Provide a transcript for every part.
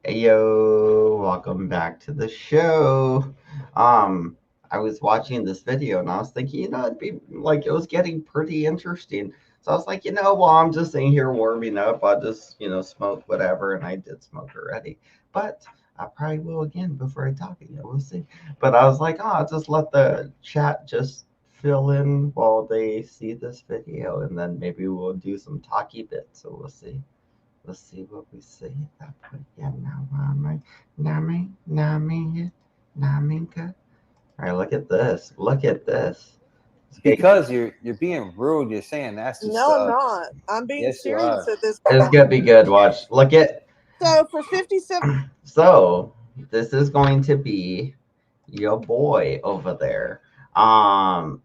Ayo, welcome back to the show. Um, I was watching this video and I was thinking, it'd be like it was getting pretty interesting. So I was like, while I'm just sitting here warming up, I'll just, smoke whatever. And I did smoke already, but I probably will again before I talk again. We'll see. But I was like, oh, I'll just let the chat just fill in while they see this video, and then maybe we'll do some talky bits. So we'll see. Let's see what we see at that point. Yeah, now Naminka. All right, look at this. Look at this. Because you're being rude. You're saying nasty No, I'm stuff. not. I'm being Yes, you serious are. at this It's point. gonna be good. Watch. Look at. So for 57, So this is going to be your boy over there.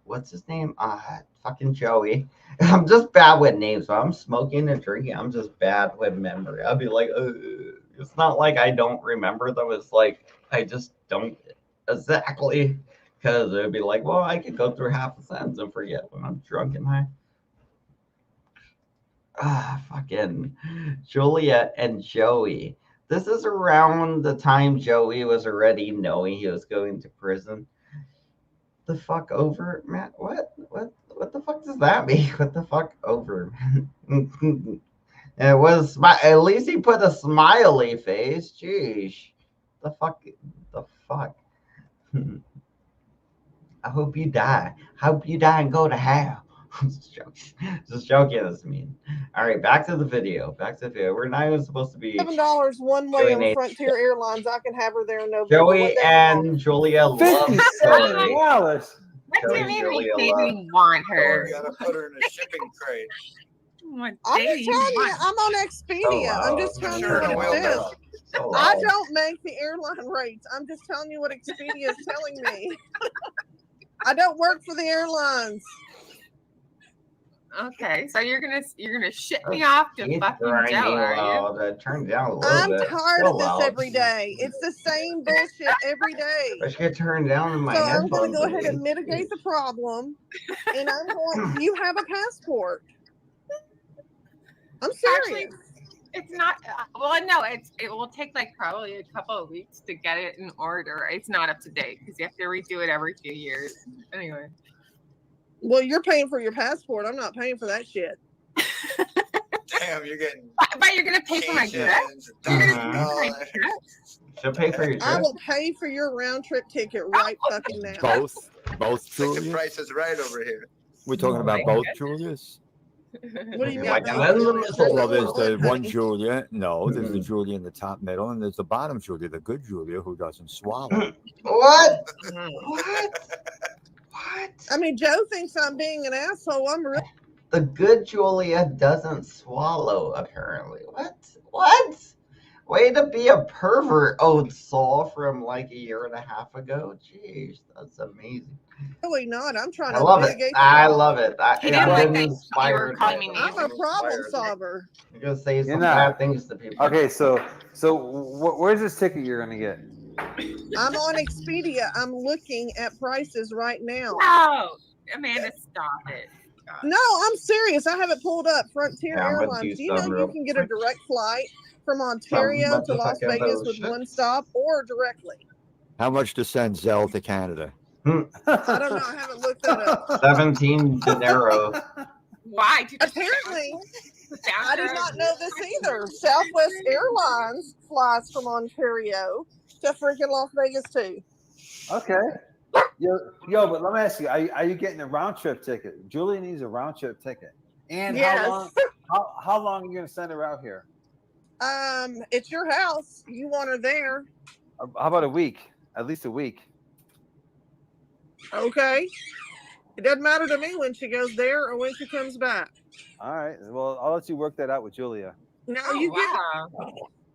What's his name? Fucking Joey. I'm just bad with names. So I'm smoking and drinking. I'm just bad with memory. I'll be like, it's not like I don't remember them. It's like I just don't exactly. Because it'd be like, well, I could go through half a sentence and forget when I'm drunk and high. Fucking Juliet and Joey. This is around the time Joey was already knowing he was going to prison. The fuck over, man? What the fuck does that mean? What the fuck over, man? It was at least he put a smiley face. Jeez, the fuck, the fuck. I hope you die. Hope you die and go to hell. Just joking. Just joking. That's mean. All right, back to the video. Back to the video. We're not even supposed to be $7 one way doing on a Frontier Airlines. I can have her there in November. Joey What day and Julia love Joey. $57. What do Joey you and mean Julia we love didn't want her? You gotta put her in a shipping crate. What I'm day just do you telling you, want? I'm on Expedia. Oh, I'm wow. just telling you Sure, what no, it well, says. no. So I loud. don't make the airline rates. I'm just telling you what Expedia is telling me. I don't work for the airlines. Okay, so you're gonna ship me off to He's fucking grinding Joe, are you? loud. Turn it down a little I'm bit. tired Still of this loud. every day. It's the same bullshit every day. I should get turned down in my So I'm headphones. going to go ahead at and least. mitigate the problem. And I'm going. Do you have a passport? I'm Actually, serious. it's not. Well, no, it will take like probably a couple of weeks to get it in order. It's not up to date because you have to redo it every few years. Anyway. Well, you're paying for your passport. I'm not paying for that shit. Damn, you're getting. But you're gonna pay for my trip. You're gonna pay for my trip. Should pay for your I trip. will pay for your round trip ticket right fucking now. Both Thinking Julius. Price is right over here. We're talking about both Julius. What do you mean? Like, both and then the Julias? middle. Well, there's the one honey. Julia. No, there's the Julia in the top middle, and there's the bottom Julia, the good Julia, who doesn't swallow. What? Mhm. What? What? I mean, Joe thinks I'm being an asshole. I'm really. The good Julia doesn't swallow, apparently. What? What? Way to be a pervert, old soul, from like a year and a half ago. Jeez, that's amazing. Really not. I'm trying I to love it. mitigate the I problem. love it. He didn't I've like been that you were inspired. calling me I'm a problem solver. You're gonna say some You're not. bad things to people. Okay, so where's this ticket you're gonna get? I'm on Expedia. I'm looking at prices right now. No, Amanda, stop it. God. No, I'm serious. I have it pulled up. Frontier Yeah, I'm gonna Airlines. do Do you know some you real can get a quick. direct flight from Ontario Some to Las motherfucking Vegas with bullshit. one stop or directly? How much to send Zell to Canada? I don't know. I haven't looked that up. 17 dinero. Why? Did you Apparently, I did Banter? not know this either. Southwest Airlines flies from Ontario to freaking Las Vegas too. Okay. Yo, but let me ask you: Are you getting a round trip ticket? Julie needs a round trip ticket. And Yes. how long are you gonna send her out here? It's your house. You want her there. How about a week? At least a week. Okay. It doesn't matter to me when she goes there or when she comes back. All right. Well, I'll let you work that out with Julia. Now Oh,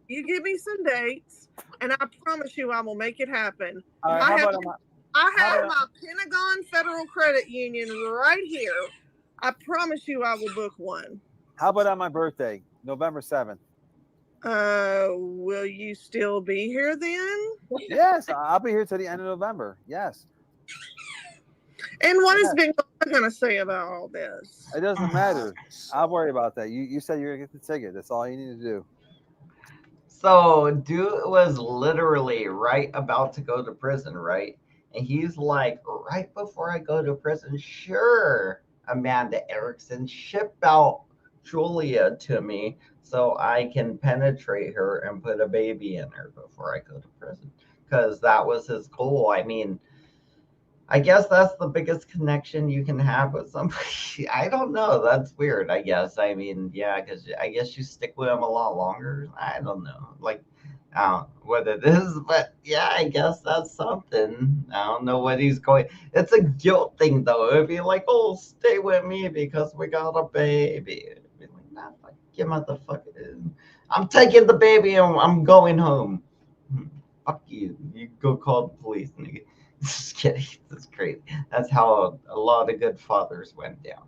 you give me some dates, and I promise you I will make it happen. All right. I How have, about I how have about- my Pentagon Federal Credit Union right here. I promise you I will book one. on my birthday, November 7th? Will you still be here then? Yes, I'll be here till the end of November. Yes. And what is Big Mama gonna say about all this? It doesn't matter. I'll worry about that. You said you're gonna get the ticket. That's all you need to do. So dude was literally right about to go to prison, right? And he's like, right before I go to prison, sure, Amanda Erickson, ship out Julia to me so I can penetrate her and put a baby in her before I go to prison. Because that was his goal. I mean, I guess that's the biggest connection you can have with somebody. I don't know. That's weird, I guess. I mean, yeah, because I guess you stick with them a lot longer. I don't know. Like, I don't know what it is, but yeah, I guess that's something. I don't know what he's going. It's a guilt thing, though. It'd be like, oh, stay with me because we got a baby. It'd be like, nah, fuck you, motherfucker. I'm taking the baby and I'm going home. Fuck you. You go call the police, nigga. Just kidding. That's crazy. That's how a lot of good fathers went down.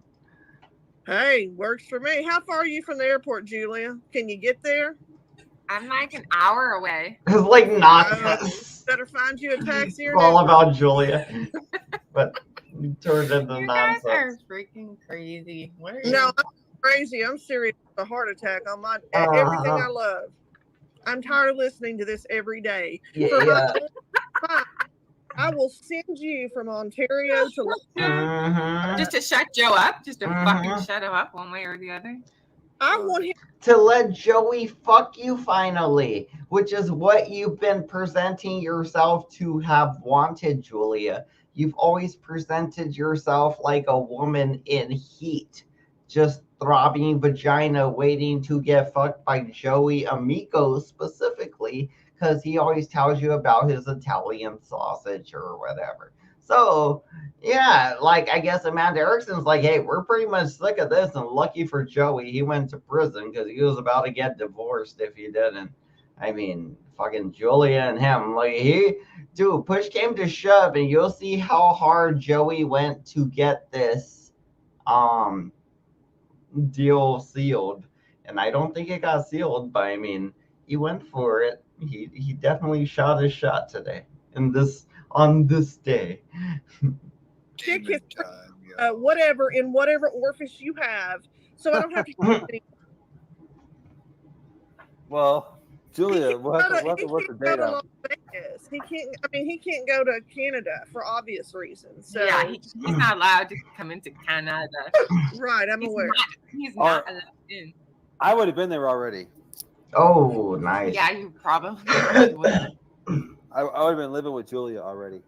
Hey, works for me. How far are you from the airport, Julia? Can you get there? I'm like an hour away. It's like not Better find you a taxi or it's all about Julia. But you turned into You guys are nonsense. freaking crazy. What are you? No, I'm crazy. I'm serious. A heart attack on my everything I love. I'm tired of listening to this every day. For Yeah. I will send you from Ontario to Just to shut Joe up, just to fucking shut him up one way or the other. I want him To let Joey fuck you finally, which is what you've been presenting yourself to have wanted, Julia. You've always presented yourself like a woman in heat, just throbbing vagina waiting to get fucked by Joey Amico specifically, because he always tells you about his Italian sausage or whatever. So, yeah, like I guess Amanda Erickson's like, hey, we're pretty much sick of this. And lucky for Joey, he went to prison because he was about to get divorced if he didn't. I mean, fucking Julia and him, like dude, push came to shove, and you'll see how hard Joey went to get this deal sealed. And I don't think it got sealed, but I mean, he went for it. He definitely shot his shot today on this day. stick his whatever in whatever orifice you have, so I don't have to. Well, Julia, we'll have to He work the can't go date to out. Las Vegas. He can't. I mean, he can't go to Canada for obvious reasons. So Yeah, he's not allowed to come into Canada. right, I'm aware. He's not allowed in. I would have been there already. Oh, nice. Yeah, you probably would. I would have been living with Julia already.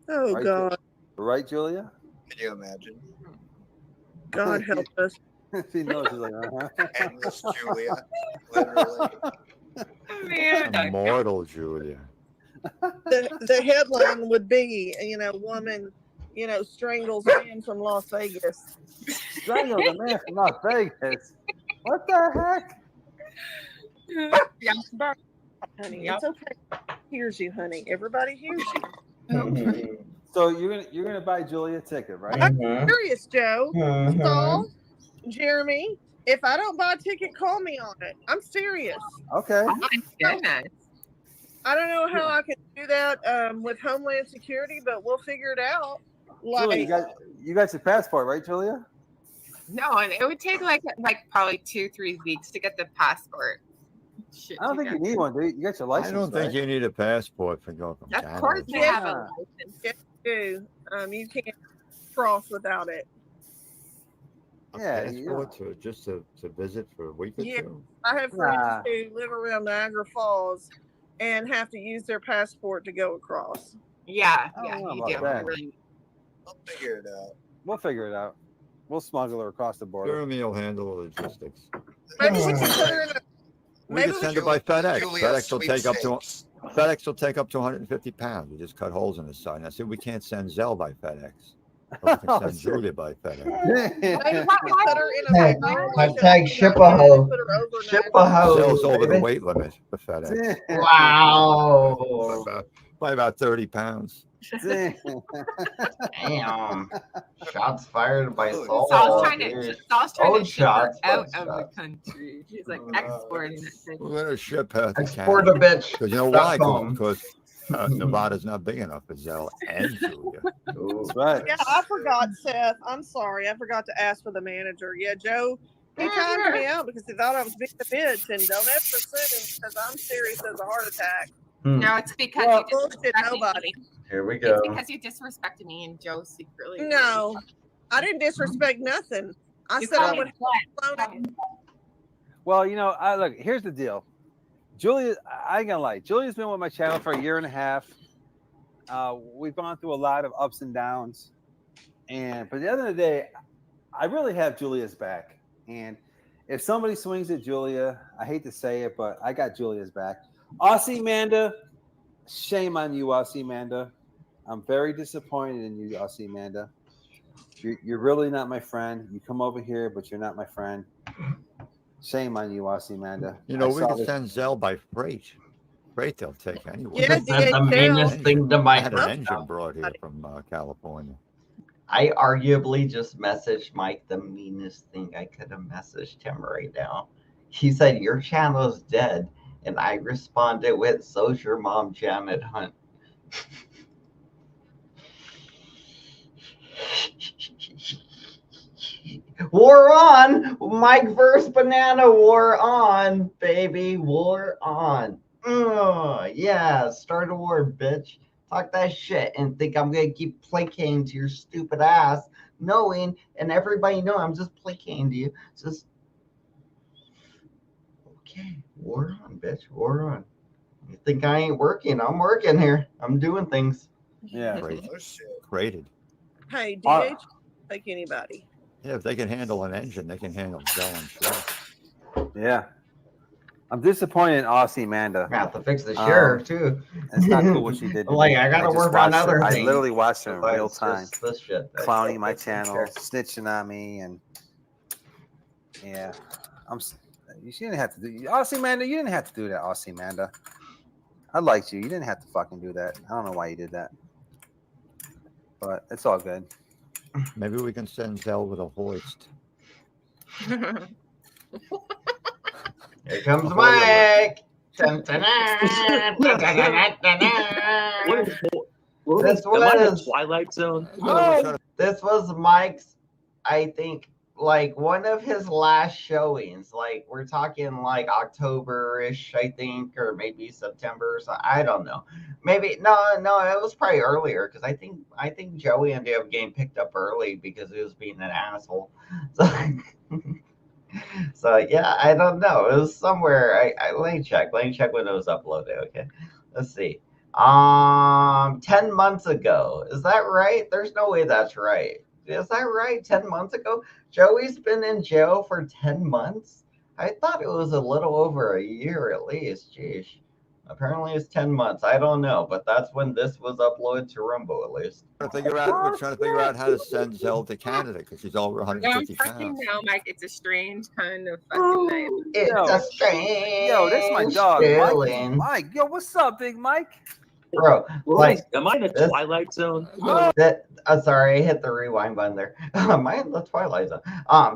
Oh Right, God, Right, Julia? Can you imagine? God help us. She knows. She's like, Endless Julia. Literally. Man, Immortal Julia. The headline would be, woman, strangles man from Las Vegas. Strangle the man from Las Vegas. What the heck? yeah. Honey, Yep. it's okay. Hears you, honey. Everybody hears you. So you're gonna buy Julia a ticket, right? I'm serious, Joe. Saul, Jeremy. If I don't buy a ticket, call me on it. I'm serious. Okay. Oh my goodness. I don't know how I can do that with Homeland Security, but we'll figure it out. Like, Julia, you got your passport, right, Julia? No, and it would take like probably 2-3 weeks to get the passport. Shit, I don't think you need one, dude. You got your license. I don't think you need a passport for going from Of Canada. course they have a license. yes, you do. You can't cross without it. A Yeah, passport to visit for a week or Yeah. two. I have friends Nah. who live around Niagara Falls and have to use their passport to go across. Yeah, I don't yeah, know you about do. that. Really. I'll figure it out. We'll figure it out. We'll smuggle her across the border. Jeremy will handle the logistics. Maybe we can put her in a. We Maybe can we send can, her by FedEx. Julia FedEx will take up to sweepstakes. FedEx will take up to 150 pounds. We just cut holes in the side. And I said we can't send Zell by FedEx. But we Oh, can send shit. Julia by FedEx. maybe we can put her in a. Hey, like hashtag a- ship a hoe. Put her over Ship Niagara. a hoe. Zell's over the baby. weight limit for FedEx Wow. by about 30 pounds. Damn. Shots fired by Saul's Saul. Saul's trying to dude. ship shots, her out but of the shots. country. He's like exporting it. We're going to ship her to Export a Canada. bitch. Because you know Back why? home. Because Nevada's not big enough for Zell and Julia. Ooh. That's right. Yeah, I forgot, Seth. I'm sorry. I forgot to ask for the manager. Yeah, Joe He timed me out because he thought I was being a bitch, and don't ever assume because I'm serious as a heart attack. No, it's because Well, you bullshit disrespected nobody. me. Here we go. It's because you disrespected me and Joe secretly. No, I didn't disrespect nothing. I You said I called would me have flat. flown it. Well, you know, I look. Here's the deal. Julia, I ain't gonna lie. Julia's been with my channel for a year and a half. We've gone through a lot of ups and downs, but at the end of the day, I really have Julia's back. And if somebody swings at Julia, I hate to say it, but I got Julia's back. Aussie Manda, shame on you, Aussie Manda. I'm very disappointed in you, Aussie Manda. You're really not my friend. You come over here, but you're not my friend. Shame on you, Aussie Manda. You know, we can send Zell by freight. Freight they'll take anyway. Yeah, Just said the DHL. meanest thing to I Mike. had an engine brought here from California. I arguably just messaged Mike the meanest thing I could have messaged him right now. He said, "Your channel's dead." And I responded with, "So's your mom, Janet Hunt." War on! Mike versus Banana, war on, baby, war on. Yeah, start a war, bitch. Talk that shit and think I'm gonna keep placating to your stupid ass, knowing, and everybody know I'm just placating to you. Just, okay, war on, bitch, war on. You think I ain't working? I'm working here. I'm doing things. Yeah. Oh shit. Created. Hey, DH, take anybody. Yeah, if they can handle an engine, they can handle Zell, I'm sure. Yeah. I'm disappointed in Aussie Manda. I have to fix the sheriff too. It's not cool what she did. To Like, me. I gotta just work on watched her. other I things. literally watched her in real Besides time, just this shit. clowning my That's channel, okay. snitching on me, and yeah, she didn't have to do. Aussie Manda, you didn't have to do that, Aussie Manda. I liked you. You didn't have to fucking do that. I don't know why you did that, but it's all good. Maybe we can send Zell with a hoist. Here comes Mike. Dun, dun, dun, dun, This Am I in the was Twilight Zone? this was Mike's, I think, like one of his last showings. Like we're talking like October-ish, I think, or maybe September or so. I don't know. Maybe no, it was probably earlier because I think Joey ended up getting picked up early because he was being an asshole. So yeah, I don't know. It was somewhere. Let me check. Let me check when it was uploaded. Okay, let's see. 10 months ago. Is that right? There's no way that's right. Is that right? 10 months ago? Joey's been in jail for 10 months? I thought it was a little over a year at least. Jeez. Apparently it's 10 months. I don't know, but that's when this was uploaded to Rumble at least. We're trying to figure out how to send Zell to Canada because she's over 150 fucking pounds. now, Mike. It's a strange kind of fucking night. It's a strange that's my dog, feeling. Mike. Yo, what's up, Big Mike? Bro, like, am I in the this- Twilight Zone? Sorry, I hit the rewind button there. Am I in the Twilight Zone?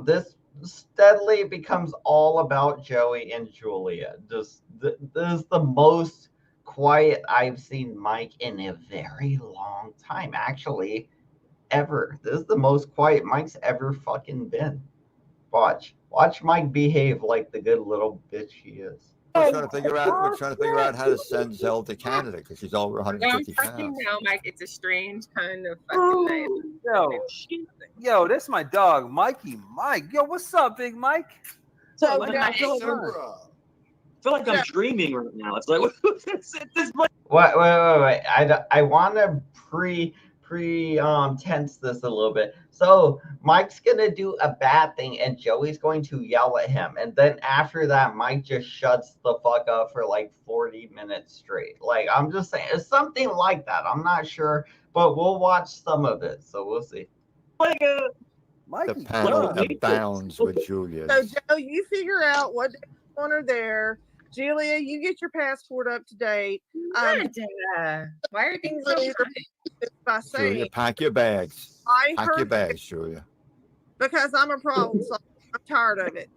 This steadily becomes all about Joey and Julia. This is the most quiet I've seen Mike in a very long time, actually, ever. This is the most quiet Mike's ever fucking been. Watch Mike behave like the good little bitch he is. We're trying to figure out how to send Zell to Canada because she's over 150 fucking pounds. now, Mike. It's a strange kind of fucking night. Yo, that's my dog, Mikey. Mike. Yo, what's up, Big Mike? So, What yeah, the hell? I feel like I'm dreaming right now. It's like this. Wait. I want to tense this a little bit. So Mike's gonna do a bad thing and Joey's going to yell at him, and then after that Mike just shuts the fuck up for like 40 minutes straight. Like, I'm just saying, it's something like that. I'm not sure, but we'll watch some of it, so we'll see. The panel abounds with Julia. So Joe, you figure out what days you want her there. Julia, you get your passport up to date. Why are things so by saying, Julia, pack your bags. Pack your bags, Julia. Because I'm a problem solver. I'm tired of it.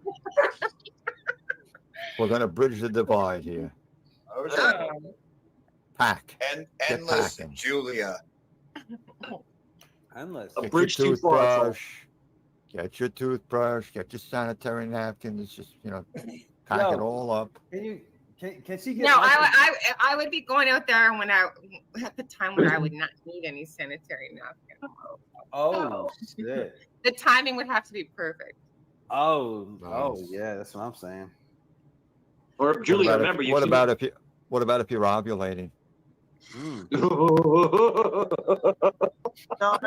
We're going to bridge the divide here. Pack. Endless packing. Julia. Endless. A Get bridge your too far. toothbrush. Get your toothbrush, get your sanitary napkins, just, pack it Yo, all up. Can she get No, like I would be going out there when at the time when I would not need any sanitary napkins. Oh shit. The timing would have to be perfect. Oh yeah, that's what I'm saying. Or Julia, remember you. What about if you're ovulating? No, So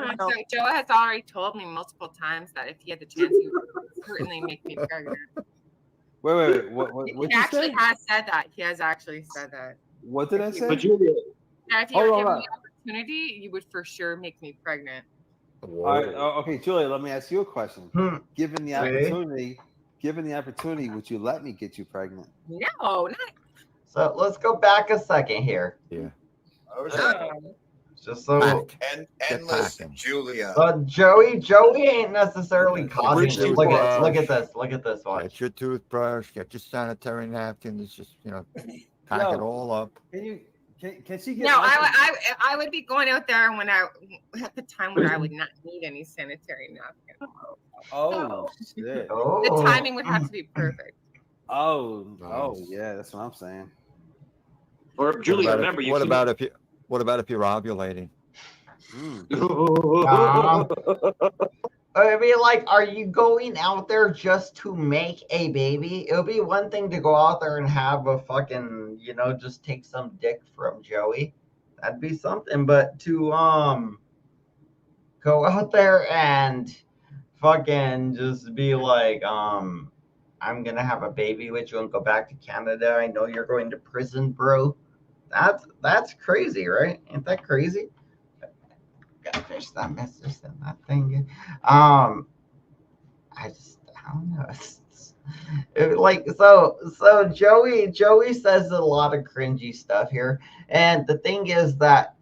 Joe has already told me multiple times that if he had the chance, he would certainly make me pregnant. Wait. What He you actually say? has said that. He has actually said that. What did I say? But Julia, That if you were Hold given on. the opportunity, you would for sure make me pregnant. All right. Okay, Julia, let me ask you a question. Given the opportunity, would you let me get you pregnant? No, not. So let's go back a second here. Yeah. Oh, Just so endless packing. Julia. Joey ain't necessarily causing Get this. your Look toothbrush, at this. Look at this. Watch. Get your toothbrush, get your sanitary napkins, just, pack it all up. Can she get No, like I would be going out there when at the time when I would not need any sanitary napkins. Oh shit. The timing would have to be perfect. Oh yeah, that's what I'm saying. or Julia, remember you. What about if you're ovulating? I mean, like, are you going out there just to make a baby? It would be one thing to go out there and have a fucking, just take some dick from Joey. That'd be something. But to go out there and fucking just be like, I'm gonna have a baby with you and go back to Canada. I know you're going to prison, bro. That's crazy, right? Ain't that crazy? Gotta fish that message and that thing. I don't know. So Joey says a lot of cringy stuff here, and the thing is that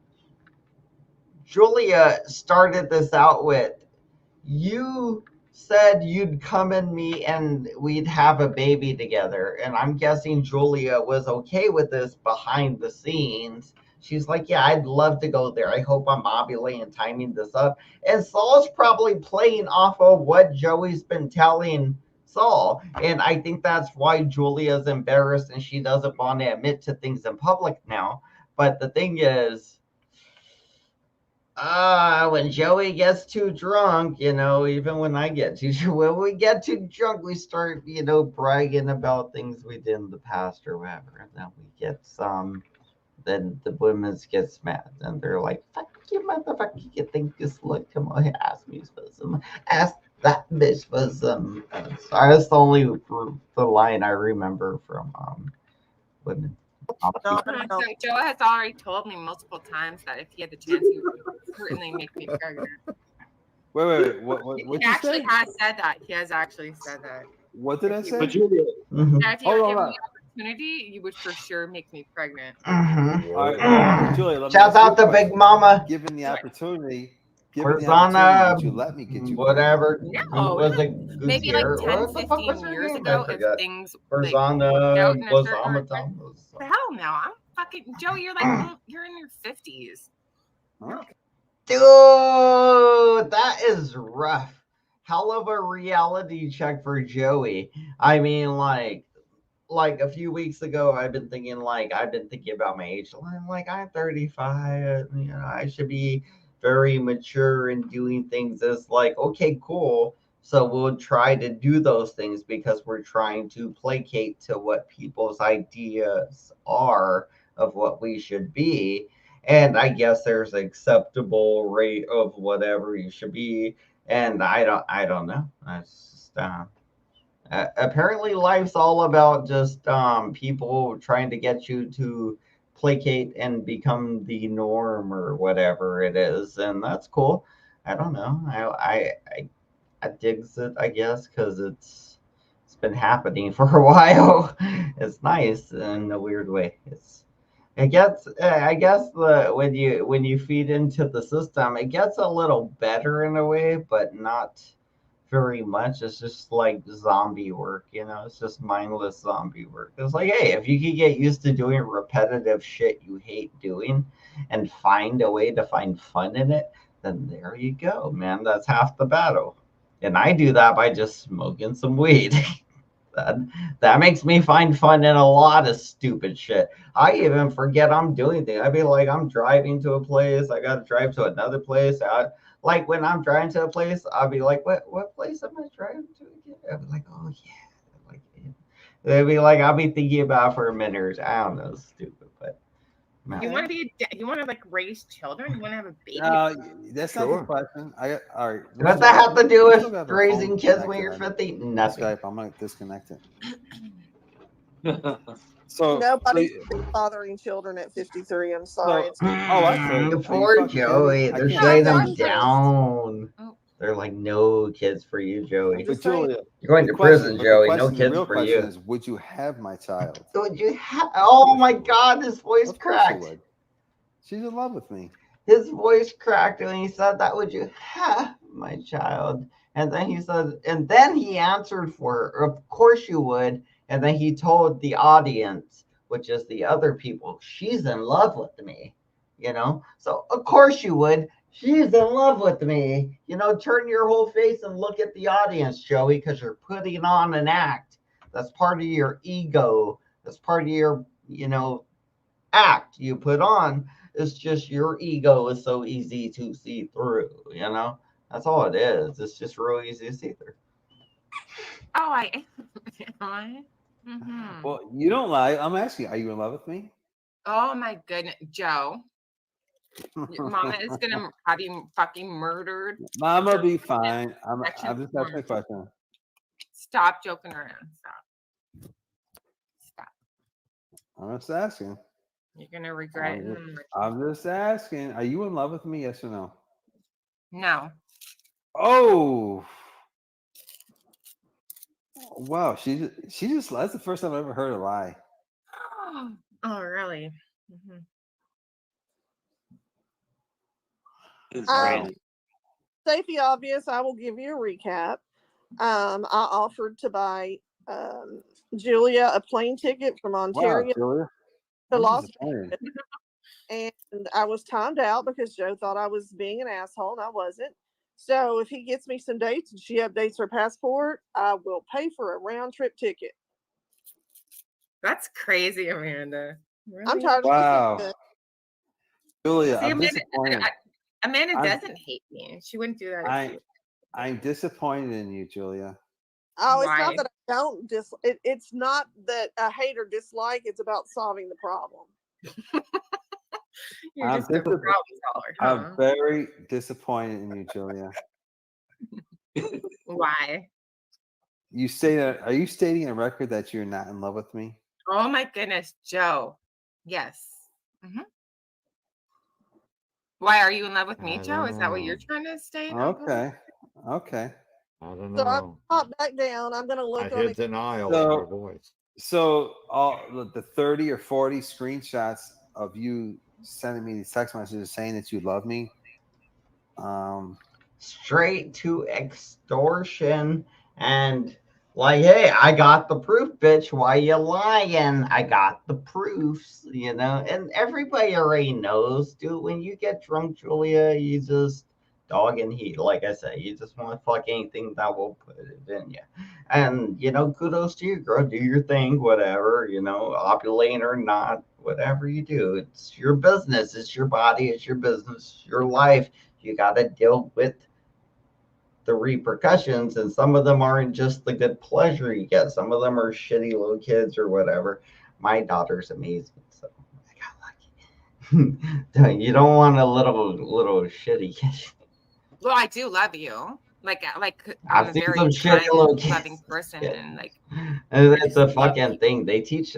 Julia started this out with, you said you'd come and me and we'd have a baby together, and I'm guessing Julia was okay with this behind the scenes. She's like, yeah, I'd love to go there. I hope I'm ovulating and timing this up. And Saul's probably playing off of what Joey's been telling Saul. And I think that's why Julia's embarrassed and she doesn't want to admit to things in public now. But the thing is, when Joey gets too drunk, even when I get when we get too drunk, we start, bragging about things we did in the past or whatever. And then we get some. Then the women gets mad and they're like, fuck you, motherfucker, you think this look, come on, ask me for some, ask that bitch for some. Sorry, that's the only the line I remember from women. So Joe has already told me multiple times that if he had the chance, he would certainly make me pregnant. Wait. What He actually has said that. He has actually said that. What did I say? But Julia, That if you were given the opportunity, you would for sure make me pregnant. All right, Julia, shout out to Big Mama. Given the opportunity, would you let me get you whatever? No, was it maybe like 10, 15 years ago, if things like, worked out in a certain direction. Hell no, I'm fucking Joe. You're like you're in your 50s. Dude, that is rough. Hell of a reality check for Joey. I mean, like a few weeks ago, I've been thinking about my age. I'm 35. I should be very mature and doing things as okay, cool. So we'll try to do those things because we're trying to placate to what people's ideas are of what we should be. And I guess there's an acceptable rate of whatever you should be. And I don't know. That's just, apparently life's all about just people trying to get you to placate and become the norm or whatever it is, and that's cool. I don't know. I digs it, I guess, because it's been happening for a while. It's nice in a weird way. I guess when you feed into the system, it gets a little better in a way, but not very much. It's just like zombie work, it's just mindless zombie work. It's like, hey, if you could get used to doing repetitive shit you hate doing and find a way to find fun in it, then there you go, man. That's half the battle. And I do that by just smoking some weed. That makes me find fun in a lot of stupid shit. I even forget I'm doing things. I'd be like, I'm driving to a place. I got to drive to another place. Like when I'm driving to a place, I'll be like, what place am I driving to again? I'll be like, oh yeah. Like, they'd be like, I'll be thinking about it for a minute or two. I don't know, stupid, but. You want to be? You want to like raise children? You want to have a baby? That's not the question. All right. What that have to do with raising kids when you're 50? Nothing. Skype. I'm gonna disconnect it. So nobody's fathering children at 53. I'm sorry. Poor Joey. They're shutting them down. They're like, no kids for you, Joey. But Julia, you're going to prison, Joey. No kids for you. Is, would you have my child? Would you have? Oh my God, his voice cracked. She's in love with me. His voice cracked when he said that. Would you have my child? And then he said, and then he answered for her. Of course you would. And then he told the audience, which is the other people, she's in love with me. You know, so of course you would. She's in love with me. You know, turn your whole face and look at the audience, Joey, because you're putting on an act. That's part of your ego. That's part of your, you know, act you put on. It's just your ego is so easy to see through, you know? That's all it is. It's just real easy to see through. Oh, Well, you don't lie. I'm asking, are you in love with me? Oh my goodness, Joe. Your mama is gonna have you fucking murdered. Mama be fine. I'm just asking a question. Stop joking around. Stop. I'm just asking. You're gonna regret it. I'm just asking. Are you in love with me? Yes or no? No. Oh. Wow. She just that's the first time I've ever heard her lie. Oh, really? Safety obvious. I will give you a recap. I offered to buy Julia a plane ticket from Ontario to Las Vegas, and I was timed out because Joe thought I was being an asshole, and I wasn't. So if he gets me some dates and she updates her passport, I will pay for a round trip ticket. That's crazy, Amanda. Really? I'm tired of listening to Julia, See, I'm disappointed. Amanda doesn't hate me. She wouldn't do that. I'm disappointed in you, Julia. Oh, it's not that I don't it's not that I hate or dislike. It's about solving the problem. You're just a problem solver. Huh? I'm very disappointed in you, Julia. Why? You say that? Are you stating a record that you're not in love with me? Oh my goodness, Joe. Yes. Why are you in love with me, Joe? Is that what you're trying to state? Okay. I don't know. So I'm pop back down. I'm gonna look I on hit denial in her voice. So all the 30 or 40 screenshots of you sending me these text messages saying that you love me. Straight to extortion and like, hey, I got the proof, bitch. Why you lying? I got the proofs, you know. And everybody already knows, dude. When you get drunk, Julia, you just dog and heat. Like I said, you just want to fuck anything that will put it in you. And you know, kudos to you, girl. Do your thing, whatever. You know, opulating or not, whatever you do, it's your business. It's your body. It's your business. Your life. You got to deal with the repercussions, and some of them aren't just the good pleasure you get. Some of them are shitty little kids or whatever. My daughter's amazing, so I got lucky. You don't want a little shitty kid. Well, I do love you. Like I'm a very kind, loving person, and like it's a fucking thing. They teach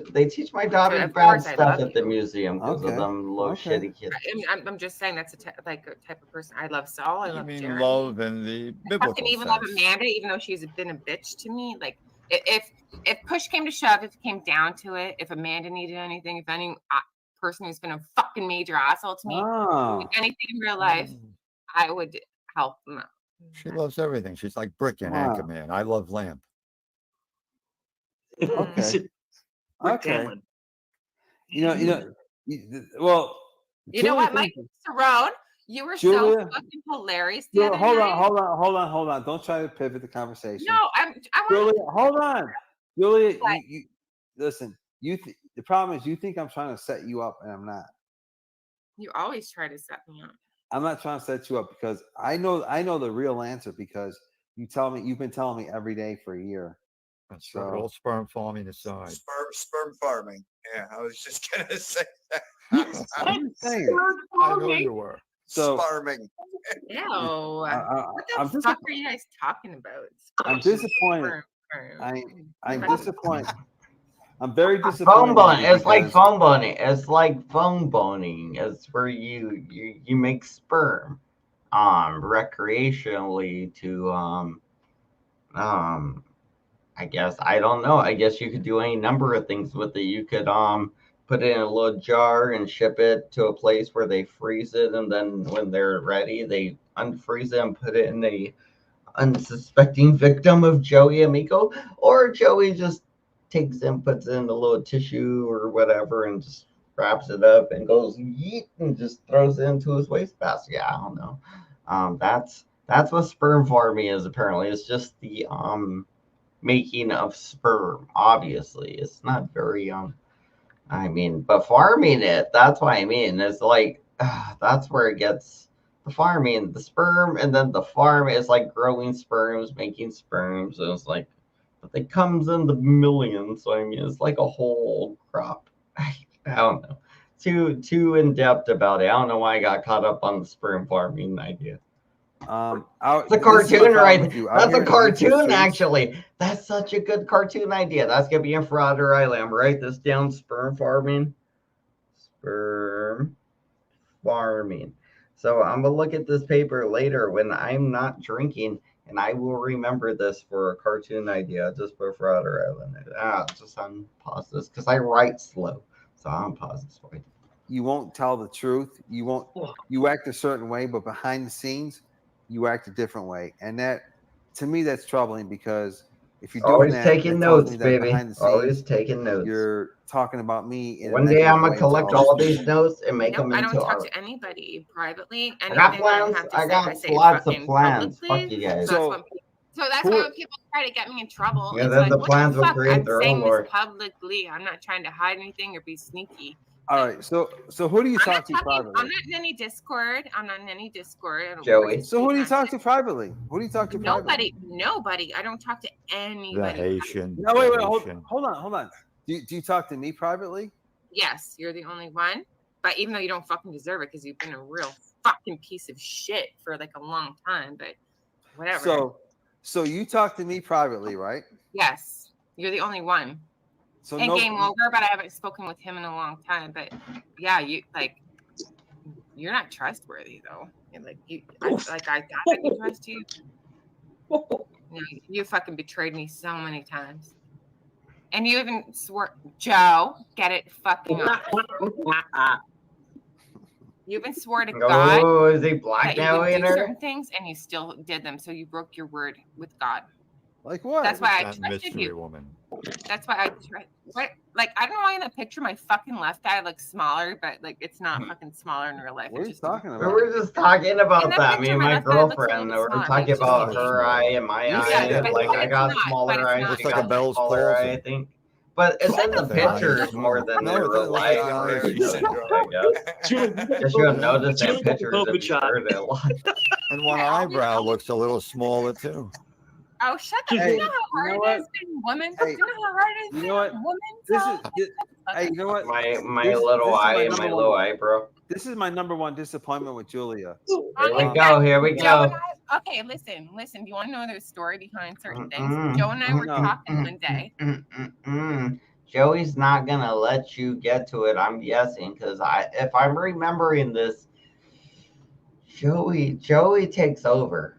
my daughter bad stuff at the museum because of them little shitty kids. I'm just saying that's a type of person I love. Saul, I love Jeremy. Love in the biblical sense. Even love Amanda, even though she's been a bitch to me. Like if push came to shove, if it came down to it, if Amanda needed anything, if any person who's been a fucking major asshole to me, anything in real life, I would help them out. She loves everything. She's like Brick in Anchorman. I love Lamp. Okay. You know. Well, you know what, Mike Cerrone? You were Julia, so fucking hilarious the other hold night. on. Don't try to pivot the conversation. No, I want Julia, hold on. Julia, you listen. The problem is you think I'm trying to set you up, and I'm not. You always try to set me up. I'm not trying to set you up because I know the real answer because you've been telling me every day for a year. So all sperm farming aside. Sperm farming. Yeah, I was just gonna say that. I'm saying I know you were. so Sparming. Ew. What the fuck are you guys talking about? I'm disappointed. I'm disappointed. I'm very disappointed. Phone boning. It's like phone boning. It's like phone boning. It's where you make sperm, recreationally to I guess I don't know. I guess you could do any number of things with it. You could put it in a little jar and ship it to a place where they freeze it, and then when they're ready, they unfreeze it and put it in a unsuspecting victim of Joey Amico, or Joey just takes and puts it in a little tissue or whatever and just wraps it up and goes yeet and just throws it into his wastebasket. Yeah, I don't know. That's what sperm farming is apparently. It's just the making of sperm. Obviously, it's not very I mean, but farming it, that's what I mean. It's like that's where it gets the farming, the sperm, and then the farm is like growing sperms, making sperms. And it's like, but it comes in the millions. So I mean, it's like a whole crop. I don't know. Too in depth about it. I don't know why I got caught up on the sperm farming idea. It's a cartoon, right? That's a cartoon, actually. That's such a good cartoon idea. That's gonna be in Frauder Island. Write this down. Sperm farming. Sperm farming. So I'm gonna look at this paper later when I'm not drinking, and I will remember this for a cartoon idea. Just for Frauder Island. Just unpause this because I write slow, so I'll pause this for you. You won't tell the truth. You act a certain way, but behind the scenes, you act a different way, and that, to me, that's troubling because if you're doing always that, taking notes, baby. Behind the scenes, always taking notes. You're talking about me. One day I'm gonna collect all these notes and make them into I don't talk art. to anybody privately. I got plans. I got lots of plans. Fuck you guys. So that's why when people try to get me in trouble, yeah, it's then like, the plans will create I'm their saying own this lore. publicly. I'm not trying to hide anything or be sneaky. All right, so who do you talk to privately? I'm not in any Discord. Joey. So who do you talk to privately? Who do you talk to privately? Nobody. I don't talk to anybody. The Haitian. No, wait, hold on. Do you talk to me privately? Yes, you're the only one. But even though you don't fucking deserve it because you've been a real fucking piece of shit for like a long time, but whatever. So you talk to me privately, right? Yes, you're the only one. So Game over, but I haven't spoken with him in a long time. But yeah, you're not trustworthy though. I can trust you. You fucking betrayed me so many times, and you even swore, Joe, get it fucking up. You even swore to God. Oh, is he black now? You would do certain things, and you still did them. So you broke your word with God. Like what? That's why I trusted you. Woman. That's why I tried. What? Like, I don't know why in the picture my fucking left eye looks smaller, but like it's not fucking smaller in real life. What are you talking about? We were just talking about that. Me and my girlfriend. We were talking about her eye and my eye. Yeah, like I got smaller eyes. Looks like a Bell's palsy. I think. But it's in the pictures more than in real life. I guess you'll notice that pictures if you heard it a lot. And one eyebrow looks a little smaller too. Oh, shut up. You know how hard it is being woman? You know how hard it is being woman? Hey, you know what? My little eye and my little eyebrow. This is my number one disappointment with Julia. Here we go. Okay, listen. Do you want to know the story behind certain things? Joe and I were talking one day. Joey's not gonna let you get to it, I'm guessing, because if I'm remembering this, Joey takes over.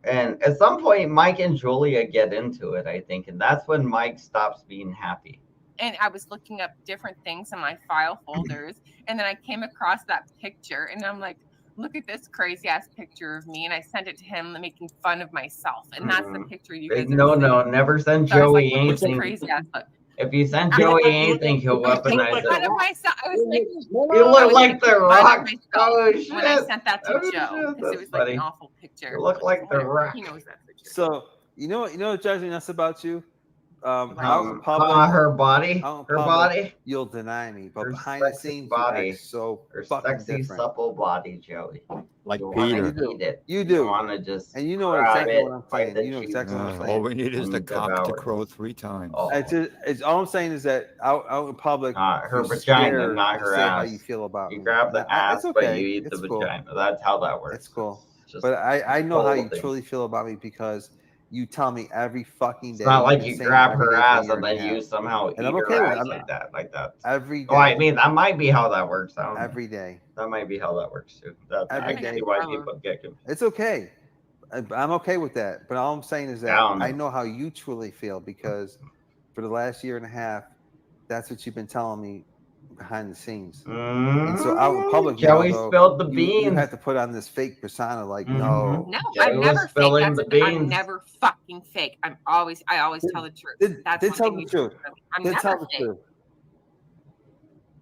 And at some point, Mike and Julia get into it, I think. And that's when Mike stops being happy. And I was looking up different things in my file folders. And then I came across that picture. And I'm like, look at this crazy ass picture of me. And I sent it to him making fun of myself. And that's the picture you guys No, never send Joey anything. Crazy ass look. If you send You look Joey like- you look anything, he'll like- you look weaponize like it. Fun of myself. I was making. You I look was like making the fun of Rock. myself Oh shit! when I sent that to Oh, Joe shit, because it that's was like funny. an awful picture. You look but like the whatever, Rock. He knows that's the truth. So you know what drives me nuts about you? Out in public, her body, out in her public, body, you'll deny me, but her behind the sexy scenes, body. you act so her fucking sexy, different. supple body, Joey. Like You want Peter. to eat it. You do. want to just And you know grab exactly it, what I'm bite saying. the You know cheese exactly what I'm All saying. we need is the and cock to devour it. crow 3 times. Oh, It's all I'm saying is that out in public, not her you're vagina, scared not to her say how ass. you feel about You me. grab the ass, It's okay. but you eat It's the cool. vagina. That's how that works. It's cool. Just But I know how you folding. truly feel about me because you tell me every fucking day. It's not like You've you been saying grab every her day for a ass year and a then half. you somehow And eat I'm her okay with ass it. like that. Every day. Oh, I mean, that might be how that works. I don't know. Every day. That might be how that works too. That's Every I can day. see why people get confused. It's okay. I'm okay with that. But all I'm saying is that I know how you truly feel because for the last year and a half, that's what you've been telling me behind the scenes. And so out in public Joey now, though, spilled the beans. you have to put on this fake persona like, no. No, Joey I'm was never fake. spilling the beans. I'm never fucking fake. I always tell the truth. That's one tell thing the you truth. I'm Tell never the fake. truth.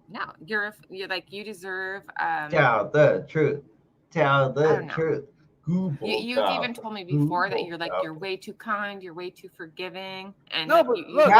No, you're like you deserve. Tell the truth. Tell I the don't know. truth. You've even told me before that you're way too kind, you're way too forgiving, and No, like, but you look, the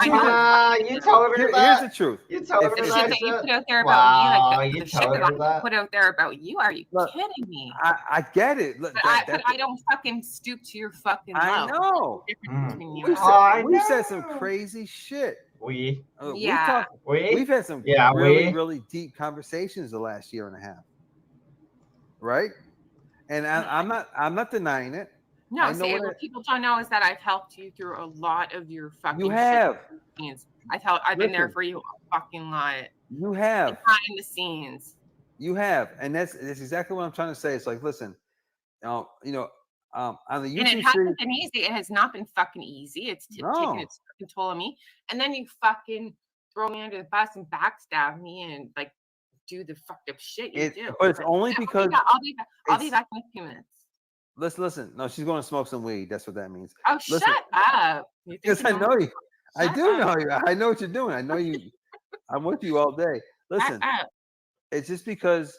I know. you told her here's that. the truth. You told her the that shit that you shit. put out there about me, Wow, like you the shit told that her I that. put out there about you. Are you Look, kidding me? I get it. Look, But I don't fucking stoop to your fucking I level. know. There's a difference between you We've and I. said some crazy shit. Yeah. We've had some really deep conversations the last year and a half, right? And I'm not denying it. No, see, what people don't know is that I've helped you through a lot of your fucking. You have. I've been there for you a fucking lot. You have. Behind the scenes. You have, and that's exactly what I'm trying to say. It's like, listen, on the YouTube and it hasn't been easy. It has not been fucking easy. It's taken its control of me, and then you fucking throw me under the bus and backstab me and like do the fucked up shit you do. But it's only because I'll be back in a few minutes. Let's listen. No, she's going to smoke some weed. That's what that means. Oh, shut up! Because I know you. I do know you. I know what you're doing. I know you. I'm with you all day. Listen, it's just because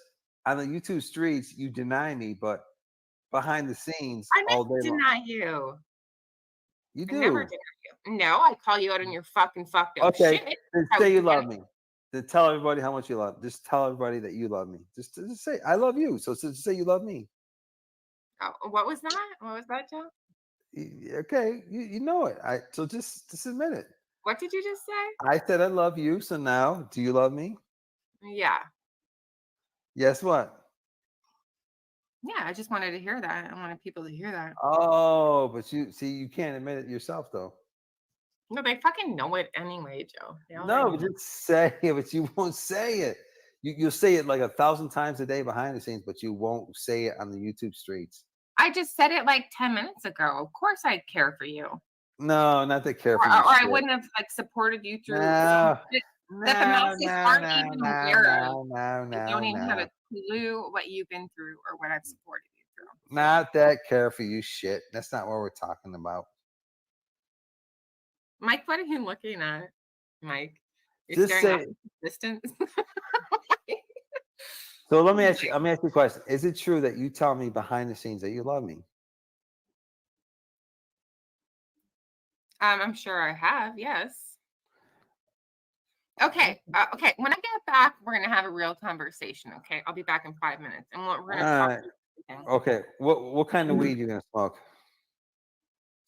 on the YouTube streets you deny me, but behind the scenes all day long. I deny you. You do. I never deny you. No, I call you out on your fucking fucked up shit. Then say you love me. Then tell everybody how much you love. Just tell everybody that you love me. Just say I love you. So just say you love me. Oh, what was that? What was that, Joe? Okay, you know it. So just admit it. What did you just say? I said I love you. So now, do you love me? Yeah. Yes. What? Yeah, I just wanted to hear that. I wanted people to hear that. Oh, but you can't admit it yourself, though. No, they fucking know it anyway, Joe. No, but just say it, but you won't say it. You'll say it like 1,000 times a day behind the scenes, but you won't say it on the YouTube streets. I just said it like 10 minutes ago. Of course I'd care for you. No, not that care for you. Or I wouldn't have like supported you through that the masses aren't even aware of. They don't even have a clue what you've been through or what I've supported you through. Not that care for you shit. That's not what we're talking about. Mike, what are you looking at? Mike, you're just say distance. So let me ask you a question. Is it true that you tell me behind the scenes that you love me? I'm sure I have, yes. Okay. Okay. When I get back, we're gonna have a real conversation. Okay, I'll be back in 5 minutes, and we're gonna talk. Okay. What kind of weed you gonna smoke?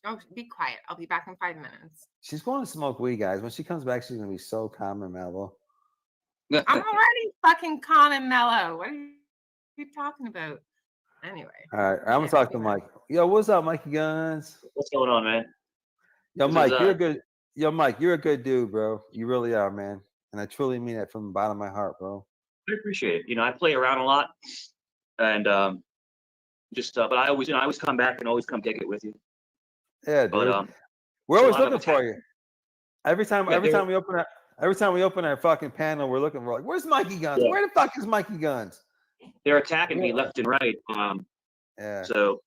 Oh, be quiet. I'll be back in 5 minutes. She's going to smoke weed, guys. When she comes back, she's gonna be so calm and mellow. I'm already fucking calm and mellow. What are you talking about? Anyway. All right. I'm gonna talk to Mike. Yo, what's up, Mikey Guns? What's going on, man? Yo, Mike, you're a good. Yo, Mike, you're a good dude, bro. You really are, man. And I truly mean that from the bottom of my heart, bro. I appreciate it. I play around a lot, and but I always come back and always come take it with you. Yeah, dude. But we're always looking for you. Every time we open our fucking panel, we're like, where's Mikey Guns? Yeah. Where the fuck is Mikey Guns? They're attacking me left and right. Yeah. So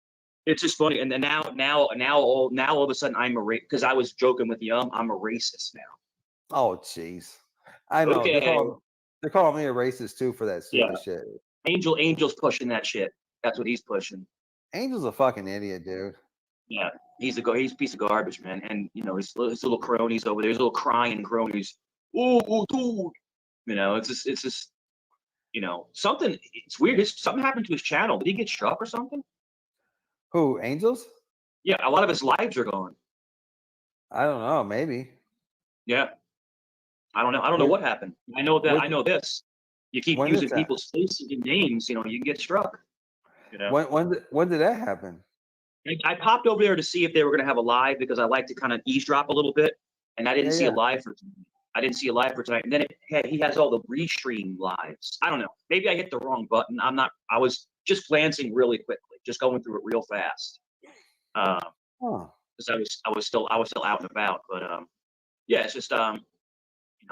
it's just funny. And then now all of a sudden I'm because I was joking with you. I'm a racist now. Oh, jeez. I know. Okay. They're calling me a racist too for that stupid shit. Angel's pushing that shit. That's what he's pushing. Angel's a fucking idiot, dude. Yeah, he's a piece of garbage, man. And you know his little cronies over there, his little crying cronies. Oh, dude. You know, it's just, you know, something. It's weird. Something happened to his channel. Did he get struck or something? Who? Angels? Yeah, a lot of his lives are gone. I don't know. Maybe. Yeah, I don't know. I don't know what happened. I know that. I know this. You keep using people's faces and names, you know, you can get struck. You know. When did that happen? I popped over there to see if they were going to have a live because I like to kind of eavesdrop a little bit, and I didn't see a live for tonight. I didn't see a live for tonight, and then he has all the restream lives. I don't know. Maybe I hit the wrong button. I'm not. I was just glancing really quickly, just going through it real fast. Because I was still out and about, but yeah, it's just you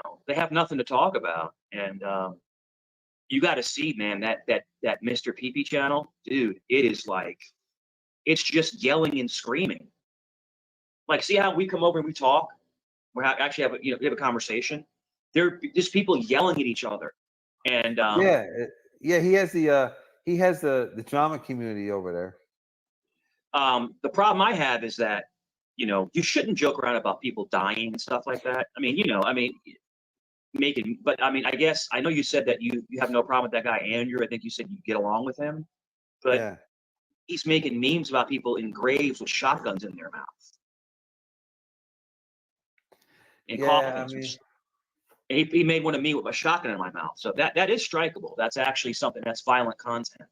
know, they have nothing to talk about, and you got to see, man, that Mr. PP channel, dude, it is like, it's just yelling and screaming. Like, see how we come over and we talk, we actually have we have a conversation. There, just people yelling at each other, and yeah, he has the drama community over there. The problem I have is that, you know, you shouldn't joke around about people dying and stuff like that. I mean, you know, but I mean, I guess I know you said that you have no problem with that guy Andrew. I think you said you get along with him, but he's making memes about people in graves with shotguns in their mouth. In coffins. He made one of me with a shotgun in my mouth. So that is strikeable. That's actually something that's violent content.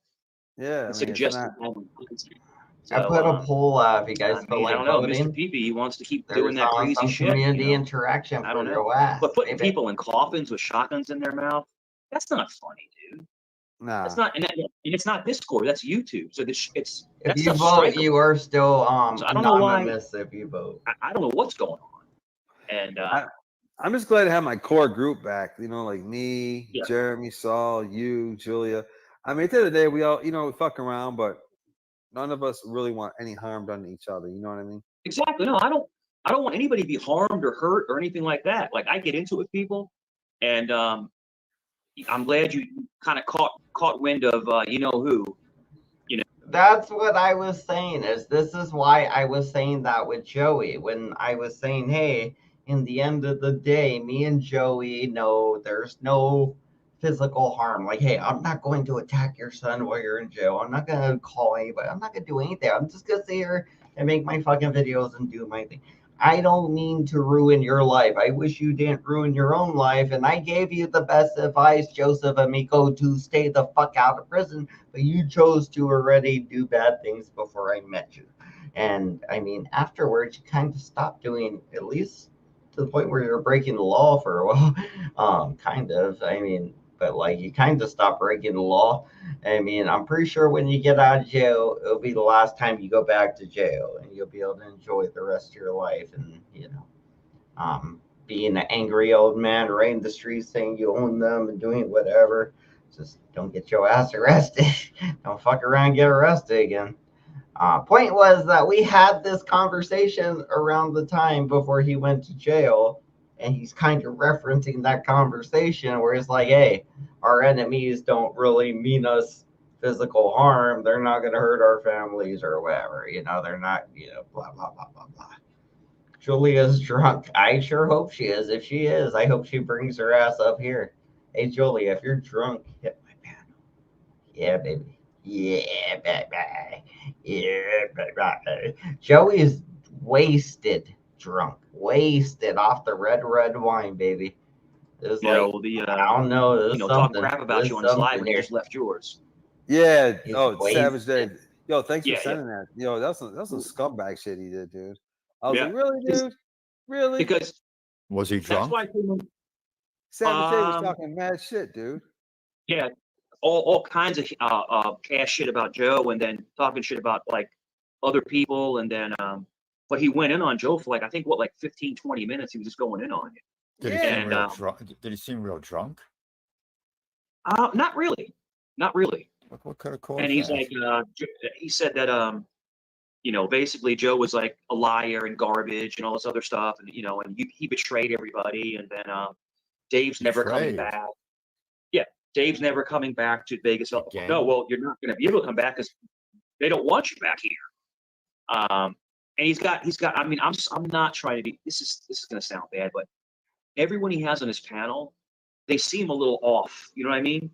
Yeah, it's suggesting violent content. So, I put a poll up. If you guys feel like I don't know. voting, Mr. PP, he wants to keep doing that crazy some shit. Community interaction for your ass. But putting people in coffins with shotguns in their mouth, that's not funny, dude. Nah. That's not, and it's not Discord. That's YouTube. So it's if you vote, you are still so I don't know why. If you vote, I don't know what's going on. And I'm just glad to have my core group back. You know, like me, Jeremy, Saul, you, Julia. I mean, at the end of the day, we all, you know, we fuck around, but none of us really want any harm done to each other. You know what I mean? Exactly. No, I don't want anybody to be harmed or hurt or anything like that. Like, I get into it with people, and I'm glad you kind of caught wind of you know who. You know. That's what I was saying. This is why I was saying that with Joey when I was saying, hey, in the end of the day, me and Joey know there's no physical harm. Like, hey, I'm not going to attack your son while you're in jail. I'm not going to call anybody. I'm not going to do anything. I'm just going to sit here and make my fucking videos and do my thing. I don't mean to ruin your life. I wish you didn't ruin your own life. And I gave you the best advice, Joseph Amico, to stay the fuck out of prison. But you chose to already do bad things before I met you. And I mean, afterwards, you kind of stopped doing, at least to the point where you're breaking the law for a while. Kind of. I mean, but like you kind of stop breaking the law. I mean, I'm pretty sure when you get out of jail, it'll be the last time you go back to jail, and you'll be able to enjoy the rest of your life. And you know, being an angry old man right in the streets saying you own them and doing whatever. Just don't get your ass arrested. Don't fuck around and get arrested again. Point was that we had this conversation around the time before he went to jail. And he's kind of referencing that conversation where it's like, hey, our enemies don't really mean us physical harm. They're not going to hurt our families or whatever. You know, they're not, you know, blah, blah, blah, blah, blah. Julia's drunk. I sure hope she is. If she is, I hope she brings her ass up here. Hey, Julia, if you're drunk, hit my panel. Yeah, baby. Yeah, baby. Yeah, baby. Joey's wasted. Drunk, wasted off the red wine, baby. There's I don't know. There's talking crap about you on his live when you just left yours. Yeah. Savage Day. Yo, thanks for sending that. Yo, that's some scumbag shit he did, dude. I was like, really, dude? Really? Because was he drunk? Savage Day was talking mad shit, dude. Yeah, all kinds of cash shit about Joe, and then talking shit about like other people, and then but he went in on Joe for I think 15, 20 minutes. He was just going in on you. Did he seem real drunk? Did he seem real drunk? Not really. Not really. What could have caused And he's that? like, he said that you know, basically Joe was like a liar and garbage and all this other stuff, and and he betrayed everybody, and then Dave's never coming Betrayed. back. Yeah, Dave's never coming back to Vegas. Again? No, well, you're not going to be able to come back because they don't want you back here. And he's got. I mean, I'm not trying to be. This is going to sound bad, but everyone he has on his panel, they seem a little off. You know what I mean?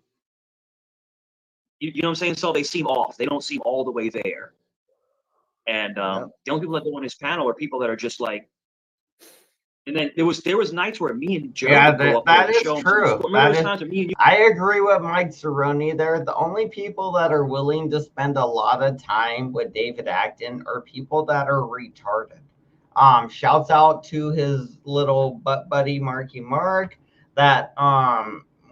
You know what I'm saying? So they seem off. They don't seem all the way there. And the only people that go on his panel are people that are just like. And then there was nights where me and Joe would go up there that to is show him true. some, remember those times where me and you? I agree with Mike Cerrone there. The only people that are willing to spend a lot of time with David Acton are people that are retarded. Shouts out to his little butt buddy Marky Mark. That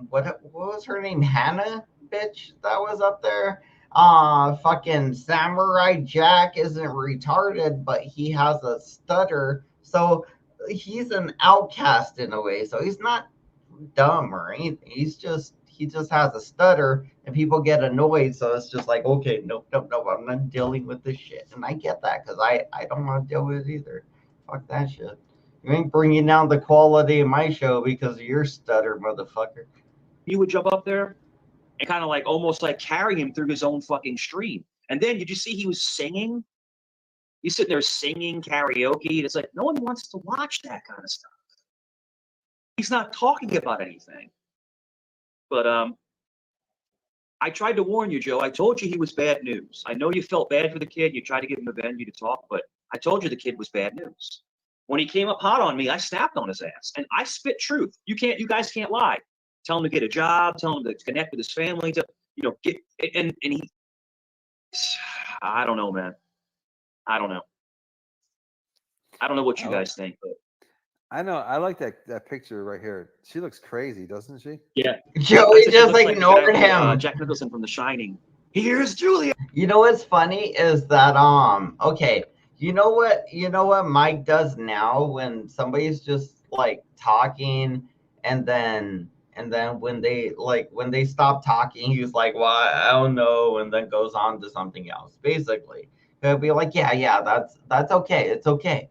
what was her name? Hannah, bitch, that was up there. Fucking Samurai Jack isn't retarded, but he has a stutter. So he's an outcast in a way. So he's not dumb or anything. He just has a stutter and people get annoyed. So it's just like, okay, nope, I'm not dealing with this shit. And I get that because I don't want to deal with it either. Fuck that shit. You ain't bringing down the quality of my show because of your stutter, motherfucker. You would jump up there and kind of like almost like carry him through his own fucking stream. And then did you see he was singing? He's sitting there singing karaoke. And it's like, no one wants to watch that kind of stuff. He's not talking about anything. But I tried to warn you, Joe. I told you he was bad news. I know you felt bad for the kid. You tried to give him a venue to talk, but I told you the kid was bad news. When he came up hot on me, I snapped on his ass. And I spit truth. You guys can't lie. Tell him to get a job, tell him to connect with his family, to get and he I don't know, man. I don't know what you guys think, but I know. I like that picture right here. She looks crazy, doesn't she? Yeah. Joey just ignored him. Jack Nicholson from The Shining. Here's Julia. You know what's funny is that okay, you know what Mike does now when somebody's just like talking and then when they stop talking, he's like, well, I don't know, and then goes on to something else. Basically, he'll be like, yeah, that's okay, it's okay,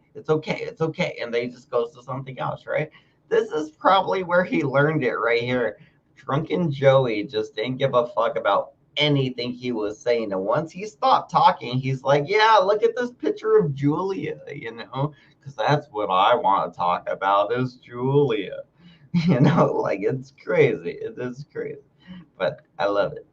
and then he just goes to something else, right? This is probably where he learned it right here. Drunken Joey just didn't give a fuck about anything he was saying, and once he stopped talking, he's like, yeah, look at this picture of Julia, because that's what I want to talk about is Julia. Like it's crazy. It is crazy. But I love it.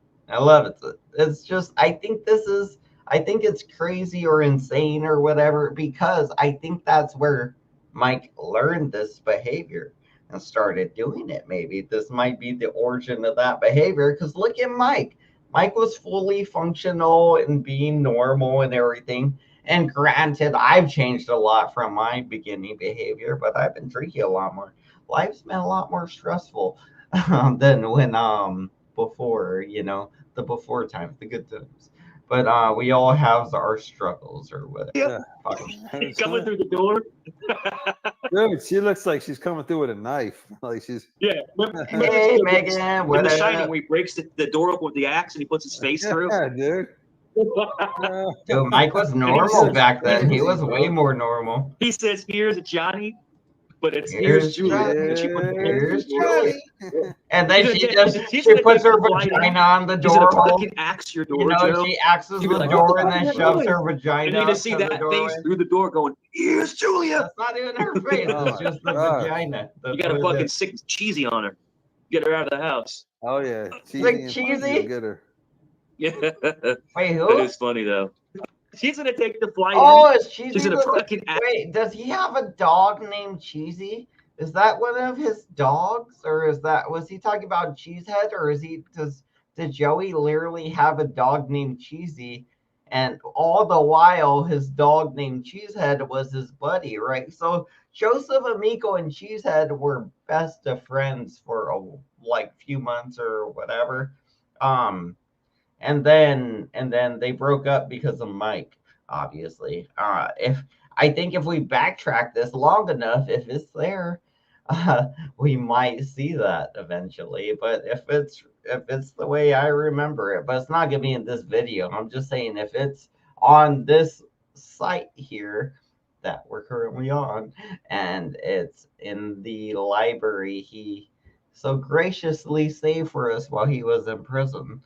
It's just I think it's crazy or insane or whatever because I think that's where Mike learned this behavior and started doing it. Maybe this might be the origin of that behavior because look at Mike. Mike was fully functional and being normal and everything. And granted, I've changed a lot from my beginning behavior, but I've been drinking a lot more. Life's been a lot more stressful than when before, the before times, the good times. But we all have our struggles or whatever. Yeah. Coming through the door. Dude, she looks like she's coming through with a knife. Like she's Hey Megan, in The Shining, where he breaks the door open with the axe and he puts his face through. Yeah, dude. Dude, Mike was normal back then. He was way more normal. He says, "Here's Johnny," but it's here's Julia. Here's Julia. And then she puts her vagina on the door hole. Axe your door, Joe. She axes the door and then shoves her vagina. You need to see that face through the door going, "Here's Julia." That's not even her face. It's just the vagina. You got a fucking sick cheesy on her. Get her out of the house. Oh yeah, cheesy. Get her. Yeah. Wait, who? That is funny though. She's gonna take the flight. Oh, it's Cheesy. She's gonna fucking wait, does he have a dog named Cheesy? Is that one of his dogs, or was he talking about Cheesehead, or did Joey literally have a dog named Cheesy, and all the while his dog named Cheesehead was his buddy, right? So Joseph Amico and Cheesehead were best of friends for a few months or whatever. And then they broke up because of Mike, obviously. If we backtrack this long enough, if it's there, we might see that eventually. But if it's the way I remember it, but it's not gonna be in this video. I'm just saying if it's on this site here that we're currently on, and it's in the library he so graciously saved for us while he was in prison.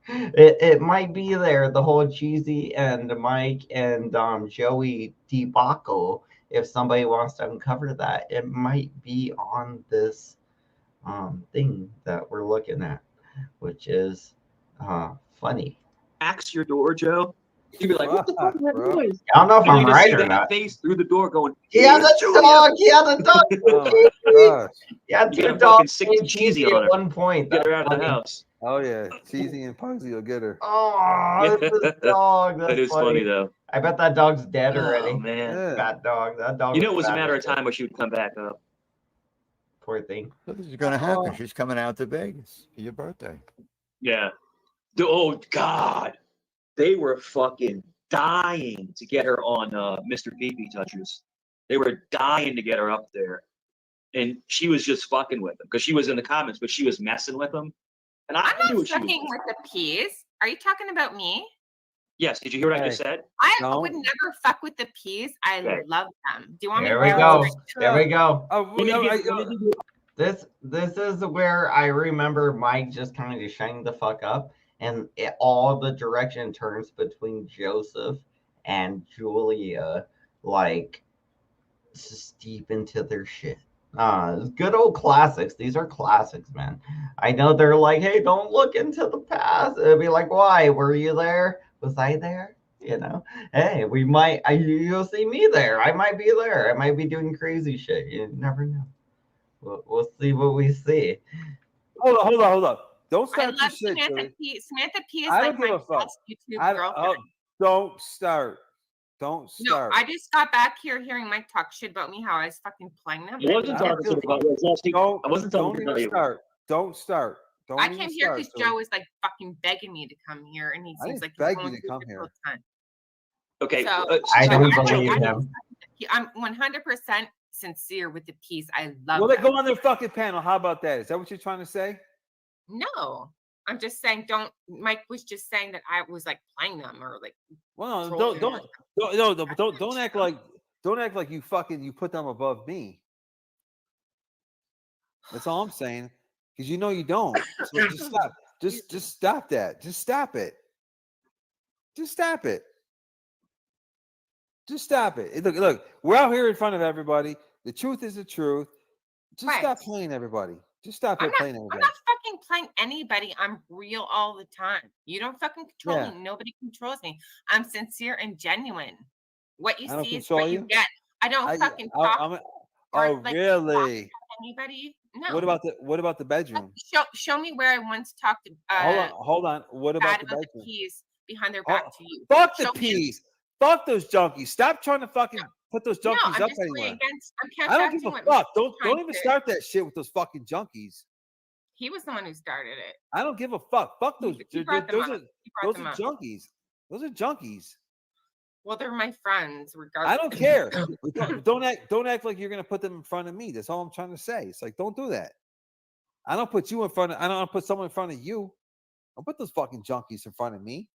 It might be there, the whole Cheesy and Mike and Joey debacle. If somebody wants to uncover that, it might be on this thing that we're looking at, which is funny. Axe your door, Joe. You'd be like, "What the fuck is that Bro. noise?" I don't know if And I'm you just right see or that not. face through the door going, He had a Julia. dog. He had a dog. Oh my gosh. He had You two gotta dogs fucking stick some named cheesy Cheesy on at her. one point. Get That's her out of the funny. house. Oh yeah, Cheesy and Pugsy will get her. Oh, it's his dog. That's That is funny though. I bet that dog's dead Oh already. man. Yeah. That dog. That dog. You know it was a fat matter as of shit. time where she would come back up. Poor thing. So this is going to happen. Oh. She's coming out to Vegas for your birthday. Yeah. Oh God. They were fucking dying to get her on Mr. Pee Touches. They were dying to get her up there. And she was just fucking with them because she was in the comments, but she was messing with them. And I I'm knew not what she was fucking doing. with the peas. Are you talking about me? Yes, did you hear what I just said? I No. would never fuck with the peas. I Okay. love them. Do you want There me we to go. go? There we go. Oh, Let me well, give- This is where I remember Mike just kind of shining the fuck up, and all the direction turns between Joseph and Julia, like just deep into their shit. Good old classics. These are classics, man. I know they're like, hey, don't look into the past. It'd be like, why? Were you there? Was I there? You know, hey, we might. You'll see me there. I might be there. I might be doing crazy shit. You never know. We'll see what we see. hold on. Don't I start your love shit, Samantha Julie. P. Samantha P is I like don't give my a fuck. best YouTube girlfriend. Don't start. Don't No, start. I just got back here hearing Mike talk shit about me, how I was fucking playing them. I wasn't I don't talking give to a about I wasn't talking Don't about even you. start. Don't start. Don't I even came here start, because Julie. Joe was like fucking begging me to come here, and he I seems didn't like he's beg you going to through come a here. difficult time. Okay. So I but don't I believe like- him. I'm 100% sincere with the piece. I love Well, they them. go on their fucking panel. How about that? Is that what you're trying to say? No, I'm just saying. Mike was just saying that I was like playing them or like. Well, trolling them. don't act like you put them above me. That's all I'm saying. Because you know you don't. So just stop. Just stop that. Just stop it. Just stop it. Just stop it. Look, we're out here in front of everybody. The truth is the truth. Just Right. stop playing everybody. Just stop I'm playing not everybody. fucking playing anybody. I'm real all the time. You don't fucking control Yeah. me. Nobody controls me. I'm sincere and genuine. What you I don't see is control what you you? get. I don't fucking talk. Oh, or, like, really? Anybody? No. What about the bedroom? Show me where I once talked. Hold on. What about bad the about the bedroom? peas behind their back to you. Fuck the Show me. peas. Fuck those junkies. Stop trying to fucking put those No, junkies I'm up just going anywhere. against. I'm I don't give counteracting a what fuck. Mike's Don't even trying to- start that shit with those fucking junkies. He was the one who started it. I don't give a fuck. Fuck those. He brought them Those up. are He brought those them are up. junkies. Those are junkies. Well, they're my friends, regardless. I don't care. Don't act like you're gonna put them in front of me. That's all I'm trying to say. It's like, don't do that. I don't put you in front of. I don't put someone in front of you. Don't put those fucking junkies in front of me.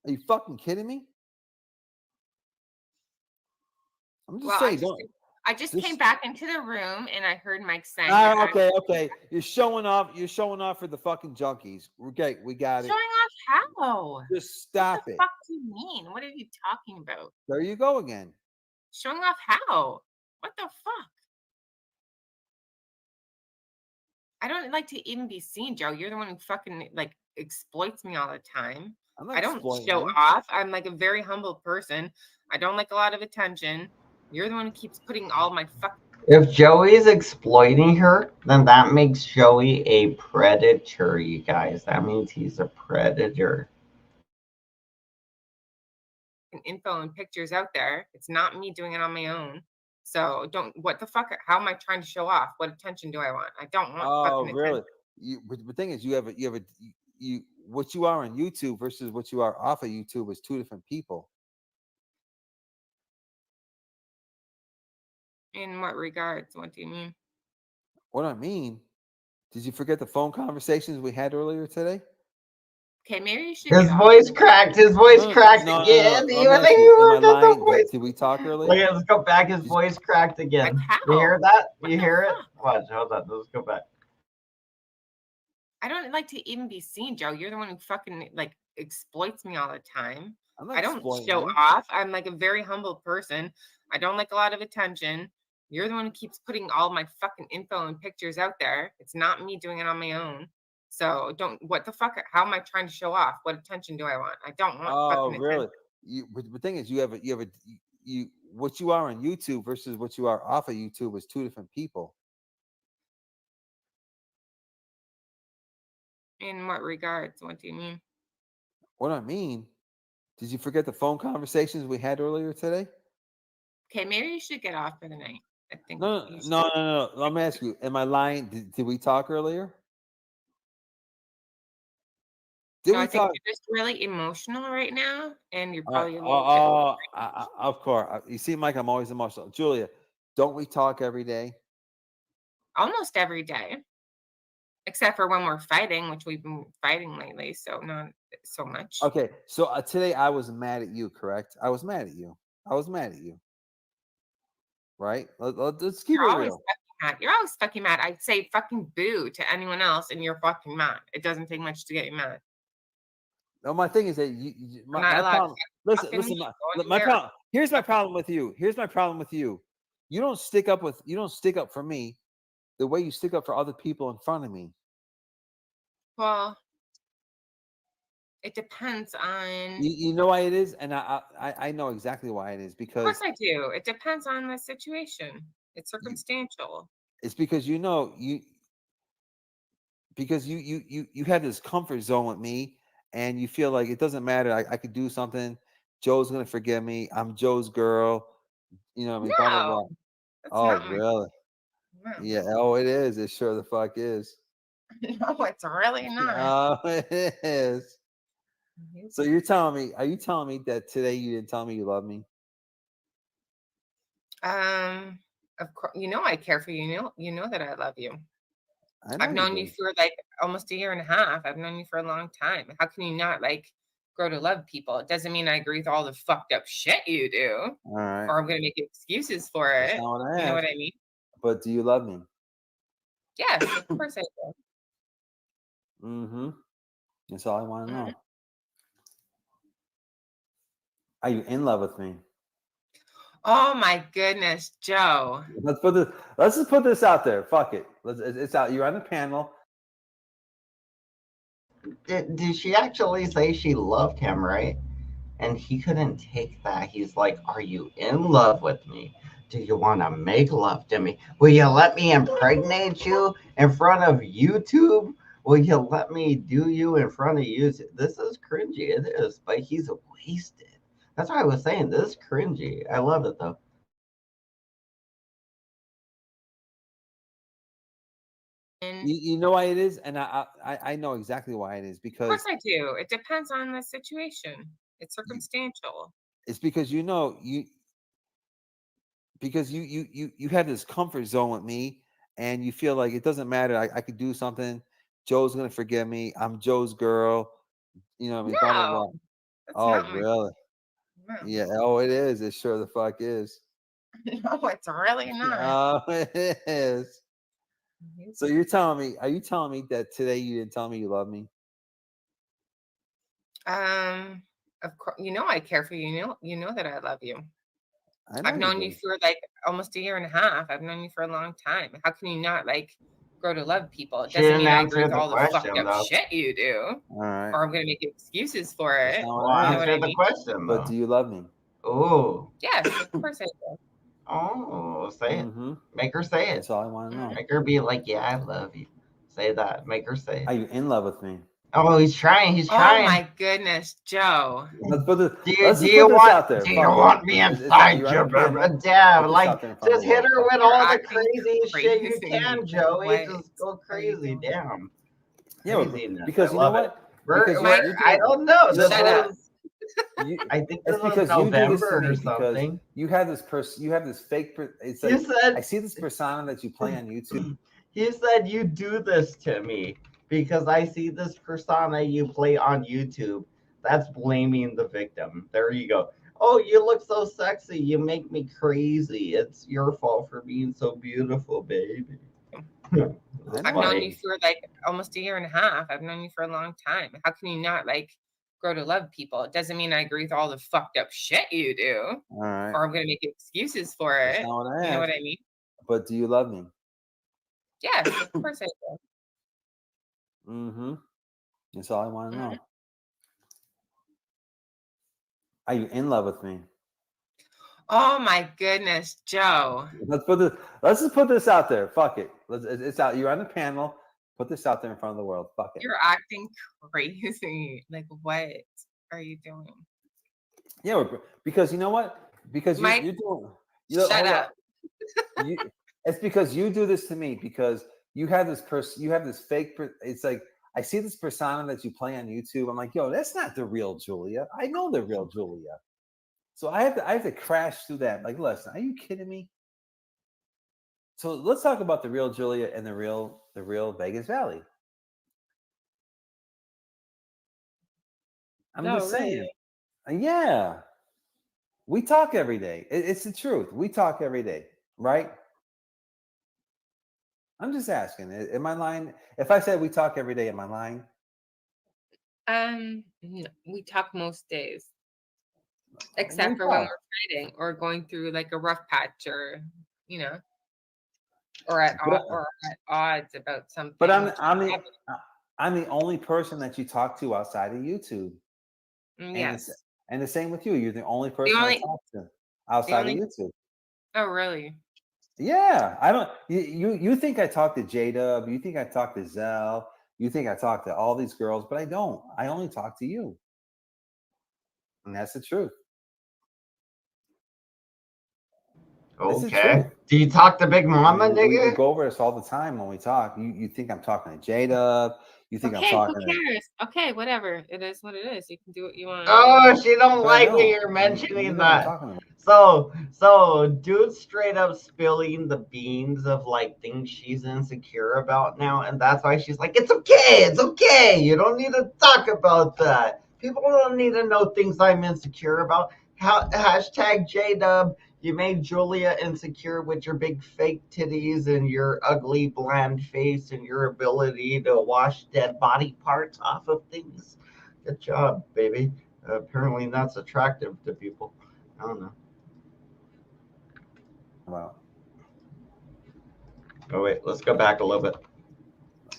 Are you fucking kidding me? I'm just saying. I just came back into the room and I heard Mike saying. Okay. You're showing off. You're showing off for the fucking junkies. Okay, we got it. Showing off how? Just stop what the it. fuck do you mean? What are you talking about? There you go again. Showing off how? What the fuck? I don't like to even be seen, Joe. You're the one who fucking like exploits me all the time. I don't show off. I'm like a very humble person. I don't like a lot of attention. You're the one who keeps putting all my fuck. If Joey's exploiting her, then that makes Joey a predator, you guys. That means he's a predator. Info and pictures out there. It's not me doing it on my own. So what the fuck? How am I trying to show off? What attention do I want? I don't want fucking really? attention. But the thing is, what you are on YouTube versus what you are off of YouTube is two different people. In what regards? What do you mean? What I mean, did you forget the phone conversations we had earlier today? Okay, maybe you should. His voice cracked. His voice cracked again. No, Even if you worked on the voice. Did we talk earlier? Wait, let's go back. His voice cracked again. Like how? You hear that? What You the hear it? fuck? Watch. Hold on. Let's go back. I don't like to even be seen, Joe. You're the one who fucking like exploits me all the time. I don't show off. I'm like a very humble person. I don't like a lot of attention. You're the one who keeps putting all my fucking info and pictures out there. It's not me doing it on my own. So don't. What the fuck? How am I trying to show off? What attention do I want? I don't want. Oh, really? The thing is, you what you are on YouTube versus what you are off of YouTube is two different people. In what regards? What do you mean? What I mean, did you forget the phone conversations we had earlier today? Okay, maybe you should get off for the night. I think. No. Let me ask you. Am I lying? Did we talk earlier? No, I think you're just really emotional right now, and you're probably a little. Of course. You see, Mike, I'm always emotional. Julia, don't we talk every day? Almost every day. Except for when we're fighting, which we've been fighting lately, so not so much. Okay, so today I was mad at you, correct? I was mad at you. Right? Let's keep it real. You're always fucking mad. I say fucking boo to anyone else, and you're fucking mad. It doesn't take much to get you mad. No, my thing is that my problem. Listen. My problem. Here's my problem with you. You don't stick up for me the way you stick up for other people in front of me. Well, it depends on. You know why it is, and I know exactly why it is, because. Of course I do. It depends on the situation. It's circumstantial. It's because you have this comfort zone with me, and you feel like it doesn't matter. I could do something. Joe's gonna forgive me. I'm Joe's girl. You know what I mean? No, blah, blah, blah. Oh, really? No. Yeah. Oh, it is. It sure the fuck is. No, it's really not. Oh, it is. So are you telling me that today you didn't tell me you love me? Of course, I care for you. You know that I love you. I've known you for like almost a year and a half. I've known you for a long time. How can you not like grow to love people? It doesn't mean I agree with all the fucked up shit you do. All right. Or I'm gonna make excuses for it. You know what I mean? But do you love me? Yes, of course I do. Mm-hmm. That's all I want to know. Are you in love with me? Oh my goodness, Joe. Let's just put this out there. Fuck it. It's out. You're on the panel. Did she actually say she loved him, right? And he couldn't take that. He's like, "Are you in love with me? Do you want to make love to me? Will you let me impregnate you in front of YouTube? Will you let me do you in front of YouTube?" This is cringy. It is, but he's wasted. That's why I was saying this is cringy. I love it though. You know why it is, and I know exactly why it is, because. Of course I do. It depends on the situation. It's circumstantial. It's because you have this comfort zone with me, and you feel like it doesn't matter. I could do something. Joe's gonna forgive me. I'm Joe's girl. You know what I mean? Blah, blah, blah. Oh, really? No. Yeah. Oh, it is. It sure the fuck is. No, it's really not. Oh, it is. So are you telling me that today you didn't tell me you love me? Of course, I care for you. You know that I love you. I've known you for like almost a year and a half. I've known you for a long time. How can you not like grow to love people? It doesn't mean I agree with all the fucked up shit you do. All right. Or I'm gonna make excuses for it. You know what I mean? Question, but do you love me? Oh. Yes, of course I do. Oh, say it. Mm-hmm. Make her say it. That's all I want to know. Make her be like, "Yeah, I love you." Say that. Make her say it. Are you in love with me? Oh, he's trying. He's trying. Oh my goodness, Joe. Let's put this. Do you want me inside your damn? Like, just hit her with all the crazy shit you can, Joey. Just go crazy, damn. Yeah, because you know what? I don't know. Shut up. I think it's because you do this to me or something. You have this fake. It's like, I see this persona that you play on YouTube. He said you do this to me because I see this persona you play on YouTube. That's blaming the victim. There you go. Oh, you look so sexy. You make me crazy. It's your fault for being so beautiful, baby. I've known you for like almost a year and a half. I've known you for a long time. How can you not like grow to love people? It doesn't mean I agree with all the fucked up shit you do. All right. Or I'm gonna make excuses for it. You know what I mean? But do you love me? Yes, of course I do. Mm-hmm. That's all I want to know. Are you in love with me? Oh my goodness, Joe. Let's just put this out there. Fuck it. It's out. You're on the panel. Put this out there in front of the world. Fuck it. You're acting crazy. Like, what are you doing? Yeah, because you know what? Because Mike, you're doing. Shut up. It's because you do this to me. Because you have this person. You have this fake. It's like I see this persona that you play on YouTube. I'm like, yo, that's not the real Julia. I know the real Julia. So I have to crash through that. Like, listen, are you kidding me? So let's talk about the real Julia and the real Vegas Valley. I'm just saying. Yeah. We talk every day. It's the truth. We talk every day, right? I'm just asking. Am I lying? If I said we talk every day, am I lying? No, we talk most days. Except for when we're fighting or going through like a rough patch or, you know, or at odds about something. But I'm the only person that you talk to outside of YouTube. Yes. And the same with you. You're the only person I talk to outside of YouTube. Oh, really? Yeah. I don't. You think I talk to J-Dub? You think I talk to Zell? You think I talk to all these girls? But I don't. I only talk to you. And that's the truth. Okay. Do you talk to Big Mama, nigga? We go over this all the time when we talk. You think I'm talking to J-Dub? You think I'm talking who cares? Okay, whatever. It is what it is. You can do what you want. Oh, she don't like when you're mentioning that. So dude's straight up spilling the beans of like things she's insecure about now, and that's why she's like, it's okay. You don't need to talk about that. People don't need to know things I'm insecure about. Hashtag JDub. You made Julia insecure with your big fake titties and your ugly bland face and your ability to wash dead body parts off of things. Good job, baby. Apparently that's attractive to people. I don't know. Wow. Oh wait, let's go back a little bit.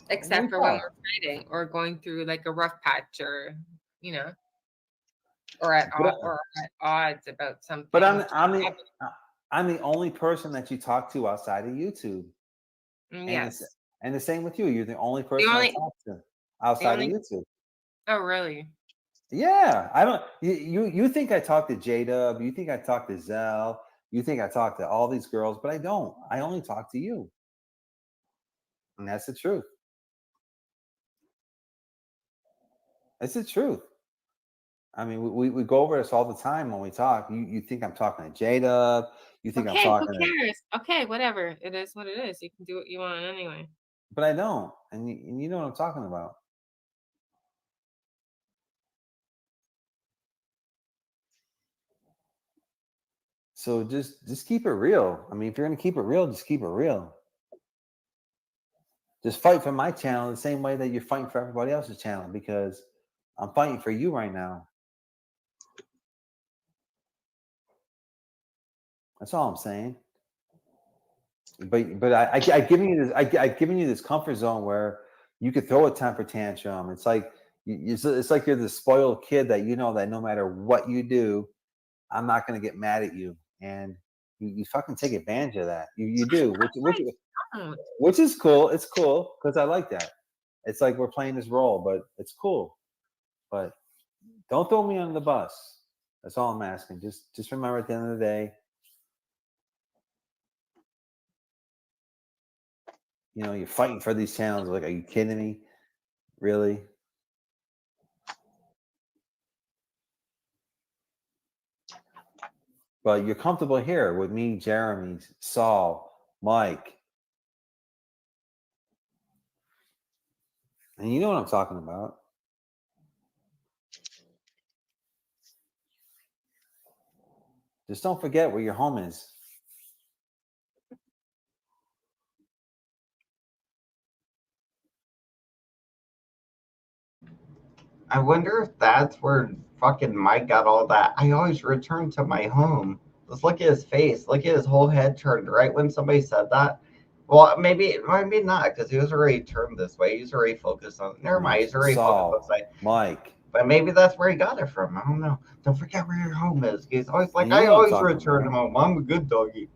Except for when we're fighting or going through like a rough patch or, you know, or at odds about something. But I'm the only person that you talk to outside of YouTube. Yes. And the same with you. You're the only person I talk to outside of YouTube. Oh, really? Yeah. I don't. You think I talk to J-Dub? You think I talk to Zell? You think I talk to all these girls? But I don't. I only talk to you. And that's the truth. It's the truth. I mean, we go over this all the time when we talk. You think I'm talking to J-Dub? You think I'm talking who cares? Okay, whatever. It is what it is. You can do what you want anyway. But I don't. And you know what I'm talking about. So just keep it real. I mean, if you're going to keep it real, just keep it real. Just fight for my channel the same way that you're fighting for everybody else's channel, because I'm fighting for you right now. That's all I'm saying. But I've given you this comfort zone where you could throw a temper tantrum. It's like it's like you're the spoiled kid that you know that no matter what you do, I'm not going to get mad at you, and you fucking take advantage of that. You do, which is cool. It's cool because I like that. It's like we're playing this role, but it's cool. But don't throw me under the bus. That's all I'm asking. Just remember, at the end of the day, you know, you're fighting for these channels. Like, are you kidding me? Really? But you're comfortable here with me, Jeremy, Saul, Mike. And you know what I'm talking about. Just don't forget where your home is. I wonder if that's where fucking Mike got all that. I always return to my home. Just look at his face. Look at his whole head turned right when somebody said that. Well, maybe not, because he was already turned this way. He's already focused on. Never mind. He's already focused on side. Mike. But maybe that's where he got it from. I don't know. Don't forget where your home is. He's always like, You know I what I'm always talking return about. home. I'm a good doggy.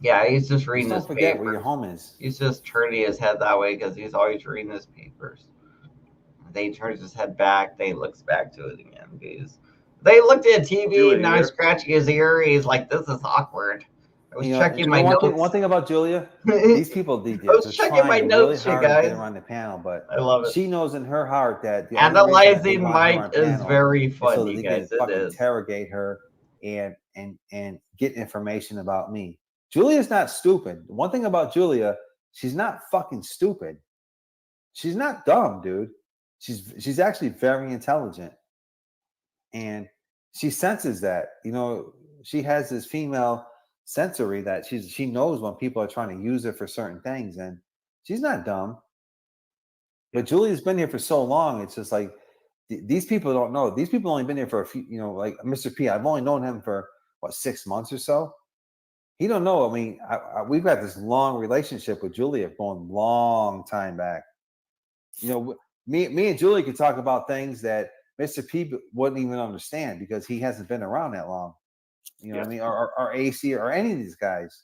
Yeah, he's just reading his Don't forget papers. where your home is. He's just turning his head that way because he's always reading his papers. Then he turns his head back. Then he looks back to it again. They looked at TV. Julia, Now he's scratching his ear. He's like, "This is awkward." I was checking my notes. One thing about Julia, these people, I was checking my notes, really you hard to guys. get around the panel, but I love it. she knows in her heart that the Analyzing Mike is very fun, so that you they guys. can fucking interrogate her and get information about me. Julia's not stupid. One thing about Julia, she's not fucking stupid. She's not dumb, dude. She's actually very intelligent, and she senses that. You know, she has this female sensory that she knows when people are trying to use her for certain things, and she's not dumb. But Julia's been here for so long. It's just like these people don't know. These people only been here for a few. You know, like Mr. P. I've only known him for what, 6 months or so. He don't know. I mean, we've got this long relationship with Julia going long time back. You know, me and Julia could talk about things that Mr. P wouldn't even understand because he hasn't been around that long. You know what I mean? Or AC or any of these guys.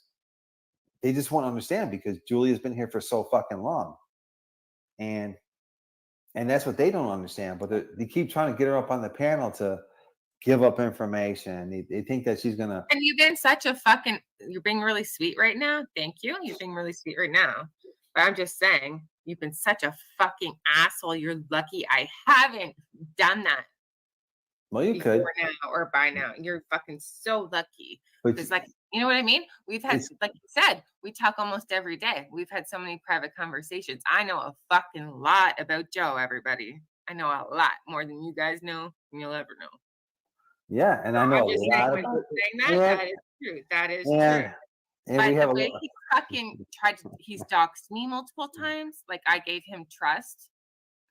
They just won't understand because Julia's been here for so fucking long. And that's what they don't understand. But they keep trying to get her up on the panel to give up information. They think that she's gonna. And you've been such a fucking. You're being really sweet right now. Thank you. You're being really sweet right now. But I'm just saying, you've been such a fucking asshole. You're lucky I haven't done that. Well, you could. Now or by now. You're fucking so lucky. Because, like, you know what I mean? We've had, like you said, we talk almost every day. We've had so many private conversations. I know a fucking lot about Joe, everybody. I know a lot more than you guys know and you'll ever know. Yeah, and I know a lot about that is true. That is true. But the way he fucking he's doxed me multiple times. Like, I gave him trust.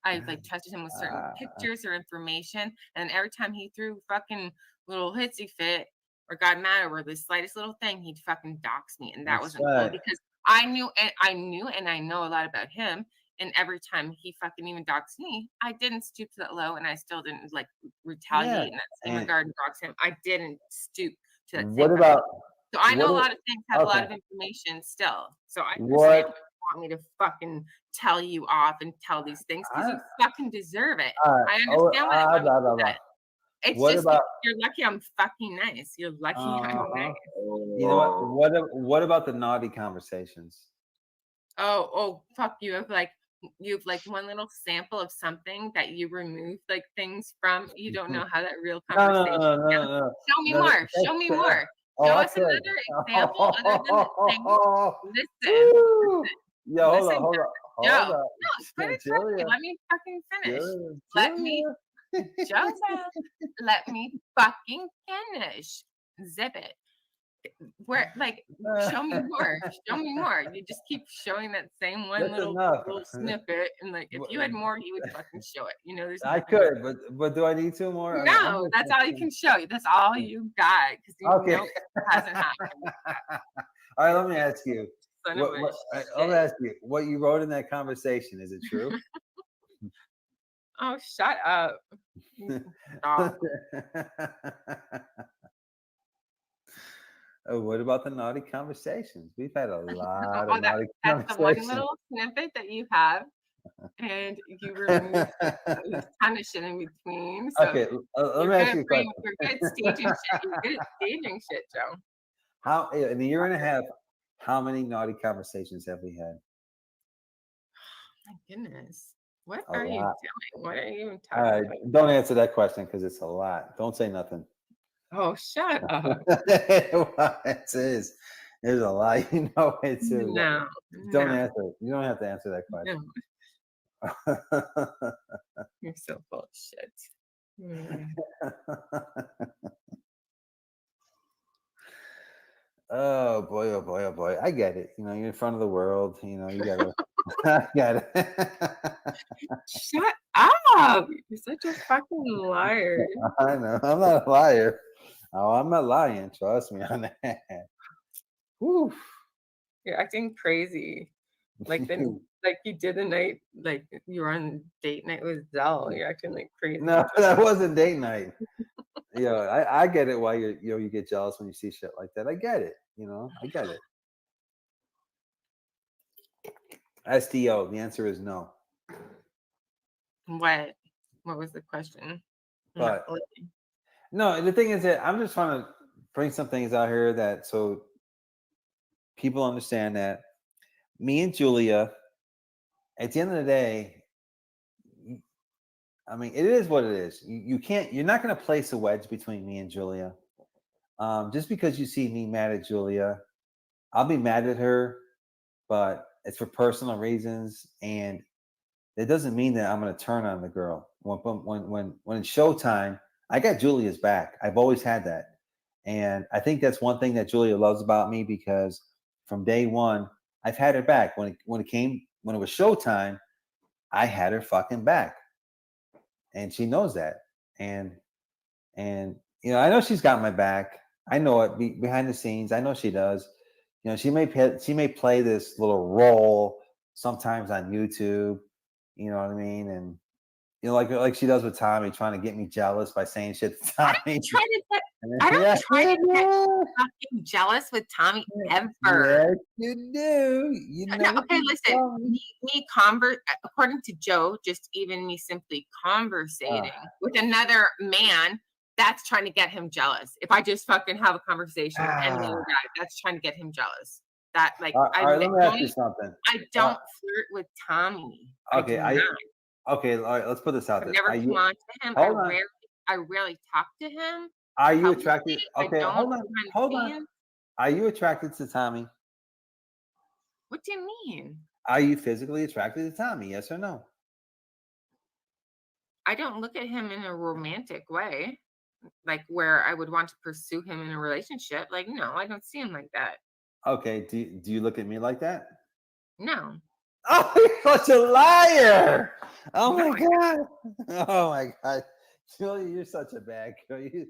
I like trusted him with certain pictures or information, and every time he threw fucking little hitsy fit or got mad over the slightest little thing, he'd fucking dox me, and that wasn't cool because I knew and I know a lot about him. And every time he fucking even doxed me, I didn't stoop to that low, and I still didn't like retaliate in that same regard and dox him. I didn't stoop to that. What about? So I know a lot of things, have a lot of information still. So I want me to fucking tell you off and tell these things because you fucking deserve it. I understand that. It's just you're lucky I'm fucking nice. You're lucky I'm nice. You know what about the naughty conversations? Oh, fuck you. You have like one little sample of something that you remove like things from. You don't know how that real conversation. No. Show me more. Show me more. Show us another example other than the thing. Listen. Yo, hold on. No, quit it. Let me fucking finish. Joseph, let me fucking finish. Zip it. Where, like, show me more. Show me more. You just keep showing that same one little snippet, and like, if you had more, you would fucking show it. You know, there's. I could, but do I need 2 more? No, that's all you can show. That's all you got because you know it hasn't happened. All right, let me ask you. Let me ask you what you wrote in that conversation. Is it true? Oh, shut up. Oh, what about the naughty conversations? We've had a lot of naughty conversations. That's the one little snippet that you have, and you remove this kind of shit in between. So okay, let me ask you a question. You're good at staging shit. You're good at staging shit, Joe. How in a year and a half? How many naughty conversations have we had? My goodness. What are you doing? What are you talking about? Don't answer that question because it's a lot. Don't say nothing. Oh, shut up. It is. There's a lie. You know it too. No. Don't no, answer. You don't have to answer that question. no. You're so full of shit. Oh boy, oh boy, oh boy. I get it. You know, you're in front of the world. You know, you gotta. I get it. Shut up! You're such a fucking liar. I know. I'm not a liar. Oh, I'm not lying. Trust me on that. Whew. You're acting crazy. Like you did the night, like you were on date night with Zell. You're acting like crazy. No, that wasn't date night. I get it why you get jealous when you see shit like that. I get it. I get it. STO, the answer is no. What was the question? But no, the thing is that I'm just trying to bring some things out here that so people understand that me and Julia, at the end of the day, I mean, it is what it is. You're not going to place a wedge between me and Julia. Just because you see me mad at Julia, I'll be mad at her, but it's for personal reasons, and it doesn't mean that I'm going to turn on the girl. When it's showtime, I got Julia's back. I've always had that, and I think that's one thing that Julia loves about me, because from day one, I've had her back. When it was showtime, I had her fucking back, and she knows that. And I know she's got my back. I know it behind the scenes. I know she does. She may play this little role sometimes on YouTube. You know what I mean? And like she does with Tommy, trying to get me jealous by saying shit to Tommy. I don't try to get fucking jealous with Tommy ever. Yes, you do. Okay, listen. According to Joe, just even me simply conversating with another man, that's trying to get him jealous. If I just fucking have a conversation with any other guy, that's trying to get him jealous. That let me ask you something. I don't flirt with Tommy. Okay, all right. Let's put this out there. I've never come on to him. I rarely talk to him. Are you attracted? Okay, hold on. Are you attracted to Tommy? What do you mean? Are you physically attracted to Tommy? Yes or no? I don't look at him in a romantic way, like where I would want to pursue him in a relationship. Like, no, I don't see him like that. Okay. Do you look at me like that? No. Oh, you're such a liar! Oh my god! Oh my god! Julie, you're such a bad girl. Do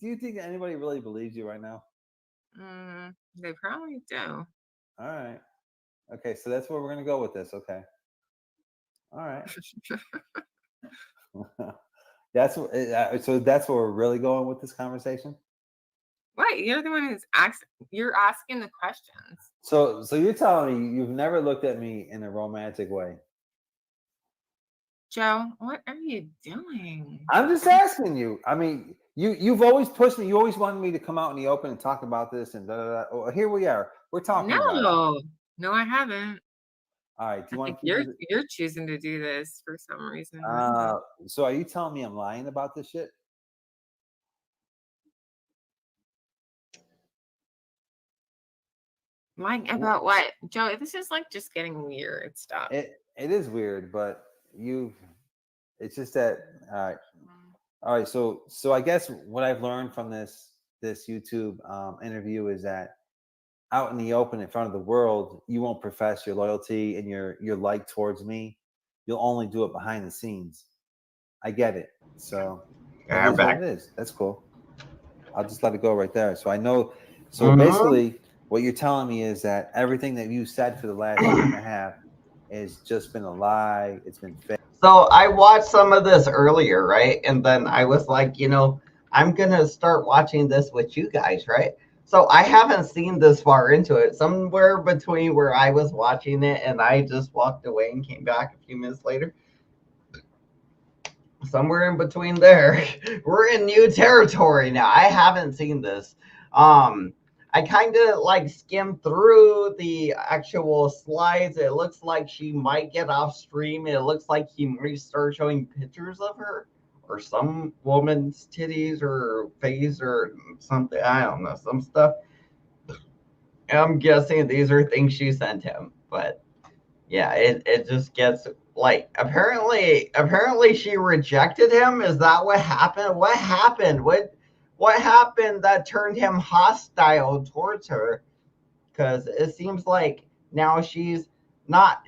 you think anybody really believes you right now? They probably do. All right. Okay, so that's where we're gonna go with this. Okay. All right. So that's where we're really going with this conversation. Right, you're the one who's asking. You're asking the questions. So you're telling me you've never looked at me in a romantic way? Joe, what are you doing? I'm just asking you. I mean, you've always pushed me. You always wanted me to come out in the open and talk about this and da da da. Well, here we are. We're talking about it. No, I haven't. All right. Do you want to? You're choosing to do this for some reason. So are you telling me I'm lying about this shit? Lying about what, Joe? This is like just getting weird stuff. It is weird, but it's just that. All right. So I guess what I've learned from this YouTube interview is that out in the open, in front of the world, you won't profess your loyalty and your like towards me. You'll only do it behind the scenes. I get it. So I'm back. What it is. That's cool. I'll just let it go right there. So I know. So basically, what you're telling me is that everything that you said for the last year and a half has just been a lie. It's been fake. So I watched some of this earlier, right? And then I was like, I'm going to start watching this with you guys, right? So I haven't seen this far into it. Somewhere between where I was watching it and I just walked away and came back a few minutes later. Somewhere in between there. We're in new territory now. I haven't seen this. I kind of like skimmed through the actual slides. It looks like she might get off stream. It looks like he might start showing pictures of her or some woman's titties or face or something. I don't know, some stuff. I'm guessing these are things she sent him, but yeah, it just gets like apparently she rejected him. Is that what happened? What happened? What happened that turned him hostile towards her? Because it seems like now she's not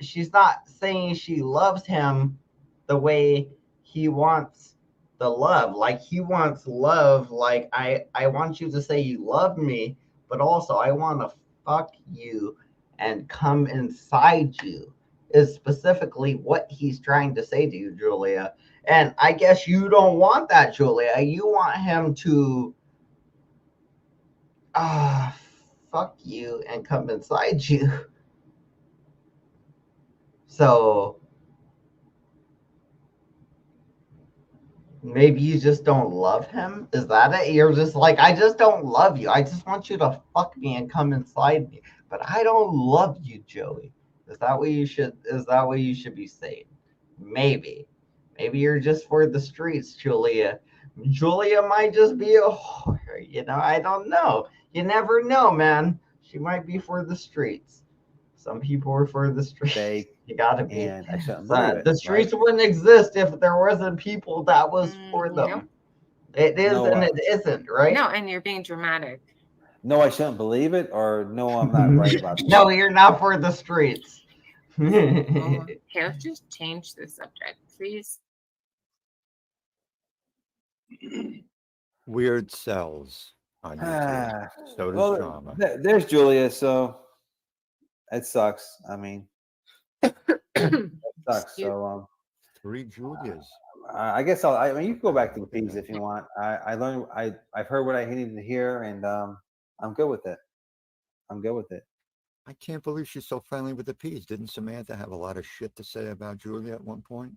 saying she loves him the way he wants the love. Like he wants love. Like I want you to say you love me, but also I want to fuck you and come inside you. Is specifically what he's trying to say to you, Julia. And I guess you don't want that, Julia. You want him to ah fuck you and come inside you. So maybe you just don't love him. Is that it? You're just like, I just don't love you. I just want you to fuck me and come inside me. But I don't love you, Joey. Is that what you should be saying? Maybe. Maybe you're just for the streets, Julia. Julia might just be a whore, I don't know. You never know, man. She might be for the streets. Some people are for the streets. You gotta be. And I shouldn't believe it, The streets wouldn't exist if there wasn't people that was for them. Nope. It is No, and it isn't, right? No, and you're being dramatic. No, I shouldn't believe it, or no, I'm not right about that. No, you're not for the streets. Here, just change the subject, please. Weird cells on YouTube. So does drama. There's Julia, so it sucks. I mean, it sucks. So 3 Julias. I guess I mean, you can go back to the P's if you want. I learned. I've heard what I needed to hear, and I'm good with it. I'm good with it. I can't believe she's so friendly with the P's. Didn't Samantha have a lot of shit to say about Julia at one point?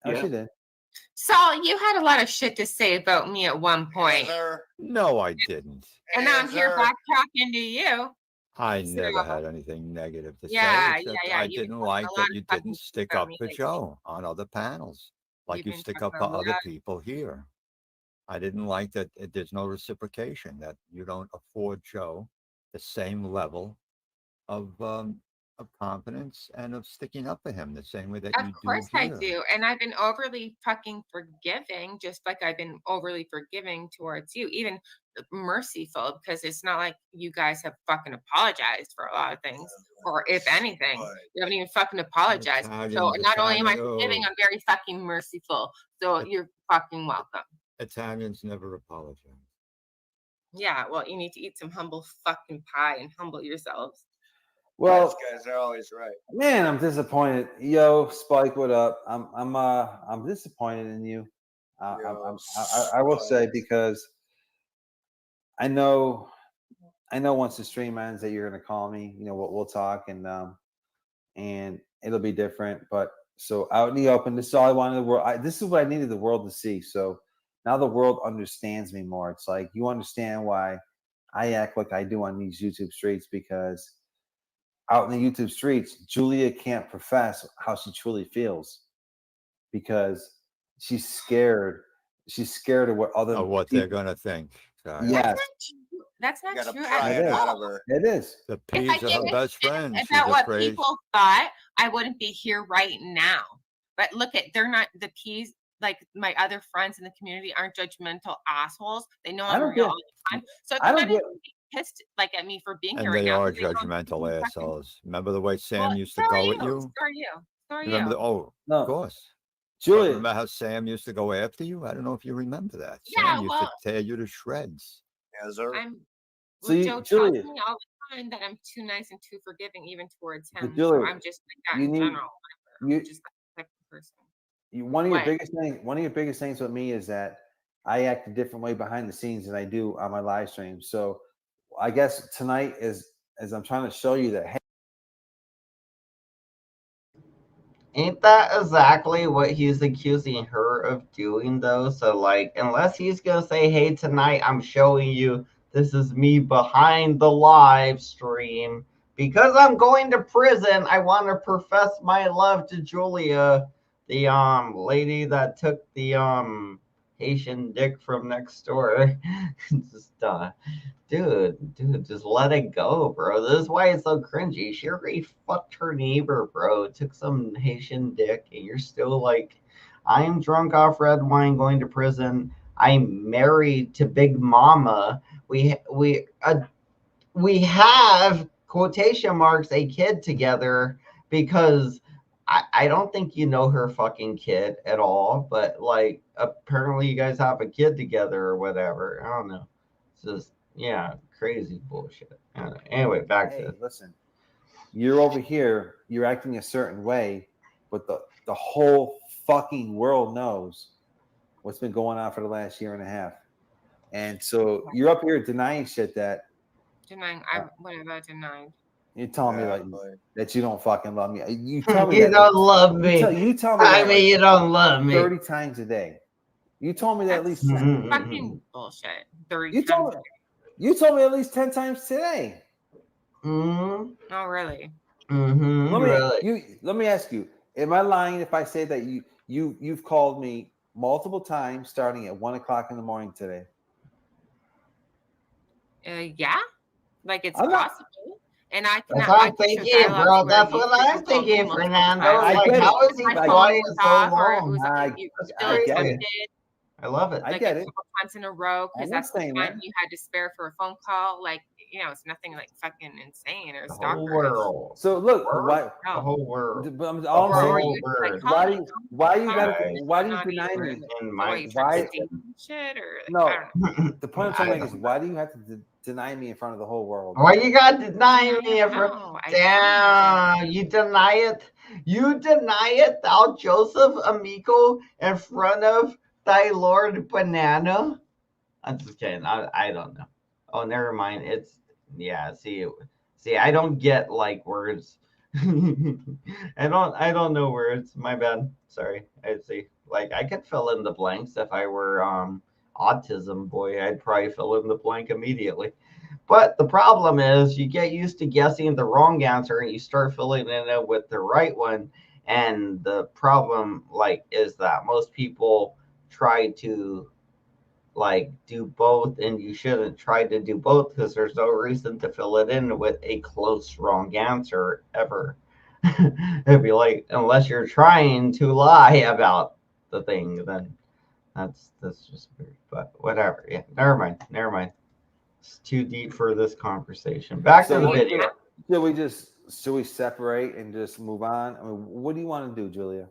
Oh, she did. So you had a lot of shit to say about me at one point. No, I didn't. And now I'm here backtracking to you. I never had anything negative to say. Yeah. I didn't like that you didn't stick up for Joe on other panels, like you stick up for other people here. I didn't like that there's no reciprocation, that you don't afford Joe the same level of confidence and of sticking up for him the same way that you do. Of course I do. And I've been overly fucking forgiving, just like I've been overly forgiving towards you, even merciful, because it's not like you guys have fucking apologized for a lot of things, or if anything, you haven't even fucking apologized. So not only am I forgiving, I'm very fucking merciful. So you're fucking welcome. Italians never apologize. Yeah, well, you need to eat some humble fucking pie and humble yourselves. Well, those guys are always right. Man, I'm disappointed. Yo, Spike, what up? I'm disappointed in you. I will say, because I know once the stream ends that you're gonna call me. We'll talk, and it'll be different. But so out in the open, this is all I wanted the world. This is what I needed the world to see. So now the world understands me more. It's like you understand why I act like I do on these YouTube streets, because out in the YouTube streets, Julia can't profess how she truly feels because she's scared. She's scared of what other what they're gonna think. Yes, that's not true. It is. The P's are her best friend. If that what people thought, I wouldn't be here right now. But look they're not the P's. Like my other friends in the community aren't judgmental assholes. They know I'm real all the time. So I don't get pissed like at me for being here right now. And they are judgmental assholes. Remember the way Sam used to go at you? So are you. Remember no. Of course. Julia, remember how Sam used to go after you? I don't know if you remember that. Sam used to tear you to shreds. Yes, sir. Joe tells me all the time that I'm too nice and too forgiving, even towards him. So I'm just like that in general. I'm just that type of person. One of your biggest things with me is that I act a different way behind the scenes than I do on my live stream. So I guess tonight is as I'm trying to show you that, hey, ain't that exactly what he's accusing her of doing, though? So, like, unless he's gonna say, hey, tonight I'm showing you this is me behind the live stream, because I'm going to prison, I want to profess my love to Julia, the lady that took the Haitian dick from next door. Just dude, just let it go, bro. This is why it's so cringy. She already fucked her neighbor, bro. Took some Haitian dick, and you're still like, I'm drunk off red wine, going to prison. I'm married to Big Mama. We have quotation marks a kid together because I don't think you know her fucking kid at all, but like apparently you guys have a kid together or whatever. I don't know. It's just yeah, crazy bullshit. Anyway, back Hey, to listen. You're over here, you're acting a certain way, but the whole fucking world knows what's been going on for the last year and a half. And so you're up here denying shit that Denying. What have I denied? you're telling me like boy. that you don't fucking love me. You tell me you that don't love me. you tell me I that mean, like you don't love me. 30 times a day. You told me that at That's least fucking bullshit. 30 you times. you told me at least 10 times today. Mm-hmm. Oh, really? Mm-hmm. Let me ask you, am I lying if I say that you've called me multiple times starting at 1 o'clock in the morning today? Yeah, like it's I'm not- possible. And I That's cannot. what I I'm can show thinking, dialogues bro. where That's you what freaking I'm called me thinking, multiple Fernando. times. I Like, get how it. is he My phone quiet was so off, or it long? was I you That's still get crazy. it. accepted I love it. I like get a it. couple times in a row I'm because not that's the saying time that. you had to spare for a phone call. Like, it's nothing like fucking insane or The whole stalkerish. world. So look, Why? why The whole world. but I'm The all I'm Or saying whole you like bird. call why me do on why the you phone, gotta Right. why do you not deny even me? In so my why you trying to Why sting and shit or like, I no don't know. the point I'm I trying to make is don't know. why do you have to deny me in front of the whole world? Why you gotta deny I me? don't know. I don't Damn, you deny it. You deny it, thou Joseph Amico, in front of thy Lord Banana. I'm just kidding. I don't know. Oh, never mind. It's yeah. See. I don't get like words. I don't know words. My bad. Sorry. I see. Like I could fill in the blanks if I were autism boy. I'd probably fill in the blank immediately. But the problem is you get used to guessing the wrong answer and you start filling in it with the right one. And the problem like is that most people try to like do both and you shouldn't try to do both because there's no reason to fill it in with a close wrong answer ever. It'd be like unless you're trying to lie about the thing, then that's just weird. But whatever. Yeah, never mind. It's too deep for this conversation. Back to the video. Should we separate and just move on? I mean, what do you want to do, Julia?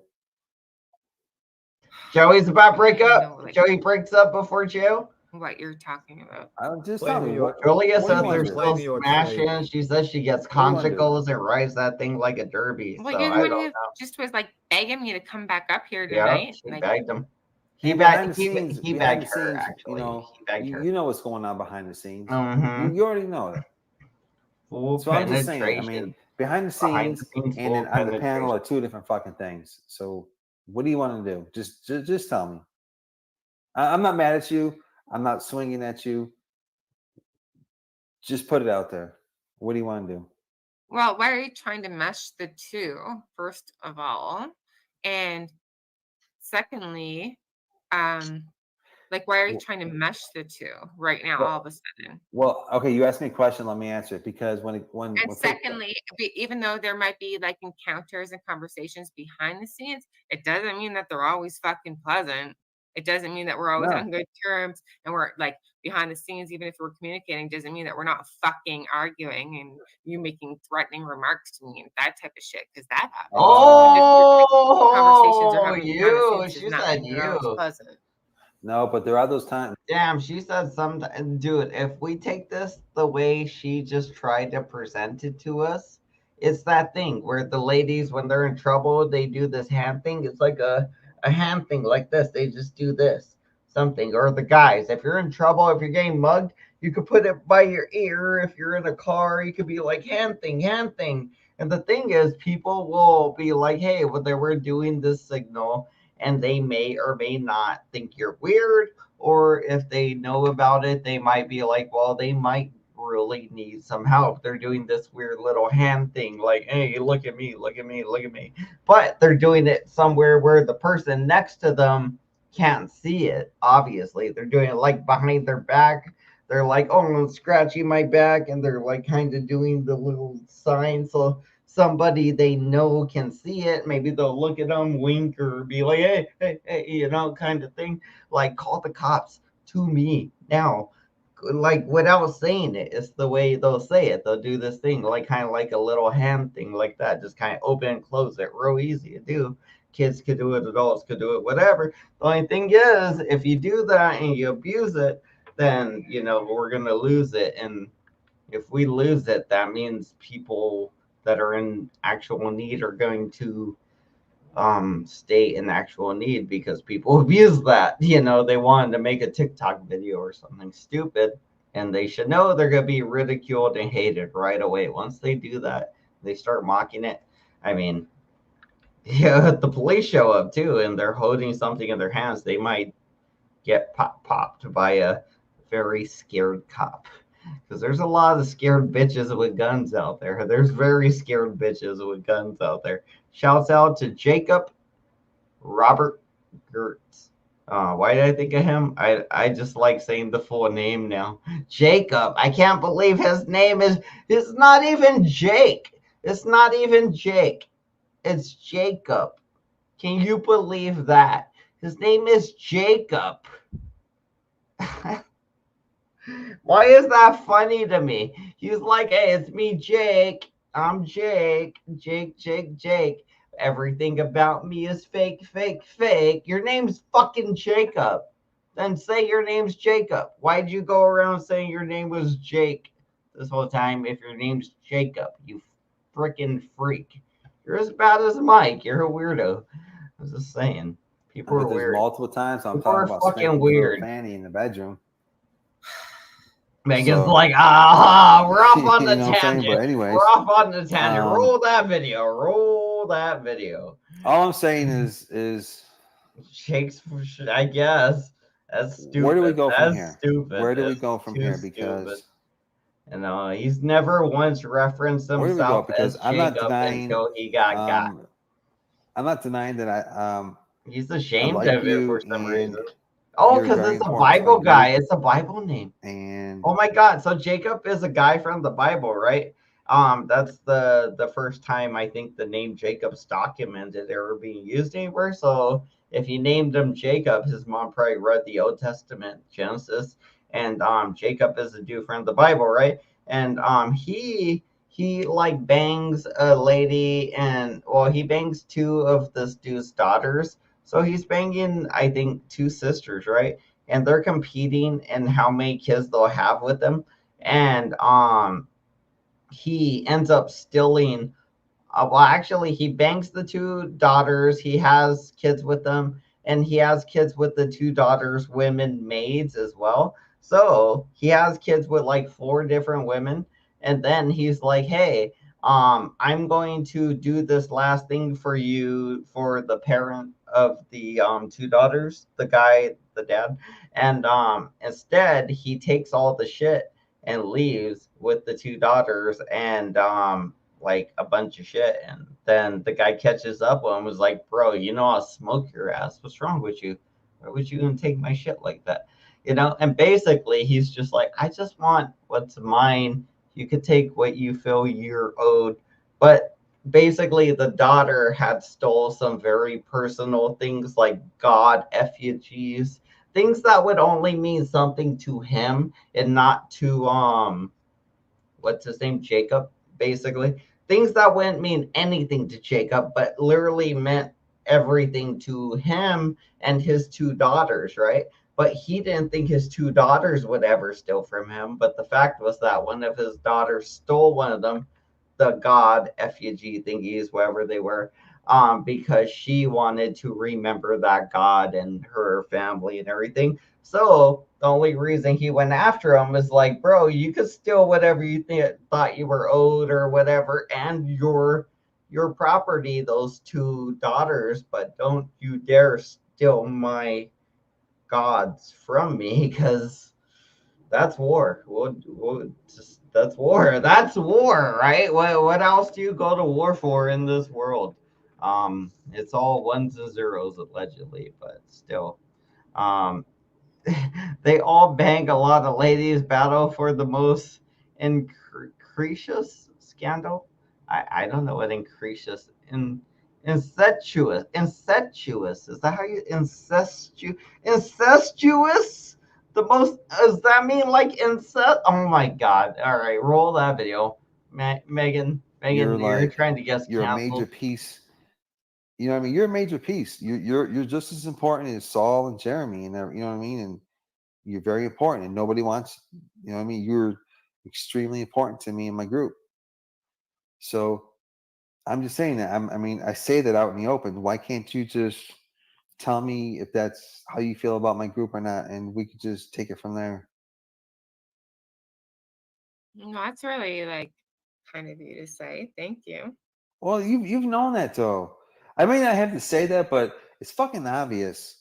Joey's about to break I don't up. know, like- Joey breaks up before Joe. What you're talking about. I'm just Play telling New you. York. Julia what do says you wanna they're do? Play still New York smashing. flavor. She says she gets What do you wanna do? conchicles and rides that thing like a derby. Well, So you're the I one don't who know. just was like begging me to come back up here Yeah, tonight. she Like, bagged him. He And bagged. behind He the bagged her scenes, actually. He bagged her. you know what's going on behind the scenes. Mhm. You already know that. Full So I'm just saying. I penetration. mean, behind the Behind scenes the scenes, and full then on the panel penetration. are two different fucking things. So what do you want to do? Just tell me. I'm not mad at you. I'm not swinging at you. Just put it out there. What do you want to do? well, why are you trying to mesh the two, first of all? And secondly, like, why are you trying to mesh the two right now, all of a sudden? Well, okay, you asked me a question. Let me answer it because when And secondly, even though there might be like encounters and conversations behind the scenes, it doesn't mean that they're always fucking pleasant. It doesn't mean that we're always on good terms and we're like behind the scenes, even if we're communicating, doesn't mean that we're not fucking arguing and you making threatening remarks to me and that type of shit, because that happens. Conversations are Oh, having behind the you. scenes does She not said mean they're always you. pleasant. No, but there are those times. Damn, she said something. Dude, if we take this the way she just tried to present it to us, it's that thing where the ladies, when they're in trouble, they do this hand thing. It's like a hand thing like this. They just do this something. Or the guys, if you're in trouble, if you're getting mugged, you could put it by your ear. If you're in a car, you could be like hand thing, hand thing. And the thing is, people will be like, hey, well, they were doing this signal, and they may or may not think you're weird, or if they know about it, they might be like, well, they might really need some help. They're doing this weird little hand thing, like, hey, look at me, look at me, look at me. But they're doing it somewhere where the person next to them can't see it. Obviously, they're doing it like behind their back. They're like, oh, I'm scratching my back, and they're like kind of doing the little sign so somebody they know can see it. Maybe they'll look at them, wink, or be like, hey, hey, hey, kind of thing. Like, call the cops to me now. Like without saying it, it's the way they'll say it. They'll do this thing, like kind of like a little hand thing, like that, just kind of open and close it, real easy to do. Kids could do it, adults could do it, whatever. The only thing is, if you do that and you abuse it, then we're gonna lose it. And if we lose it, that means people that are in actual need are going to stay in actual need because people abuse that. They wanted to make a TikTok video or something stupid, and they should know they're gonna be ridiculed and hated right away. Once they do that, they start mocking it. I mean, yeah, the police show up too, and they're holding something in their hands. They might get popped by a very scared cop. Because there's a lot of scared bitches with guns out there. There's very scared bitches with guns out there. Shouts out to Jacob Robert Gertz. Why did I think of him? I just like saying the full name now. Jacob. I can't believe his name is. It's not even Jake. It's not even Jake. It's Jacob. Can you believe that? His name is Jacob. Why is that funny to me? He's like, hey, it's me, Jake. I'm Jake. Jake. Everything about me is fake, fake, fake. Your name's fucking Jacob. Then say your name's Jacob. Why'd you go around saying your name was Jake this whole time if your name's Jacob? You freaking freak. You're as bad as Mike. You're a weirdo. I was just saying. People are weird. Multiple times I'm People talking about fucking weird. Fanny in the bedroom. Megan's like, we're off on the tangent. But anyways, we're off on the tangent. Roll that video. All I'm saying is Shakes. I guess that's stupid. Where do we go from here? Stupid. Where do we go from here? Because he's never once referenced himself. Where do we go? Because I'm not denying until he got. I'm not denying that he's ashamed of it for some reason. Oh, because it's a Bible guy. It's a Bible name. And oh my God, so Jacob is a guy from the Bible, right? That's the first time I think the name Jacob's documented ever being used anywhere. So if he named him Jacob, his mom probably read the Old Testament, Genesis, and Jacob is a dude from the Bible, right? And he like bangs a lady, and he bangs two of this dude's daughters. So he's banging, I think, two sisters, right? And they're competing in how many kids they'll have with them. And he ends up stealing. Actually, he bangs the two daughters. He has kids with them, and he has kids with the two daughters' women maids as well. So he has kids with like 4 different women. And then he's like, hey, I'm going to do this last thing for you for the parent of the 2 daughters, the guy, the dad. And instead he takes all the shit and leaves with the 2 daughters and like a bunch of shit. And then the guy catches up with him and was like, bro, I'll smoke your ass. What's wrong with you? Why would you gonna take my shit like that? And basically he's just like, I just want what's mine. You could take what you feel you're owed. But basically the daughter had stole some very personal things like God effigies, things that would only mean something to him and not to what's his name, Jacob, basically. Things that wouldn't mean anything to Jacob, but literally meant everything to him and his 2 daughters, right? But he didn't think his 2 daughters would ever steal from him. But the fact was that one of his daughters stole one of them, the God effigy thingies, wherever they were, because she wanted to remember that God and her family and everything. So the only reason he went after him is like, bro, you could steal whatever you thought you were owed or whatever, and your property, those 2 daughters, but don't you dare steal my gods from me, because that's war. That's war. That's war, right? What else do you go to war for in this world? It's all ones and zeros allegedly, but still, Um, they all bang a lot of ladies, battle for the most increacious scandal. I don't know what increacious incestuous is that how you incestuous the most does that mean like incest? Oh my god! All right, roll that video, Megan. You're trying to guess. You're canceled. a major piece. You know what I mean? You're a major piece. You're just as important as Saul and Jeremy, and you know what I mean. And you're very important, and nobody wants. You know what I mean? You're extremely important to me and my group. So I'm just saying that. I mean, I say that out in the open. Why can't you just tell me if that's how you feel about my group or not, and we could just take it from there? No, that's really like kind of you to say. Thank you. Well, you've known that though. I may not have to say that, but it's fucking obvious.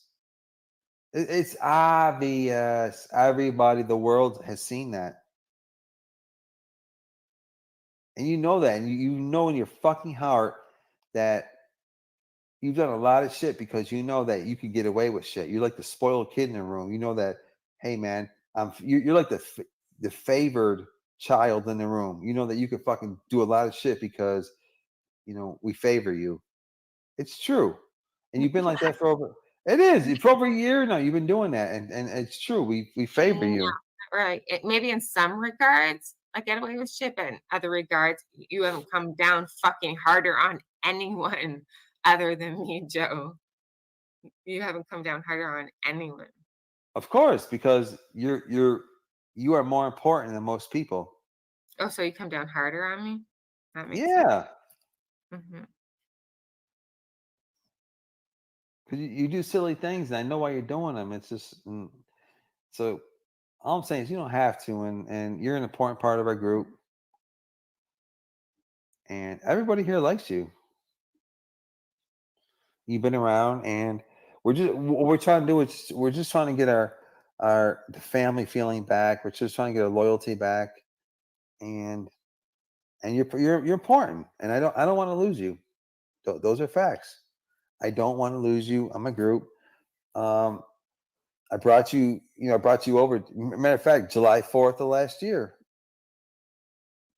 It's obvious. Everybody, the world has seen that. And you know that. And you know in your fucking heart that you've done a lot of shit because you know that you can get away with shit. You're like the spoiled kid in the room. You know that, hey, man, you're like the favored child in the room. You know that you can fucking do a lot of shit because, you know, we favor you. It's true. And you've been like that for over... It is. For over a year now, you've been doing that. And it's true. We favor you. Right. Maybe in some regards, I get away with shit, but in other regards, you haven't come down fucking harder on anyone other than me, Joe. You haven't come down harder on anyone. Of course, because you are more important than most people. Oh, so you come down harder on me? That makes sense. Mm-hmm. Because you do silly things, and I know why you're doing them. It's just... So all I'm saying is you don't have to, and you're an important part of our group. And everybody here likes you. You've been around, and what we're trying to do is we're just trying to get the family feeling back. We're just trying to get our loyalty back, and you're important, and I don't want to lose you. Those are facts. I don't want to lose you. I'm a group. I brought you over. Matter of fact, July 4th of last year.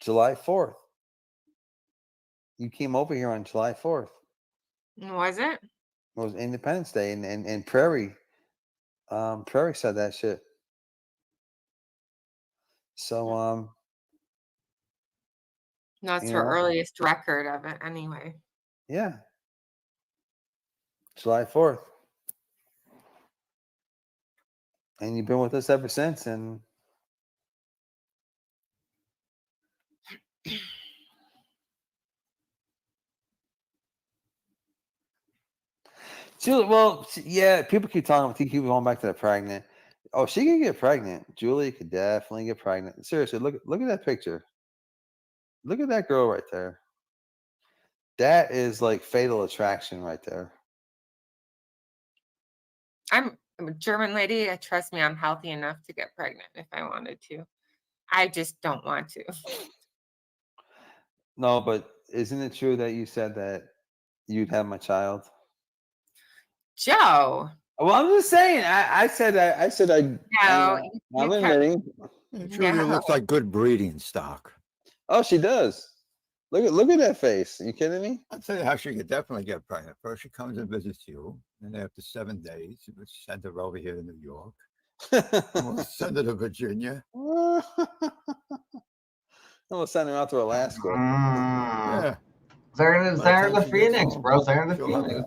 July 4th. You came over here on July 4th. Was it? It was Independence Day, and Prairie said that shit. So that's her earliest record of it anyway. Yeah. July 4th. And you've been with us ever since, and Julie, well, yeah, people keep keep going back to the pregnant. Oh, she can get pregnant. Julie could definitely get pregnant. Seriously, look at that picture. Look at that girl right there. That is like fatal attraction right there. I'm a German lady. Trust me, I'm healthy enough to get pregnant if I wanted to. I just don't want to. No, but isn't it true that you said that you'd have my child? Joe. Well, I'm just saying. I said I. No, I'm admitting. Julia looks like good breeding stock. Oh, she does. Look at that face. Are you kidding me? I'll tell you how she could definitely get pregnant. First, she comes and visits you, and after 7 days, we send her over here to New York. We'll send her to Virginia. We'll send her out to Alaska. Yeah. Send her to Phoenix, bro. Send her to Phoenix.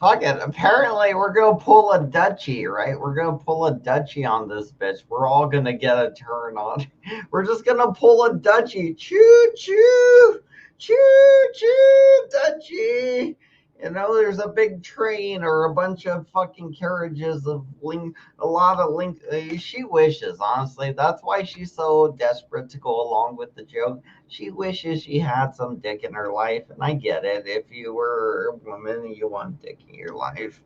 Fuck it. Apparently, we're gonna pull a Dutchie, right? We're gonna pull a Dutchie on this bitch. We're all gonna get a turn on. We're just gonna pull a Dutchie. Choo choo, choo choo, Dutchie. You know, there's a big train or a bunch of fucking carriages of a lot of she wishes, honestly. That's why she's so desperate to go along with the joke. She wishes she had some dick in her life, and I get it. If you were a woman and you want dick in your life,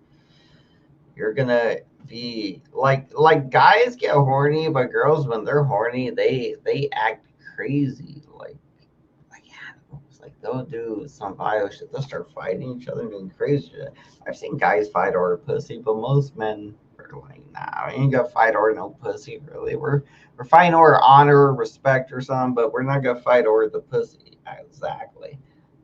you're gonna be like guys get horny, but girls when they're horny, they act crazy like animals. like they'll do some bio shit. They'll start fighting each other and doing crazy shit. I've seen guys fight over pussy, but most men are like, nah, we ain't gonna fight over no pussy. Really, we're fighting over honor, or respect, or something, but we're not gonna fight over the pussy. Exactly.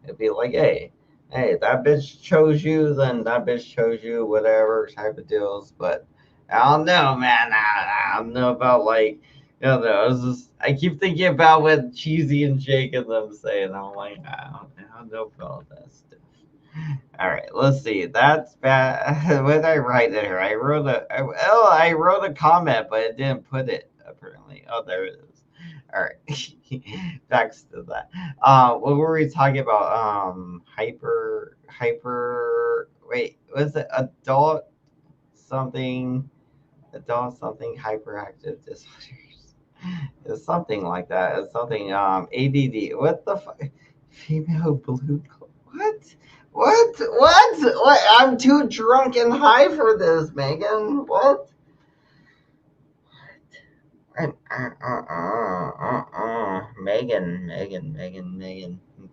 It'd be like, hey, that bitch chose you, then that bitch chose you, whatever type of deals. But I don't know, man. I don't know about like, I keep thinking about what Cheesy and Jake and them say, and I'm like, I don't know about that stuff. All right, let's see. That's bad. What did I write there? I wrote a comment, but it didn't put it apparently. Oh, there it is. All right, back to that. What were we talking about? Hyper. Wait, was it something? Adult something hyperactive disorders. It's something like that. It's something ADD. What the fuck? Female blue. What? What? I'm too drunk and high for this, Megan. What? Megan.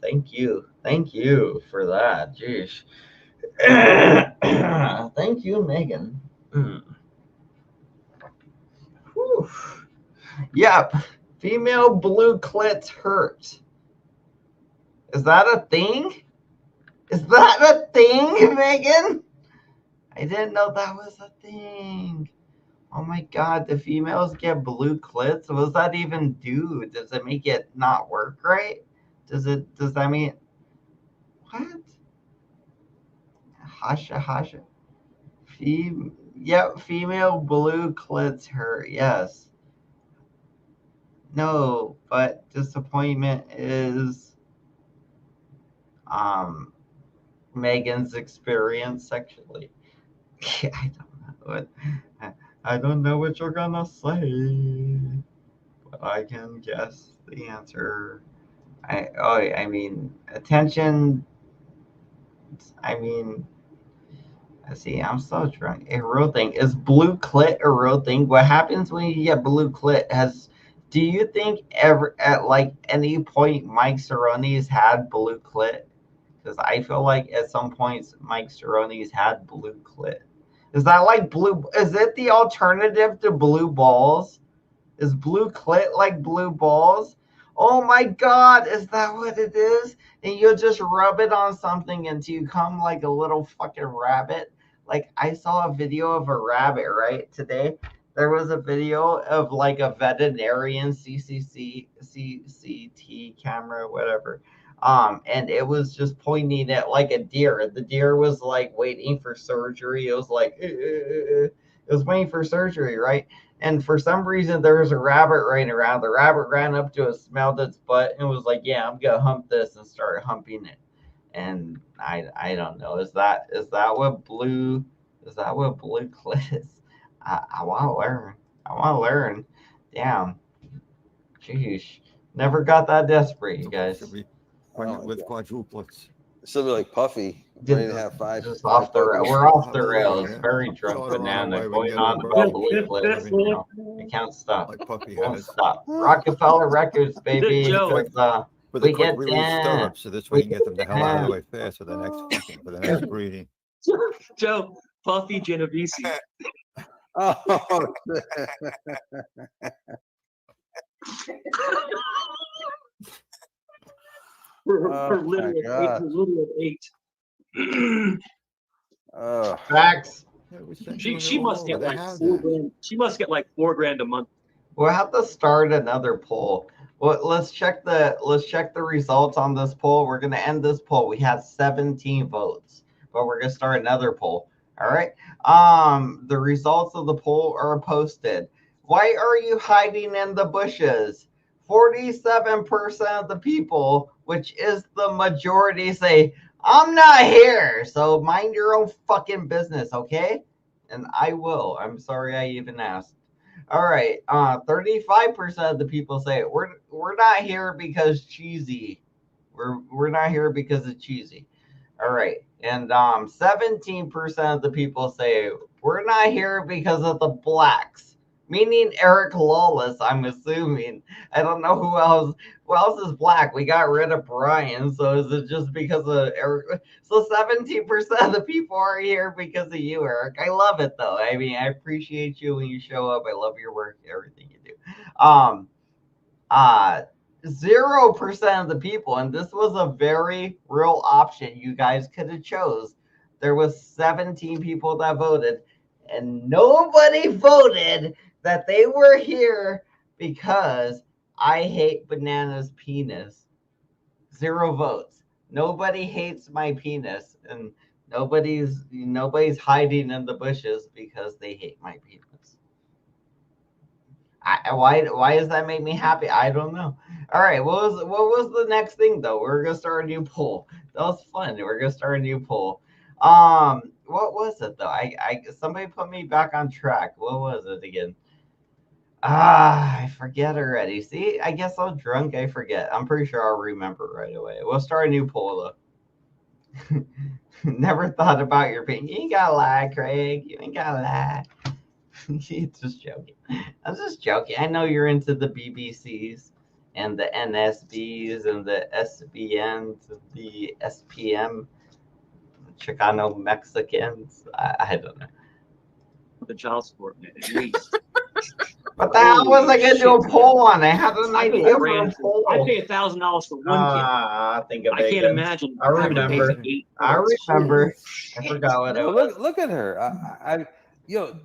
Thank you for that. Jeez. Thank you, Megan. Whew. Yep. Female blue clits hurt. Is that a thing? Is that a thing, Megan? I didn't know that was a thing. Oh my god, the females get blue clits? What does that even do? Does it make it not work right? Does that mean what? Hasha. Yep, female blue clits hurt, yes. No, but disappointment is Megan's experience sexually. I don't know what you're gonna say, but I can guess the answer. I mean attention. I mean, let's see. I'm so drunk. A real thing is blue clit a real thing? What happens when you get blue clit? Do you think ever at like any point Mike Cerrone's had blue clit? Because I feel like at some points Mike Cerrone's had blue clit. Is that like blue? Is it the alternative to blue balls? Is blue clit like blue balls? Oh my god, is that what it is? And you just rub it on something until you come like a little fucking rabbit. Like I saw a video of a rabbit, right? Today there was a video of like a veterinarian CCT camera, whatever. And it was just pointing at like a deer. The deer was like waiting for surgery. It was like it was waiting for surgery, right? And for some reason, there was a rabbit running around. The rabbit ran up to it, smelled its butt, and was like, "Yeah, I'm gonna hump this," and started humping it. And I don't know. Is that what blue clit is? I want to learn. Damn. Jeez. Never got that desperate, you guys. Should be with quadruplets. Should be like Puffy. Ready to have five. Just off the we're off the rails. Very drunk banana going on about blue clips. I can't stop. Like Puffy Won't has. stop. Rockefeller Records, baby. Joe. With We the quick get release down. stirrups, so this way you can get them the hell out of the way fast for the next breeding. Joe, Puffy Genovese. Oh, Her literal eight. Facts. She must get like $4,000. She must get like $4,000 a month. We'll have to start another poll. Well, let's check the results on this poll. We're gonna end this poll. We had 17 votes, but we're gonna start another poll. All right. The results of the poll are posted. Why are you hiding in the bushes? 47% of the people, which is the majority, say, I'm not here. So mind your own fucking business, okay? And I will. I'm sorry I even asked. All right. 35% of the people say we're not here because cheesy. We're not here because it's cheesy. All right. And 17% of the people say we're not here because of the blacks. Meaning Eric Lawless, I'm assuming. I don't know who else. Who else is black? We got rid of Brian, so is it just because of Eric? So 17% of the people are here because of you, Eric. I love it though. I mean, I appreciate you when you show up. I love your work, everything you do. 0% of the people, and this was a very real option you guys could have chose. There was 17 people that voted, and nobody voted that they were here because I hate Banana's penis. 0 votes. Nobody hates my penis, and nobody's hiding in the bushes because they hate my penis. Why does that make me happy? I don't know. All right, what was the next thing though? We're gonna start a new poll. That was fun. We're gonna start a new poll. What was it though? I somebody put me back on track. What was it again? I forget already. See, I guess I'm drunk. I forget. I'm pretty sure I'll remember right away. We'll start a new poll though. Never thought about your pain. You ain't gotta lie, Craig. You ain't gotta lie. Just joking. I'm just joking. I know you're into the BBCs and the NSBs and the SBNs, the SPM, Chicano Mexicans. I don't know. The child support, at least. But the hell was I gonna do a poll on? I had an idea for a poll. I pay $1,000 for one kid. I think of I can't imagine. I remember. I remember. I forgot what it was. Look at her. Yo,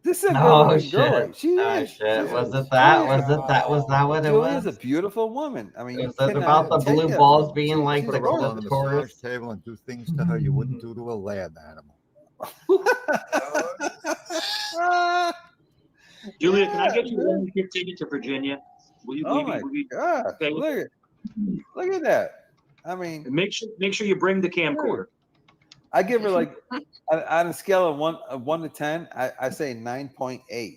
this is a Oh good shit! girl. She Oh is. shit! Was it that? Was it that? Was that what it Julia's was? a beautiful woman. I mean, Was it about the blue balls being like Put her up on the massage tourists? table and do things to her you wouldn't do to a lab animal. Julia, can I get you one ticket to Virginia? Will you? Oh my God! Okay. Look at that. I mean, make sure you bring the camcorder. I give her like on a scale of 1 to 10, I say 9.8.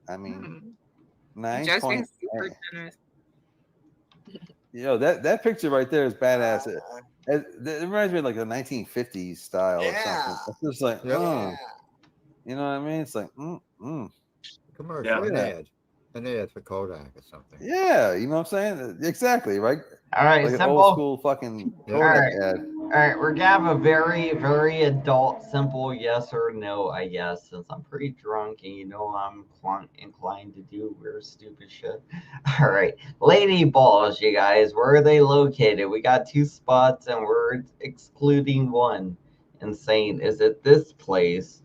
I mean, 9.8. Super generous. You know that picture right there is badass. It reminds me of like the 1950s style or something. It's just like, you know what I mean? It's like, Commercial, an ad for Kodak or something. Yeah, you know what I'm saying? Exactly, right? All right, like simple. An old school fucking Kodak ad. All right, we're gonna have a very, very adult, simple yes or no, I guess, since I'm pretty drunk and I'm inclined to do weird, stupid shit. All right, lady balls, you guys, where are they located? We got 2 spots and we're excluding one and saying, is it this place?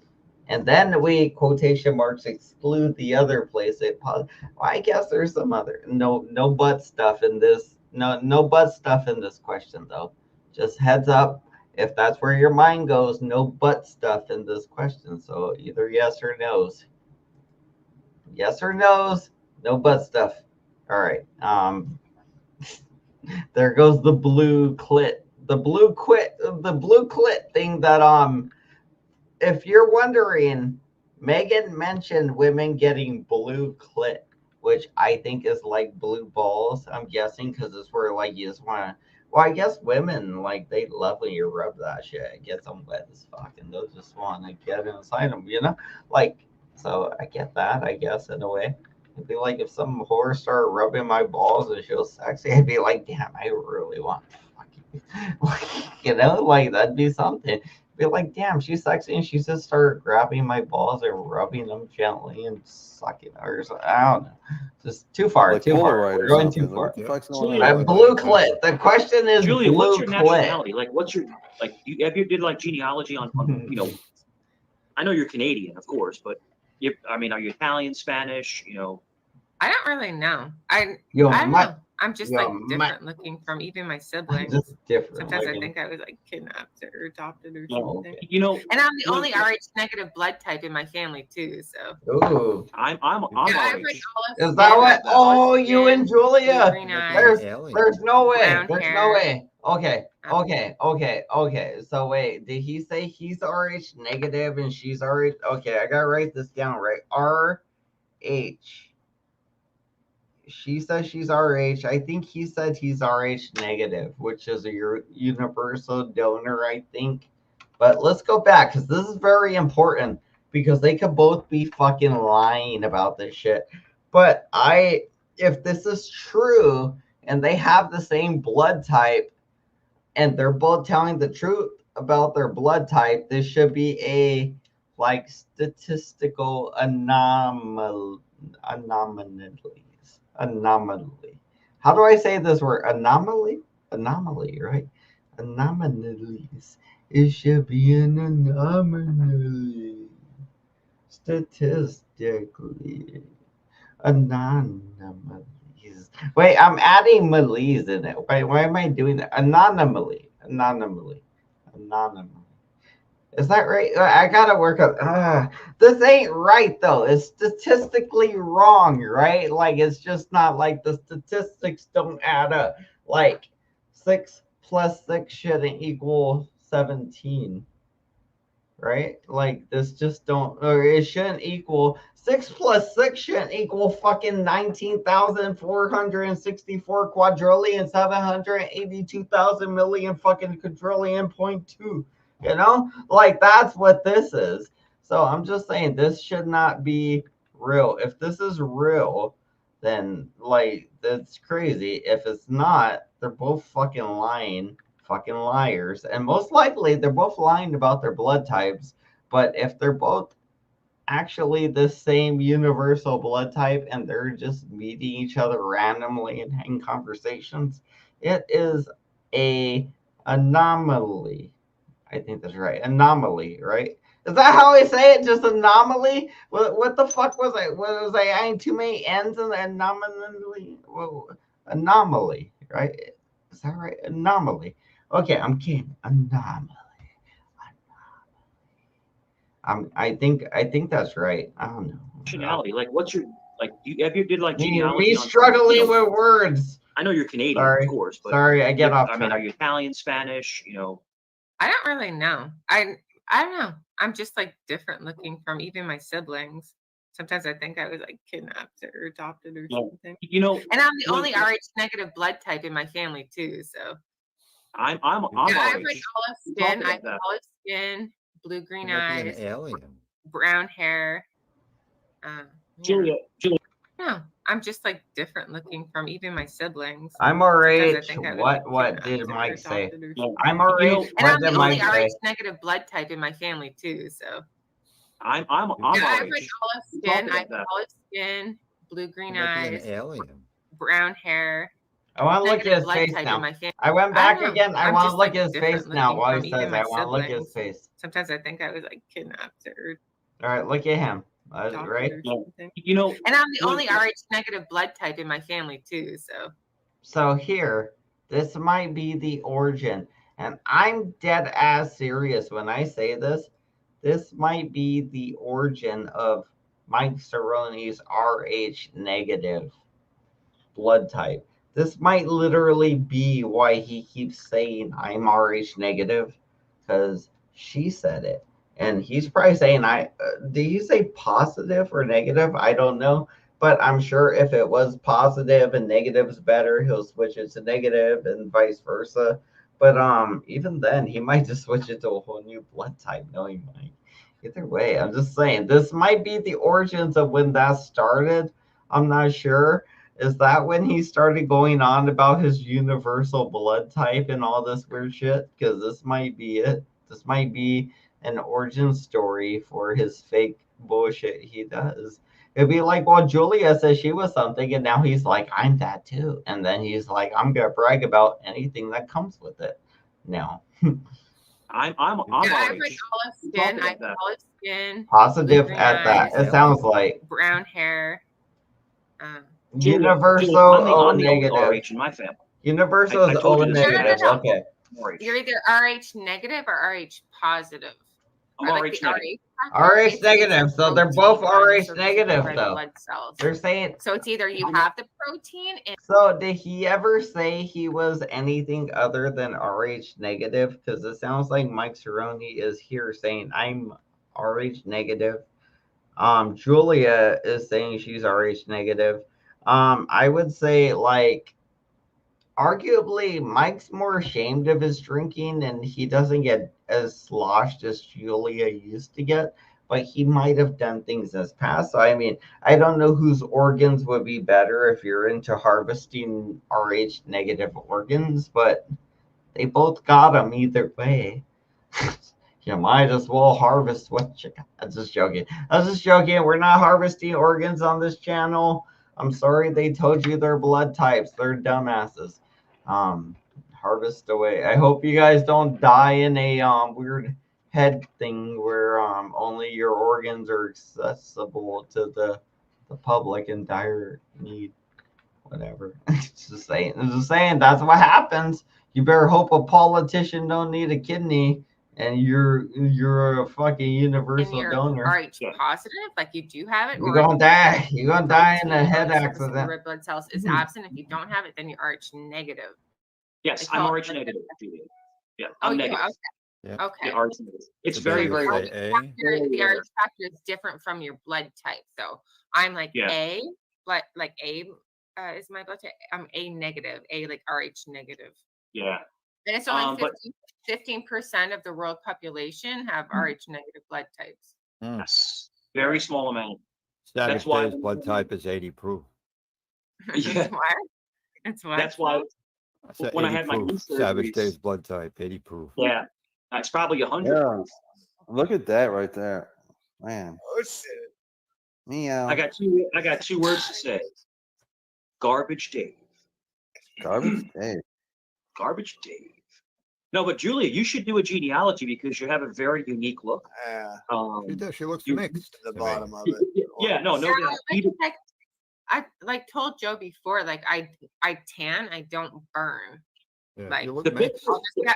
And then we quotation marks exclude the other place. Well, I guess there's some other no butt stuff in this. No butt stuff in this question though. Just heads up, if that's where your mind goes, no butt stuff in this question. So either yes or no's. Yes or no's, no butt stuff. All right. There goes the blue clit. The blue clit thing that if you're wondering, Megan mentioned women getting blue clit, which I think is like blue balls. I'm guessing because it's where like you just want to. Well, I guess women like they love when you rub that shit. It gets them wet as fuck, and they'll just want to get inside them, Like, so I get that. I guess in a way, it'd be like if some whore started rubbing my balls and she was sexy, I'd be like, damn, I really want to like that'd be something. Be like, damn, she's sexy, and she just started grabbing my balls and rubbing them gently and sucking or something. I don't know. Just too far. Like too far. We're going too far. Blue clit. The question is, Julia, blue what's your clit. nationality? Like, what's your have you did like genealogy on I know you're Canadian, of course, but are you Italian, Spanish? I don't really know. I don't know. I'm just different looking from even my siblings. Just different. Sometimes I think I was like kidnapped or adopted or something. Okay. And I'm the only Rh negative blood type in my family too. So. Ooh. I'm Rh. Is that what? Oh, you and Julia. There's no way. There's no way. Okay. So wait, did he say he's Rh negative and she's Rh? Okay, I gotta write this down right. RH. She says she's RH. I think he said he's RH negative, which is a universal donor, I think. But let's go back because this is very important because they could both be fucking lying about this shit. But if this is true and they have the same blood type and they're both telling the truth about their blood type, this should be a like statistical anomaly. How do I say this word? Anomaly, right? Anomalies. It should be an anomaly. Statistically, anomalies. Wait, I'm adding malies in it. Why am I doing that? Anomaly. Is that right? I gotta work up. This ain't right though. It's statistically wrong, right? Like it's just not like the statistics don't add up. Like 6 plus 6 shouldn't equal 17, right? Like this just don't, or it shouldn't equal 6 plus 6 shouldn't equal fucking 19,464 quadrillion 782,000 million fucking quadrillion point two. You know, like that's what this is. So I'm just saying this should not be real. If this is real, then like that's crazy. If it's not, they're both fucking lying, fucking liars, and most likely they're both lying about their blood types. But if they're both actually the same universal blood type and they're just meeting each other randomly and having conversations, it is a anomaly. I think that's right. Anomaly, right? Is that how I say it? Just anomaly? What the fuck was I? What was I adding too many N's in the anomaly? Anomaly, right? Is that right? Anomaly. Okay, I'm kidding. Anomaly. I think that's right. I don't know. Nationality, like what's your like? Have you did like genealogy? Me struggling with words. I know you're Canadian, Sorry. of course, but sorry, I get off. I mean, are you Italian, Spanish? You know, I don't really know. I don't know. I'm just like different looking from even my siblings. Sometimes I think I was like kidnapped or adopted or something. You know, and I'm the only Rh negative blood type in my family too. So I'm I have RH. like olive skin. I have olive skin, blue green eyes, an alien, brown hair. Julia. No, I'm just like different looking from even my siblings. I'm RH. What did Mike say? I'm RH. And I'm the only Rh negative blood type in my family too. So I'm I have like RH. olive skin. I have olive skin, blue green eyes, an alien, brown hair. I want to look at his face now. I went back again. I want to look at his face now while he says I want to look at his face. Sometimes I think I was like kidnapped or. All right, look at him. Right? You know, and I'm the only Rh negative blood type in my family too. So here, this might be the origin, and I'm dead ass serious when I say this. This might be the origin of Mike Cerrone's Rh negative blood type. This might literally be why he keeps saying I'm Rh negative, because she said it. And he's probably saying, did he say positive or negative? I don't know. But I'm sure if it was positive and negative's better, he'll switch it to negative and vice versa. But even then, he might just switch it to a whole new blood type, knowing Mike. Either way, I'm just saying, this might be the origins of when that started. I'm not sure. Is that when he started going on about his universal blood type and all this weird shit? Because this might be it. This might be an origin story for his fake bullshit he does. It'd be like, well, Julia says she was something, and now he's like, I'm that too. And then he's like, I'm gonna brag about anything that comes with it. No. I'm I have like olive skin. I have olive skin. Positive at that. It sounds like brown hair. Universal O negative. RH in my family. Universal is O negative. No. Okay. You're either Rh negative or Rh positive. I'm Rh negative. Rh negative. So they're both Rh negative, though. They're saying. So it's either you have the protein. So did he ever say he was anything other than Rh negative? Because it sounds like Mike Cerrone is here saying I'm Rh negative. Julia is saying she's Rh negative. I would say like arguably Mike's more ashamed of his drinking and he doesn't get as sloshed as Julia used to get. but he might have done things in his past. So I mean, I don't know whose organs would be better if you're into harvesting Rh negative organs, but they both got them either way. You might as well harvest what you got. I'm just joking. I was just joking. We're not harvesting organs on this channel. I'm sorry they told you their blood types. They're dumbasses. Harvest away. I hope you guys don't die in a weird head thing where only your organs are accessible to the public in dire need. Whatever. It's just saying. It's just saying that's what happens. You better hope a politician don't need a kidney and you're a fucking And universal you're donor. Rh positive, like you do have it, You're or gonna die. You're gonna die in a protein head on the surface of your accident. red blood cells is absent. If you don't have it, then you're Rh negative. Yes, They I'm call Rh it like negative. Julia. Yeah, Oh, I'm you negative. are? Yeah. Okay. Yeah, Rh negative. It's So very, do you very say rare. A? The Rh factor is different from your blood type. So I'm like Yeah. A, but like A is my blood type. I'm A negative, A like Rh negative. Yeah. And it's only But 15% of the world population have Rh negative blood types. yes, very small amount. Savage That's why Dave's blood type is 80 proof. Yeah. It's what? That's why I said when I 80 had my knee proof. Savage surgeries, Dave's blood type, 80 proof. yeah, it's probably 100 Yeah. proof. Look at that right there, man. Oh shit. Meow. I got two words to say. Garbage Dave. Garbage Dave. Garbage Dave. No, but Julia, you should do a genealogy because you have a very unique look. Yeah. She does. She looks you- mixed. The to me. bottom of it. Yeah, no doubt. Like, I like told Joe before, like I tan, I don't burn. Yeah, Like you look the big- mixed.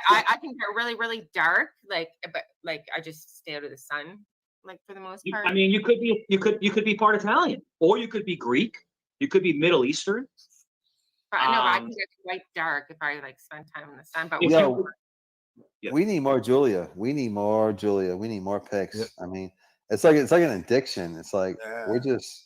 I can get really, really dark, like, but like I just stay out of the sun, like for the most part. I mean, you could be part Italian, or you could be Greek. You could be Middle Eastern. But I know I can get quite dark if I like spend time in the sun. But If Yo, Yeah. we need more Julia. We need more Julia. We need more pics. Yep. I mean, it's like an addiction. It's like we're Yeah. just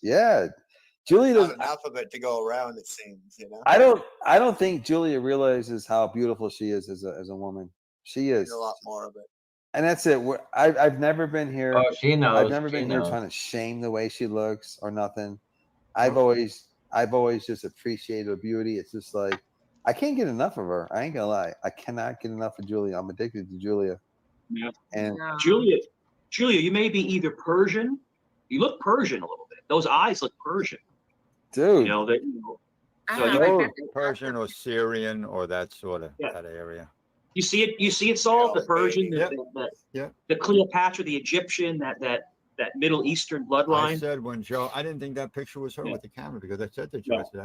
Julia Not doesn't. enough of it to go around, it seems, you know. I don't think Julia realizes how beautiful she is as a woman. She There's is a lot more of it. and that's it. I've never been here. Oh, she knows. I've never she been here knows. trying to shame the way she looks or nothing. I've always just appreciated her beauty. It's just like I can't get enough of her. I ain't gonna lie. I cannot get enough of Julia. I'm addicted to Julia. Yeah. And Julia, you may be either Persian. You look Persian a little bit. Those eyes look Persian. dude, You know that. I So don't you know, may- like, Persian or Syrian or that sort of Yeah. that area. You see it, Saul, the Persian, Yep. the Cleopatra, the Egyptian, that Middle Eastern I bloodline. said when Joe, I didn't think that picture was her Yeah. with the camera because I said to Joe, Yeah. I said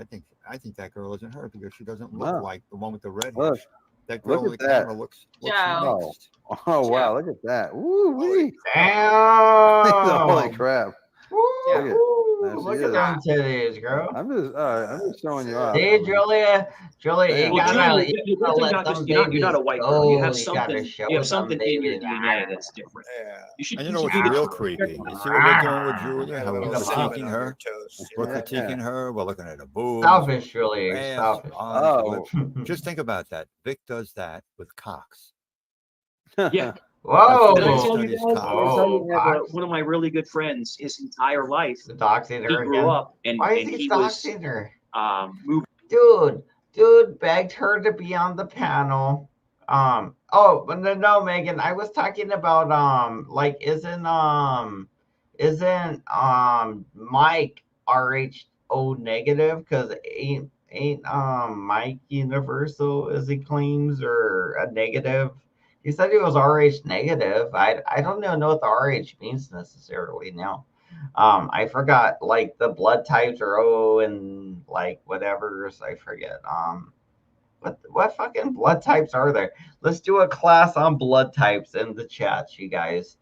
I think that girl isn't her because she doesn't look No. like the one with the red Look. hair. That girl Look with at the that. camera looks Joe. mixed. oh wow, look at that. Woo wee. Damn. Holy crap. Woo, Look at- woo, there she look is. at them titties, girl. I'm just showing you off. See, Julia, Damn. you Well, gotta, Julia, you gotta let them you're babies not a white go. girl. You have gotta something. show You have them something in your babies. DNA that's different. Yeah. You should. And you you know should what's do real this. creepy? You see what we're doing with Julia? How we're Get 'em critiquing up. her. We're Yeah. critiquing her. We're looking at her boobs. Selfish, Julia. You're ass, selfish. arms, Oh. lips. Just think about that. Vic does that with cocks. Yeah. Whoa. Did I That's tell what you studies guys? cock. I tell you, I have Cox. one of my really good friends. His entire life, Doxing he her grew again. up and Why is and he he was doxing her? moved. Dude begged her to be on the panel. Oh, but no, Megan, I was talking about like isn't Mike RHO negative? Because ain't Mike universal as he claims or a negative? He said he was RH negative. I don't even know what the RH means necessarily now. I forgot like the blood types are O and like whatever's I forget. What fucking blood types are there? Let's do a class on blood types in the chat, you guys.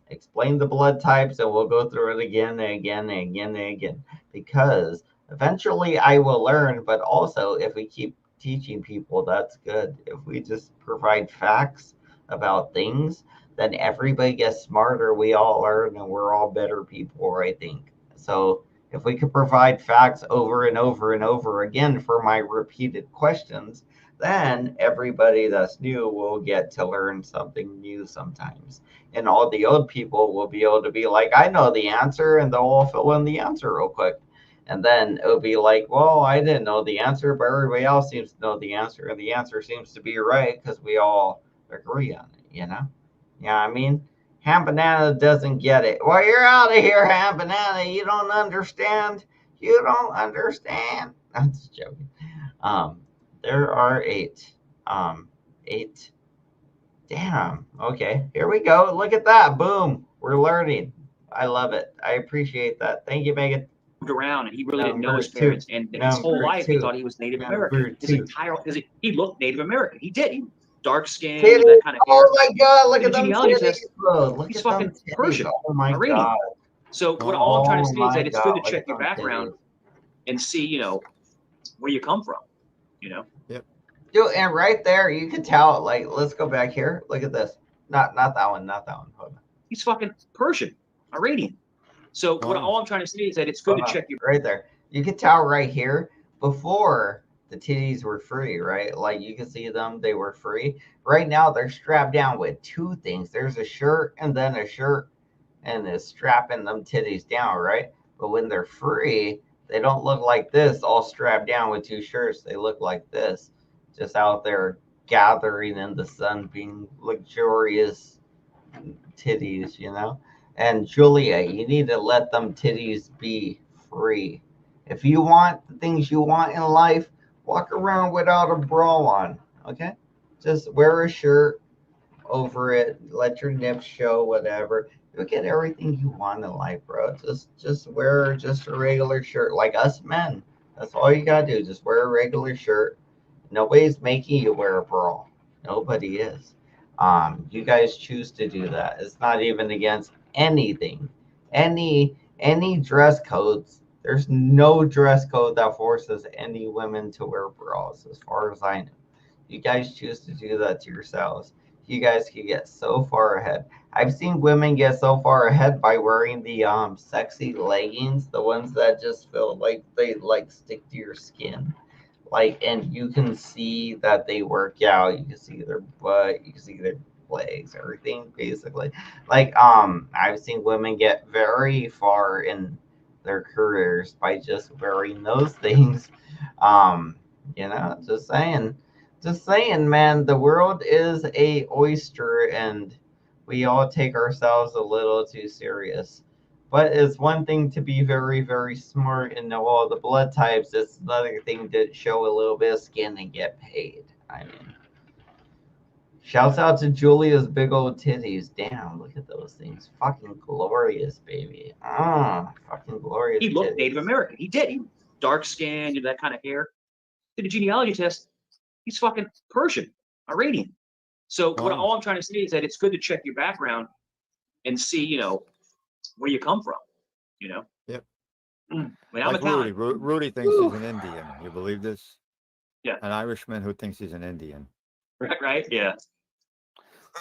Explain the blood types and we'll go through it again and again and again and again. Because eventually I will learn, but also if we keep teaching people, that's good. If we just provide facts about things, then everybody gets smarter. We all learn and we're all better people, I think. So if we could provide facts over and over and over again for my repeated questions, then everybody that's new will get to learn something new sometimes. And all the old people will be able to be like, I know the answer, and they'll all fill in the answer real quick. And then it'll be like, well, I didn't know the answer, but everybody else seems to know the answer, and the answer seems to be right because we all agree on it, you know? Yeah, I mean, Ham Banana doesn't get it. Well, you're out of here, Ham Banana. You don't understand. You don't understand. I'm just joking. There are 8. 8. Damn. Okay, here we go. Look at that. Boom. We're learning. I love it. I appreciate that. Thank you, Megan. Around and he really didn't know his parents, and his whole life he thought he was Native American. His entire because he looked Native American. He did. He dark skin, that kind of hair. Oh my God! Look at them genealogy titties, test. bro. Look He's at fucking them titties. Persian. Oh my Iranian. God. So what all I'm trying to say is that it's good to Look check at your them background titties. and see, you know, where you come from. You know. Yep. Dude, and right there you could tell. Like, let's go back here. Look at this. Not that one. Not that one. Hold on. He's fucking Persian, Iranian. So what all I'm trying to say is that it's good to check your right there. You could tell right here before the titties were free, right? Like you can see them, they were free. Right now they're strapped down with 2 things. There's a shirt and then a shirt, and it's strapping them titties down, right? But when they're free, they don't look like this, all strapped down with 2 shirts. They look like this, just out there gathering in the sun, being luxurious titties, you know? And Julia, you need to let them titties be free. If you want the things you want in life, walk around without a bra on, okay? Just wear a shirt over it, let your nips show, whatever. You'll get everything you want in life, bro. Just wear just a regular shirt, like us men. That's all you gotta do. Just wear a regular shirt. Nobody's making you wear a bra. Nobody is. You guys choose to do that. It's not even against anything. Any dress codes. There's no dress code that forces any women to wear bras, as far as I know. You guys choose to do that to yourselves. You guys can get so far ahead. I've seen women get so far ahead by wearing the sexy leggings, the ones that just feel like they like stick to your skin. Like, and you can see that they work out. You can see their butt, you can see their legs, everything basically. Like, I've seen women get very far in their careers by just wearing those things. You know, just saying, man, the world is a oyster, and we all take ourselves a little too serious. But it's one thing to be very, very smart and know all the blood types. It's another thing to show a little bit of skin and get paid. I mean, shouts out to Julia's big old titties. Damn, look at those things. Fucking glorious, baby. Fucking glorious. He looked titties. Native American. He did. He dark skinned, that kind of hair. Did a genealogy test. He's fucking Persian, Iranian. So what all I'm trying to say is that it's good to check your background and see, you know, where you come from. You know. Yep. I mean, I'm like Italian. Rudy thinks he's an Indian. You believe this? Yeah. An Irishman who thinks he's an Indian. Right? Yeah.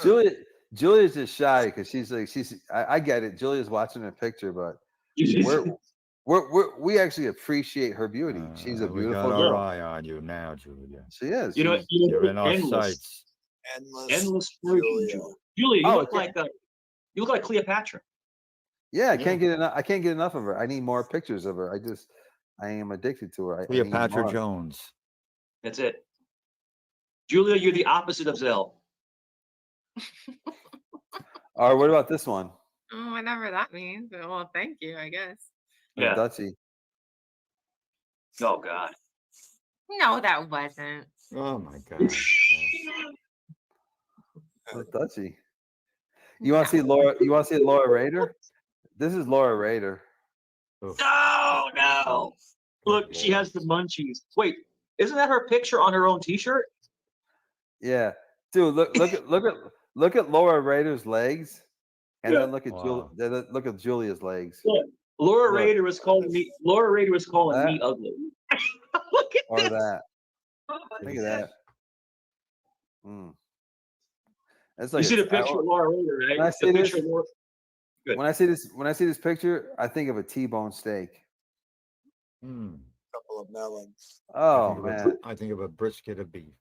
Julia's just shy because I get it. Julia's watching a picture, but we actually appreciate her beauty. She's a beautiful girl. We got our eye on you now, Julia. She is. You're in our sights. Endless Julia. Julia, you look like Cleopatra. Yeah, I can't get enough. I can't get enough of her. I need more pictures of her. I am addicted to her. Cleopatra Jones. That's it. Julia, you're the opposite of Zell. All right, what about this one? Oh, whatever that means. Well, thank you, I guess. Yeah. Dutchie. Oh God. No, that wasn't. Oh my God. Dutchie. You want to see Laura? You want to see Laura Rader? This is Laura Rader. No. Look, she has the munchies. Wait, isn't that her picture on her own T-shirt? Yeah, dude. Look at Laura Rader's legs, and then look at Julia's legs. Yeah. Laura Rader was calling me. Laura Rader was calling me ugly. Look at this. That. Look at that. It's like you see the picture of Laura Rader, right? When I see this picture, I think of a T-bone steak. Couple of melons. Oh man, I think of a brisket of beef.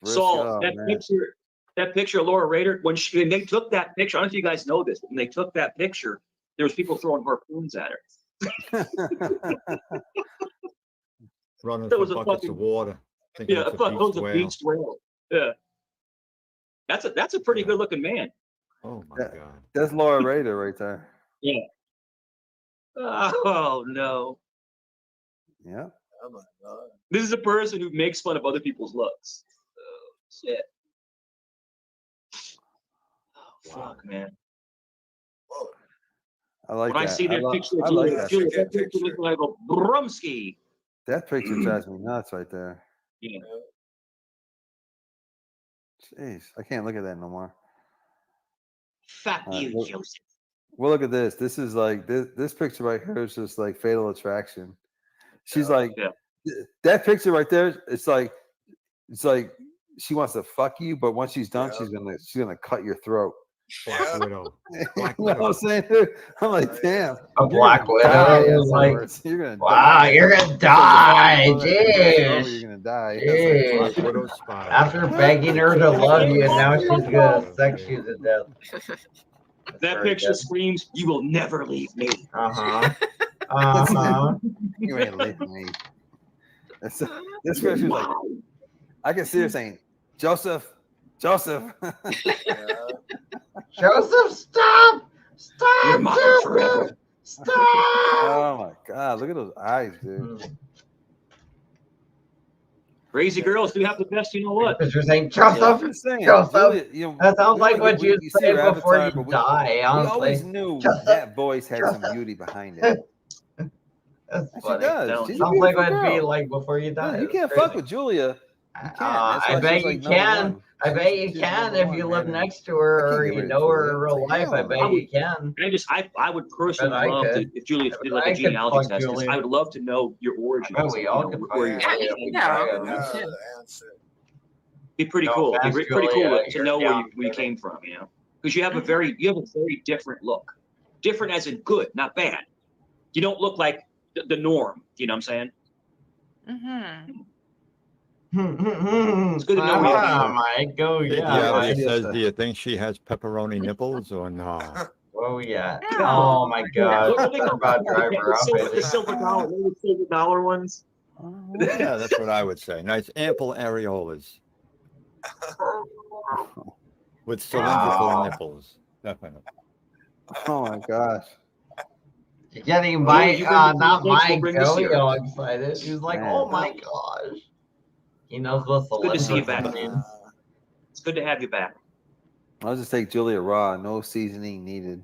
Saul, that picture of Laura Rader, when they took that picture, I don't know if you guys know this, but when they took that picture, there was people throwing harpoons at her. Running for buckets of water. Yeah, I thought it was a beached whale. Yeah. That's a pretty good looking man. Oh my God. That's Laura Rader right there. Yeah. Oh no. Yeah. Oh my God. This is a person who makes fun of other people's looks. Oh shit. Oh, fuck, man. Whoa. I like when that. I see that picture, I like that picture. I go, Brumsky. That picture drives me nuts right there. Yeah. Jeez, I can't look at that no more. Fuck you, Joseph. Well, look at this. This is like this picture right here is just like Fatal Attraction. She's like that picture right there. It's like she wants to fuck you, but once she's done, she's gonna cut your throat. Black Widow. Black Widow. You know what I'm saying? Dude? I'm like, damn. A Black Widow is like, you're gonna wow, die. you're gonna die. Jeez. You're gonna die. Jeez. Black Widow spy. After begging her to love you, and now she's gonna sex you to death. That picture screams, "You will never leave me." You ain't leave me. This picture's like, I can see her saying, Joseph. Joseph, stop! Your mother forever. Stop! Oh my God! Look at those eyes, dude. Crazy girls do have the best. You know what? Because you're saying, Joseph. Julia, you know, that sounds like what you say before you Avatar, die. We always knew that voice had some beauty behind it. That's she funny. does. She's sounds like what it'd be like before you die. No, you can't fuck with Julia. You can't. I bet you can. I bet you can if you live next to her or you know her in real life. I bet you can. I would personally love to, if Julia did like a genealogy test, I would love to know your origins. We all could be pretty cool. It'd be pretty cool to know where you came from, you know, because you have a very different look. Different as in good, not bad. You don't look like the norm. You know what I'm saying? Mm-hmm. It's good to know where Mike. Go, yeah. Says, do you think she has pepperoni nipples or no? Oh yeah. Oh my God. About driver the silver dollar ones. Yeah, that's what I would say. Nice ample areolas with cylindrical nipples. Definitely. Oh my gosh. You're getting not Mike. Joey all excited. He's like, oh my gosh. He knows what's the good to see you back. It's good to have you back. I'll just take Julia raw, no seasoning needed.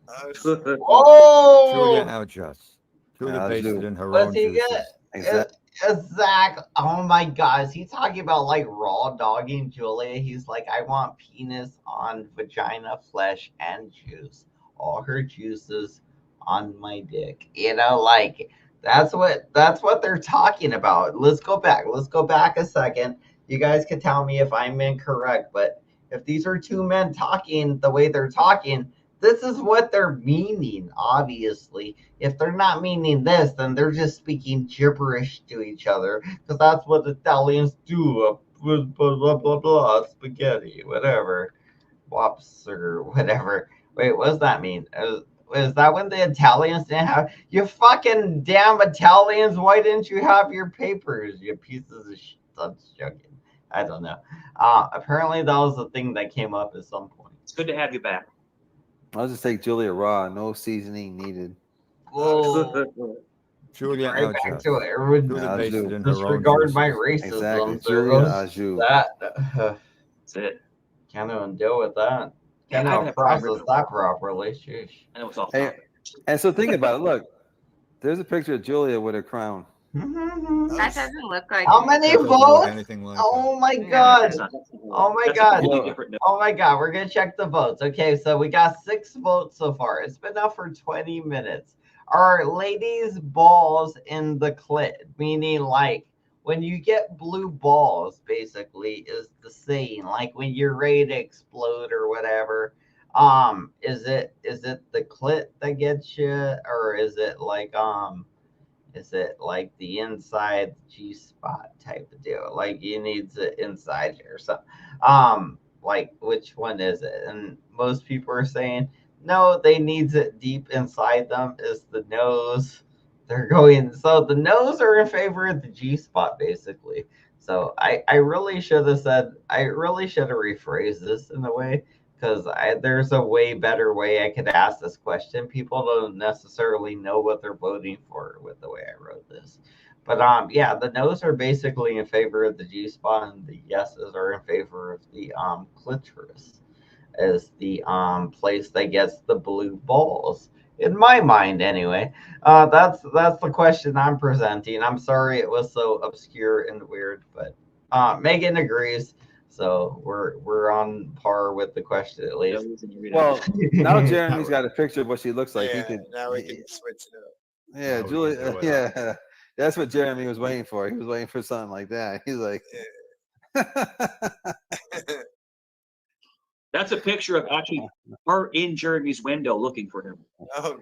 Oh, Julia outjust. Julia based it in her own juices. Exactly. Oh my God, is he talking about like raw dogging Julia? He's like, I want penis on vagina, flesh, and juice. All her juices on my dick. You know, like. That's what they're talking about. Let's go back a second. You guys can tell me if I'm incorrect, but if these are two men talking the way they're talking, this is what they're meaning, obviously. If they're not meaning this, then they're just speaking gibberish to each other, because that's what Italians do. Blah, blah, blah, blah, spaghetti, whatever. Wops or whatever. Wait, what does that mean? Is that when the Italians didn't have you fucking damn Italians? Why didn't you have your papers, you pieces of shit? I'm just joking. I don't know. Apparently that was the thing that came up at some point. It's good to have you back. I'll just take Julia raw, no seasoning needed. Whoa. Julia right back to it. Disregard my racism. Exactly. Julia au That's it. Can't even deal with that. Can't even process that properly. Sheesh. And it was all and so think about it. Look, there's a picture of Julia with a crown. That doesn't look like. How many votes? Oh my God. Oh my God. Oh my God. We're going to check the votes. Okay, so we got 6 votes so far. It's been up for 20 minutes. Are ladies' balls in the clit? Meaning like when you get blue balls, basically, is the saying. Like when you're ready to explode or whatever. Is it the clit that gets you? Or is it like, Is it like the inside G spot type of deal? Like he needs it inside here. So, like which one is it? And most people are saying no, they needs it deep inside them. Is the nose? They're going so the nose are in favor of the G spot basically. So I really should have said I really should have rephrased this in a way because there's a way better way I could ask this question. People don't necessarily know what they're voting for with the way I wrote this. But yeah, the no's are basically in favor of the G spot and the yeses are in favor of the clitoris as the place that gets the blue balls. In my mind anyway. That's the question I'm presenting. I'm sorry it was so obscure and weird, but Megan agrees. So we're on par with the question at least. Well, now Jeremy's got a picture of what she looks like. Yeah, He could. now we can switch it up. Yeah, Now we Julie. can do it. Yeah, that's what Jeremy was waiting for. He was waiting for something like that. He's like. That's a picture of actually her in Jeremy's window looking for him. Oh,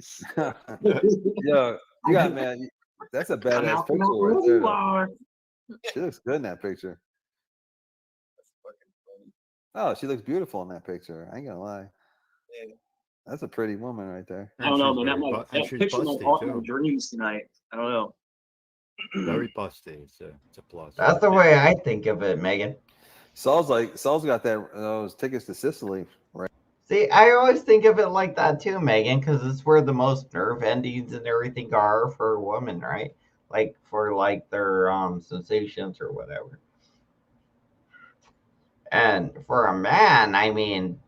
Yo, you got man. That's a Come badass out, picture come out, right wherever there. you are. She looks good in that picture. Oh, she looks beautiful in that picture. I ain't gonna lie. yeah. That's a pretty woman right there. I don't know, man. And That she's picture might busty haunt my too. dreams tonight. I don't know. Very busty. It's a plus. That's the way I think of it, Megan. Saul's got those tickets to Sicily, right? See, I always think of it like that too, Megan, because it's where the most nerve endings and everything are for a woman, right? Like for like their sensations or whatever. And for a man, I mean,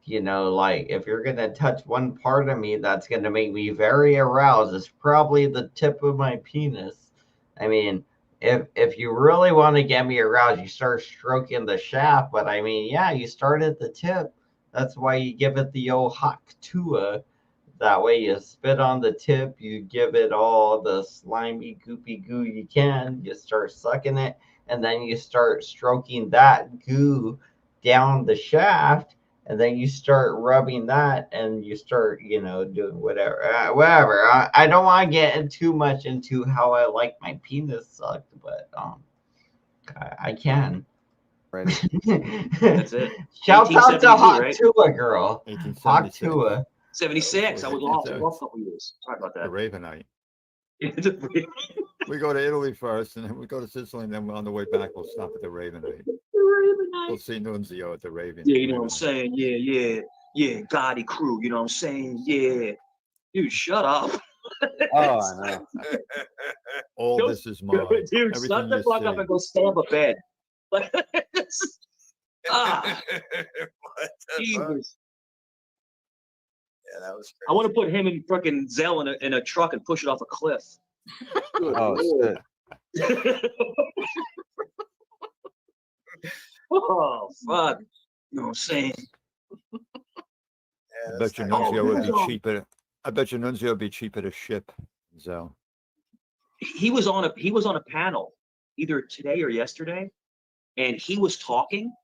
like if you're gonna touch one part of me that's gonna make me very aroused, it's probably the tip of my penis. I mean, if you really want to get me aroused, you start stroking the shaft. But I mean, yeah, you start at the tip. That's why you give it the old hot tua. That way you spit on the tip, you give it all the slimy, goopy goo you can. You start sucking it, and then you start stroking that goo down the shaft, and then you start rubbing that, and you start, doing whatever. Whatever. I don't want to get too much into how I like my penis sucked, but I can. Right. That's it. Shouts out to 1872, Hot right? Tua Girl. Hot 1876. Tua. 76. I was off Yeah. a couple years. Sorry about The that. Ravenite. We go to Italy first, and then we go to Sicily, and then on the way back, we'll stop at the Ravenite. We'll see Nunzio at the Raven. Yeah, you know what I'm saying? Yeah. Gotti crew, you know what I'm saying? Yeah. Dude, shut up. Oh, I know. All this is mine. Dude, Everything shut the you fuck see. up and go stab a bed. Ah, What the fuck? Jesus. Yeah, that was I want to put him and fucking Zell in a truck and push it off a cliff. Oh shit. Oh, fuck. You know what I'm saying? Yeah, I that's bet you not- Nunzio would be Oh. cheaper. I bet you Nunzio would be cheaper to ship. So He was on a panel either today or yesterday, and he was talking,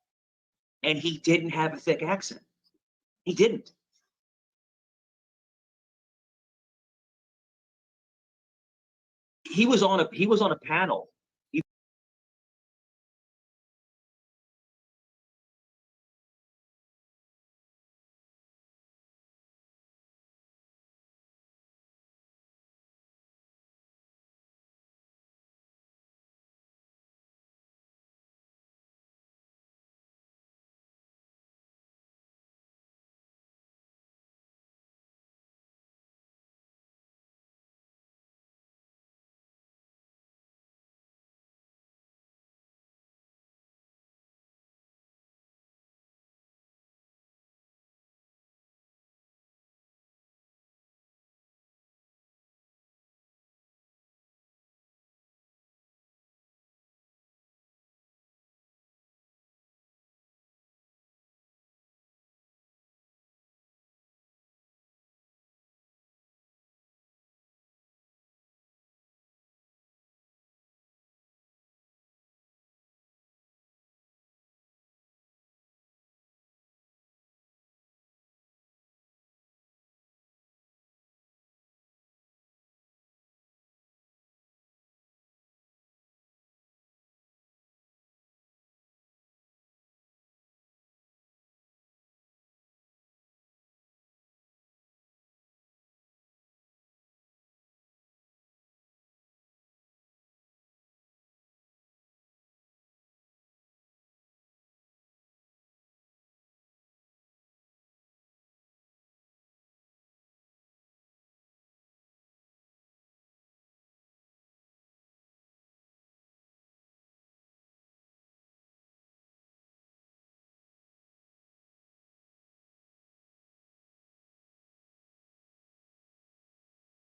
and he didn't have a thick accent. He didn't. He was on a panel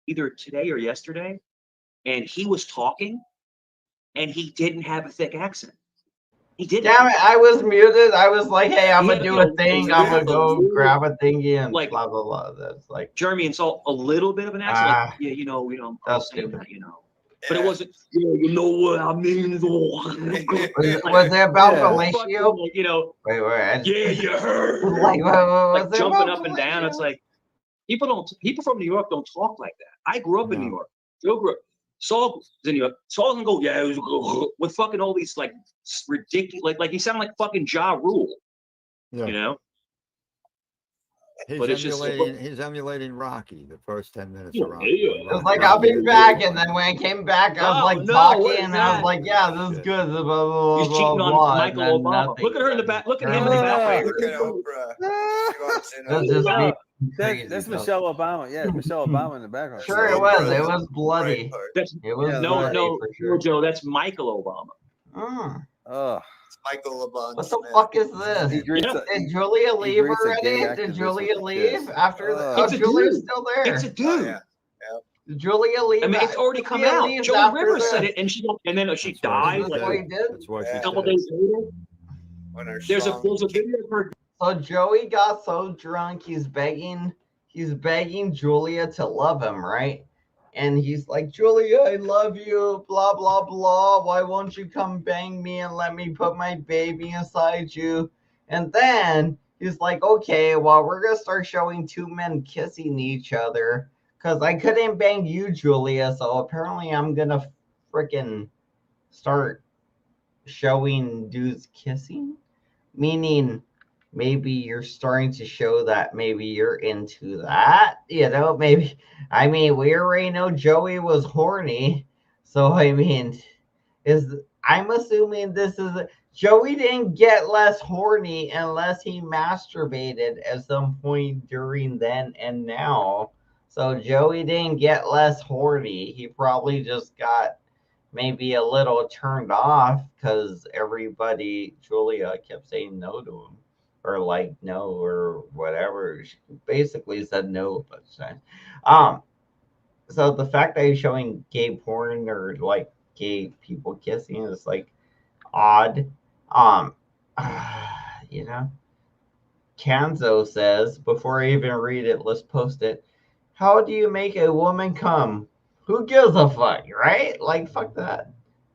either today or yesterday, and he was talking, and he didn't have a thick accent. He didn't. Damn it! I was muted. I was like, "Hey, I'm gonna do a thing. I'm gonna go little, grab a thingy and like blah blah blah." That's like Jeremy and Salt, a little bit of an accent. Like, yeah, you know, that's saying stupid. that, you know. But it wasn't, you know what I mean? Was it about fellatio? Like, you know, wait, yeah, you heard. Like, what like jumping up and down. It's like people from New York don't talk like that. I grew up in New York. Joe grew up. Saul was in New York. Saul doesn't go, yeah, with fucking all these like ridiculous, like you sound like fucking Ja Rule. Yeah. You know? He's emulating Rocky the first 10 minutes of Rocky. It was like, I'll be back, and then when I came back, I was like talking, and I was like, yeah, this is good. Blah, blah, blah, he's cheating blah, on Michael Obama. Look at her in the back. Look at him in the back. Look at Oprah. That's Michelle Obama. Yeah, Michelle Obama in the background. Sure, it was. It was bloody. It was no, Joe. That's Michael Obama. Oh. Michael Obama. What the fuck is this? Did Julia leave already? Did Julia leave after the? Oh, Julia's still there. It's a dude. Did Julia leave? I mean, it's already come out. Joe Rivers said it, and then she died. That's what he did. A couple days later. There's a video of her. So Joey got so drunk, he's begging Julia to love him, right? And he's like, Julia, I love you, blah, blah, blah. Why won't you come bang me and let me put my baby inside you? And then he's like, okay, well, we're going to start showing two men kissing each other because I couldn't bang you, Julia. So apparently I'm going to freaking start showing dudes kissing, meaning maybe you're starting to show that maybe you're into that, maybe. I mean, we already know Joey was horny. So, I mean, I'm assuming Joey didn't get less horny unless he masturbated at some point during then and now. So Joey didn't get less horny. He probably just got maybe a little turned off because Julia kept saying no to him. Or like no or whatever. She basically said no a bunch of times. So the fact that he's showing gay porn or like gay people kissing is like odd. Kanzo says, before I even read it, let's post it. How do you make a woman come? Who gives a fuck, right? Like fuck that.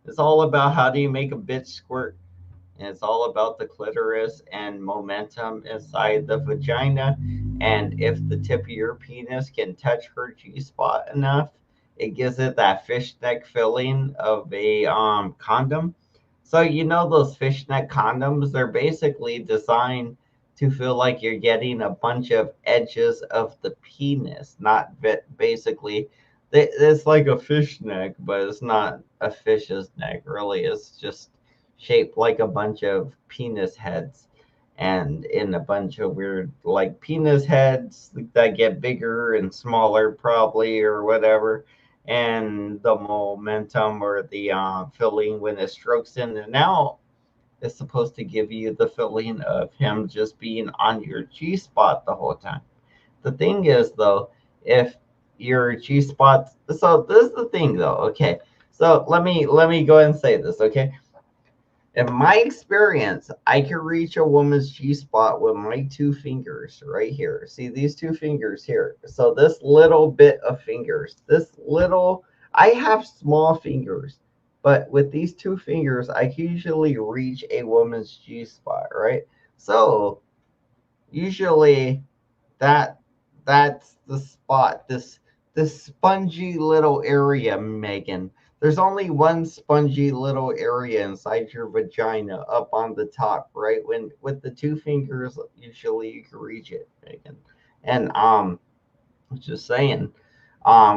It's all about how do you make a bitch squirt. And it's all about the clitoris and momentum inside the vagina. And if the tip of your penis can touch her G-spot enough, it gives it that fishneck feeling of a condom. So those fishneck condoms, they're basically designed to feel like you're getting a bunch of edges of the penis, not basically. It's like a fish neck, but it's not a fish's neck, really. It's just shaped like a bunch of penis heads, and in a bunch of weird like penis heads that get bigger and smaller probably or whatever, and the momentum or the feeling when it strokes in and out is supposed to give you the feeling of him just being on your G-spot the whole time. The thing is though, if your G-spot, so this is the thing though, okay, so let me go ahead and say this, okay. In my experience, I can reach a woman's G-spot with my two fingers right here. See these two fingers here? So this little bit of fingers, I have small fingers, but with these two fingers, I can usually reach a woman's G-spot, right? So usually that's the spot, this spongy little area, Megan. There's only one spongy little area inside your vagina up on the top, right? When with the two fingers, usually you can reach it, Megan. And just saying,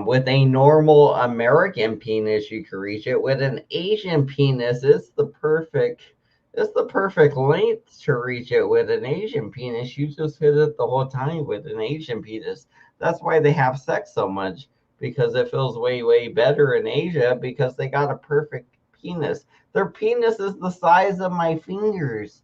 with a normal American penis, you can reach it. With an Asian penis, it's the perfect length to reach it. With an Asian penis, you just hit it the whole time with an Asian penis. That's why they have sex so much. Because it feels way, way better in Asia because they got a perfect penis. Their penis is the size of my fingers,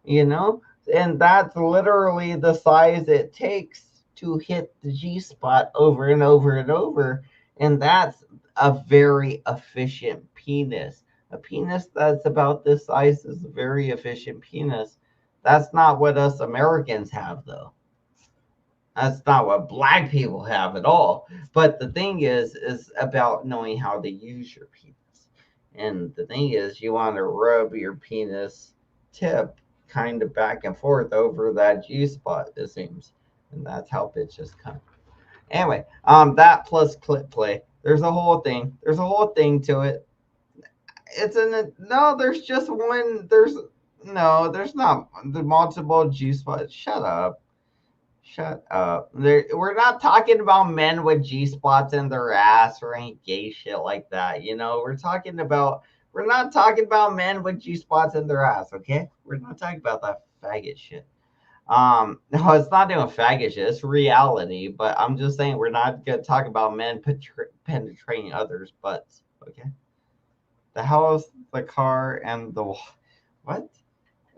and that's literally the size it takes to hit the G-spot over and over and over. And that's a very efficient penis. A penis that's about this size is a very efficient penis. That's not what us Americans have, though. That's not what black people have at all. But the thing is about knowing how to use your penis. And the thing is, you want to rub your penis tip kind of back and forth over that G spot, it seems. And that's how bitches come. Anyway, that plus clip play. There's a whole thing. There's a whole thing to it. It's in no. There's just one. There's not the multiple G spots. Shut up. Shut up. We're not talking about men with G spots in their ass or any gay shit like that. We're not talking about men with G spots in their ass. Okay, we're not talking about that faggot shit. No, it's not doing faggot shit. It's reality. But I'm just saying we're not gonna talk about men penetrating others' butts. Okay. The house, the car, and the what?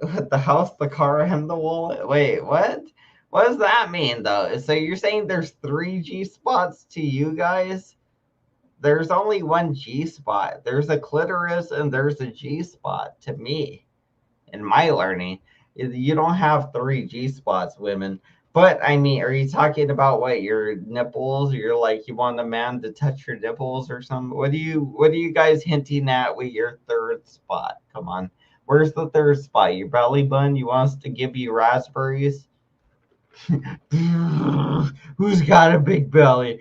The house, the car, and the wallet. Wait, what? What does that mean, though? So you're saying there's 3 G spots to you guys? There's only one G spot. There's a clitoris and there's a G spot to me. In my learning, you don't have 3 G spots, women. But I mean, are you talking about what, your nipples? You're like, you want a man to touch your nipples or something? What are you guys hinting at with your third spot? Come on. Where's the third spot? Your belly button? You want us to give you raspberries? Who's got a big belly?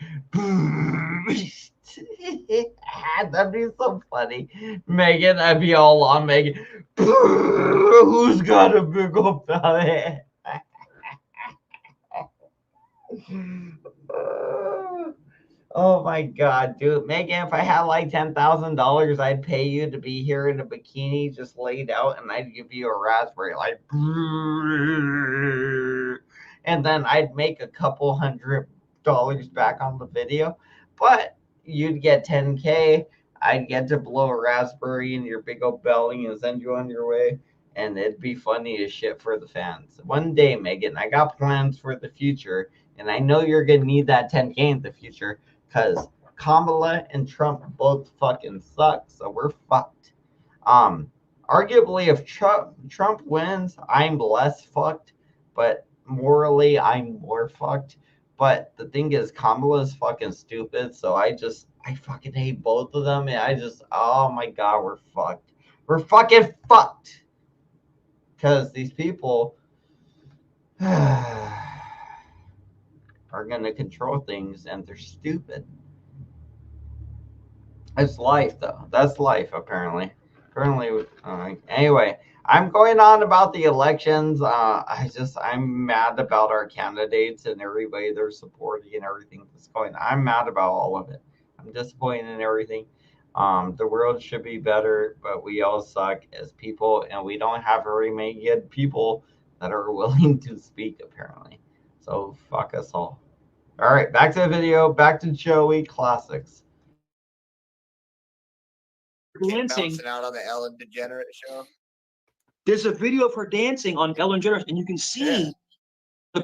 That'd be so funny. Megan, that'd be all on Megan. Who's got a big old belly? Oh my god, dude. Megan, if I had like $10,000, I'd pay you to be here in a bikini just laid out and I'd give you a raspberry like and then I'd make a couple $100 back on the video. But you'd get 10K. I'd get to blow a raspberry in your big old belly and send you on your way. And it'd be funny as shit for the fans. One day, Megan, I got plans for the future. And I know you're going to need that 10K in the future because Kamala and Trump both fucking suck. So we're fucked. Arguably, if Trump wins, I'm less fucked. But morally, I'm more fucked. But the thing is, Kamala's fucking stupid. So I fucking hate both of them. And oh my God, we're fucked. We're fucking fucked. Because these people are going to control things and they're stupid. It's life, though. That's life, apparently. Anyway, I'm going on about the elections. I'm mad about our candidates and everybody they're supporting and everything that's going on. I'm mad about all of it. I'm disappointed in everything. The world should be better, but we all suck as people, and we don't have very many good people that are willing to speak, apparently. So fuck us all. All right, back to the video. Back to Joey Classics. Dancing out on the Ellen DeGeneres show. There's a video of her dancing on Ellen DeGeneres, and you can see see the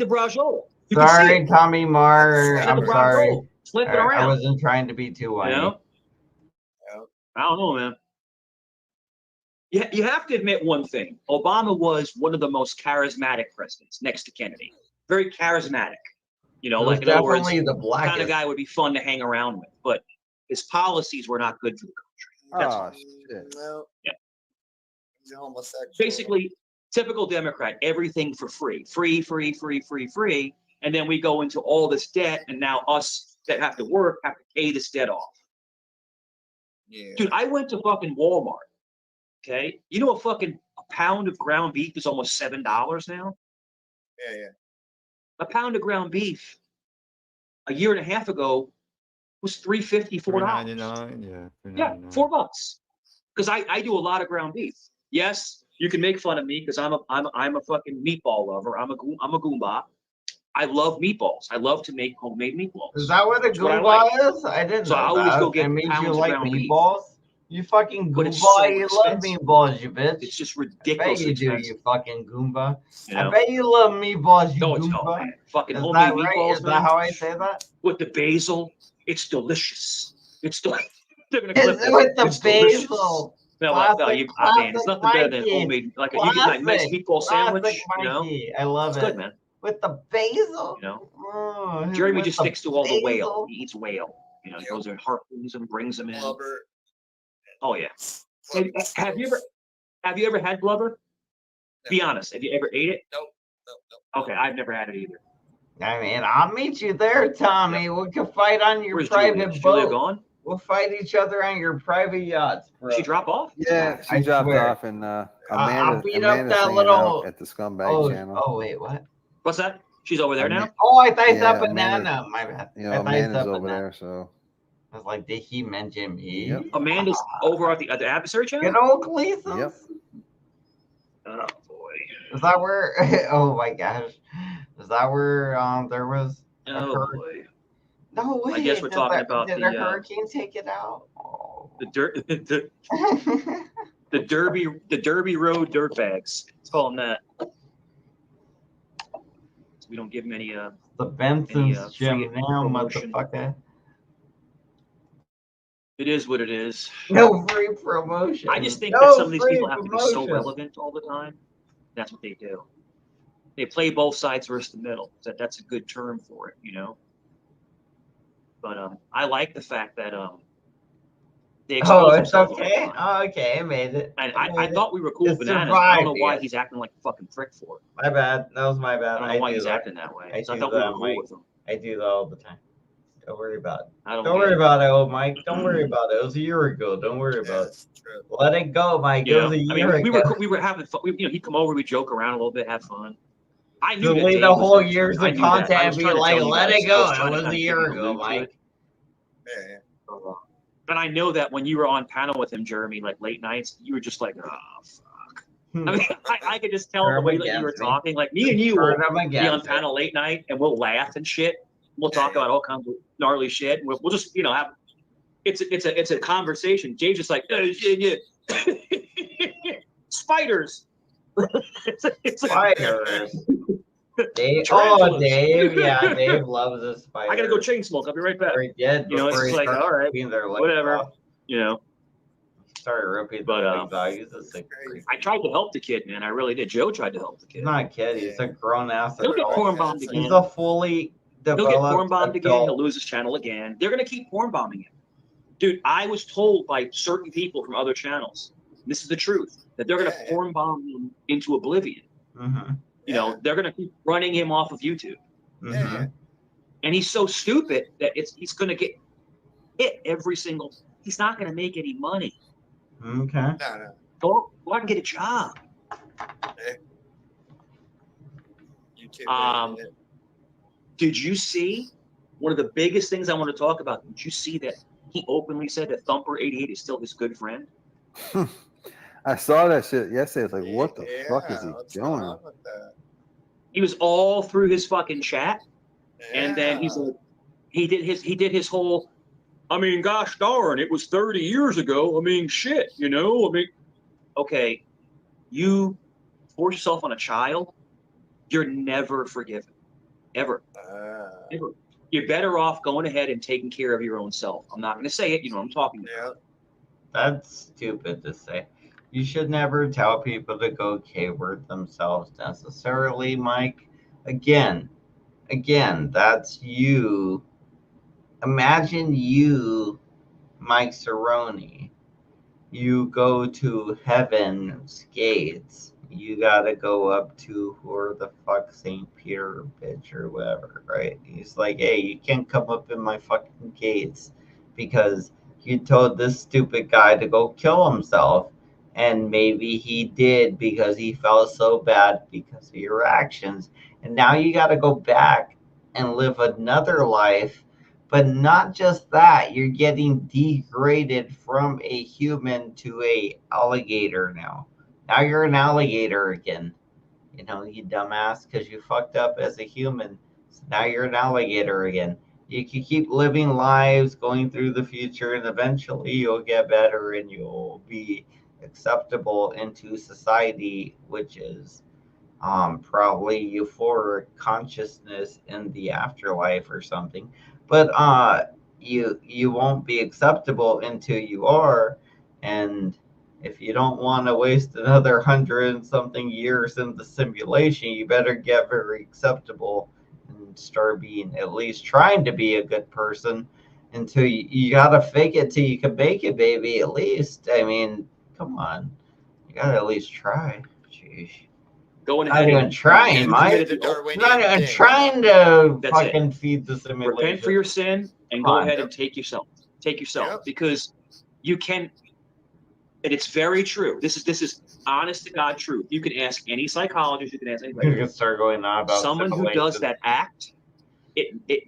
brajol. Sorry, Tommy Marr. I'm sorry. Flipping around. I wasn't trying to be too whiny. You know? I don't know, man. You have to admit one thing. Obama was one of the most charismatic presidents next to Kennedy. Very charismatic. You know, like in other words, the kind of guy would be fun to hang around with. But his policies were not good for the country. Oh, shit. No. Yeah. He's a homosexual. Basically, typical Democrat, everything for free. Free. And then we go into all this debt, and now us that have to work have to pay this debt off. Yeah. Dude, I went to fucking Walmart. Okay. You know a pound of ground beef is almost $7 now? Yeah. A pound of ground beef a year and a half ago was $3.50, $4. $4.99, yeah, $4. Because I do a lot of ground beef. Yes, you can make fun of me because I'm a fucking meatball lover. I'm a Goomba. I love meatballs. I love to make homemade meatballs. Is that what a Goomba is? I didn't know I always go get pounds you like ground meatballs? Beef. You fucking Goomba. So you love meatballs, you bitch. It's just I ridiculous. bet you do, you fucking Goomba. You know? I bet you love meatballs, you no, Goomba. No, man. Fucking is homemade that right? meatballs, Is man. that how I say that? With the basil. It's delicious. It's delicious. They're gonna Is clip it that. with the It's delicious. basil? No, Classic, man, it's nothing better than Mikey. homemade, like you get like nice meatball sandwich. You know, Mikey. I love it's it. good, man. With the basil. You know, Oh, Jeremy with just the sticks to all the whale. basil. He eats whale. You know, he goes there and harpoons them, brings them in. Blubber. Oh yeah. Hey, have you ever had blubber? No. Be honest. Have you ever ate it? Nope. Okay, I've never had it either. I mean, I'll meet you there, Tommy. Yep. We can fight on your Where's private Julia? boat. Is Julia gone? We'll fight each other on your private yachts, bro. Did she drop off? Yeah, she I dropped swear. off, and I'll Amanda's beat up that hanging little out at the Scumbag channel. Oh wait, what? What's that? She's over there now? Oh, I thought you Yeah, said banana. My bad. You know, I thought you Amanda's said over banana. there, so I was like, did he mention me? Yep. Amanda's over at the adversary channel? Good old Cleveland. Yep. Oh boy. Is that where? Oh my gosh. Is that where there was a Oh hurricane? boy. No way. I guess we're talking about did the a hurricane take it out? Oh. the Derby Road dirtbags. Let's call them that. So we don't give them any the Benson's free gym now, promotion. motherfucker. It is what it is. No free promotion. I just think that some of these people have to be so promotion. relevant all the time. That's what they do. They play both sides versus the middle. That's a good term for it, you know. But I like the fact that they expose it's themselves all the okay. time. Oh, okay, I made it. And I thought we were cool It with bananas. I don't know survived, why yes. he's acting like a fucking prick for it. My bad. That was my bad. I don't know why do he's that. acting that way. I So I do thought we that, were cool Mike. with him. I do that all the time. Don't worry about it. Don't Don't worry about it, old Mike. Don't worry about it. It was a year ago. Don't worry about it. True. Let it go, Mike. You It know, was a I year mean, ago. we were having fun. You know, he'd come over, we'd joke around a little bit, have fun. I knew that Delete Dave the was whole gonna turn. years I of knew that. content I and was be trying to like, tell you let guys. it I was go. It trying to was kind a of year get you to ago, allude to Mike. it. Yeah. But I know that when you were on panel with him, Jeremy, like late nights, you were just like, oh fuck. I mean, I could just tell the way that you were talking. Like me and you will be on panel late night, and we'll laugh and shit. We'll talk about all kinds of gnarly shit. We'll just, you know, have it's a conversation. James just like, yeah. Spiders. it's Spiders. Dave, Tarantulas. yeah, Dave loves a spider. I gotta go chain smoke. I'll be right back. Or he did. You know, it's just like, all right, whatever. Off. You know. Sorry, ripping But I tried to help the kid, man. I really did. Joe tried to help the kid. He's not a kid. He's a grown ass. He'll get porn bombed again. He's a fully developed. He'll get porn bombed again. adult. He'll lose his channel again. They're gonna keep porn bombing him, dude. I was told by certain people from other channels, this is the truth, that they're gonna porn bomb him into oblivion. Mm-hmm. You know, they're gonna keep running him off of YouTube. Mm-hmm. And he's so stupid that he's gonna get hit every single. He's not gonna make any money. Okay. No. Go out and get a job. YouTube. Did you see one of the biggest things I want to talk about? Did you see that he openly said that Thumper88 is still his good friend? I saw that shit yesterday. It's like, what the fuck is he doing? He was all through his fucking chat, and then he's like, he did his whole. I mean, gosh darn, it was 30 years ago. I mean, shit, you know. I mean, okay, you force yourself on a child, you're never forgiven, ever. Ever. You're better off going ahead and taking care of your own self. I'm not going to say it. You know what I'm talking about. That's stupid to say. You should never tell people to go K-word themselves necessarily, Mike. Again, that's you. Imagine you, Mike Cerrone. You go to heaven's gates. You gotta go up to whoever the fuck St. Peter bitch or whatever, right? He's like, hey, you can't come up in my fucking gates because you told this stupid guy to go kill himself. And maybe he did because he felt so bad because of your actions. And now you gotta go back and live another life. But not just that, you're getting degraded from a human to a alligator now. Now you're an alligator again. You know, you dumbass, because you fucked up as a human. So now you're an alligator again. You can keep living lives, going through the future, and eventually you'll get better and you'll be acceptable into society, which is probably euphoric consciousness in the afterlife or something. But you won't be acceptable until you are. And if you don't want to waste another 100 and something years in the simulation, you better get very acceptable and start being, at least trying to be a good person, until you gotta fake it till you can make it, baby. At least, I mean, come on, you gotta at least try. Jeez. Going Not ahead even and trying, Mike. The Darwinian Not even thing, trying to That's it. fucking feed the simulation. repent for your sin and Come go on. ahead and take yourself. Yep. Because you can, and it's very true. This is honest to God truth. You can ask any psychologist, you can ask You anybody. can start going on about Someone who does simulations. that act,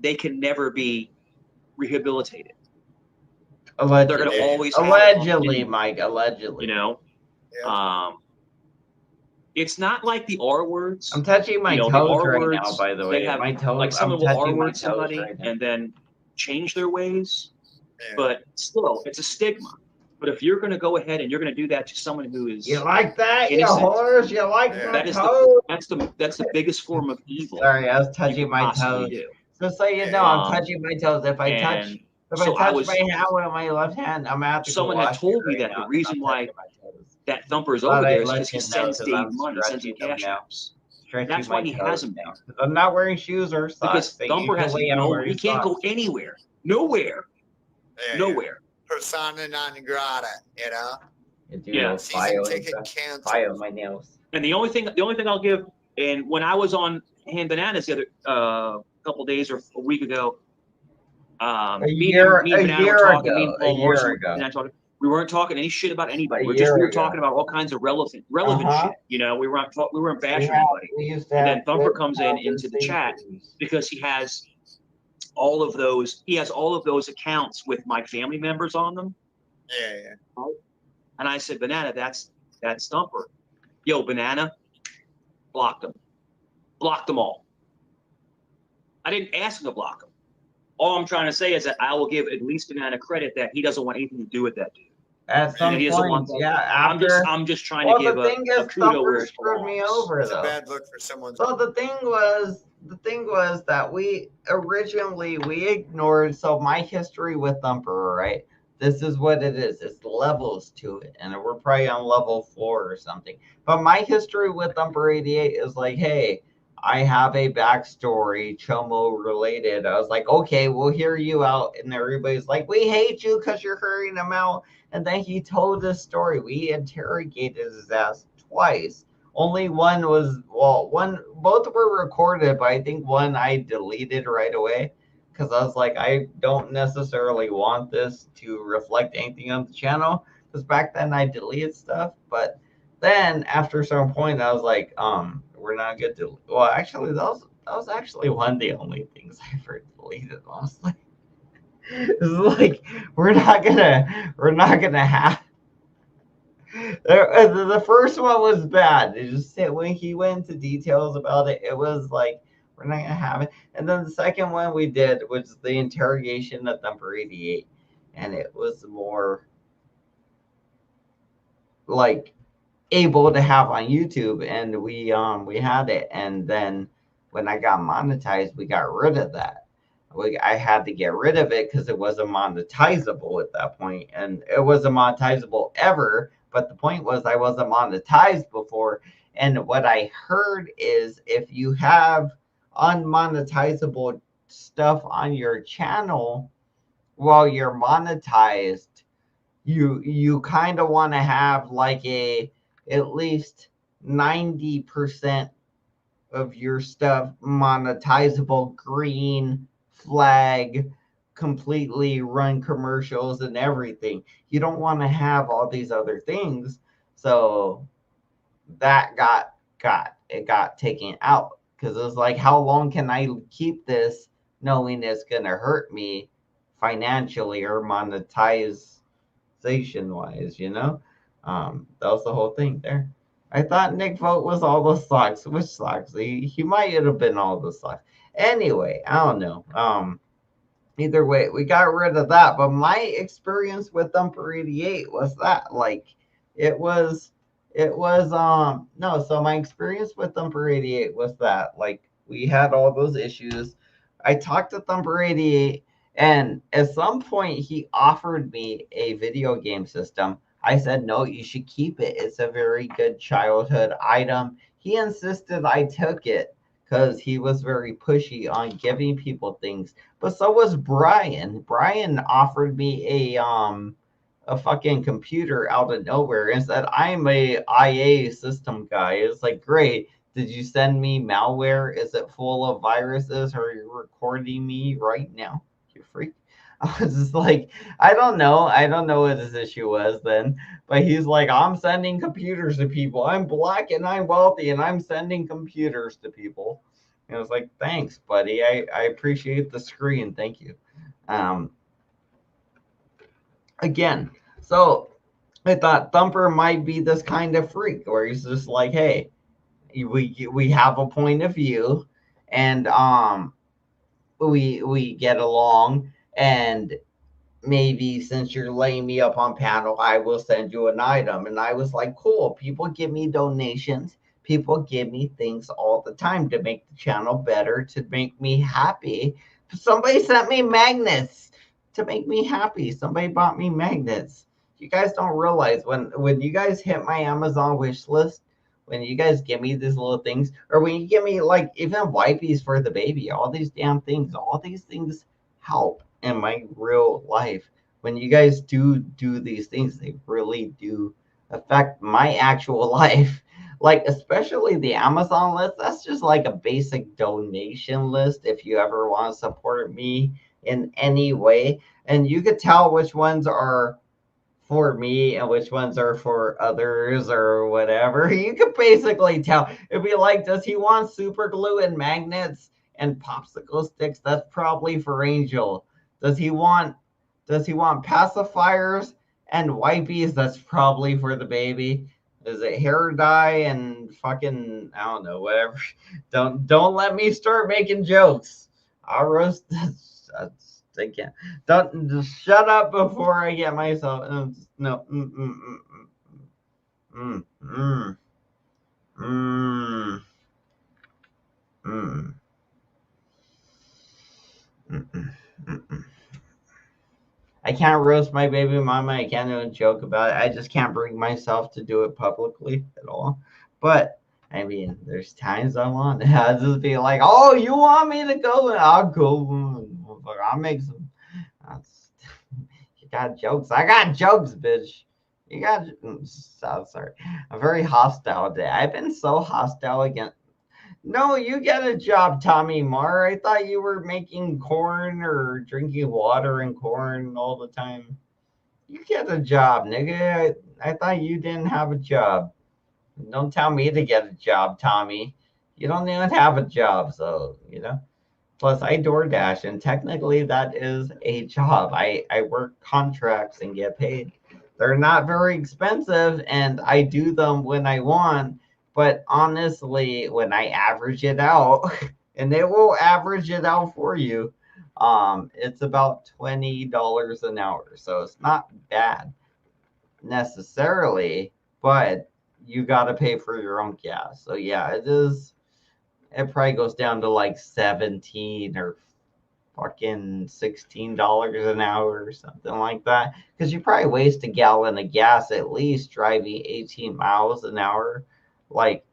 they can never be rehabilitated. They're Allegedly, going to always have it allegedly, in, Mike. Allegedly. you know. Yeah. It's not like the R words. I'm touching my the toes R right words, now. By the way, they have my toes. like someone I'm will R touching my word toes somebody right now. and then change their ways, Yeah. but still, it's a stigma. But if you're going to go ahead and you're going to do that to someone who is You like that, you innocent, horse? You like Yeah. my that is toes? that's the biggest form of evil Sorry, I was you touching could my possibly toes. do. Just so you know, Yeah. I'm touching my toes. If I touch, And if so I I touch was. my hand with my left hand, I'm gonna have to go Someone had wash told it me right that now the 'cause reason I'm why touching my toes. that Thumper's Thought over I'd there is let because he you know, sends 'cause Dave I'm money, sends him stretching them cash now. apps. Stretching That's my why he toes has him now. there. 'Cause I'm not wearing shoes or Because socks. Thumper has Usually I'm no, wearing he can't go socks. anywhere, nowhere, Yeah. nowhere. Persona non grata, you know. Yeah. Season ticket canceled. File my nails. And the only thing I'll give, and when I was on Hand Bananas the other couple days or a week ago, me and Banana were talking. Me and Paul Morrison and I talking. We weren't talking any shit about anybody. We were talking about all kinds of relevant shit. You know, we weren't bashing anybody. And then Thumper comes into the chat because he has all of those. He has all of those accounts with my family members on them. Yeah. And I said, Banana, that's Thumper. Yo, Banana, blocked them. Blocked them all. I didn't ask him to block them. All I'm trying to say is that I will give at least Banana credit that he doesn't want anything to do with that dude. At some point, yeah. After, I'm just trying to give a kudo where it screwed me belongs. over, It's though. a bad look for someone's. So the thing was that we originally ignored. So my history with Thumper, right? This is what it is. It's levels to it, and we're probably on level 4 or something. But my history with Thumper 88 is like, hey, I have a backstory, Chomo related. I was like, okay, we'll hear you out, and everybody's like, we hate you because you're hearing them out. And then he told this story. We interrogated his ass twice. Only one was, both were recorded, but I think one I deleted right away because I was like, I don't necessarily want this to reflect anything on the channel, because back then I deleted stuff. But then after a certain point, I was like, we're not good to. Well, actually, that was actually one of the only things I ever deleted, honestly. It's like we're not gonna have. The first one was bad. It just when he went into details about it, it was like we're not gonna have it. And then the second one we did was the interrogation of Thumper 88, and it was more like able to have on YouTube, and we had it. And then when I got monetized, we got rid of that. I had to get rid of it because it wasn't monetizable at that point, and it wasn't monetizable ever. But the point was I wasn't monetized before. And what I heard is if you have unmonetizable stuff on your channel while you're monetized, you kind of want to have like at least 90% of your stuff monetizable, green flag, completely run commercials and everything. You don't want to have all these other things. So that got taken out because it was like, how long can I keep this knowing it's gonna hurt me financially or monetization wise, that was the whole thing there. I thought Nick Vogt was all the socks. Which socks? He might have been all the socks. Anyway, I don't know. Either way, we got rid of that. But my experience with Thumper 88 was that no. So my experience with Thumper 88 was that we had all those issues. I talked to Thumper 88, And at some point, he offered me a video game system. I said, no, you should keep it. It's a very good childhood item. He insisted I took it because he was very pushy on giving people things. But so was Brian. Brian offered me a fucking computer out of nowhere and said, I'm a IA system guy. It's like, great. Did you send me malware? Is it full of viruses? Are you recording me right now? You freak. I was just like, I don't know. I don't know what his issue was then. But he's like, I'm sending computers to people. I'm black and I'm wealthy and I'm sending computers to people. And I was like, thanks, buddy. I appreciate the screen. Thank you. Um, again, so I thought Thumper might be this kind of freak where he's just like, hey, we have a point of view, and we get along, and maybe since you're laying me up on panel, I will send you an item. And I was like, cool. People give me donations. People give me things all the time to make the channel better, to make me happy. Somebody sent me magnets to make me happy. Somebody bought me magnets. You guys don't realize when you guys hit my Amazon wish list, when you guys give me these little things, or when you give me like even wipes for the baby, all these things help in my real life. When you guys do these things, they really do affect my actual life. Like especially the Amazon list, that's just like a basic donation list if you ever want to support me in any way. And you could tell which ones are for me and which ones are for others or whatever. You could basically tell. It'd be like, does he want super glue and magnets and popsicle sticks? That's probably for Angel. Does he want pacifiers and wipies? That's probably for the baby. Is it hair dye and fucking I don't know, whatever. Don't let me start making jokes. I'll roast I can't. Don't just shut up before I get myself. No. Mm, mm, mm, mm, mm. I can't roast my baby mama. I can't even joke about it. I just can't bring myself to do it publicly at all. But I mean, there's times I want to. I'll just be like, "Oh, you want me to go? I'll go. I'll make some." You got jokes. I got jokes, bitch. You got. So sorry. I'm very hostile today. I've been so hostile again. No, you get a job, Tommy Marr. I thought you were making corn or drinking water and corn all the time. You get a job, nigga. I thought you didn't have a job. Don't tell me to get a job, Tommy. You don't even have a job, so, you know. Plus, I DoorDash, and technically that is a job. I work contracts and get paid. They're not very expensive, and I do them when I want. But honestly, when I average it out, and it will average it out for you, it's about $20 an hour. So it's not bad necessarily, but you got to pay for your own gas. So yeah, it is. It probably goes down to like 17 or fucking $16 an hour or something like that. Because you probably waste a gallon of gas at least driving 18 miles an hour, like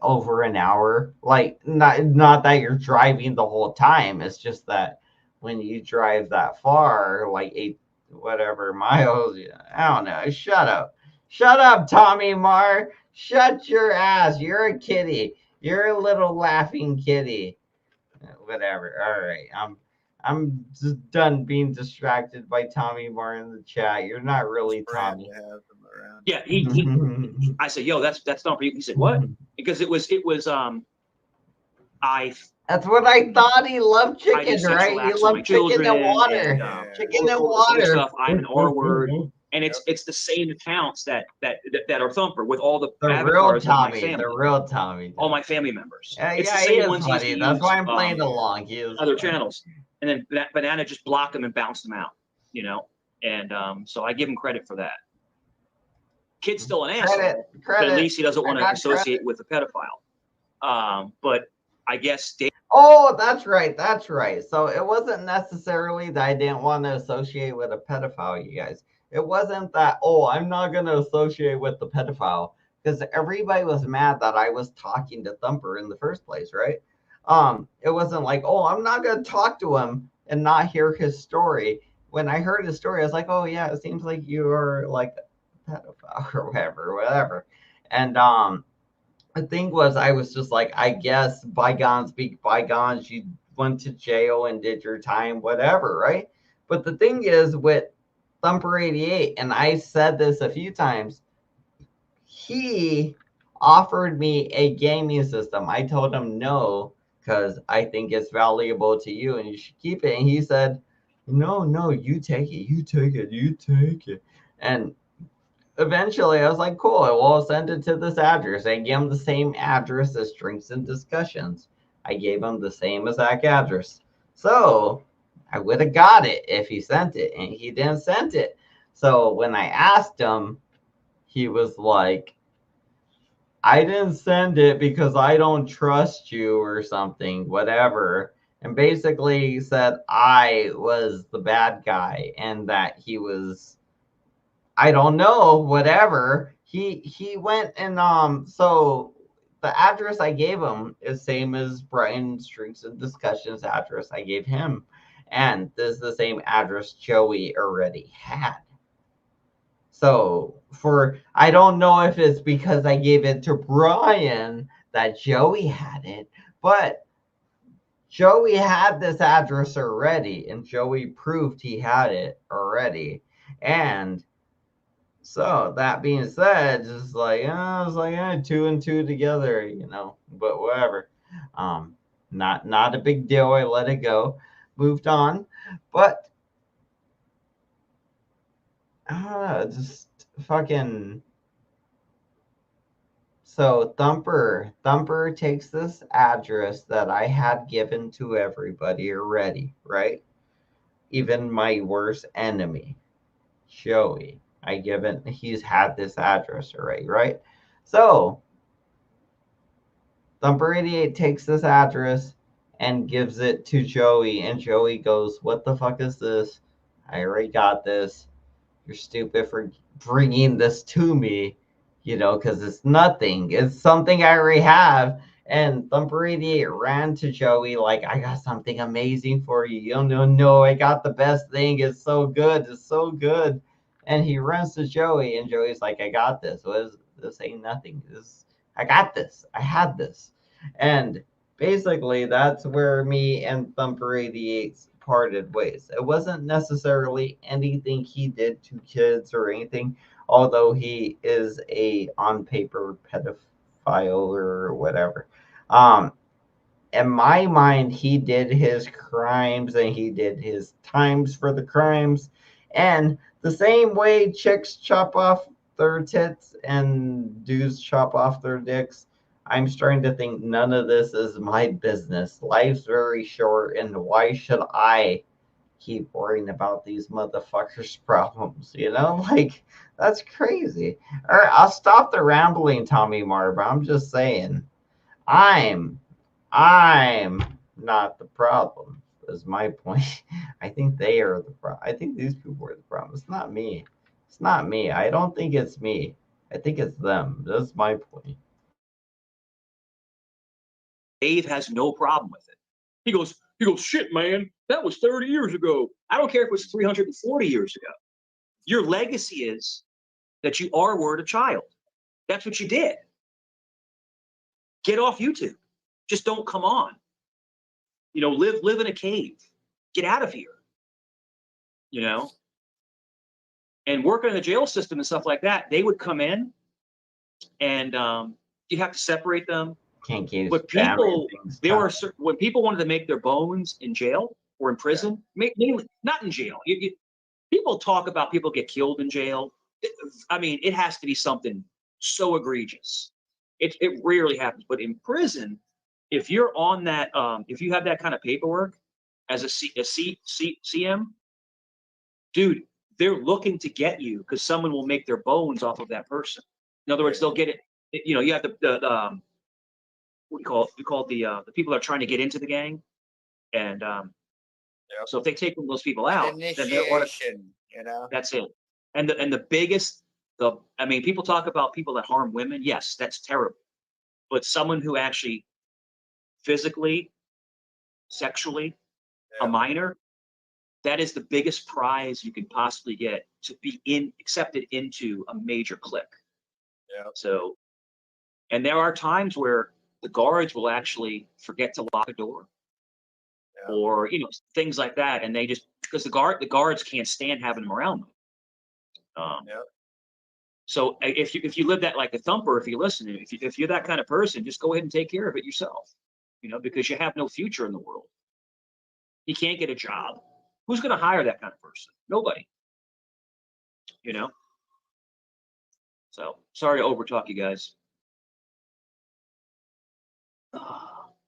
over an hour. Like not that you're driving the whole time. It's just that when you drive that far, like eight whatever miles, I don't know. Shut up, Tommy Marr. Shut your ass. You're a kitty. You're a little laughing kitty. Whatever. All right. I'm just done being distracted by Tommy Marr in the chat. You're not really Tommy. Yeah, he I said, yo, that's not for you. He said, what? Because it was That's what I thought. He loved chicken, right? He loved chicken and water. Chicken and water. Stuff. I'm an R word. And it's the same accounts that are Thumper with all the real Tommy, the real Tommy, all my family members. It's the same ones funny. That's why I'm playing along. Other channels, and then Banana just blocked them and bounced them out, you know. And so I give him credit for that. Kid's still an asshole, but at least he doesn't want to associate with a pedophile. But I guess. Oh, that's right. That's right. So it wasn't necessarily that I didn't want to associate with a pedophile, you guys. It wasn't that, oh, I'm not going to associate with the pedophile, because everybody was mad that I was talking to Thumper in the first place, right? It wasn't like, oh, I'm not going to talk to him and not hear his story. When I heard his story, I was like, oh, yeah, it seems like you are like a pedophile or whatever. And the thing was, I was just like, I guess bygones be bygones. You went to jail and did your time, whatever, right? But the thing is, with Thumper 88, and I said this a few times, he offered me a gaming system. I told him no, because I think it's valuable to you and you should keep it. And he said, no, you take it, you take it, you take it. And eventually I was like, cool, well, I'll send it to this address. I gave him the same address as Drinks and Discussions. I gave him the same exact address. So I would have got it if he sent it, and he didn't send it. So when I asked him, he was like, I didn't send it because I don't trust you or something, whatever. And basically said I was the bad guy and that he was, I don't know, whatever. He went and so the address I gave him is same as Brian's Drinks and Discussions address I gave him. And this is the same address Joey already had. So I don't know if it's because I gave it to Brian that Joey had it, but Joey had this address already, and Joey proved he had it already. And so that being said, just like I was like, two and two together, but whatever. Not a big deal. I let it go, moved on, but just fucking. So Thumper takes this address that I had given to everybody already, right? Even my worst enemy, Joey. He's had this address already, right? So Thumper 88 takes this address and gives it to Joey, and Joey goes, what the fuck is this? I already got this. You're stupid for bringing this to me, because it's nothing. It's something I already have. And Thumper 88 ran to Joey like, I got something amazing for you. You don't know, I got the best thing. It's so good. It's so good. And he runs to Joey, and Joey's like, I got this. This ain't nothing. I got this. I had this. And basically, that's where me and Thumper 88 parted ways. It wasn't necessarily anything he did to kids or anything, although he is a on paper pedophile or whatever. In my mind, he did his crimes and he did his times for the crimes. And the same way chicks chop off their tits and dudes chop off their dicks, I'm starting to think none of this is my business. Life's very short, and why should I keep worrying about these motherfuckers' problems? Like, that's crazy. All right, I'll stop the rambling, Tommy Marva. I'm just saying, I'm not the problem. Is my point. I think they are the problem. I think these people are the problem. It's not me. It's not me. I don't think it's me. I think it's them. That's my point. Dave has no problem with it. He goes, shit, man, that was 30 years ago. I don't care if it was 340 years ago. Your legacy is that you were a child. That's what you did. Get off YouTube. Just don't come on. Live in a cave. Get out of here. And working in the jail system and stuff like that, they would come in and you'd have to separate them. Can't keep. But people, when people wanted to make their bones in jail or in prison, mainly not in jail. People talk about people get killed in jail. It has to be something so egregious. It rarely happens, but in prison, if you're on that, if you have that kind of paperwork as a CM, dude, they're looking to get you because someone will make their bones off of that person. In other words, they'll get it. You have we call it the people that are trying to get into the gang, and so if they take one of those people out, then initiation, that's it. And the biggest, I mean, people talk about people that harm women. Yes, that's terrible. But someone who actually physically, sexually, a minor, that is the biggest prize you can possibly get, to be accepted into a major clique. Yeah. So, and there are times where the guards will actually forget to lock a door, or things like that, and they just, because the guards can't stand having them around them. So if you live that like a thumper, if you listen, if you're that kind of person, just go ahead and take care of it yourself, because you have no future in the world. You can't get a job. Who's going to hire that kind of person? Nobody. So sorry to overtalk you guys.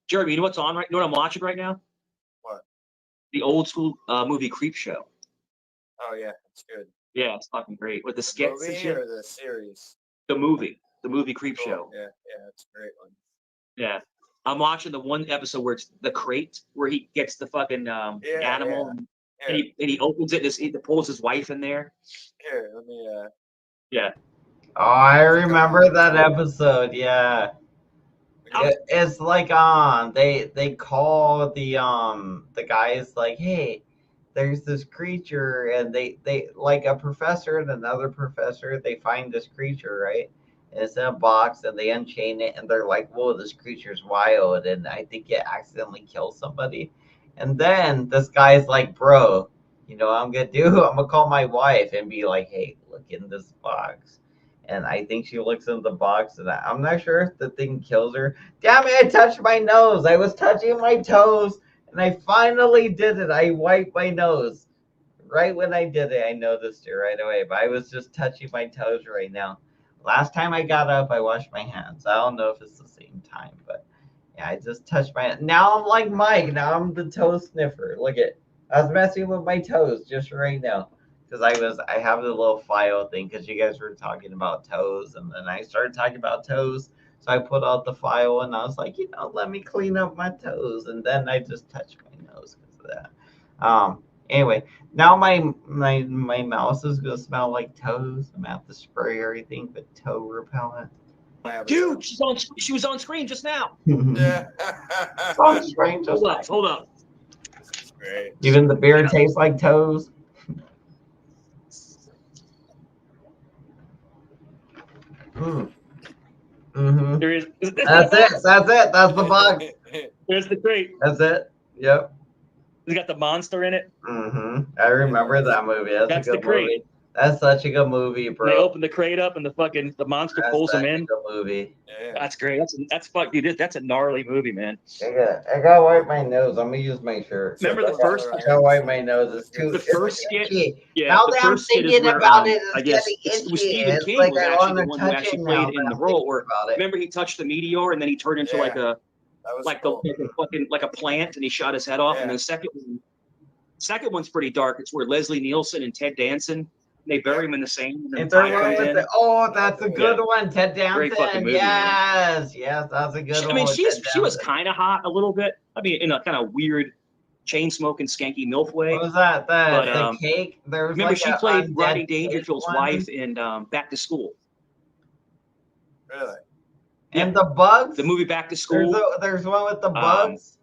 Jeremy, you know what's on right? You know what I'm watching right now? What? The old school movie Creep Show. Oh yeah, it's good. Yeah, it's fucking great. With the skits and shit. Or the series? The movie Creep Show. Yeah, it's a great one. Yeah. I'm watching the one episode where it's the crate, where he gets the fucking animal, and he opens it and he pulls his wife in there. Here, let me. Yeah. Oh, I remember that episode. Yeah. It's like they call the guys like, hey, there's this creature, and they like a professor and another professor, they find this creature, right? And it's in a box, and they unchain it, and they're like, whoa, this creature's wild, and I think it accidentally kills somebody. And then this guy's like, bro, you know what I'm gonna do? I'm gonna call my wife and be like, hey, look in this box. And I think she looks in the box, and I'm not sure if the thing kills her. Damn it, I touched my nose. I was touching my toes, and I finally did it. I wiped my nose. Right when I did it, I noticed it right away. But I was just touching my toes right now. Last time I got up, I washed my hands. I don't know if it's the same time, but yeah, I just touched my. Now I'm like Mike. Now I'm the toe sniffer. Look at, I was messing with my toes just right now, because I have the little file thing, because you guys were talking about toes, and then I started talking about toes. So I put out the file, and I was like, let me clean up my toes, and then I just touched my nose because of that. Anyway, now my mouse is gonna smell like toes. I'm gonna have to spray everything with toe repellent. Dude, she was on screen just now. Yeah. On screen just Hold up. This is great. Even the beer tastes like toes. Mm-hmm. There is. That's it. That's the box. There's the crate. That's it. Yep. It's got the monster in it. Mm-hmm. I remember that movie. That's a good the crate. movie. That's such a good movie, bro. They open the crate up, and the monster pulls them in. Good movie. Yeah. That's great. That's fuck, dude. That's a gnarly movie, man. I gotta wipe my nose. I'm gonna use my shirt. Remember the first? I gotta wipe my nose. It's too. The first skit. Yeah. Now the that I'm first skit is thinking where, about it, I guess it was Stephen King like was I actually the wanna one who touch actually it played now in that the I'm role where. thinking about it. Remember he touched the meteor and then he turned into like a cool. like a plant and he shot his head off. And the second one's pretty dark. It's where Leslie Nielsen and Ted Danson. They bury him in the sand. And that's a good one. Ted Danson. Great fucking movie, yes, that's a good one. I mean, she was kind of hot a little bit. I mean, in a kind of weird, chain smoking, skanky MILF way. What was that? The cake. There was remember, she played Rodney Dangerfield's wife in Back to School. Really? And the bugs. The movie Back to School. There's one with the bugs.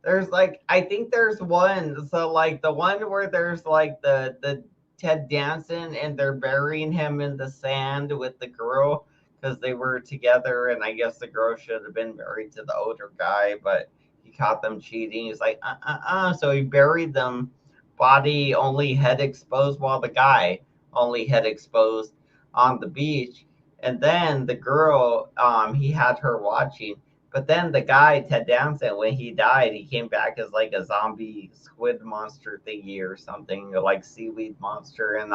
There's I think there's one. So the one where there's the Ted Danson, and they're burying him in the sand with the girl because they were together, and I guess the girl should have been married to the older guy, but he caught them cheating. He's like, so he buried them, body only, head exposed, while the guy only head exposed on the beach. And then the girl, he had her watching. But then the guy, Ted Danson, when he died, he came back as a zombie squid monster thingy or something, like seaweed monster. And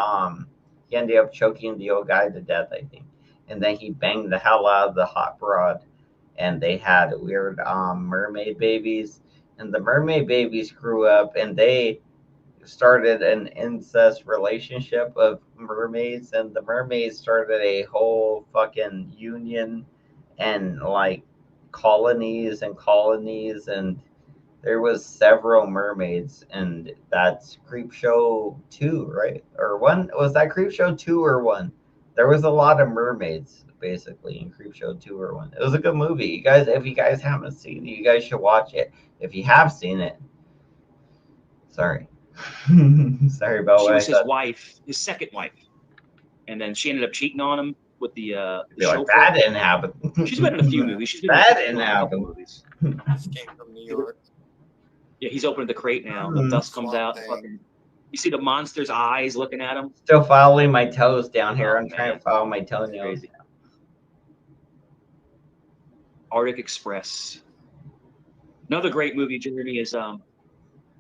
he ended up choking the old guy to death, I think. And then he banged the hell out of the hot broad. And they had weird mermaid babies. And the mermaid babies grew up, and they started an incest relationship of mermaids. And the mermaids started a whole fucking union and colonies and colonies, and there was several mermaids, and that's Creepshow 2, right? Or 1? Was that Creepshow 2 or 1? There was a lot of mermaids basically in Creepshow 2 or 1. It was a good movie. You guys, if you guys haven't seen it, you guys should watch it. If you have seen it, sorry. Sorry about She what was I his said. wife, his second wife, and then she ended up cheating on him with the Be like, chauffeur. that didn't happen. She's been in a few movies. She's been That in didn't a couple happen. movies. Escape from New York. Yeah, he's opened the crate now. The dust comes Swamp out. Thing. Fucking, you see the monster's eyes looking at him. Still following my toes down here. Oh, I'm trying man. to follow my That's toenails. crazy. Arctic Express. Another great movie, Jeremy, is Night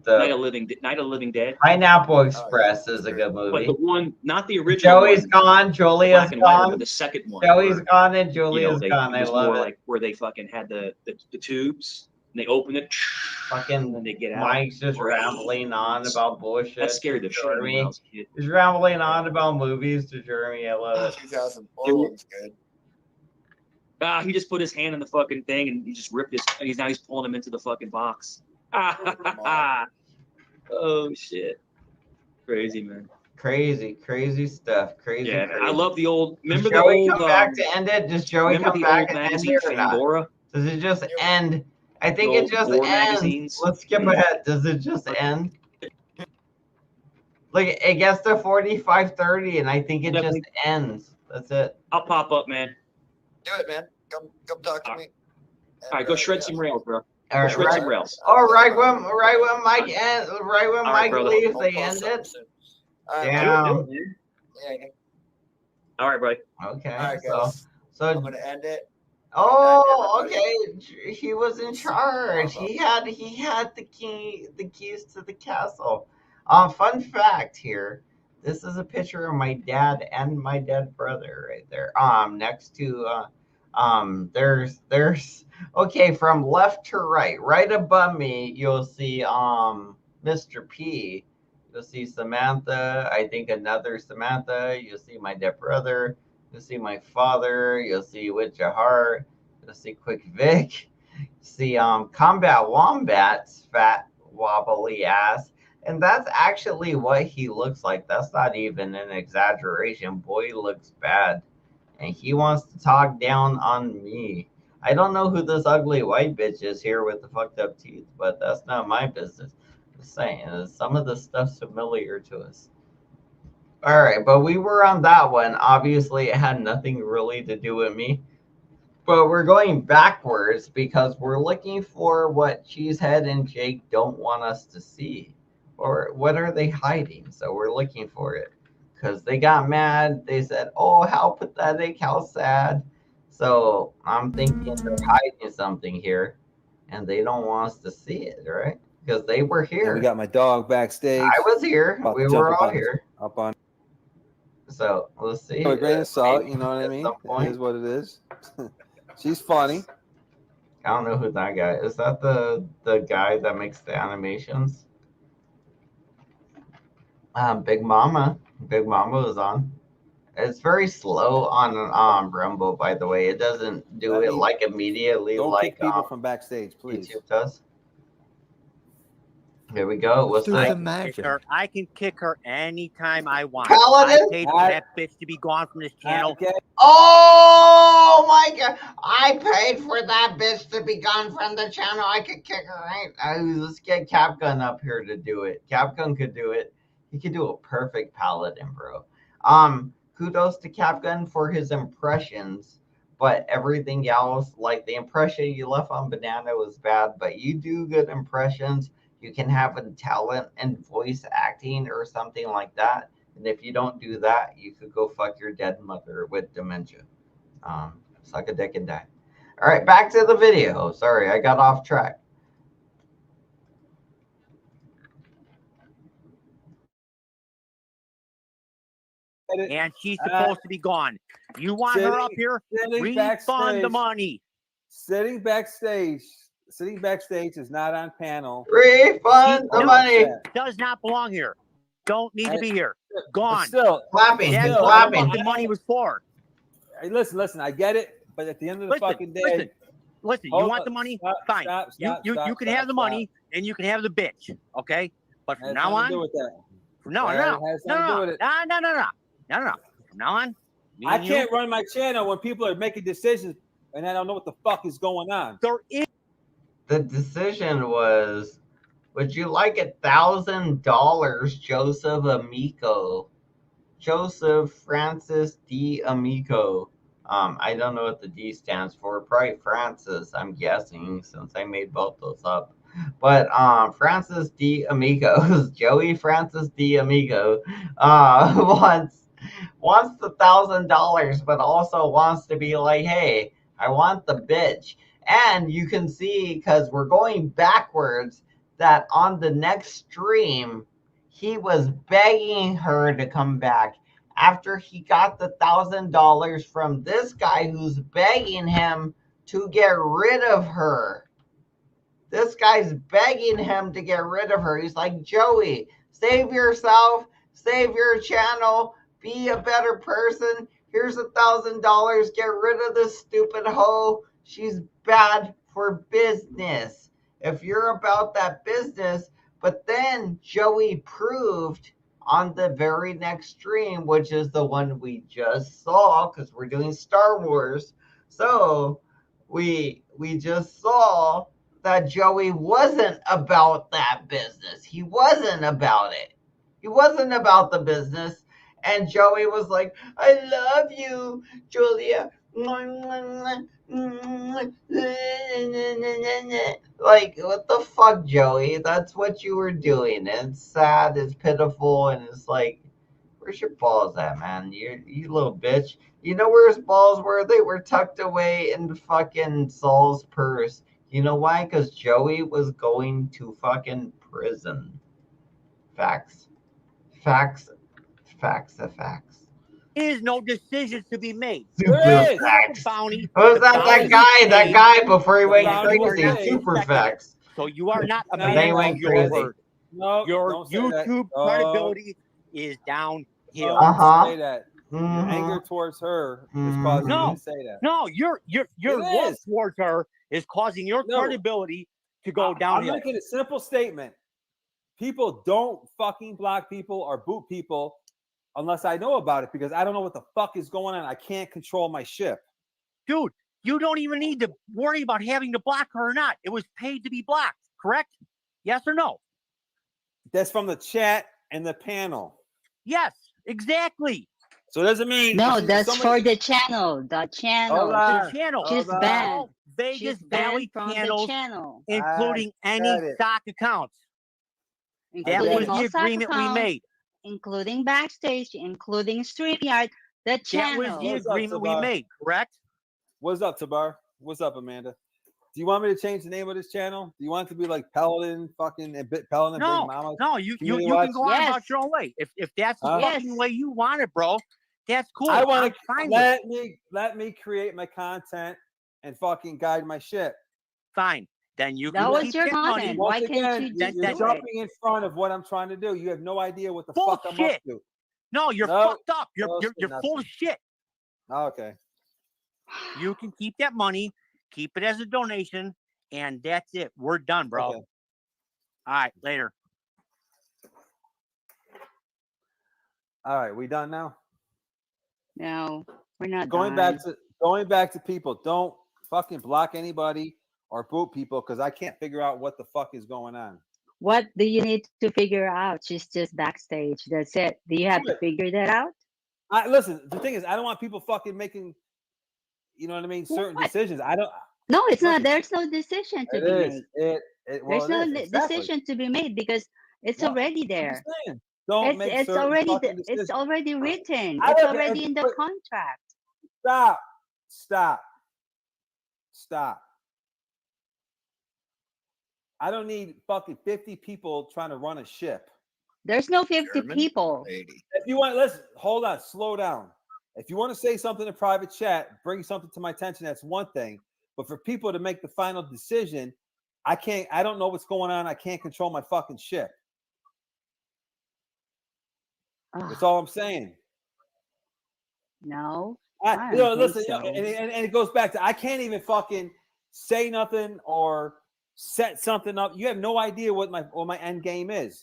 The of Living Dead. Pineapple Express is a good But movie. the one, not the original Joey's one, gone, the Julia's black and white one, but gone. the second one. Joey's where, gone and you know, Julia's gone. it I was love more it. like where they fucking had the tubes and they open it, Fucking and then they get out. Mike's just rambling on about bullshit. That scared the shit out of me when I was a kid. He's rambling on about movies to Jeremy. I love it. 2004 one's good. He just put his hand in the fucking thing and he just ripped his. And he's pulling him into the fucking box. Oh shit! Crazy, man. Crazy stuff. Crazy. Yeah, crazy. I love the old. Remember Does the Joey old? come back to end it? Does Joey remember come the back old and end magazine it or not? Fandora? Does it just end? I think The it old just war ends. magazines? Let's skip ahead. Does it just end? Like it gets to 45:30, and I think it just ends. That's it. I'll pop up, man. Do it, man. Come talk to me. All right, go shred some rails, bro. All Go right, shred some rails. Oh, right when Mike Mike brother. leaves, they end it. All right, Damn. yeah. All right, buddy. Okay. All right, So guys. so I'm gonna end it. oh, Good night, okay. He was in charge. He had the keys to the castle. Fun fact here. This is a picture of my dad and my dead brother right there. Next to there's okay, from left to right. Right above me, you'll see Mr. P. You'll see Samantha. I think another Samantha. You'll see my dead brother. You'll see my father. You'll see Witch of Heart. You'll see Quick Vic. See Combat Wombat's fat wobbly ass. And that's actually what he looks like. That's not even an exaggeration. Boy looks bad. And he wants to talk down on me. I don't know who this ugly white bitch is here with the fucked up teeth, but that's not my business. Just saying, some of the stuff's familiar to us. All right, but we were on that one. Obviously, it had nothing really to do with me. But we're going backwards because we're looking for what Cheesehead and Jake don't want us to see. Or what are they hiding? So we're looking for it. Because they got mad. They said, oh, how pathetic, how sad. So I'm thinking they're hiding something here. And they don't want us to see it, right? Because they were here. And we got my dog backstage. I was here. We were all here. Up on. So let's see. A grain of salt, you know what I mean? It is what it is. She's funny. I don't know who that guy is. Is that the guy that makes the animations? Big Mama. Big Mama is on. It's very slow on Rumble, by the way. It doesn't do it like immediately Don't like kick people from backstage, please. YouTube does. Here we go. What's the magic? I can kick her anytime I want. Paladin? I paid for that bitch to be gone from this channel. Oh my god! I paid for that bitch to be gone from the channel. I could kick her, right? Let's get Capgun up here to do it. Capgun could do it. He could do a perfect Paladin, bro. Kudos to Capgun for his impressions, but everything else, like the impression you left on Banana was bad, but you do good impressions. You can have a talent and voice acting or something like that. And if you don't do that, you could go fuck your dead mother with dementia. Suck a dick and die. All right, back to the video. Sorry, I got off track. And she's supposed to be gone. You want her up here? Refund the money. Sitting backstage is not on panel. Refund the money. Does not belong here. Don't need to be here. Gone. Still clapping. That's clapping. what the money was for. Hey, listen. I get it, but at the end of the fucking day, listen. You want the money? Fine. You can have the money and you can have the bitch. Okay. But from now on, from now on, no. From now on, I can't run my channel when people are making decisions and I don't know what the fuck is going on. The decision was, would you like $1,000, Joseph Amico? Joseph Francis D. Amico. I don't know what the D stands for. Probably Francis, I'm guessing, since I made both those up. But Francis D. Amico, Joey Francis D. Amico, wants the $1,000, but also wants to be like, hey, I want the bitch. And you can see, because we're going backwards, that on the next stream, he was begging her to come back after he got the $1,000 from this guy who's begging him to get rid of her. This guy's begging him to get rid of her. He's like, Joey, save yourself, save your channel, be a better person. Here's $1,000. Get rid of this stupid hoe. She's bad for business. If you're about that business. But then Joey proved on the very next stream, which is the one we just saw, because we're doing Star Wars. So we just saw that Joey wasn't about that business. He wasn't about it. He wasn't about the business. And Joey was like, I love you, Julia. Like, what the fuck, Joey? That's what you were doing. It's sad, it's pitiful, and it's like, where's your balls at, man? You little bitch. You know where his balls were? They were tucked away in fucking Saul's purse. You know why? Because Joey was going to fucking prison. Facts. Facts. Facts of facts. Is no decisions to be made. Super facts. Bounty. Was that guy before he went crazy? Super facts. So you are not a They man went of your crazy. word. No, your YouTube credibility is downhill. Say that. Your anger towards her is causing you to say that. No, your love towards her is causing your credibility to go downhill. I'm making a simple statement. People don't fucking block people or boot people unless I know about it, because I don't know what the fuck is going on. I can't control my ship. Dude, you don't even need to worry about having to block her or not. It was paid to be blocked, correct? Yes or no? That's from the chat and the panel. Yes, exactly. So it doesn't mean... No, that's for the channel. The channel. The channel. She's banned. Vegas Valley from channels, the channel. including any stock accounts. That was the agreement we made. Including backstage, including StreamYard, the channel. That was the agreement we made, correct? What's up, Tabar? What's up, Amanda? Do you want me to change the name of this channel? Do you want it to be like Paladin, fucking Paladin Big Mama? No, you can go on about your own way. If that's the fucking way you want it, bro, that's cool. I want to let me create my content and fucking guide my shit. Fine. Then you can. That was your content. Why can't you just you're jumping in front of what I'm trying to do? You have no idea what the fuck I'm up to. No, you're fucked up. You're full of shit. Okay. You can keep that money, keep it as a donation, and that's it. We're done, bro. Okay. All right, later. All right, we done now? No, we're not going done. back to people. Don't fucking block anybody or boot people, because I can't figure out what the fuck is going on. What do you need to figure out? She's just backstage. That's it. Do you have to figure that out? Listen, the thing is, I don't want people fucking making, you know what I mean, certain decisions. I don't. No, it's not. There's no decision to be made. There's no decision to be made because it's already there. Don't make it's already written. It's already in the contract. Stop. I don't need fucking 50 people trying to run a ship. There's no 50 people. If you want, listen, hold on, slow down. If you want to say something in private chat, bring something to my attention, that's one thing. But for people to make the final decision, I don't know what's going on. I can't control my fucking ship. That's all I'm saying. No. Listen, and it goes back to, I can't even fucking say nothing or set something up. You have no idea what my end game is.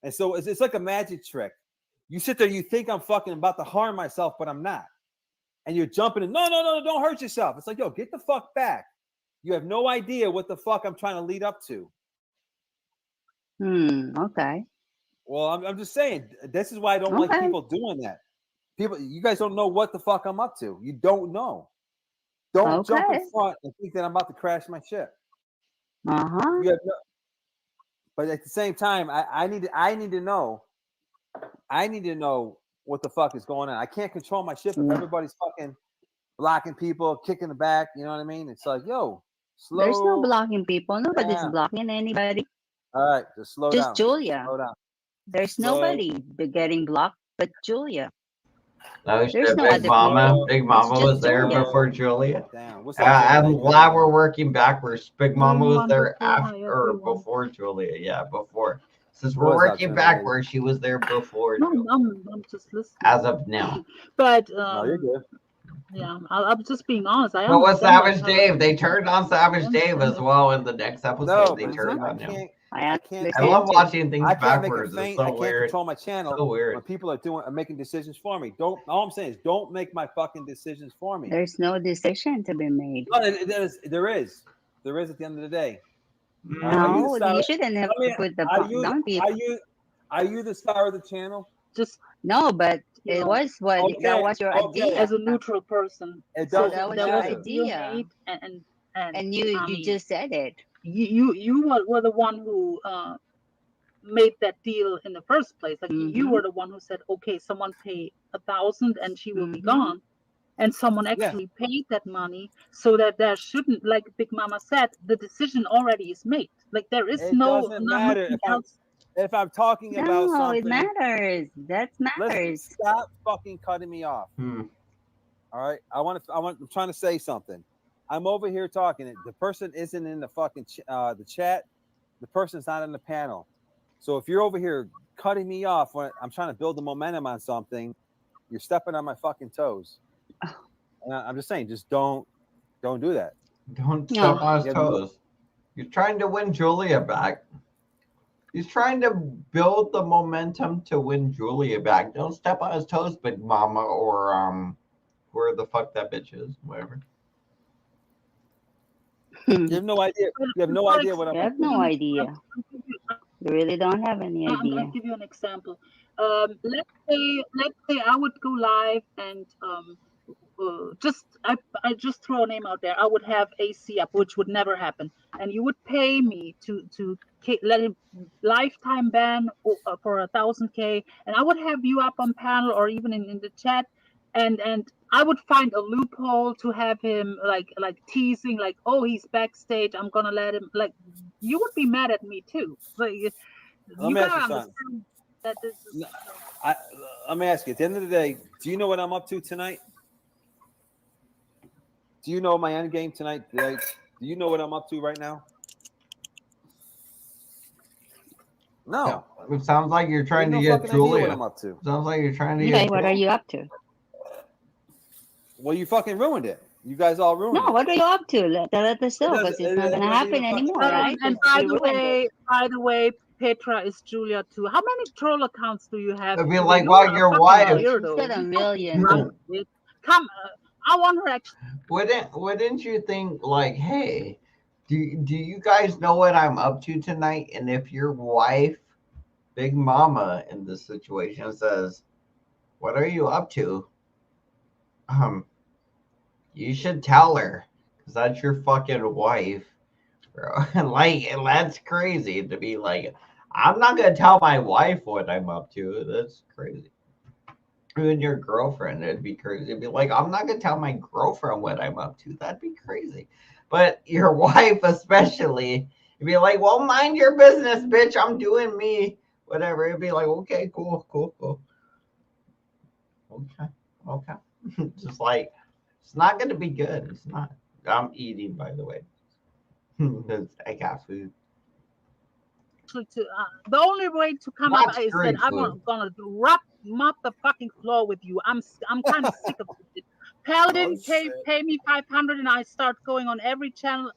And so it's like a magic trick. You sit there, you think I'm fucking about to harm myself, but I'm not. And you're jumping in, no, don't hurt yourself. It's like, yo, get the fuck back. You have no idea what the fuck I'm trying to lead up to. Okay. Well, I'm just saying, this is why I don't like people doing that. People, you guys don't know what the fuck I'm up to. You don't know. Don't jump in front and think that I'm about to crash my ship. You have but at the same time, I need to know. I need to know what the fuck is going on. I can't control my ship if everybody's fucking blocking people, kicking the back. You know what I mean? It's like, yo, slow. There's no blocking people. Nobody's blocking anybody. All right, just slow down. Just Julia. Slow down. There's nobody getting blocked but Julia. No shit, Big Mama. Big Mama was there before Julia. I'm glad we're working backwards. Big Mama was there after or before Julia. Yeah, before. Since we're working backwards, she was there before. No, I'm just listening. As of now. But no, you're good. Yeah, I'm just being honest. But with Savage Dave, they turned on Savage Dave as well in the next episode. They turned on him. I love watching things backwards. It's so I weird. can't control my channel so weird. when people are making decisions for me. All I'm saying is don't make my fucking decisions for me. There's no decision to be made. No, there is at the end of the day. No, you shouldn't have to put the Are you the star of the channel? Just no, but it was that was your idea as a neutral person. So that was your idea, and you just said it. You were the one who made that deal in the first place. Like you were the one who said, okay, someone pay 1,000 and she will be gone. And someone actually paid that money so that there shouldn't, like Big Mama said, the decision already is made. Like there is doesn't matter if I'm talking about something. No, it matters. That matters. Listen, stop fucking cutting me off. All right, I'm trying to say something. I'm over here talking. The person isn't in the fucking the chat. The person's not in the panel. So if you're over here cutting me off when I'm trying to build the momentum on something, you're stepping on my fucking toes. And I'm just saying, just don't do that. Don't step on his toes. You're trying to win Julia back. He's trying to build the momentum to win Julia back. Don't step on his toes, Big Mama, or where the fuck that bitch is, whatever. You have no idea. You have no idea what I'm. You have no idea. You really don't have any idea. I'm going to give you an example. Let's say I would go live and I just throw a name out there. I would have AC up, which would never happen, and you would pay me to let him lifetime ban for 1,000K, and I would have you up on panel or even in the chat, and I would find a loophole to have him like teasing, like, oh, he's backstage, I'm gonna let him. Like, you would be mad at me too. Like, you gotta understand that this is. Let me ask you. At the end of the day, do you know what I'm up to tonight? Do you know my end game tonight? Do you know what I'm up to right now? No. It sounds like you're trying to get Julia. What I'm up to. Sounds like you're trying to get. What are you up to? Well, you fucking ruined it. You guys all ruined it. No, what are you up to? Let us know, because it's not gonna happen anymore, right? And by the way, Petra is Julia too. How many troll accounts do you have? It'd be like, well, your wife. Said a million. Come, I want her actually. Wouldn't you think, like, hey, do you guys know what I'm up to tonight? And if your wife, Big Mama, in this situation says, what are you up to? You should tell her, because that's your fucking wife, bro. Like, that's crazy to be like, I'm not gonna tell my wife what I'm up to. That's crazy. Even your girlfriend, it'd be crazy. It'd be like, I'm not gonna tell my girlfriend what I'm up to. That'd be crazy. But your wife, especially, it'd be like, well, mind your business, bitch. I'm doing me. Whatever. It'd be like, okay, cool. Okay. Just like, it's not gonna be good. It's not. I'm eating, by the way. I got food. The only way to come up is that I'm gonna mop the fucking floor with you. I'm kind of sick of it. Paladin, pay me 500, and I start going on every channel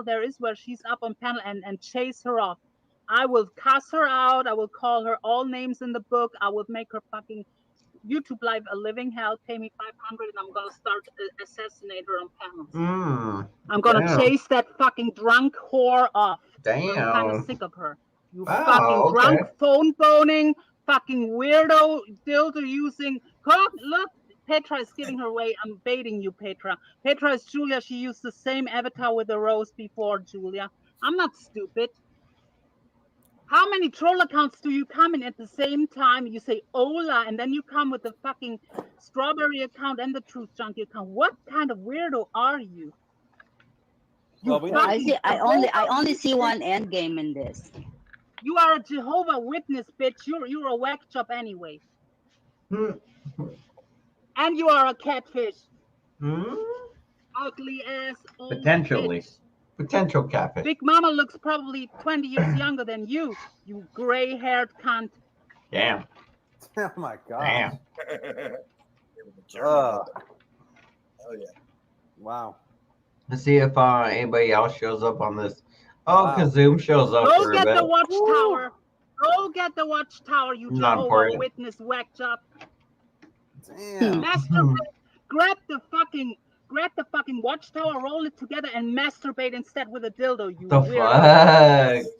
there is where she's up on panel and chase her off. I will cuss her out. I will call her all names in the book. I will make her fucking YouTube live a living hell. Pay me 500, and I'm gonna start assassinate her on panels. I'm gonna chase that fucking drunk whore off. I'm kind of sick of her. You fucking drunk, phone boning, fucking weirdo, dildo using. Look, Petra is giving her away. I'm baiting you, Petra. Petra is Julia. She used the same avatar with the rose before, Julia. I'm not stupid. How many troll accounts do you come in at the same time? You say Ola, and then you come with the fucking strawberry account and the truth junkie account. What kind of weirdo are you? I only see one end game in this. You are a Jehovah Witness, bitch. You're a whack job anyway. And you are a catfish. Ugly ass old Potentially. Bitch. Potential catfish. Big Mama looks probably 20 years younger than you, you gray-haired cunt. Damn. Oh my god. Damn. Hell yeah. Wow. Let's see if anybody else shows up on this. Oh, Kazoom shows up Go for a get bit. the watchtower. Go get the watchtower, you Not Jehovah important. Witness whack job. Damn. Grab the fucking watchtower, roll it together, and masturbate instead with a dildo, you The weirdo. fuck?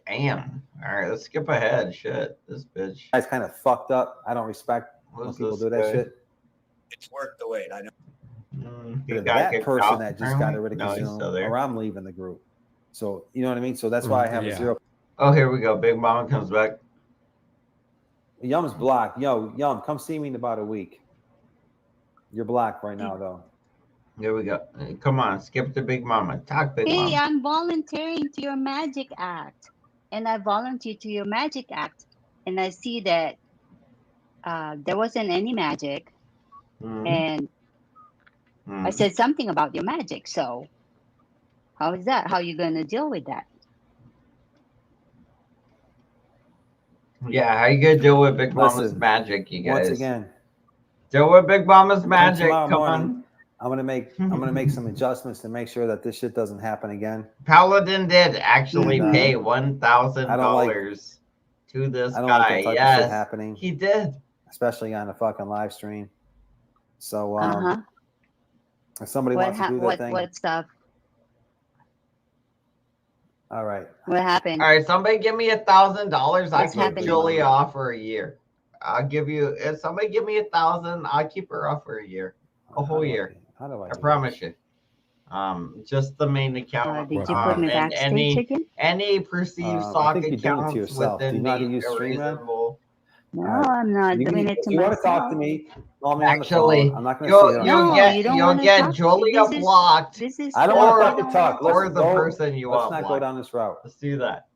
Damn. All right, let's skip ahead. Shit, this bitch. Guy's kind of fucked up. I don't respect when people do that shit. It's worth the wait. I know. That person that just got rid of Kazoom, or I'm leaving the group. So you know what I mean. So that's why I have a 0. Oh, here we go. Big Mama comes back. Yum's blocked. Yo, Yum, come see me in about a week. You're blocked right now, though. Here we go. Come on, skip to Big Mama. Talk, Big Mama. Hey, I'm volunteering to your magic act, and I volunteered to your magic act, and I see that there wasn't any magic, and I said something about your magic. So, how is that? How are you going to deal with that? Yeah, how you gonna deal with Big Mama's magic, you guys? Once again, deal with Big Mama's magic. Come on. I'm gonna make some adjustments to make sure that this shit doesn't happen again. Paladin did actually pay $1,000 to this I don't guy. like that type of shit happening. He did, especially on a fucking live stream. So if somebody wants to do that thing, what stuff? All right. What happened? All right, somebody give me $1,000. I keep Julia off for a year. I'll give you. If somebody give me $1,000, I'll keep her off for a year, a whole year. How do I promise you. Just the main account. Did you put me backstage again? Any perceived stock accounts within the reasonable. No, I'm not doing it to myself. You want to talk to me? Actually, I'm not going to you'll get Julia blocked. I don't want to talk. Or the person you want. Let's not go down this route. Let's do that.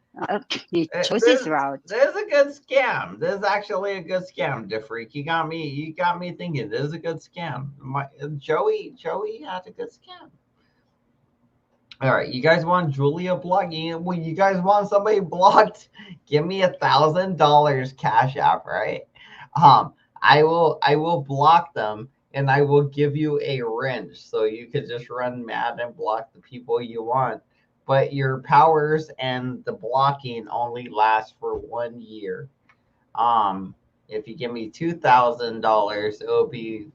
You chose this route. This is a good scam. This is actually a good scam, DeFreak. You got me thinking this is a good scam. Joey had a good scam. All right, you guys want Julia blocking? Well, you guys want somebody blocked? Give me $1,000 cash app, right? I will block them and I will give you a wrench so you could just run mad and block the people you want. But your powers and the blocking only last for 1 year. If you give me $2,000, it'll be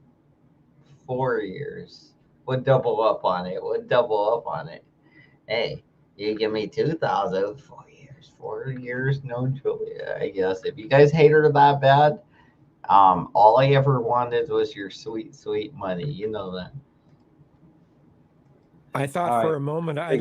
4 years. Would double up on it. Hey, you give me 2,000, 4 years. 4 years, no Julia. I guess if you guys hate her that bad, all I ever wanted was your sweet, sweet money. You know that. I thought for a moment I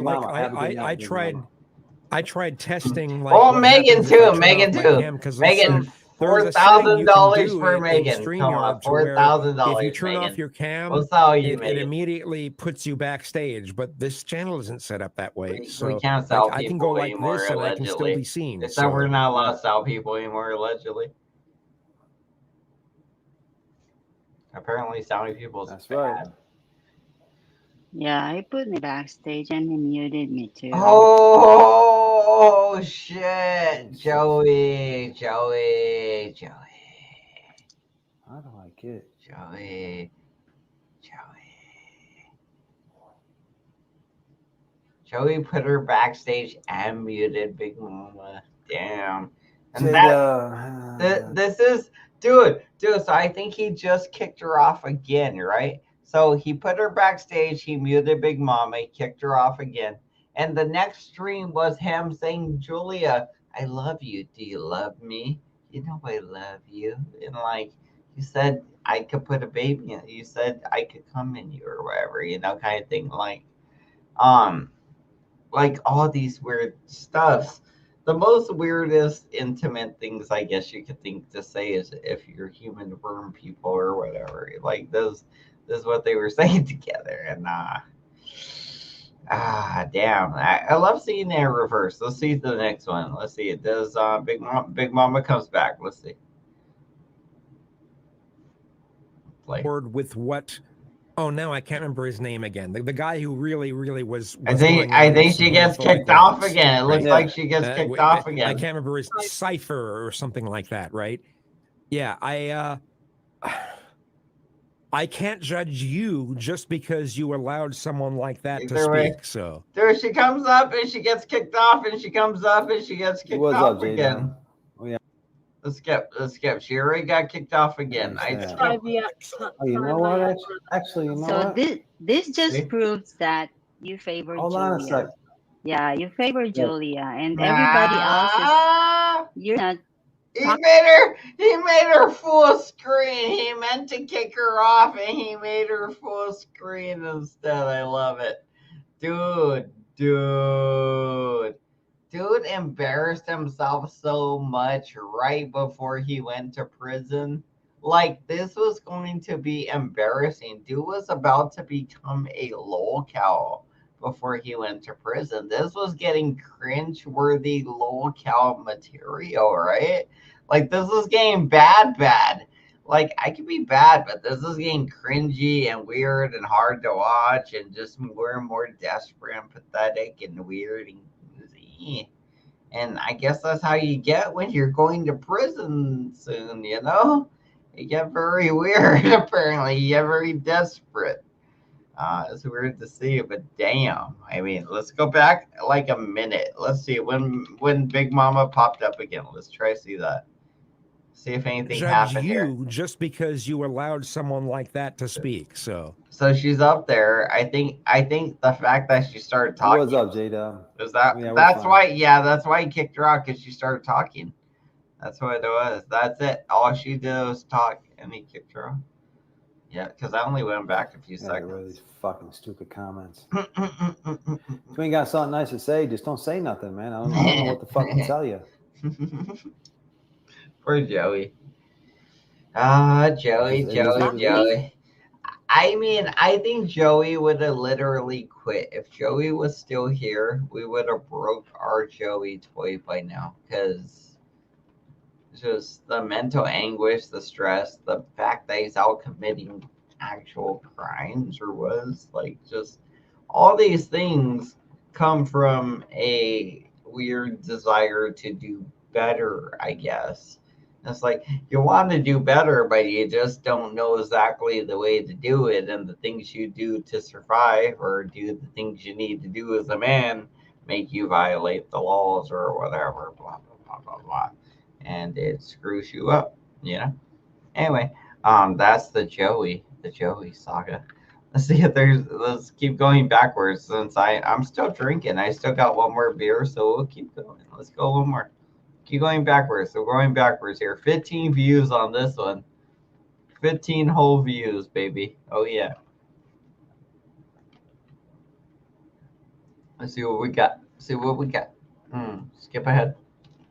tried testing. Like, Megan too. Megan, $4,000 for Megan. Come on, $4,000. If you turn off your cam, it immediately puts you backstage. But this channel isn't set up that way. We can't sell people I can go like anymore, this, and allegedly. I can still be seen. It's that we're not allowed to sell people anymore, allegedly. Apparently, selling people is bad. Right. Yeah, he put me backstage and he muted me too. Oh shit, Joey. How do I get Joey? Joey put her backstage and muted Big Mama. Damn. And this is dude. So I think he just kicked her off again, right? So he put her backstage, he muted Big Mama, he kicked her off again. And the next stream was him saying, Julia, I love you. Do you love me? You know I love you. And like you said I could put a baby in. You said I could come in you or whatever, kind of thing. Like all these weird stuffs. The most weirdest intimate things I guess you could think to say is if you're human worm people or whatever. Like this is what they were saying together. And damn. I love seeing that reverse. Let's see the next one. Let's see. It does Big Mama comes back. Let's see. With what? Oh, now I can't remember his name again. The guy who really was I think she gets kicked off again. It looks like she gets kicked off again. I can't remember his cipher or something like that, right? Yeah, I can't judge you just because you allowed someone like that to speak. So there she comes up and she gets kicked off, and she comes up and she gets kicked off again. Oh yeah. Let's skip. She already got kicked off again. You know what? Actually, you know what? So this just proves that you favor Julia. Hold on a sec. Yeah, you favor Julia, and everybody else is. You're not. He made her full screen. He meant to kick her off, and he made her full screen instead. I love it, dude. Dude embarrassed himself so much right before he went to prison. Like, this was going to be embarrassing. Dude was about to become a lolcow before he went to prison. This was getting cringe-worthy lolcow material, right? Like, this was getting bad. Like, I could be bad, but this is getting cringy and weird and hard to watch and just more and more desperate and pathetic and weird and And I guess that's how you get when you're going to prison soon, You get very weird, apparently. You get very desperate. It's weird to see, but damn. I mean, let's go back like a minute. Let's see when Big Mama popped up again. Let's try to see that. See if anything happened here. Just because you allowed someone like that to speak. So she's up there. I think the fact that she started talking. What's up, J-Dub? Is that that's why he kicked her out, because she started talking. That's what it was. That's it. All she did was talk, and he kicked her off. Yeah, because I only went back a few seconds. Really fucking stupid comments. If you ain't got something nice to say, just don't say nothing, man. I don't know what the fuck to tell you. Poor Joey. Joey. I mean, I think Joey would have literally quit. If Joey was still here, we would have broke our Joey toy by now, because just the mental anguish, the stress, the fact that he's out committing actual crimes, or was like, just all these things come from a weird desire to do better, I guess. It's like you want to do better, but you just don't know exactly the way to do it, and the things you do to survive or do the things you need to do as a man make you violate the laws or whatever, blah, blah, blah, blah, blah. And it screws you up, Anyway, that's the Joey saga. Let's see if let's keep going backwards, since I'm still drinking. I still got one more beer, so we'll keep going. Let's go one more. Keep going backwards. So we're going backwards here. 15 views on this one. 15 whole views, baby. Oh yeah. Let's see what we got. Skip ahead.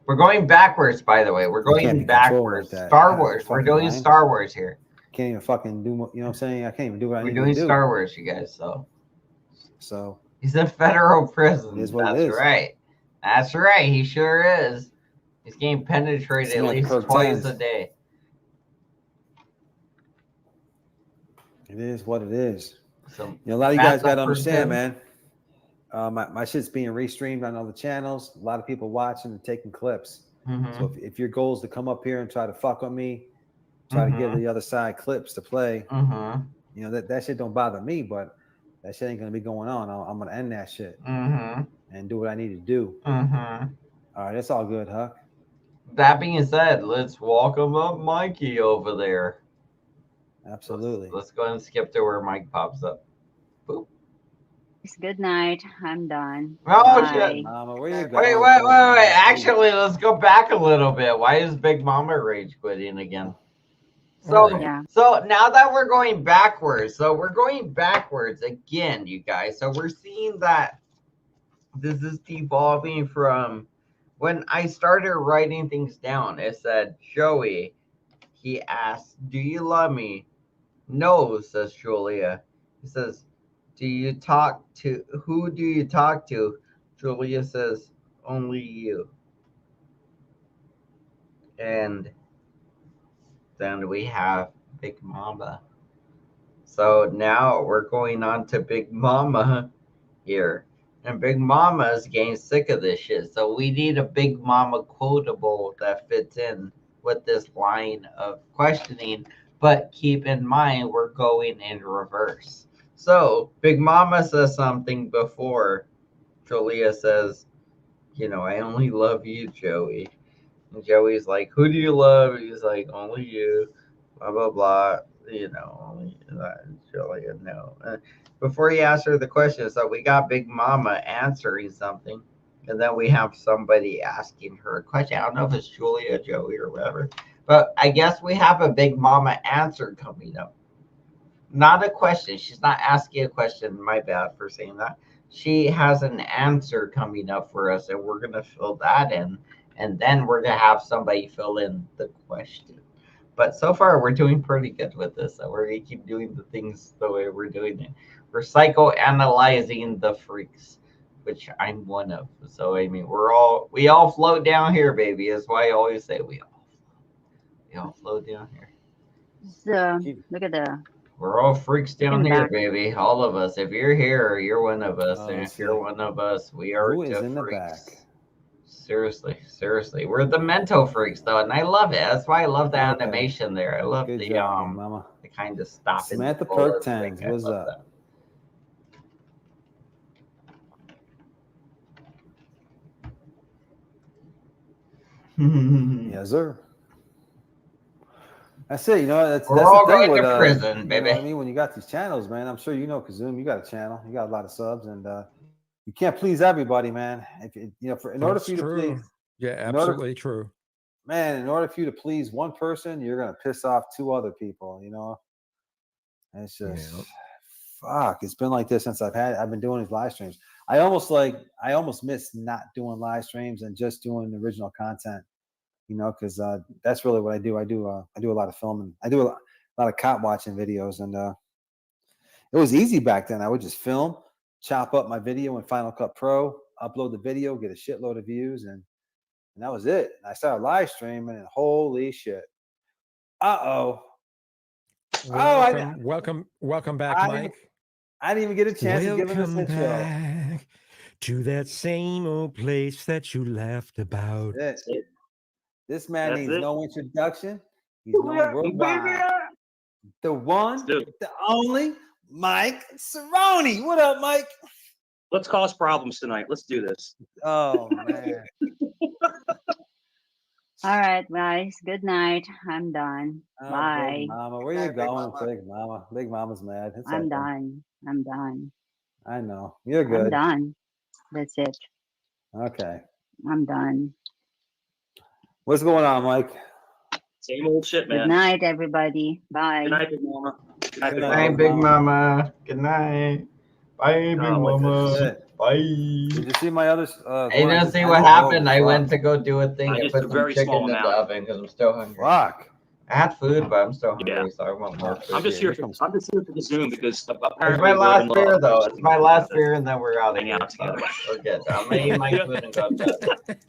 We're going backwards, by the way. We're going backwards. Star Wars. We're doing Star Wars here. Can't even fucking do. You know what I'm saying? I can't even do what I need to do. We're doing Star Wars, you guys. So he's in federal prison. It is what it is. Right. That's right. He sure is. He's getting penetrated at least twice a day. It is what it is. So, a lot of you guys got to understand, man. My shit's being restreamed on other channels. A lot of people watching and taking clips. Mm-hmm. So if your goal is to come up here and try to fuck with me, try to give the other side clips to play, You know, that shit don't bother me, but that shit ain't gonna be going on. I'm gonna end that shit and do what I need to do. All right, that's all good, Huck. That being said, let's welcome up Mikey over there. Absolutely. Let's go ahead and skip to where Mike pops up. Boop. Good night. I'm done. Oh, Bye. shit. Mama, where you Wait. going? Actually, let's go back a little bit. Why is Big Mama rage quitting again? So now that we're going backwards, again, you guys. So we're seeing that this is devolving from when I started writing things down. It said, Joey, he asked, do you love me? No, says Julia. He says, who do you talk to? Julia says, only you. And then we have Big Mama. So now we're going on to Big Mama here. And Big Mama is getting sick of this shit. So we need a Big Mama quotable that fits in with this line of questioning. But keep in mind, we're going in reverse. So Big Mama says something before Julia says, I only love you, Joey. And Joey's like, who do you love? He's like, only you, blah, blah, blah. Only Julia, no. Before he asked her the question, so we got Big Mama answering something. And then we have somebody asking her a question. I don't know if it's Julia, Joey, or whatever. But I guess we have a Big Mama answer coming up. Not a question. She's not asking a question. My bad for saying that. She has an answer coming up for us, and we're going to fill that in. And then we're going to have somebody fill in the question. But so far, we're doing pretty good with this. So we're going to keep doing the things the way we're doing it. We're psychoanalyzing the freaks, which I'm one of. So, I mean, we all float down here, baby. That's why I always say we all float down here. So, look at we're all freaks down here, baby. All of us. If you're here, you're one of us. And if you're one of us, we are Who is the in the freaks. back? Seriously. We're the mental freaks, though, and I love it. That's why I love the animation there. I love the Mama. The kind of stopping. Samantha Perk 10s. What's up? Yes, sir. That's it. That's all the thing going with to prison, baby. You know what I mean? When you got these channels, man, I'm sure Kazum, you got a channel, you got a lot of subs, and you can't please everybody, man. In order for you to please, absolutely true, man. In order for you to please one person, you're gonna piss off two other people. And it's just fuck. It's been like this since I've been doing these live streams. I almost miss not doing live streams and just doing the original content. Because that's really what I do. I do a lot of filming. I do a lot of cop watching videos, and it was easy back then. I would just film, chop up my video in Final Cut Pro, upload the video, get a shitload of views, and that was it. And I started live streaming, and holy shit! Welcome back, Mike. I didn't even get a chance to give him this back to that same old place that you laughed about. That's it. This man needs no introduction. He's known worldwide. The one, the only, Mike Cerrone. What up, Mike? Let's cause problems tonight. Let's do this. Oh, man. All right, guys. Good night. I'm done. Bye. Big Mama, where you going, Big Mama? Big Mama's mad. I'm done. I know. You're good. I'm done. That's it. Okay. I'm done. What's going on, Mike? Same old shit, man. Good night, everybody. Bye. Good night, Big Mama. Good night, Big Mama. Good night. Bye, Big Mama. Bye. Did you see my other? I didn't see what happened. I went to go do a thing and put some chicken in the oven because I'm still hungry. Fuck. I had food, but I'm still hungry, so I want more food. I'm just here for the Zoom because apparently it's my last beer, though. It's my last beer, and then we're out of here. Together. We're good. I'm gonna eat my food and go to bed.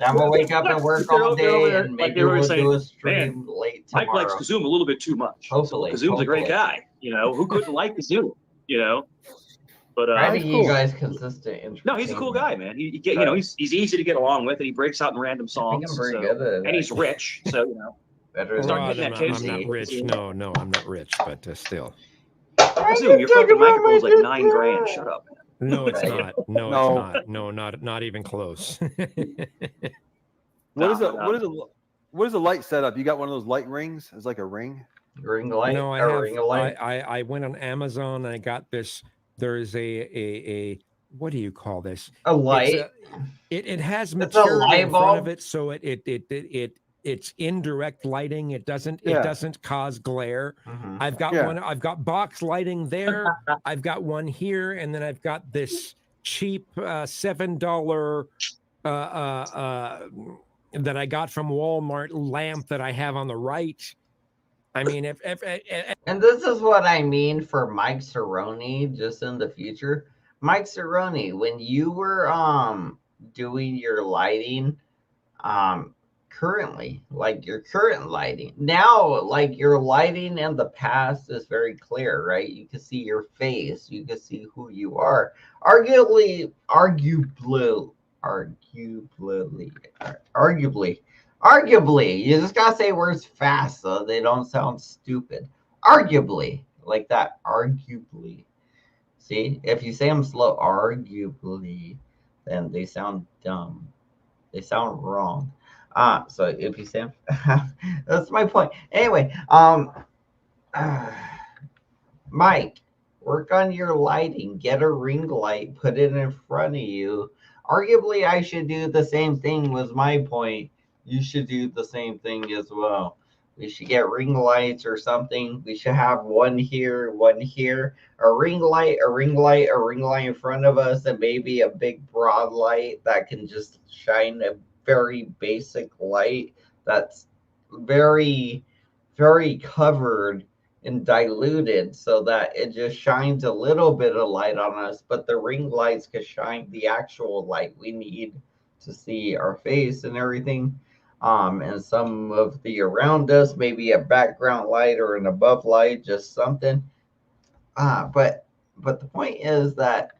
I'm gonna wake up and work all day, and maybe we'll do a stream late tomorrow. Mike likes Kazum a little bit too much. Hopefully, Kazum's a great guy. Who couldn't like Kazum? But I think you guys consistent. No, he's a cool guy, man. He's easy to get along with, and he breaks out in random songs. I'm pretty good at it. And he's rich, so Better I'm not rich. No, I'm not rich, but still. Zoom, your fucking microphone is like $9,000. Shut up, man. No, it's not. No, it's not. No, not even close. What is a light setup? You got one of those light rings? It's like a ring. Ring light. No, I a have. Ring of light. I went on Amazon and I got this. There is a what do you call this? A light. It has material in front bulb? of it, so it's indirect lighting. It doesn't cause glare. Mm-hmm. I've got one. I've got box lighting there. I've got one here, and then I've got this cheap $7 that I got from Walmart lamp that I have on the right. I mean, if and this is what I mean for Mike Cerrone, just in the future. Mike Cerrone, when you were doing your lighting, currently, like your current lighting, now like your lighting in the past is very clear, right? You can see your face, you can see who you are. Arguably, you just gotta say words fast so they don't sound stupid. Arguably, like that, arguably. See, if you say them slow, arguably, then they sound dumb. They sound wrong. So if you say them, that's my point. Anyway, Mike, work on your lighting. Get a ring light, put it in front of you. Arguably, I should do the same thing, was my point. You should do the same thing as well. We should get ring lights or something. We should have one here, a ring light in front of us, and maybe a big broad light that can just shine a very basic light that's very, very covered and diluted so that it just shines a little bit of light on us, but the ring lights can shine the actual light we need to see our face and everything. And some of the around us, maybe a background light or an above light, just something. But the point is that,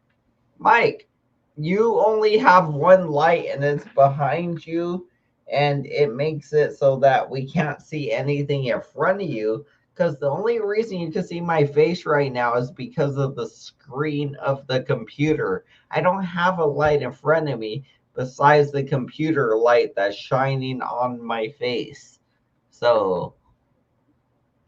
Mike, you only have one light and it's behind you, and it makes it so that we can't see anything in front of you, because the only reason you can see my face right now is because of the screen of the computer. I don't have a light in front of me besides the computer light that's shining on my face. So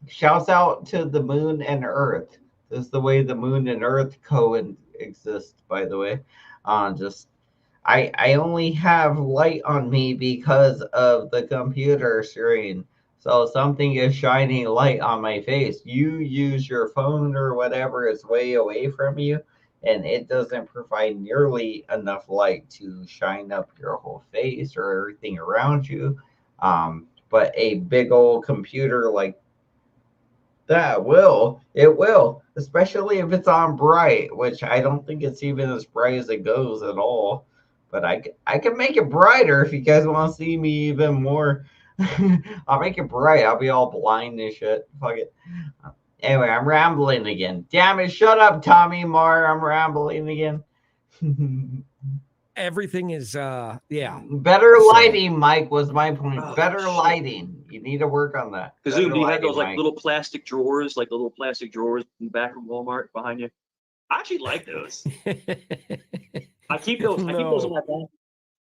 shouts out to the moon and earth. This is the way the moon and earth coexist, by the way. I only have light on me because of the computer screen. So something is shining light on my face. You use your phone or whatever, it's way away from you, and it doesn't provide nearly enough light to shine up your whole face or everything around you. But a big old computer like that will, especially if it's on bright, which I don't think it's even as bright as it goes at all. But I can make it brighter if you guys want to see me even more. I'll make it bright. I'll be all blind and shit. Fuck it. Anyway, I'm rambling again. Damn it, shut up, Tommy Marr. I'm rambling again. Everything is better lighting, Mike, was my point. Better lighting. You need to work on that. Zoom, do you have those like little plastic drawers, in the back of Walmart behind you? I actually like those. I keep those. I keep those in my back.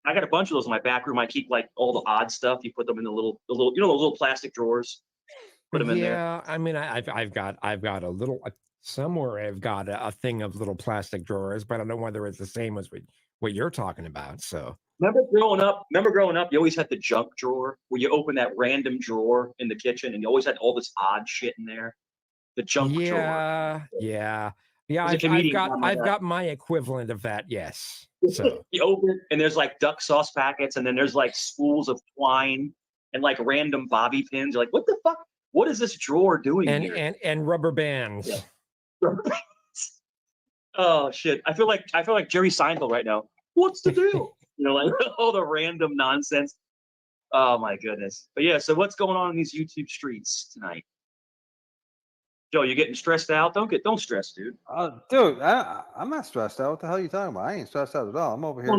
I got a bunch of those in my back room. I keep like all the odd stuff. You put them in the little, those little plastic drawers. Put them in there. Yeah, I mean, I've got a little somewhere. I've got a thing of little plastic drawers, but I don't know whether it's the same as what you're talking about. So remember growing up, you always had the junk drawer where you open that random drawer in the kitchen, and you always had all this odd shit in there. The junk drawer. Yeah. I've got my equivalent of that. Yes. So you open it, and there's like duck sauce packets, and then there's like spools of twine and like random bobby pins. You're like, what the fuck? What is this drawer doing here? And rubber bands. Yeah. Rubber bands. Oh shit! I feel like Jerry Seinfeld right now. What's the deal? Like all the random nonsense. Oh my goodness! But yeah, so what's going on in these YouTube streets tonight? Joe, you getting stressed out? Don't stress, dude. Dude, I'm not stressed out. What the hell are you talking about? I ain't stressed out at all. I'm over here.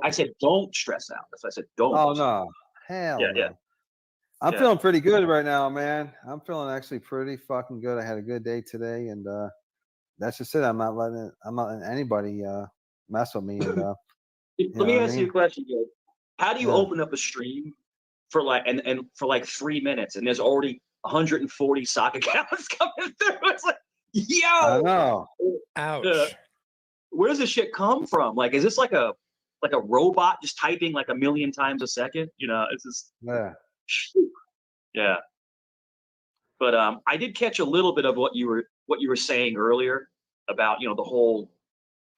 I said don't stress out. That's what I said. Don't. Oh no, hell no. Yeah. I'm feeling pretty good right now, man. I'm feeling actually pretty fucking good. I had a good day today, and that's just it. I'm not letting anybody mess with me. And let me ask you a question, Joe. How do you open up a stream for like and for like 3 minutes and there's already 140 sock accounts coming through? It's like, yo, I know. Ouch. Where does this shit come from? Like, is this like a robot just typing like 1 million times a second? You know, it's just yeah. But I did catch a little bit of what you were saying earlier about, you know, the whole,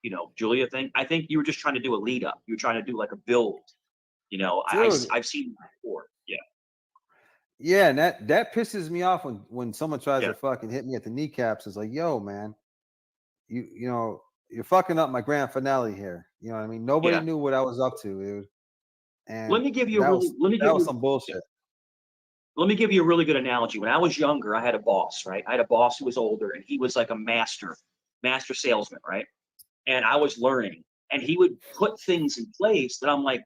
you know, Julia thing. I think you were just trying to do a lead up. You were trying to do like a build. You know, I've seen that before. Yeah. Yeah, and that pisses me off when someone tries to fucking hit me at the kneecaps. It's like, yo, man, you know, you're fucking up my grand finale here. You know what I mean? Nobody knew what I was up to, dude. And let me give you some bullshit. Let me give you a really good analogy. When I was younger, I had a boss, right? I had a boss who was older, and he was like a master salesman, right? And I was learning, and he would put things in place that I'm like,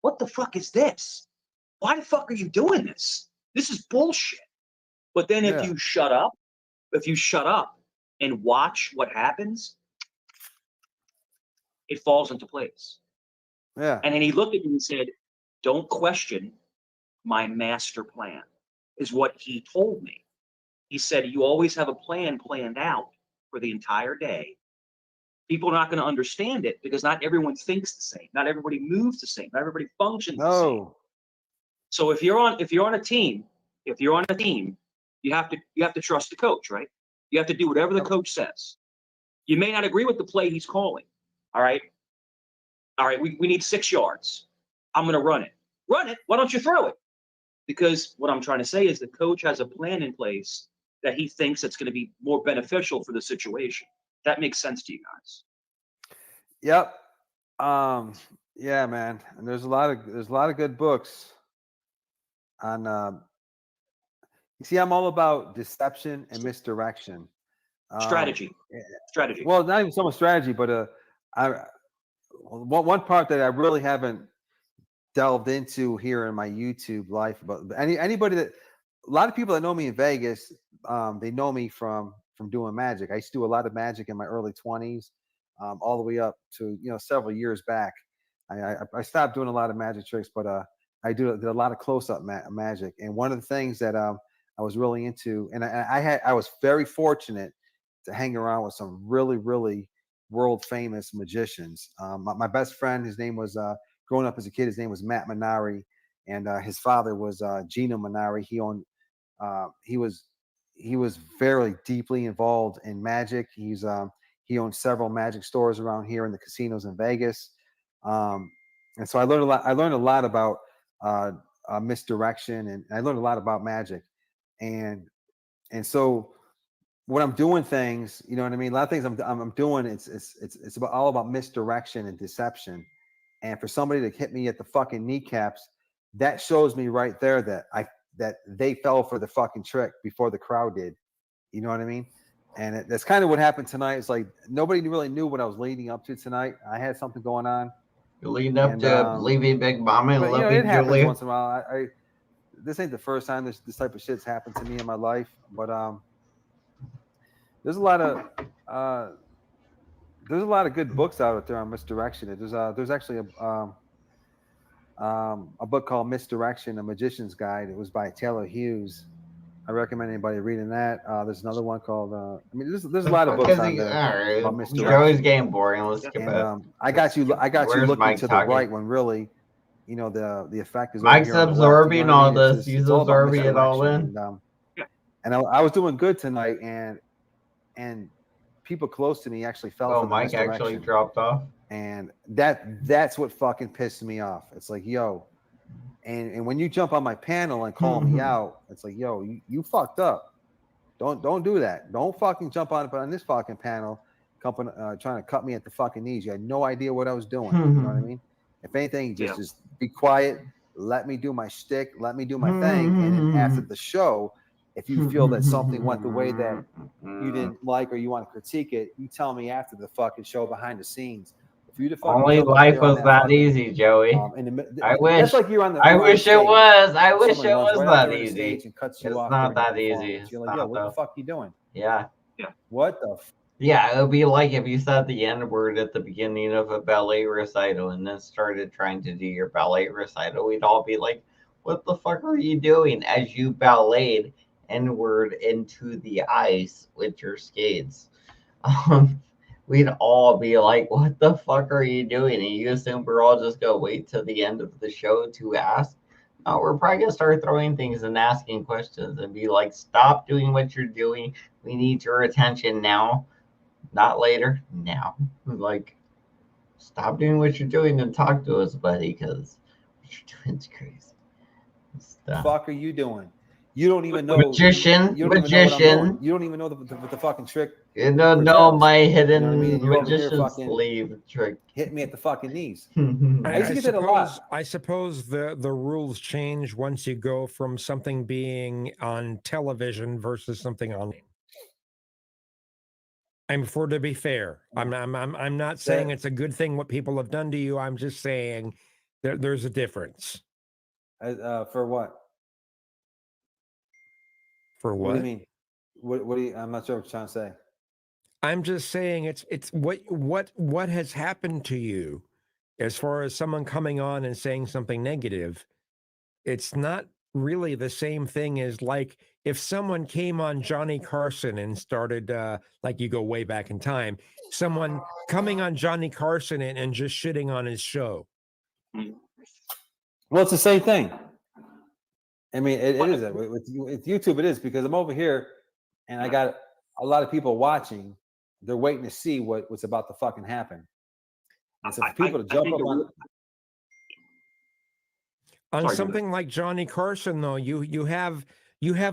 what the fuck is this? Why the fuck are you doing this? This is bullshit. But then if you shut up and watch what happens, it falls into place. Yeah. And then he looked at me and said, don't question my master plan, is what he told me. He said, you always have a plan planned out for the entire day. People are not going to understand it because not everyone thinks the same. Not everybody moves the same. Not everybody functions the same. So if you're on a team, you have to trust the coach, right? You have to do whatever the coach says. You may not agree with the play he's calling. All right. We need 6 yards. I'm going to run it. Run it. Why don't you throw it? Because what I'm trying to say is the coach has a plan in place that he thinks that's going to be more beneficial for the situation. That makes sense to you guys. Yep. Yeah, man. And there's a lot of good books on you see, I'm all about deception and misdirection. Strategy. Well, not even so much strategy, but one part that I really haven't delved into here in my YouTube life, but anybody that a lot of people that know me in Vegas, they know me from doing magic. I used to do a lot of magic in my early 20s, all the way up to, you know, several years back. I stopped doing a lot of magic tricks, but I did a lot of close-up magic. And one of the things that I was really into, and I was very fortunate to hang around with some really, really world famous magicians. My best friend, his name was growing up as a kid, his name was Matt Minari, and his father was Gino Minari. He was very deeply involved in magic. He owned several magic stores around here in the casinos in Vegas, and so I learned a lot about misdirection, and I learned a lot about magic, and so when I'm doing things, you know what I mean. A lot of things I'm doing, it's all about misdirection and deception. And for somebody to hit me at the fucking kneecaps, that shows me right there that they fell for the fucking trick before the crowd did. You know what I mean? And that's kind of what happened tonight. It's like nobody really knew what I was leading up to tonight. I had something going on. You're leading up to leaving Big Mama and loving it happens Julia. once in a while. This ain't the first time this type of shit's happened to me in my life, but there's a lot of good books out there on misdirection. There's actually a book called Misdirection: A Magician's Guide. It was by Taylor Hughes. I recommend anybody reading that. There's another one called there's a lot of books on there about misdirection. You're always getting boring. Let's skip it. I got you looking Mike to talking? the right when really, you know, the effect is Mike's over here absorbing on the left. all this. He's absorbing it all in. And I was doing good tonight, and people close to me actually fell for the Mike misdirection. actually dropped off. And that's what fucking pissed me off. It's like, yo, and when you jump on my panel and call me out, it's like, yo, you fucked up. Don't do that. Don't fucking jump on this fucking panel, trying to cut me at the fucking knees. You had no idea what I was doing. You know what I mean? If anything, just be quiet. Let me do my shtick. Let me do my thing. And then after the show, if you feel that something went the way that you didn't like or you want to critique it, you tell me after the fucking show behind the scenes. If you only life was that easy, Joey. I wish. That's like you're on the. I wish it was. I wish it was that easy. It's And cuts you off not that easy. You're like, yo, what the fuck you doing? Yeah. What the Yeah, it would be like if you said the N word at the beginning of a ballet recital and then started trying to do your ballet recital. We'd all be like, what the fuck are you doing? As you balleted N word into the ice with your skates. Um, we'd all be like, what the fuck are you doing? And you assume we're all just going to wait till the end of the show to ask? No, we're probably going to start throwing things and asking questions and be like, stop doing what you're doing. We need your attention now. Not later, now. Like, stop doing what you're doing and talk to us, buddy, because what you're doing is crazy. Stop. The fuck are you doing? You don't even know. Magician. You don't even know what I'm doing. You don't even know the fucking trick. You don't know my hidden magician sleeve trick. Hit me at the fucking knees. I suppose the rules change once you go from something being on television versus something on. For to be fair, I'm not saying it's a good thing what people have done to you. I'm just saying there's a difference. For what? For what? What do you mean? What do you? I'm not sure what you're trying to say. I'm just saying it's what has happened to you, as far as someone coming on and saying something negative. It's not really the same thing as like if someone came on Johnny Carson and started like you go way back in time, someone coming on Johnny Carson and just shitting on his show. Well, it's the same thing. I mean, it is with YouTube. It is because I'm over here and I got a lot of people watching. They're waiting to see what's about to fucking happen. And so for people to jump up on something like Johnny Carson, though, you have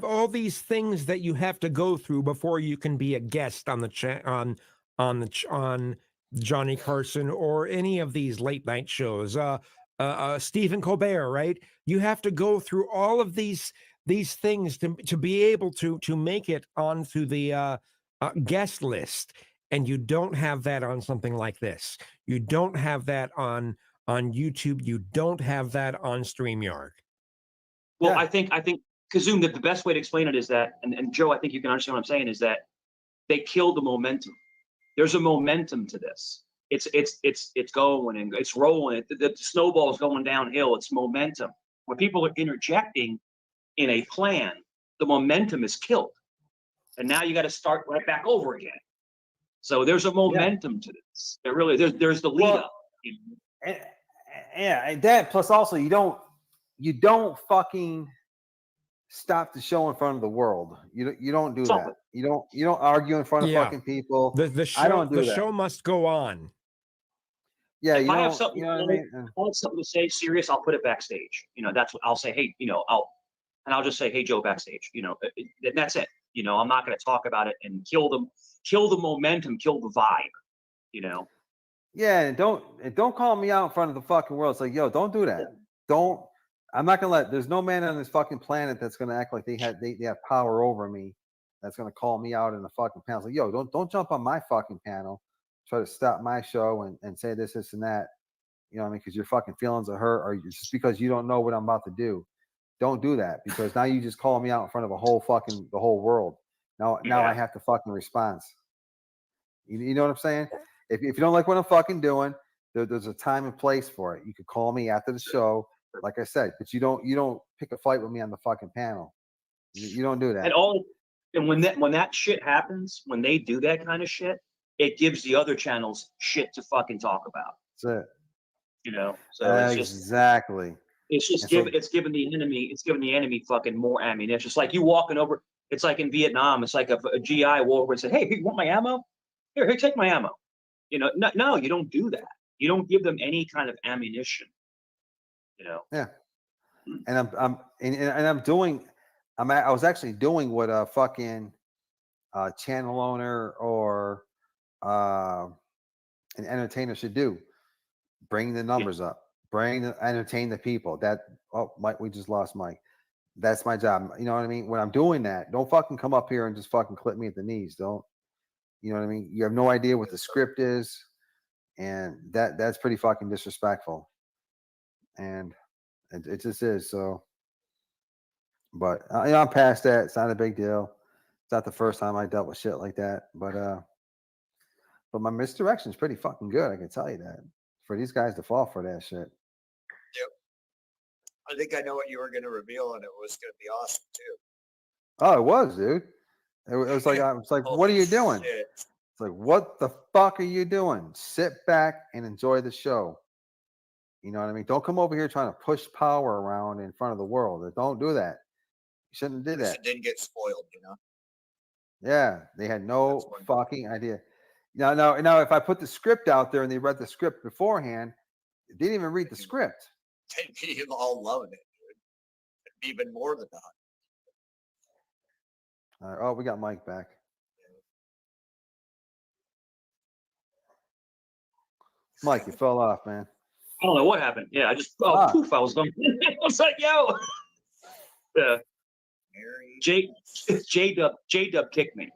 all these things that you have to go through before you can be a guest on the on Johnny Carson or any of these late night shows. Stephen Colbert, right? You have to go through all of these things to be able to make it onto the guest list, and you don't have that on something like this. You don't have that on YouTube. You don't have that on StreamYard. Well, yeah. I think Kazoom, that the best way to explain it is that, and Joe, I think you can understand what I'm saying, is that they killed the momentum. There's a momentum to this. It's going and it's rolling. The snowball is going downhill. It's momentum. When people are interjecting in a plan, the momentum is killed, and now you got to start right back over again. So there's a momentum to this. There really there's the lead up. Yeah, that plus also you don't fucking stop the show in front of the world. You don't do that. You don't argue in front of fucking people. The show, I don't do that. Show must go on. Yeah, if I have something, I want something to say serious, I'll put it backstage. That's what I'll say. Hey, I'll just say, hey, Joe, backstage. That's it. I'm not going to talk about it and kill the momentum, kill the vibe. Yeah, and don't call me out in front of the fucking world. It's like, yo, don't do that. I'm not gonna let. There's no man on this fucking planet that's gonna act like they have power over me. That's gonna call me out in the fucking panel. It's like, yo, don't jump on my fucking panel, try to stop my show and say this and that. You know what I mean? Because your fucking feelings are hurt, or just because you don't know what I'm about to do. Don't do that, because now you just call me out in front of the whole world. Now I have to fucking respond. You know what I'm saying? If you don't like what I'm fucking doing, there's a time and place for it. You could call me after the show, like I said, but you don't pick a fight with me on the fucking panel. You don't do that. And when that shit happens, when they do that kind of shit, it gives the other channels shit to fucking talk about. That's it. So it's just exactly. It's just it's giving the enemy fucking more ammunition. It's like you walking over. It's like in Vietnam. It's like a GI walk over and say, "Hey, you want my ammo? Here, take my ammo." No, you don't do that. You don't give them any kind of ammunition. Yeah. And I was actually doing what a fucking channel owner or an entertainer should do. Bring the numbers up. Entertain the people. Mike, we just lost Mike. That's my job. You know what I mean? When I'm doing that, don't fucking come up here and just fucking clip me at the knees. Don't. You know what I mean? You have no idea what the script is, and that's pretty fucking disrespectful. And it just is. So, but I'm past that. It's not a big deal. It's not the first time I dealt with shit like that. But But my misdirection is pretty fucking good. I can tell you that. For these guys to fall for that shit. Yep. I think I know what you were going to reveal, and it was going to be awesome too. Oh, it was, dude. It was like, I was like, what are you doing? Shit. It's like, what the fuck are you doing? Sit back and enjoy the show. You know what I mean? Don't come over here trying to push power around in front of the world. Don't do that. You shouldn't have did that. It didn't get spoiled, you know? Yeah, they had no fucking idea. Now, if I put the script out there and they read the script beforehand, they didn't even read the script. They'd be all loving it, dude. Even more than that. Oh, we got Mike back. Mike, you fell off, man. I don't know what happened. Yeah, I just poof, I was going. I was like, yo. Yeah. J Dub kicked me.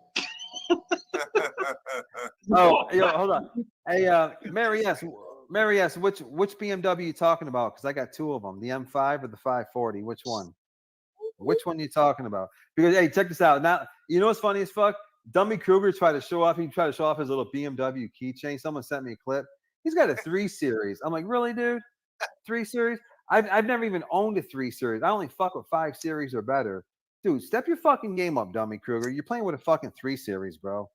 Oh, yo, hold on. Hey, Mary S, which BMW you talking about? Because I got two of them, the M5 or the 540. Which one? Which one are you talking about? Because hey, check this out. Now, you know what's funny as fuck? Dummy Kruger tried to show off. He tried to show off his little BMW keychain. Someone sent me a clip. He's got a 3 Series. I'm like, really, dude? 3 Series? I've never even owned a 3 Series. I only fuck with 5 Series or better. Dude, step your fucking game up, Dummy Kruger. You're playing with a fucking 3 Series, bro.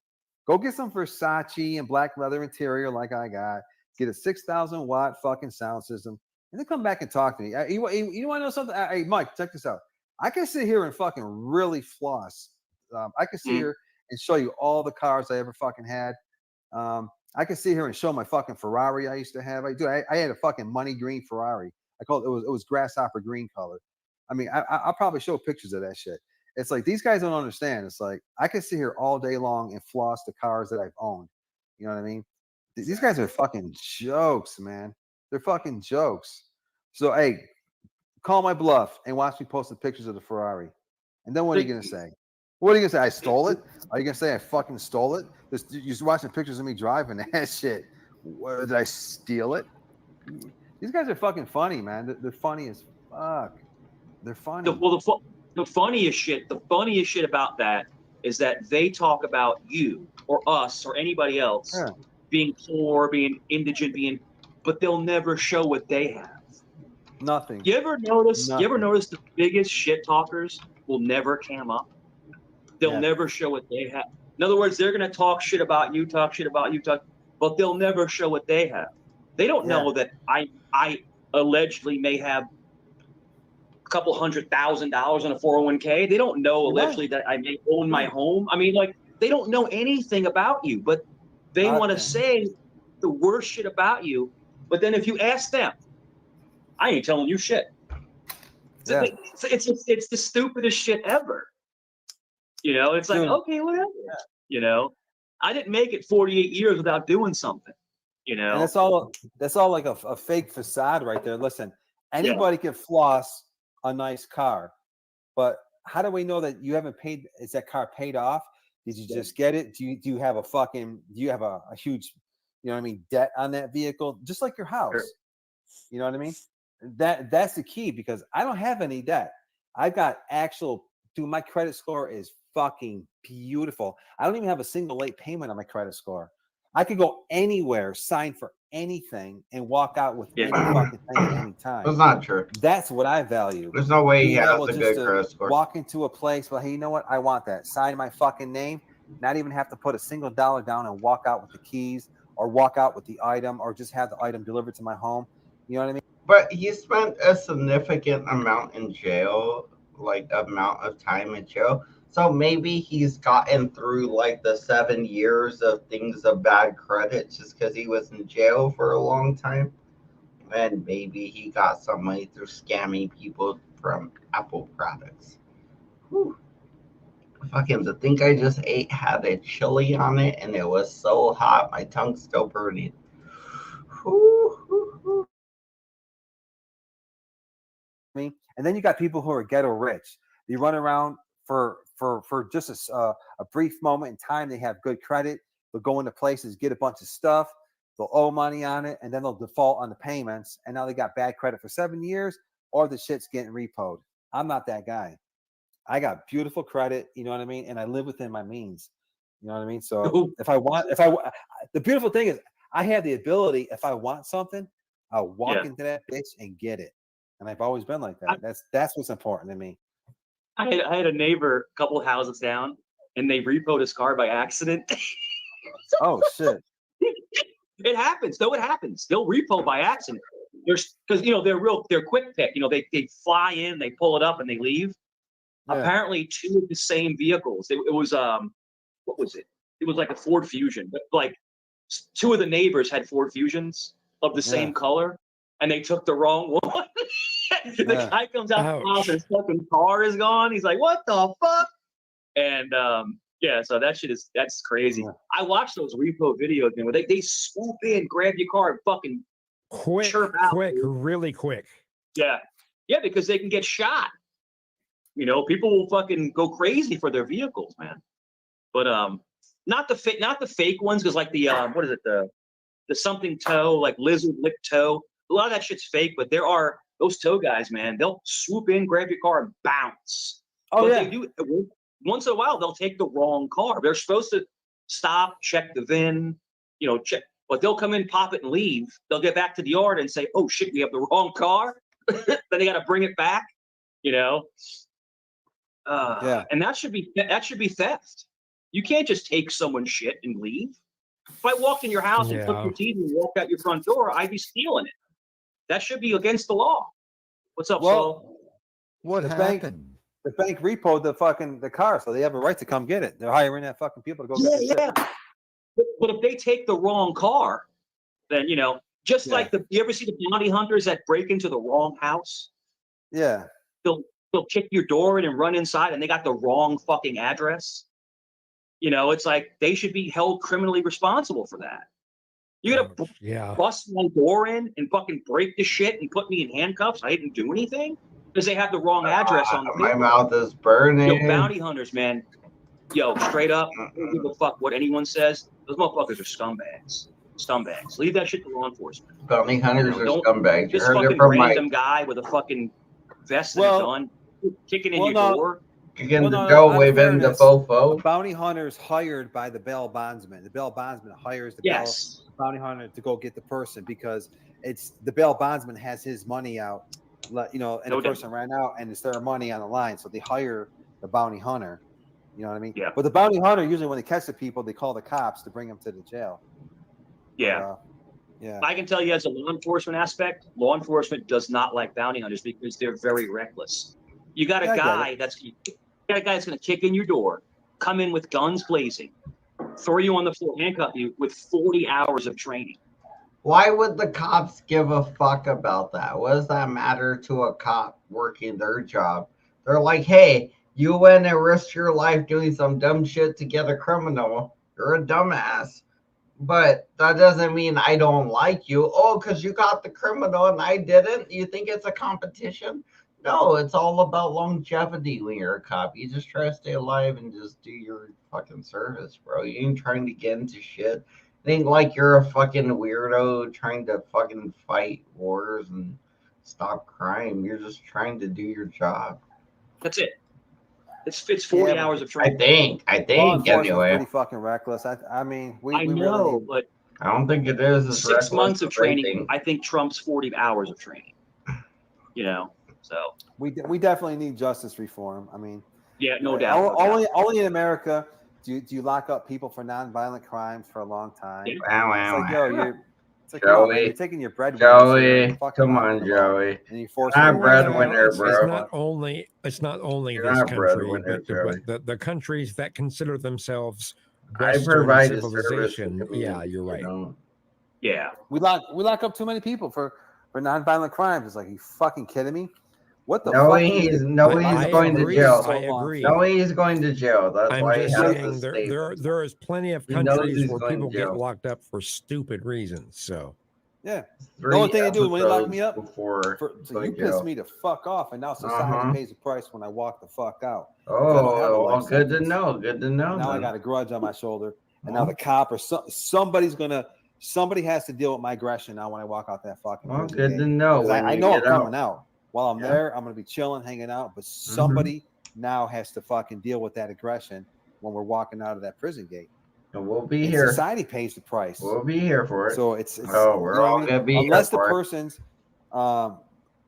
Go get some Versace and black leather interior like I got. Get a 6,000 watt fucking sound system, and then come back and talk to me. You want to know something? Hey, Mike, check this out. I can sit here and fucking really floss. I can sit here and show you all the cars I ever fucking had. I can sit here and show my fucking Ferrari I used to have. I had a fucking money green Ferrari. I called it was grasshopper green color. I mean, I'll probably show pictures of that shit. It's like these guys don't understand. It's like I can sit here all day long and floss the cars that I've owned. You know what I mean? These guys are fucking jokes, man. They're fucking jokes. So hey, call my bluff and watch me post the pictures of the Ferrari. And then what are you gonna say? What are you gonna say? I stole it? Are you gonna say I fucking stole it? You're watching pictures of me driving that shit. Did I steal it? These guys are fucking funny, man. They're funny as fuck. They're funny. The funniest shit about that is that they talk about you or us or anybody else being poor, being indigent, but they'll never show what they have. Nothing. You ever notice the biggest shit talkers will never cam up? They'll never show what they have. In other words, they're gonna talk shit about you, but they'll never show what they have. They don't know that I allegedly may have a couple $100,000 on a 401k. They don't know allegedly that I may own my home. I mean, like, they don't know anything about you, but they want to say the worst shit about you. But then if you ask them, I ain't telling you shit. It's the stupidest shit ever. You know, it's like, okay, whatever. You know, I didn't make it 48 years without doing something. You know, and that's all like a fake facade right there. Listen, anybody can floss a nice car, but how do we know that you haven't paid? Is that car paid off? Did you just get it? Do you have a huge, you know what I mean, debt on that vehicle? Just like your house. Sure. You know what I mean? That's the key, because I don't have any debt. I've got my credit score is fucking beautiful. I don't even have a single late payment on my credit score. I could go anywhere, sign for anything, and walk out with any fucking thing at any time. That's not true. That's what I value. There's no way he has a good credit score. Walk into a place, well, hey, you know what? I want that. Sign my fucking name. Not even have to put a single dollar down and walk out with the keys, or walk out with the item, or just have the item delivered to my home. You know what I mean? But he spent a significant amount in jail, like amount of time in jail. So maybe he's gotten through like the 7 years of things of bad credit just because he was in jail for a long time. And maybe he got some money through scamming people from Apple products. Whew. Fucking the thing I just ate had a chili on it, and it was so hot, my tongue's still burning. Whew. And then you got people who are ghetto rich. They run around for just a brief moment in time. They have good credit. They'll go into places, get a bunch of stuff. They'll owe money on it, and then they'll default on the payments. And now they got bad credit for 7 years, or the shit's getting repoed. I'm not that guy. I got beautiful credit, you know what I mean? And I live within my means. You know what I mean? So the beautiful thing is I have the ability, if I want something, I'll walk into that bitch and get it. And I've always been like that. That's what's important to me. I had a neighbor a couple of houses down, and they repoed his car by accident. Oh shit! It happens. Though it happens. They'll repo by accident. Because they're quick pick. They fly in, they pull it up, and they leave. Yeah. Apparently, 2 of the same vehicles. It was what was it? It was like a Ford Fusion, but like 2 of the neighbors had Ford Fusions of the same color, and they took the wrong one. The guy comes out the house and his fucking car is gone. He's like, "What the fuck?" And so that's crazy. Yeah. I watched those repo videos, man, where they swoop in, grab your car, and fucking chirp out, really quick. Yeah, because they can get shot. People will fucking go crazy for their vehicles, man. But not the fake ones, because like the what is it, the something toe, like lizard lick toe. A lot of that shit's fake, but there are those tow guys, man. They'll swoop in, grab your car, and bounce. Oh, They do once in a while. They'll take the wrong car. They're supposed to stop, check the VIN, check. But they'll come in, pop it, and leave. They'll get back to the yard and say, "Oh shit, we have the wrong car." Then they got to bring it back. And that should be theft. You can't just take someone's shit and leave. If I walked in your house and took your TV and walked out your front door, I'd be stealing it. That should be against the law. What's up, Saul? What happened? The bank repoed the car, so they have a right to come get it. They're hiring that fucking people to go get it. Yeah. But if they take the wrong car, then like you ever see the bounty hunters that break into the wrong house? Yeah. They'll kick your door in and run inside, and they got the wrong fucking address. It's like they should be held criminally responsible for that. You gotta bust my door in and fucking break the shit and put me in handcuffs. I didn't do anything because they have the wrong address on the paper. My mouth is burning. Bounty hunters, man. Straight up, don't give a fuck what anyone says. Those motherfuckers are scumbags. Leave that shit to law enforcement. Bounty hunters are scumbags. This fucking random guy with a fucking vest and a gun kicking in your door. Kicking the door, waving the fofo. Bounty hunters hired by the bail bondsman. The bail bondsman hires the bounty hunter to go get the person because it's the bail bondsman has his money out, and the person ran out and it's their money on the line. So they hire the bounty hunter. You know what I mean? Yeah. But the bounty hunter, usually when they catch the people, they call the cops to bring them to the jail. Yeah. I can tell you as a law enforcement aspect, law enforcement does not like bounty hunters because they're very reckless. You got a guy that's going to kick in your door, come in with guns blazing, throw you on the floor, handcuff you with 40 hours of training. Why would the cops give a fuck about that? What does that matter to a cop working their job? They're like, hey, you went and risked your life doing some dumb shit to get a criminal. You're a dumbass. But that doesn't mean I don't like you. Oh, because you got the criminal and I didn't? You think it's a competition? No, it's all about longevity when you're a cop. You just try to stay alive and just do your fucking service, bro. You ain't trying to get into shit. It ain't like you're a fucking weirdo trying to fucking fight wars and stop crime. You're just trying to do your job. That's it. It's 40 hours of training. I think anyway. Pretty fucking reckless. I mean, we know, but I don't think it is. 6 months of training. I think trumps 40 hours of training. So we definitely need justice reform. I mean, no doubt. Only in America do you lock up people for nonviolent crimes for a long time. You're taking your breadwinner. Joey, come on, Joey. And you force I'm breadwinner, bro. It's not only this country, but the countries that consider themselves Western civilization. Yeah, you're right. Yeah, we lock up too many people for nonviolent crimes. It's like, you fucking kidding me? What the fuck? He's going to jail. I agree. No, he's going to jail. That's why just saying there is plenty of countries where people get locked up for stupid reasons. So the only thing they do when they lock me up you piss me to fuck off, and now society pays the price when I walk the fuck out. Oh, good to know. Good to know. Now I got a grudge on my shoulder, and now the cop or somebody has to deal with my aggression now when I walk out that fucking. Well, good to know. I know I'm coming out. While I'm there, I'm going to be chilling, hanging out, but somebody now has to fucking deal with that aggression when we're walking out of that prison gate. And we'll be here. Society pays the price. We'll be here for it. So it's we're all gonna be unless here the for person's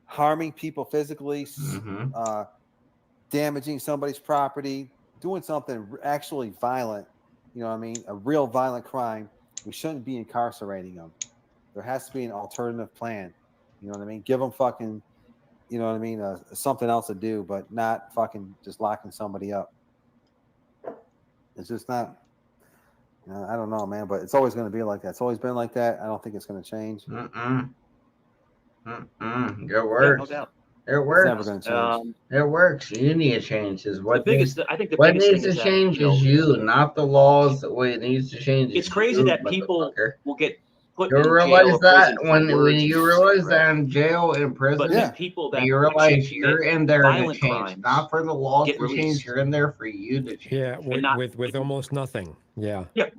harming people physically, damaging somebody's property, doing something actually violent, you know what I mean, a real violent crime, we shouldn't be incarcerating them. There has to be an alternative plan. You know what I mean? Give them fucking, you know what I mean, something else to do, but not fucking just locking somebody up. It's just not, you know, I don't know, man, but it's always going to be like that. It's always been like that. I don't think it's going to change. It works. No doubt. It works. It's never going to change. It works. You need to change. Is what I think the what biggest needs thing to is change that, you know, is you, not the laws. What needs to change. It's is crazy you, that people will get put you in jail realize or that prison for when you words, realize that in jail in prison, but the people that you realize you're in there to change, crimes not for the laws get to change. released. You're in there for you to change. Yeah, with almost nothing. Yeah. Yeah,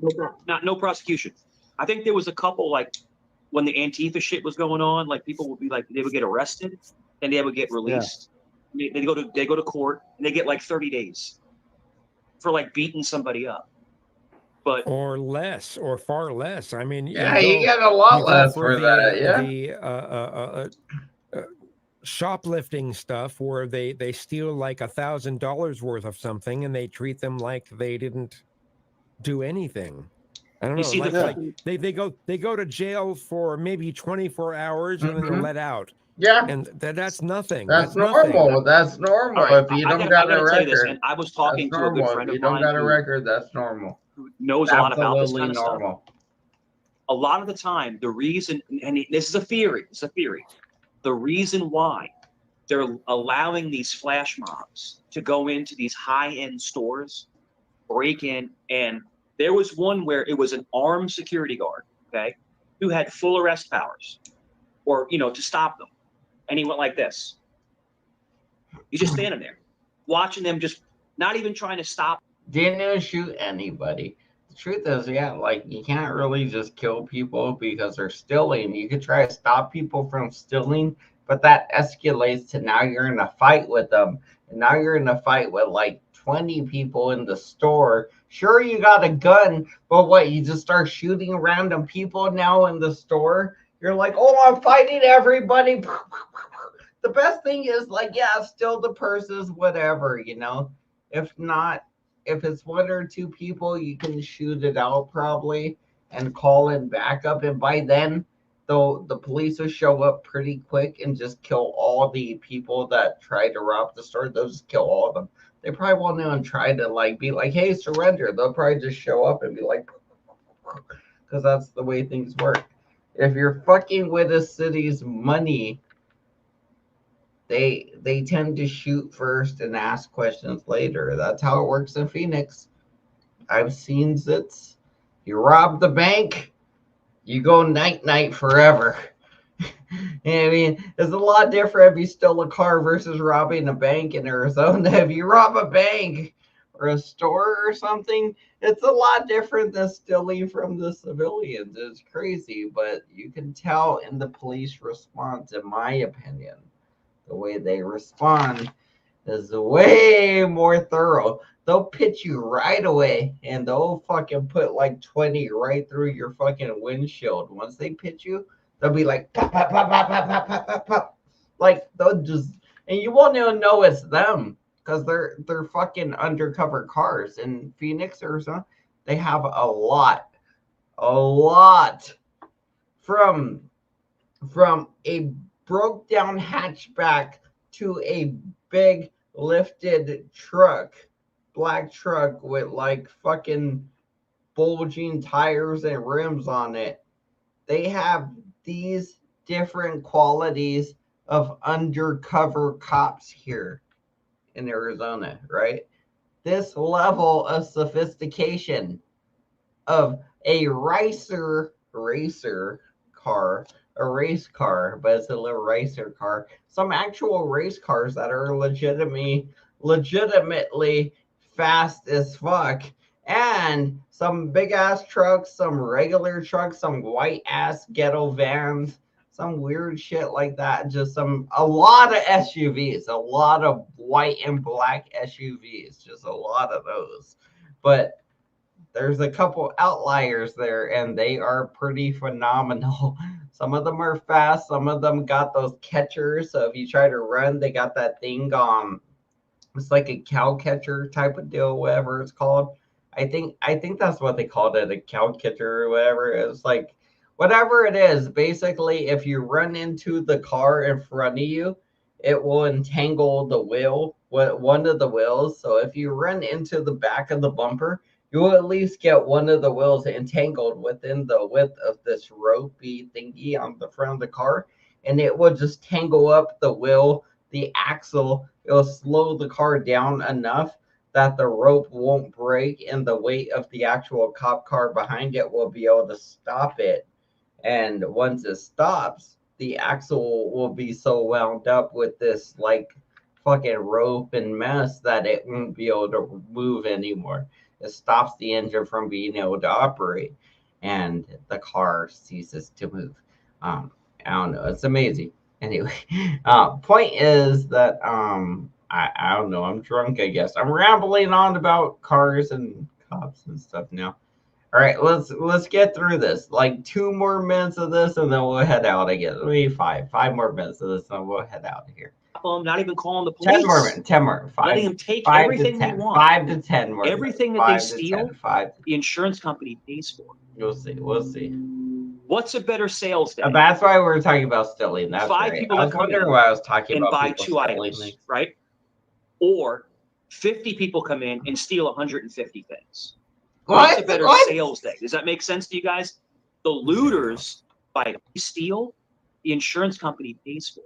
no prosecution. I think there was a couple, like when the Antifa shit was going on, like people would be like, they would get arrested and they would get released. Yeah. They go to court and they get like 30 days for like beating somebody up. But or less, or far less. I mean, you get a lot less for that. Yeah. The shoplifting stuff where they steal like $1,000 worth of something and they treat them like they didn't do anything. I don't know. See, like they go to jail for maybe 24 hours and then they're let out. Yeah, and that's nothing. That's normal. Nothing. That's normal. Right. If you don't got a record, and I was talking to a good friend of mine. If you don't got a record, that's normal. Who knows a lot about this kind of normal. stuff. A lot of the time, the reason, and this is a theory, the reason why they're allowing these flash mobs to go into these high-end stores, break in, and there was one where it was an armed security guard, okay, who had full arrest powers, or, you know, to stop them. And he went like this. He's just standing there, watching them, just not even trying to stop. Didn't even shoot anybody. The truth is, like you can't really just kill people because they're stealing. You could try to stop people from stealing, but that escalates to now you're in a fight with them. And now you're in a fight with like 20 people in the store. Sure, you got a gun, but what, you just start shooting random people now in the store? You're like, oh, I'm fighting everybody. The best thing is like, yeah, steal the purses, whatever, you know. If not, if it's one or two people, you can shoot it out probably and call in backup. And by then, though, the police will show up pretty quick and just kill all the people that try to rob the store. They'll just kill all of them. They probably won't even try to like be like, hey, surrender. They'll probably just show up and be like, because that's the way things work. If you're fucking with a city's money, they tend to shoot first and ask questions later. That's how it works in Phoenix. I've seen it. You rob the bank, you go night forever. I mean, it's a lot different if you steal a car versus robbing a bank in Arizona. If you rob a bank or a store or something, it's a lot different than stealing from the civilians. It's crazy, but you can tell in the police response, in my opinion, the way they respond is way more thorough. They'll pitch you right away and they'll fucking put like 20 right through your fucking windshield. Once they pitch you, they'll be like, pop, pop, pop, pop, pop, pop, pop, pop, pop. Like they'll just, and you won't even know it's them because they're fucking undercover cars. In Phoenix or something, they have a lot from a broke down hatchback to a big lifted truck, black truck with like fucking bulging tires and rims on it. They have these different qualities of undercover cops here in Arizona, right? This level of sophistication of a racer car, a race car, but it's a little racer car. Some actual race cars that are legitimately fast as fuck. And some big ass trucks, some regular trucks, some white ass ghetto vans, some weird shit like that. Just a lot of SUVs, a lot of white and black SUVs, just a lot of those. But there's a couple outliers there, and they are pretty phenomenal. Some of them are fast. Some of them got those catchers. So if you try to run, they got that thing. It's like a cow catcher type of deal, whatever it's called. I think that's what they called it, a cow catcher or whatever. It's like whatever it is. Basically, if you run into the car in front of you, it will entangle the wheel, one of the wheels. So if you run into the back of the bumper, you will at least get one of the wheels entangled within the width of this ropey thingy on the front of the car, and it will just tangle up the wheel, the axle. It'll slow the car down enough that the rope won't break, and the weight of the actual cop car behind it will be able to stop it. And once it stops, the axle will be so wound up with this like fucking rope and mess that it won't be able to move anymore. It stops the engine from being able to operate, and the car ceases to move. I don't know. It's amazing. Anyway, point is that I don't know. I'm drunk, I guess. I'm rambling on about cars and cops and stuff now. All right, let's get through this. Like 2 more minutes of this, and then we'll head out. I guess maybe five more minutes of this, and we'll head out of here. Not even calling the police. 10 more minutes. 10 more. Letting them take everything they want. 5 to 10 more. Everything that they steal, the insurance company pays for. We'll see. We'll see. What's a better sales day? That's why we're talking about stealing. That's 5 right. people I was that come wondering in why I was talking and about buy people 2 stealing items, things. right? Or 50 people come in and steal 150 things. What's a better sales day? Does that make sense to you guys? The looters steal, the insurance company pays for.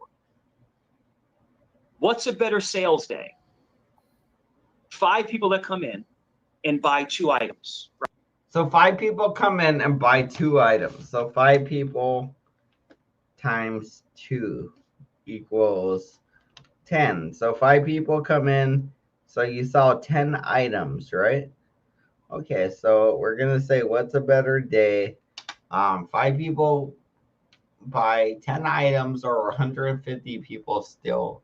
What's a better sales day? 5 people that come in and buy 2 items. Right? So 5 people come in and buy 2 items. So 5 people times 2 equals 10. So 5 people come in. So you saw 10 items, right? Okay, so we're gonna say what's a better day? 5 people buy 10 items, or 150 people steal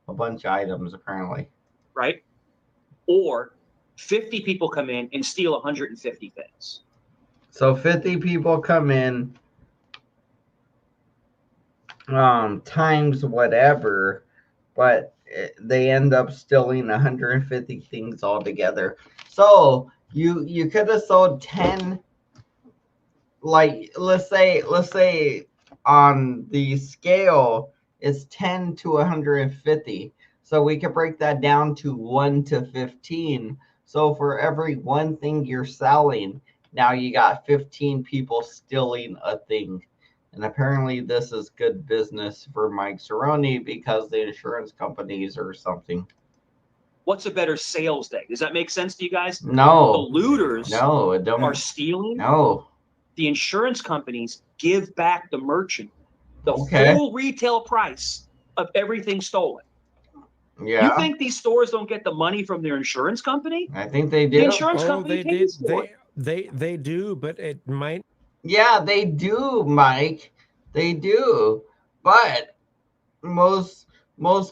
a bunch of items, apparently. Right? Or 50 people come in and steal 150 things. So 50 people come in, times whatever, but they end up stealing 150 things altogether. So you could have sold 10, like let's say on the scale it's 10 to 150. So we could break that down to 1 to 15. So for every one thing you're selling, now you got 15 people stealing a thing. And apparently this is good business for Mike Cerrone because the insurance companies or something. What's a better sales day? Does that make sense to you guys? No. The looters are stealing. No. The insurance companies give back the merchant the full retail price of everything stolen. Yeah. You think these stores don't get the money from their insurance company? I think they do. The insurance company pays for it. They do, but it might. Yeah, they do, Mike. They do. But most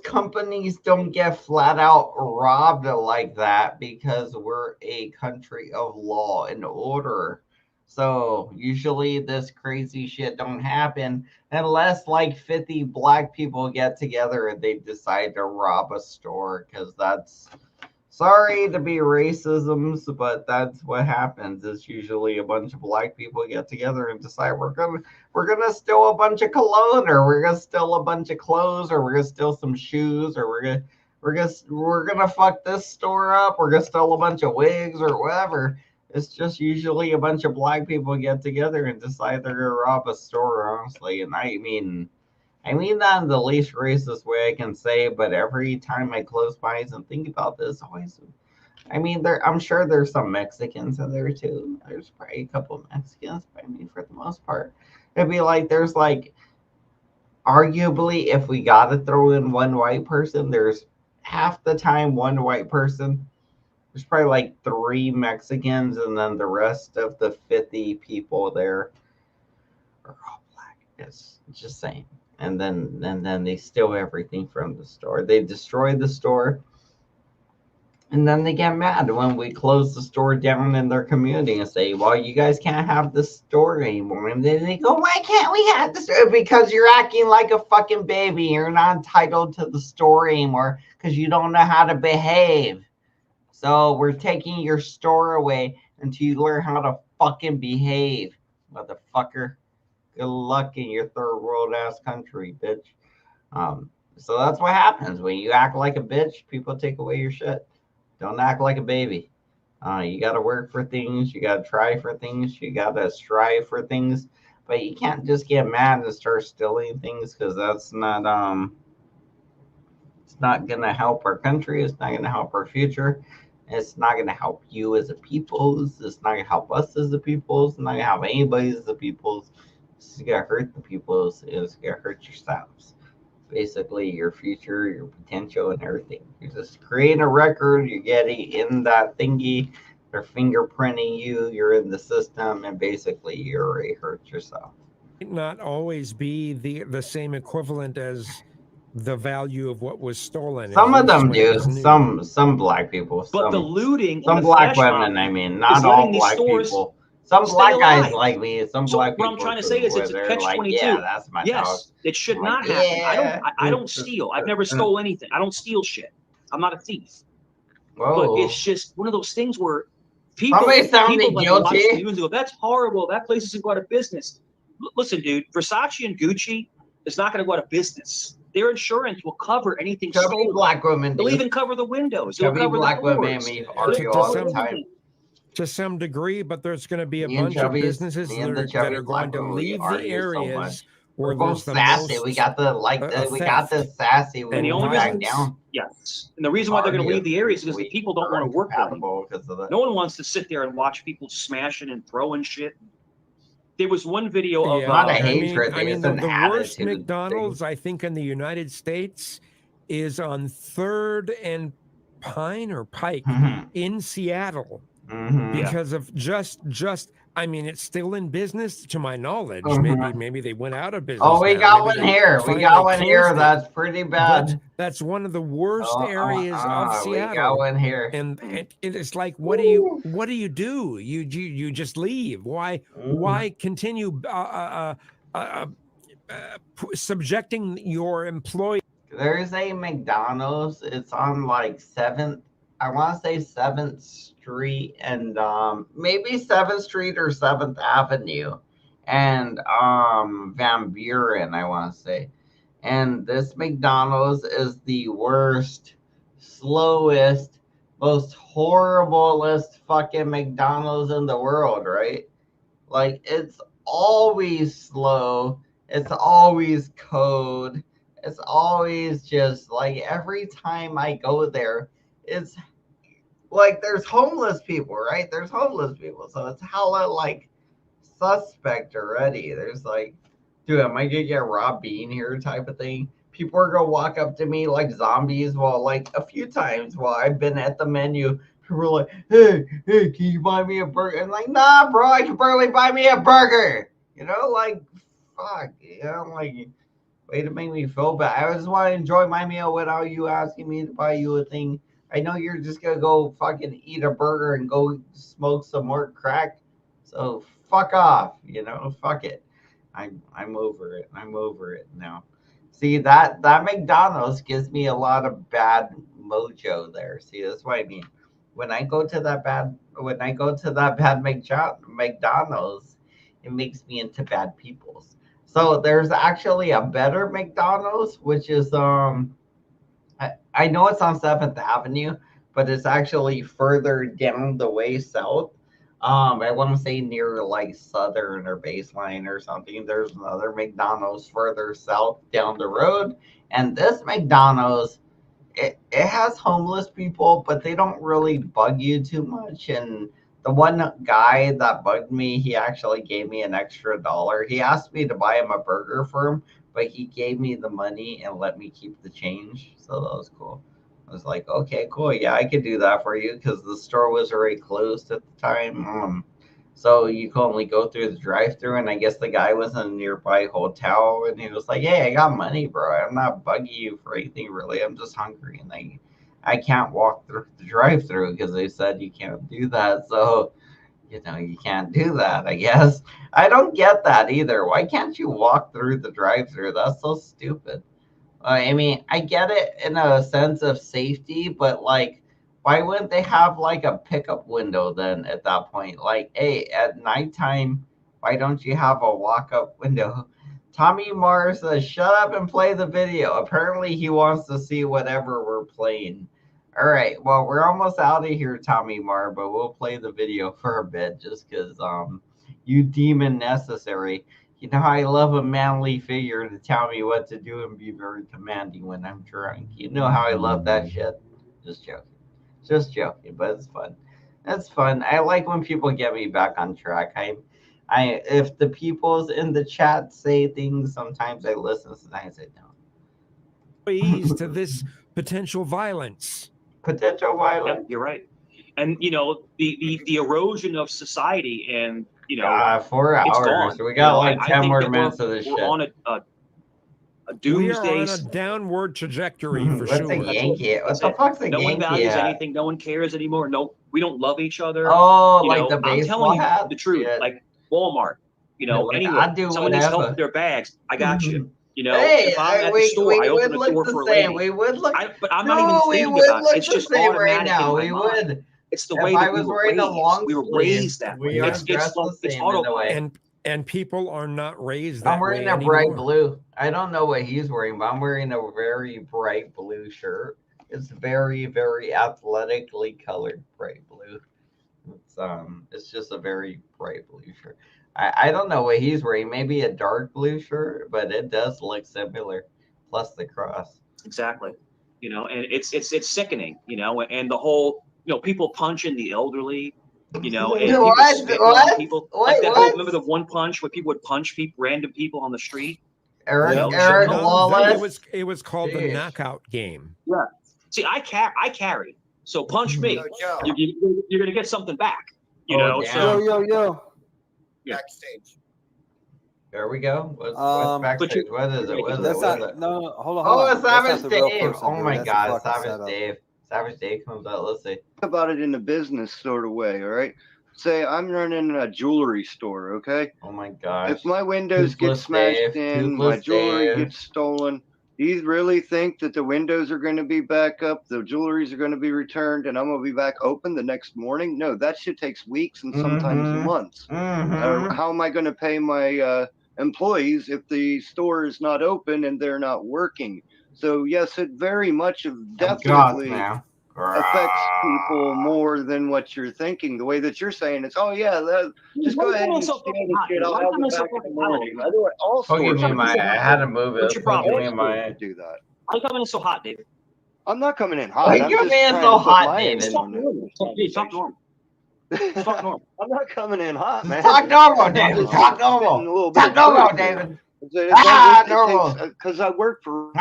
companies don't get flat out robbed like that because we're a country of law and order. So usually this crazy shit don't happen unless like 50 black people get together and they decide to rob a store, because that's, sorry to be racisms, but that's what happens. It's usually a bunch of black people get together and decide we're gonna steal a bunch of cologne, or we're gonna steal a bunch of clothes, or we're gonna steal some shoes, or we're gonna fuck this store up, we're gonna steal a bunch of wigs or whatever. It's just usually a bunch of black people get together and decide they're gonna rob a store, honestly. And I mean that in the least racist way I can say, but every time I close my eyes and think about this, always, I mean, I'm sure there's some Mexicans in there too. There's probably a couple of Mexicans, but I mean, for the most part, it'd be like there's like, arguably, if we gotta throw in one white person, there's half the time one white person. There's probably like 3 Mexicans, and then the rest of the 50 people there are all black. It's just saying. And then they steal everything from the store. They destroy the store. And then they get mad when we close the store down in their community and say, well, you guys can't have the store anymore. And then they go, why can't we have the store? Because you're acting like a fucking baby. You're not entitled to the store anymore because you don't know how to behave. So we're taking your store away until you learn how to fucking behave, motherfucker. Good luck in your third world ass country, bitch. So that's what happens when you act like a bitch. People take away your shit. Don't act like a baby. You got to work for things. You got to try for things. You got to strive for things. But you can't just get mad and start stealing things because that's not it's not gonna help our country. It's not gonna help our future. It's not gonna help you as a people. It's not gonna help us as a people. It's not gonna help anybody as a people. It's gonna hurt the people. It's gonna hurt yourselves. Basically, your future, your potential, and everything. You're just creating a record. You're getting in that thingy. They're fingerprinting you. You're in the system, and basically, you already hurt yourself. Not always be the same equivalent as the value of what was stolen. Some of them do. Some black people. But the looting, some black women. I mean, not all black people. Some black guys like me. Some black people. What I'm trying to say is, it's a catch-22. Yeah, that's my yes, it should not happen. I don't steal. I've never stole anything. I don't steal shit. I'm not a thief. But it's just one of those things where people like watch the news and go, "That's horrible. That place isn't go out of business." Listen, dude, Versace and Gucci is not going to go out of business. Their insurance will cover anything stolen. Black women. They'll even cover the windows. They'll cover black the women. Argue all the time. To some degree, but there's going to be a bunch of businesses that are going to leave the areas where there's the sassy. most We got the we got the sassy. And the only reason, yes, and the reason why they're going to leave the areas is because the people don't want to work there. No one wants to sit there and watch people smashing and throwing shit. There was one video of the worst McDonald's I think in the United States is on 3rd and Pine or Pike in Seattle because of just I mean, it's still in business to my knowledge. Maybe they went out of business. Oh, we got one here. We got one here. That's pretty bad. But that's one of the worst areas of Seattle. We got one here. And it's like, what do you do? You just leave. Why continue subjecting your employee? There's a McDonald's. It's on like 7th. I want to say 7th Street and maybe 7th Street or 7th Avenue and Van Buren, I want to say. And this McDonald's is the worst, slowest, most horriblest fucking McDonald's in the world, right? Like, it's always slow. It's always code. It's always just like every time I go there, it's like there's homeless people, right? There's homeless people. So it's hella like suspect already. There's like, dude, am I gonna get robbed being here type of thing? People are gonna walk up to me like zombies. Well, like a few times while I've been at the menu, people are like, hey, can you buy me a burger? I'm like, nah, bro, I can barely buy me a burger. You know, like, fuck. You know, I'm like, way to make me feel bad. I just want to enjoy my meal without you asking me to buy you a thing. I know you're just gonna go fucking eat a burger and go smoke some more crack. So fuck off, you know, fuck it. I'm over it. I'm over it now. See, that McDonald's gives me a lot of bad mojo there. See, that's what I mean. When I go to that bad McDonald's, it makes me into bad people's. So there's actually a better McDonald's, which is I know it's on 7th Avenue, but it's actually further down the way south. I want to say near like Southern or Baseline or something. There's another McDonald's further south down the road. And this McDonald's, it has homeless people, but they don't really bug you too much. And the one guy that bugged me, he actually gave me an extra $1. He asked me to buy him a burger for him, but he gave me the money and let me keep the change. So that was cool. I was like, okay, cool. Yeah, I could do that for you because the store was already closed at the time. So you could only go through the drive-thru, and I guess the guy was in a nearby hotel, and he was like, hey, I got money, bro. I'm not bugging you for anything, really. I'm just hungry, and I can't walk through the drive-through because they said you can't do that. So, you know, you can't do that, I guess. I don't get that either. Why can't you walk through the drive-through? That's so stupid. I mean, I get it in a sense of safety, but like, why wouldn't they have like a pickup window then at that point? Like, hey, at nighttime, why don't you have a walk-up window? Tommy Mars says, shut up and play the video. Apparently, he wants to see whatever we're playing. All right, well, we're almost out of here, Tommy Mar, but we'll play the video for a bit just because you deem it necessary. You know, I love a manly figure to tell me what to do and be very commanding when I'm drunk. You know how I love that shit. Just joking. Just joking, but it's fun. It's fun. I like when people get me back on track. If the people's in the chat say things, sometimes I listen, sometimes I don't. Please to this potential violence. Potential violence. Yep, you're right. And you know, the erosion of society, and you know, 4 hours. it's gone. We got like 10 more minutes of this we're shit. on a doomsday. We are on a downward trajectory for What's sure. a Yankee? What the fuck's a Yankee? No one values anything. No one cares anymore. No, we don't love each other. Oh, you like know, the I'm baseball telling hat? you the truth. Yeah. Like Walmart, you know, Like, anywhere. I'd do Someone needs help whatever. with their bags. I got you. You know, Hey, if I'm at the store, I open the door for a lady. We would look. But I'm not even thinking about it. It's just same right automatic now. in my We mind. would. It's the If way I that we was were wearing a raised. long We were sleeve, raised that way. we are It's dressed the it's same in a autopilot. way. And people are not raised that I'm wearing way a bright anymore. blue. I don't know what he's wearing, but I'm wearing a very bright blue shirt. It's very, very athletically colored bright blue. It's just a very bright blue shirt. I don't know what he's wearing. Maybe a dark blue shirt, but it does look similar. Plus the cross. Exactly. You know, and it's sickening. You know, and the whole people punching the elderly. You know, and people spitting on people. Like that whole, remember the one punch where people would punch random people on the street? Eric No, Wallace. it was called the knockout game. Yeah. See, I carry. So punch me. You're gonna get something back. You know. Damn. So yo. Backstage. There we go. What's backstage? What is it? What is it? That's What not. is it? No, hold on. Oh, That's not Savage the real Dave. person, Oh dude. my That's a God, fucking Savage setup. Dave. Savage Dave comes out. Let's see. About it in a business sort of way, all right? Say I'm running a jewelry store, okay? Oh my gosh. If my windows get smashed in, my jewelry gets stolen, do you really think that the windows are going to be back up, the jewelries are going to be returned, and I'm going to be back open the next morning? No, that shit takes weeks and sometimes months. How am I going to pay my employees if the store is not open and they're not working? So yes, it very much definitely affects people more than what you're thinking. The way that you're saying it's, oh yeah, just go ahead and steal the shit. I'll have it back in the morning. All stores. I had to move it. What's your problem? Do that. Why are you coming in so hot, David? I'm not coming in Why hot. you coming in so hot, David? Talk normal. Talk normal. I'm not coming in hot, man. Talk normal, David. Talk normal. Talk normal, David. Normal. Because I worked for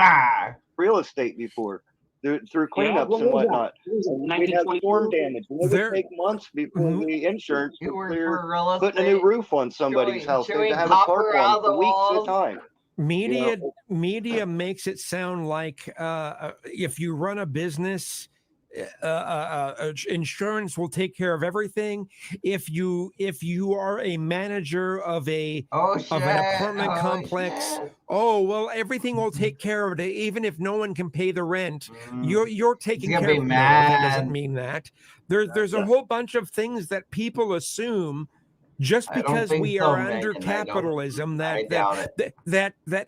real estate before. Through cleanups and whatnot. We'd have storm damage. And it would take months before the insurance would clear putting a new roof on somebody's house. They'd have a tarp on for weeks at a time. Media makes it sound like if you run a business, insurance will take care of everything. If you are a manager of an apartment complex, well, everything will take care of it. Even if no one can pay the rent, you're taking care of it. No, that doesn't mean that. There's a whole bunch of things that people assume just because we are under capitalism that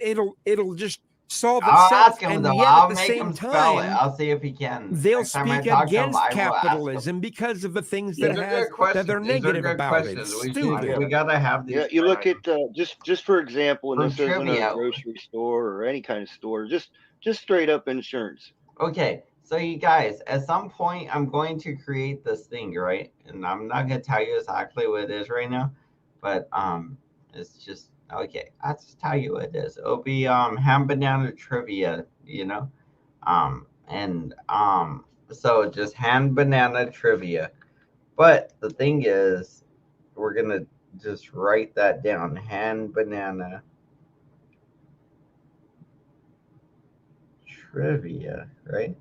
it'll just solve itself, and yet at the same time, I'll see if he can. They'll speak against capitalism because of the things that are negative about it. Stupid. We gotta have these. Yeah, you look at just for example, and this isn't a grocery store or any kind of store, just straight up insurance. Okay, so you guys, at some point, I'm going to create this thing, right? And I'm not gonna tell you exactly what it is right now, but it's just. Okay, I'll just tell you what it is. It'll be ham banana trivia, so just ham banana trivia. But the thing is, we're gonna just write that down. Ham banana trivia, right?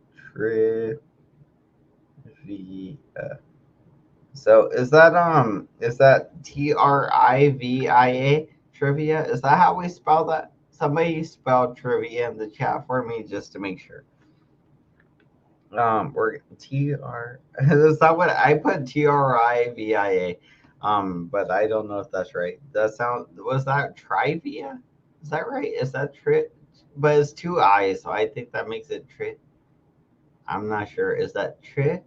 So is that TRIVIA trivia? Is that how we spell that? Somebody spell trivia in the chat for me just to make sure. We're TR. Is that what I put? TRIVIA. But I don't know if that's right. Was that trivia? Is that right? Is that tri? But it's two I's, so I think that makes it tri. I'm not sure. Is that tri?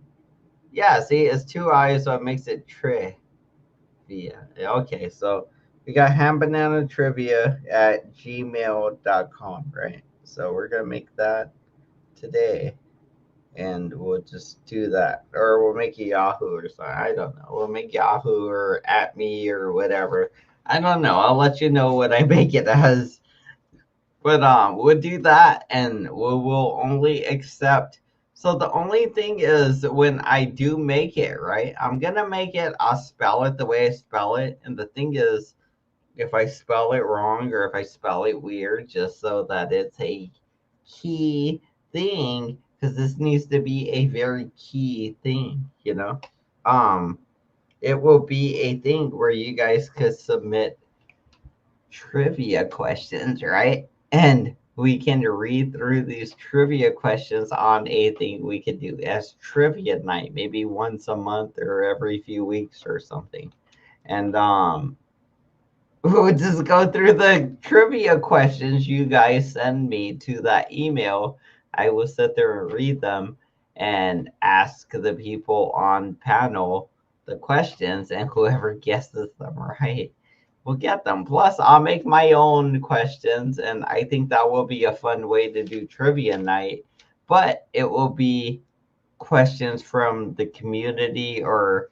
Yeah, see, it's two I's, so it makes it trivia. Okay, so we got hambananatrivia@gmail.com, right? So we're gonna make that today, and we'll just do that, or we'll make a Yahoo or something. I don't know. We'll make Yahoo or at me or whatever. I don't know. I'll let you know what I make it as. But we'll do that, and we will only accept. So the only thing is, when I do make it, right, I'm gonna make it. I'll spell it the way I spell it, and the thing is, if I spell it wrong or if I spell it weird, just so that it's a key thing, because this needs to be a very key thing, you know. It will be a thing where you guys could submit trivia questions, right? And we can read through these trivia questions on a thing we could do as trivia night, maybe once a month or every few weeks or something. And we'll just go through the trivia questions you guys send me to that email. I will sit there and read them and ask the people on panel the questions, and whoever guesses them right will get them. Plus, I'll make my own questions, and I think that will be a fun way to do trivia night. But it will be questions from the community, or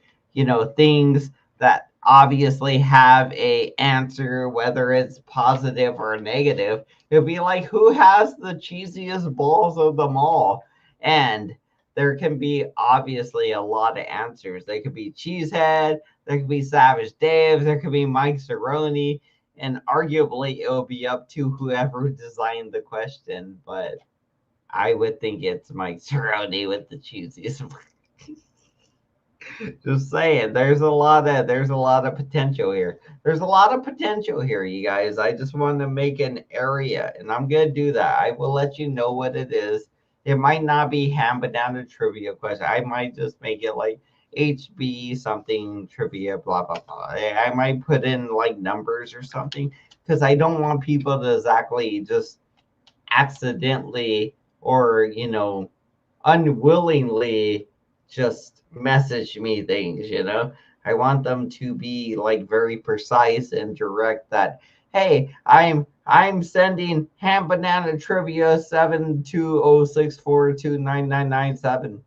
things that obviously have a answer, whether it's positive or negative. It'll be like, who has the cheesiest balls of them all? And there can be obviously a lot of answers. There could be Cheesehead, there could be Savage Dave, there could be Mike Cerrone, and arguably it will be up to whoever designed the question. But I would think it's Mike Cerrone with the cheesiest. Just saying, there's a lot of potential here. There's a lot of potential here, you guys. I just want to make an area, and I'm gonna do that. I will let you know what it is. It might not be ham banana trivia question. I might just make it like HB something trivia, blah blah blah. I might put in like numbers or something, because I don't want people to exactly just accidentally or unwillingly just message me things. I want them to be like very precise and direct, that hey, I'm sending ham banana trivia 72064299997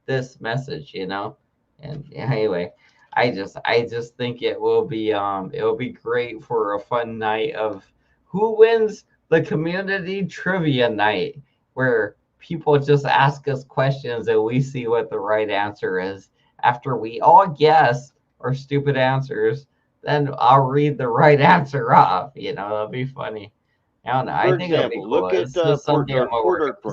this message. And anyway, I just think it will be great for a fun night of who wins the community trivia night, where people just ask us questions and we see what the right answer is. After we all guess our stupid answers, then I'll read the right answer off. That'll be funny. I don't know. I think it'll be cool. Look at something I'm gonna work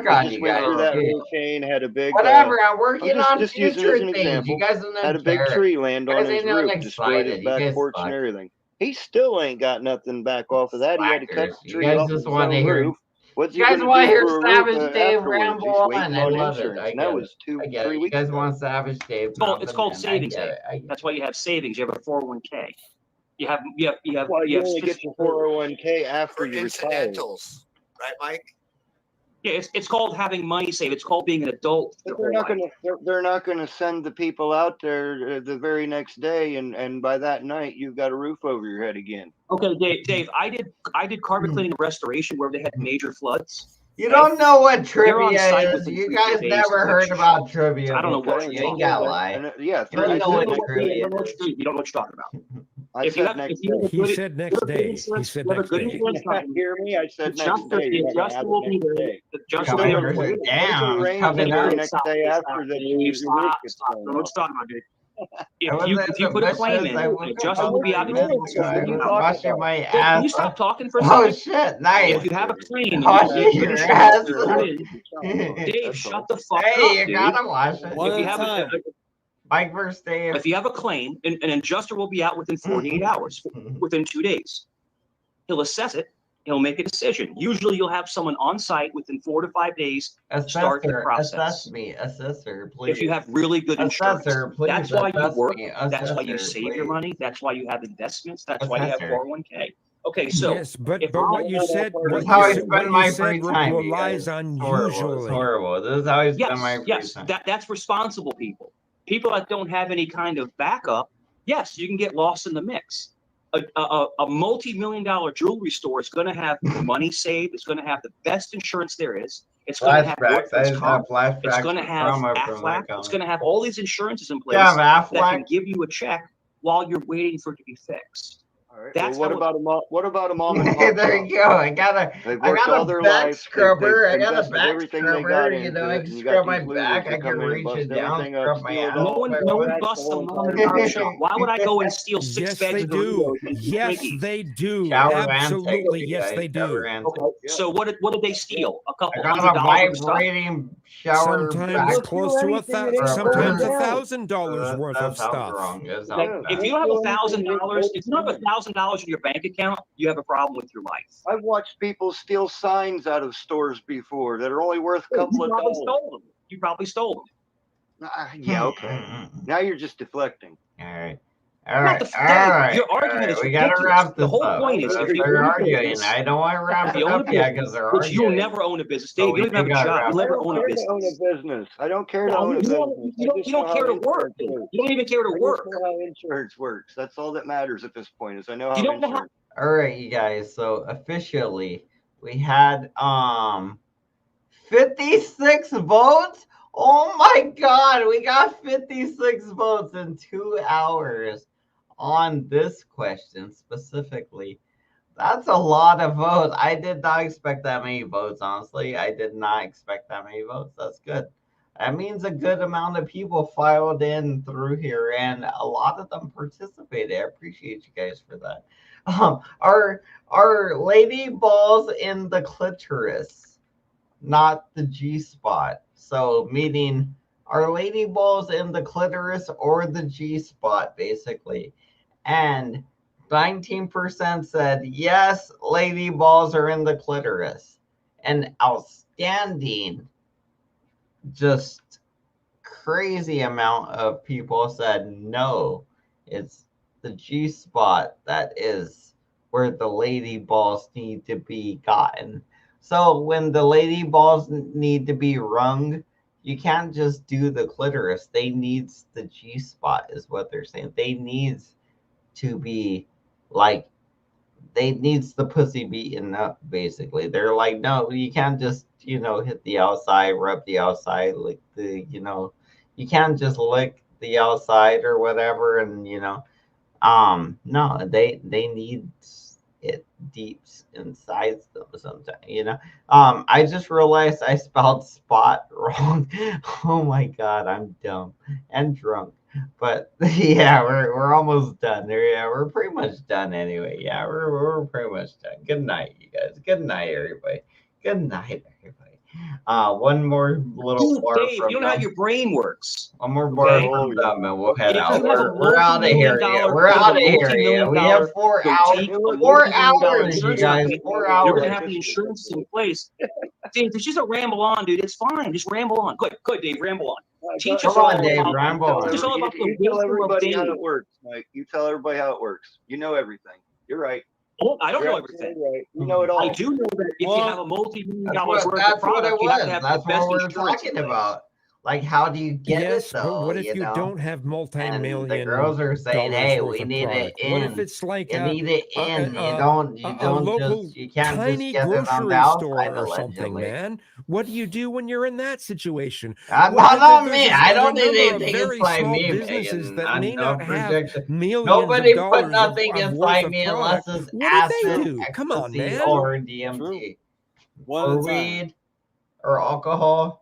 on, you guys. Through that little chain, had a big whatever. I'm working on just future using this as an things. You guys don't had a big care. tree land on his roof, destroyed excited. his back porch and everything. He still ain't got nothing back off of that. He had to cut the tree off his own roof. What's you he guys gonna want to do hear for a Savage roof Dave afterwards? He's ramble waiting on? I on love insurance. it. And that was 2-3 weeks You guys ago. want Savage Dave? It's called savings day. That's why you have savings. You have a 401k. You have Well, you only get 50 your 401k after you retire. Incidentals, right, Mike? Yeah, it's called having money saved. It's called being an adult. But they're not gonna send the people out there the very next day, and by that night you've got a roof over your head again. Okay, Dave. I did carpet cleaning and restoration where they had major floods. You don't know what trivia is. You guys never heard about trivia. So I don't know what you ain't gotta lie. Yeah, you don't know what trivia you don't know what you're talking about. I said next day. He said next day. He said next day. Hear me? I said next day. The adjuster will be there. Damn, next day after the Stop. Let's talk about it. If you put a claim in, an adjuster will be out in 48 hours. Washing my Can ass. you stop talking for a Oh second? shit! Nice. If you have a claim and Washing you your ass. Dave, shut the fuck Hey, up, you dude. gotta wash it. If you have Mike versus Dave. If you have a claim, an adjuster will be out within 48 hours, within 2 days. He'll assess it. He'll make a decision. Usually, you'll have someone on site within 4 to 5 days to start the process. Assessor, please. If you have really good insurance, please, that's why you work. That's why you Assessor, save please. your money. That's why you have investments. That's why you have 401k. Okay, so yes, but what you said, This is how I spend my free time. relies on usually. It's horrible. This is how I spend my free time. That's responsible people. People that don't have any kind of backup. Yes, you can get lost in the mix. A multi-million-dollar jewelry store is going to have money saved. It's going to have the best insurance there is. It's going to have workman's comp. It's going to have Aflac. It's going to have all these insurances in place that can give you a check while you're waiting for it to be fixed. All right. That's well, what about a mom and pop? There you go. I got a back scrubber. I got a back scrubber. You know, I can scrub my back. I can reach it down, scrub my ass. No one busts a mom and pop shop. Why would I go and steal 6 bags of Doritos? Yes, they do. Shower Absolutely, yes, they do. Okay. So what did they steal? A couple I $100 got a vibrating shower. Sometimes close to sometimes $1,000 worth of stuff. If you don't have $1,000, if you don't have $1,000 in your bank account, you have a problem with your life. I've watched people steal signs out of stores before that are only worth a couple of dollars. You probably stole them. Yeah, okay. Now you're just deflecting. All right. Your argument is we gotta wrap this The whole up. point is, if you They're own a arguing. business, I don't want to wrap it up yet because they're which arguing. you'll never own a business. Dave, you don't even have a job. You'll never own a business. I don't care to own a business. You don't care to work. You don't even care to work. I just know how insurance works. That's all that matters at this point. Is I know how insurance. All right, you guys. So officially, we had 56 votes. Oh my God, we got 56 votes in 2 hours on this question specifically. That's a lot of votes. I did not expect that many votes, honestly. I did not expect that many votes. That's good. That means a good amount of people filed in through here, and a lot of them participated. I appreciate you guys for that. Are lady balls in the clitoris, not the G spot? So meaning, are lady balls in the clitoris or the G spot, basically? And 19% said yes, lady balls are in the clitoris. An outstanding, just crazy amount of people said no, it's the G spot that is where the lady balls need to be gotten. So when the lady balls need to be wrung, you can't just do the clitoris. They needs the G spot is what they're saying. They needs to be like, they needs the pussy beaten up, basically. They're like, no, you can't just, hit the outside, rub the outside, lick the, you can't just lick the outside or whatever. And, no, they need it deep inside them sometimes, I just realized I spelled spot wrong. Oh my God, I'm dumb and drunk. But yeah, we're almost done there. Yeah, we're pretty much done anyway. Yeah, we're pretty much done. Good night, you guys. Good night, everybody. Good night, everybody. One more little bar Dave, from you don't know how your brain works. One more bar from them, and we'll head out. We're out of here. We're out of here. We have 4 hours. 4 hours, you guys. 4 hours. You're gonna have the insurance in place. Dave, it's just a ramble on, dude. It's fine. Just ramble on. Good, Dave. Ramble on. Teach us all about Dave. Ramble on. Teach us all about You tell everybody how it works, Mike. You tell everybody how it works. You know everything. You're right. I don't know everything. Right. You know it all. I do know that if you have a multi-million-dollar worth of that's what product, it you have to was. have That's the best what we're insurance talking about. Like, how do you get it though? But what if you don't have multi-million? And the girls are saying, "Hey, we need it in." What if it's like you need it in? You can't tiny just get it on the grocery outside, store or something, man? What do you do when you're in that situation? Not me. I don't need anything very inside small me. businesses that may no not have millions Nobody of dollars put nothing of inside worth me of unless product. it's What acid, do they do? Come on, ecstasy, man. or DMT, or weed, or alcohol.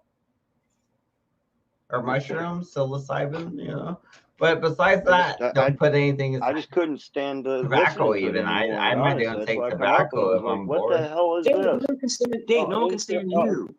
or mushrooms, psilocybin, you know. But besides that, don't put anything. I just couldn't stand to tobacco. listening to Even it anymore. I might even That's take why I come up with it. tobacco I if was like, I'm what bored. the hell is Dave, this? no one can stand, Dave, no one can stand you.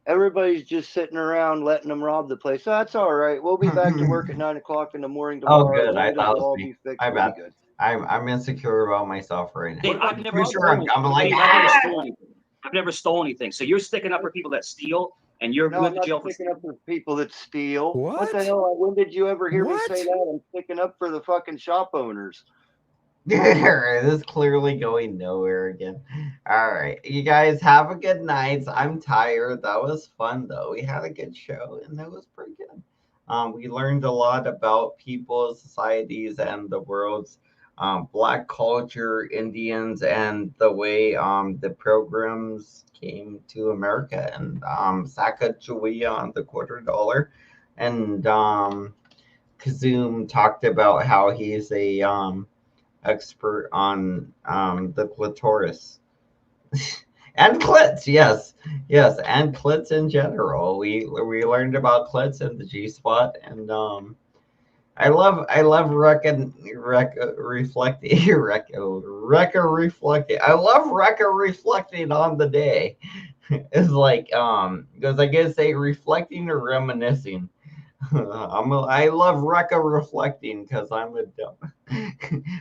Everybody's just sitting around letting them rob the place. So that's all right. We'll be back to work at 9 o'clock in the morning tomorrow. Oh, good. I Windows thought will it all was be me. fixed. My We'll bad. be good. I'm insecure about myself right now. Dave, I've never Sure, stolen. I'm like, Dave, I've never stolen anything. I've never stolen anything. So you're sticking up for people that steal, and you're No, going I'm to not jail for sticking up for people that steal. What the What? hell? When did you ever hear me What? say that? I'm sticking up for the fucking shop owners. This is clearly going nowhere again. All right, you guys have a good night. I'm tired. That was fun though. We had a good show and that was pretty good. We learned a lot about people, societies, and the world's Black culture, Indians, and the way the programs came to America, and Sacagawea on the $250, and Kazoom talked about how he's a expert on the clitoris and clits. Yes, and clits in general. We learned about clits and the G spot, and I love reflecting reflecting. I love reflecting on the day. It's like because I guess say reflecting or reminiscing. I love Rekka reflecting because I'm a dumb.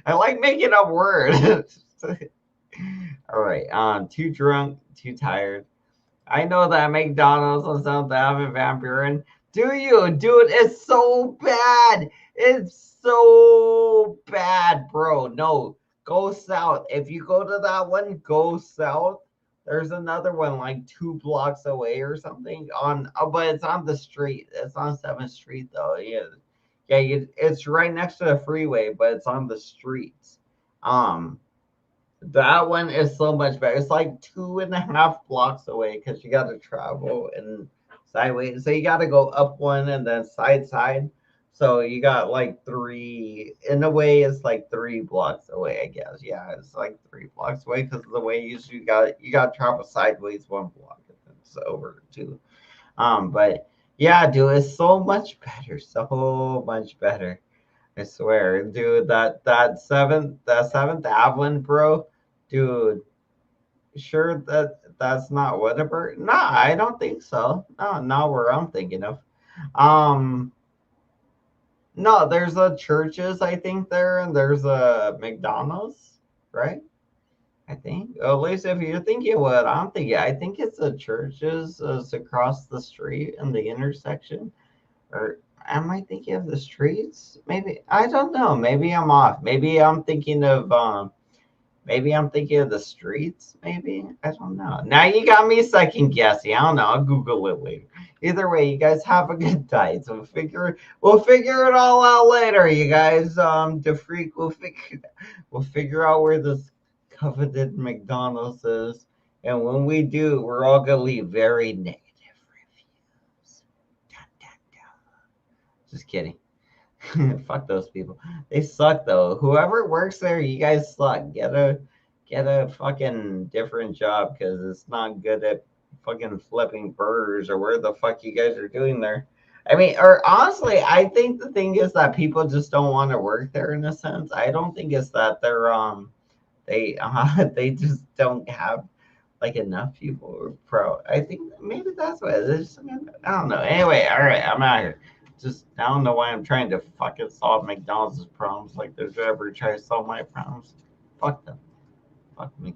I like making up words. All right. Too drunk, too tired. I know that McDonald's is out to have a vampire. And do you, dude? It's so bad. It's so bad, bro. No, go south. If you go to that one, go south. There's another one like 2 blocks away or something but it's on the street. It's on 7th Street though. It's right next to the freeway, but it's on the streets. That one is so much better. It's like 2.5 blocks away because you got to travel and sideways. So you got to go up one and then side. So you got like 3. In a way, it's like 3 blocks away. I guess. Yeah, it's like 3 blocks away because of the way you got to travel sideways 1 block and then it's over 2. But yeah, dude, it's so much better. So much better. I swear, dude. That seventh Avalon, bro. Dude, sure that's not Whataburger? Nah, I don't think so. No, not where I'm thinking of. Um, no, there's a Churches, I think there, and there's a McDonald's, right? I think. At least if you're thinking what I'm thinking, I think it's a Churches is across the street in the intersection. Or am I thinking of the streets? Maybe I don't know. Maybe I'm off. Maybe I'm thinking of the streets. Maybe I don't know. Now you got me second guessing. I don't know. I'll Google it later. Either way, you guys have a good night. So we'll figure it all out later. You guys, the freak we'll figure out where this coveted McDonald's is, and when we do, we're all gonna leave very negative reviews. Dun, dun, dun. Just kidding. Fuck those people. They suck though. Whoever works there, you guys suck. Get a fucking different job because it's not good at fucking flipping burgers or where the fuck you guys are doing there. I mean, or honestly, I think the thing is that people just don't want to work there in a sense. I don't think it's that they just don't have like enough people pro. I think maybe that's what it is. I don't know. Anyway, all right, I'm out here. Just I don't know why I'm trying to fucking solve McDonald's problems like they're ever trying to solve my problems. Fuck them. Fuck me.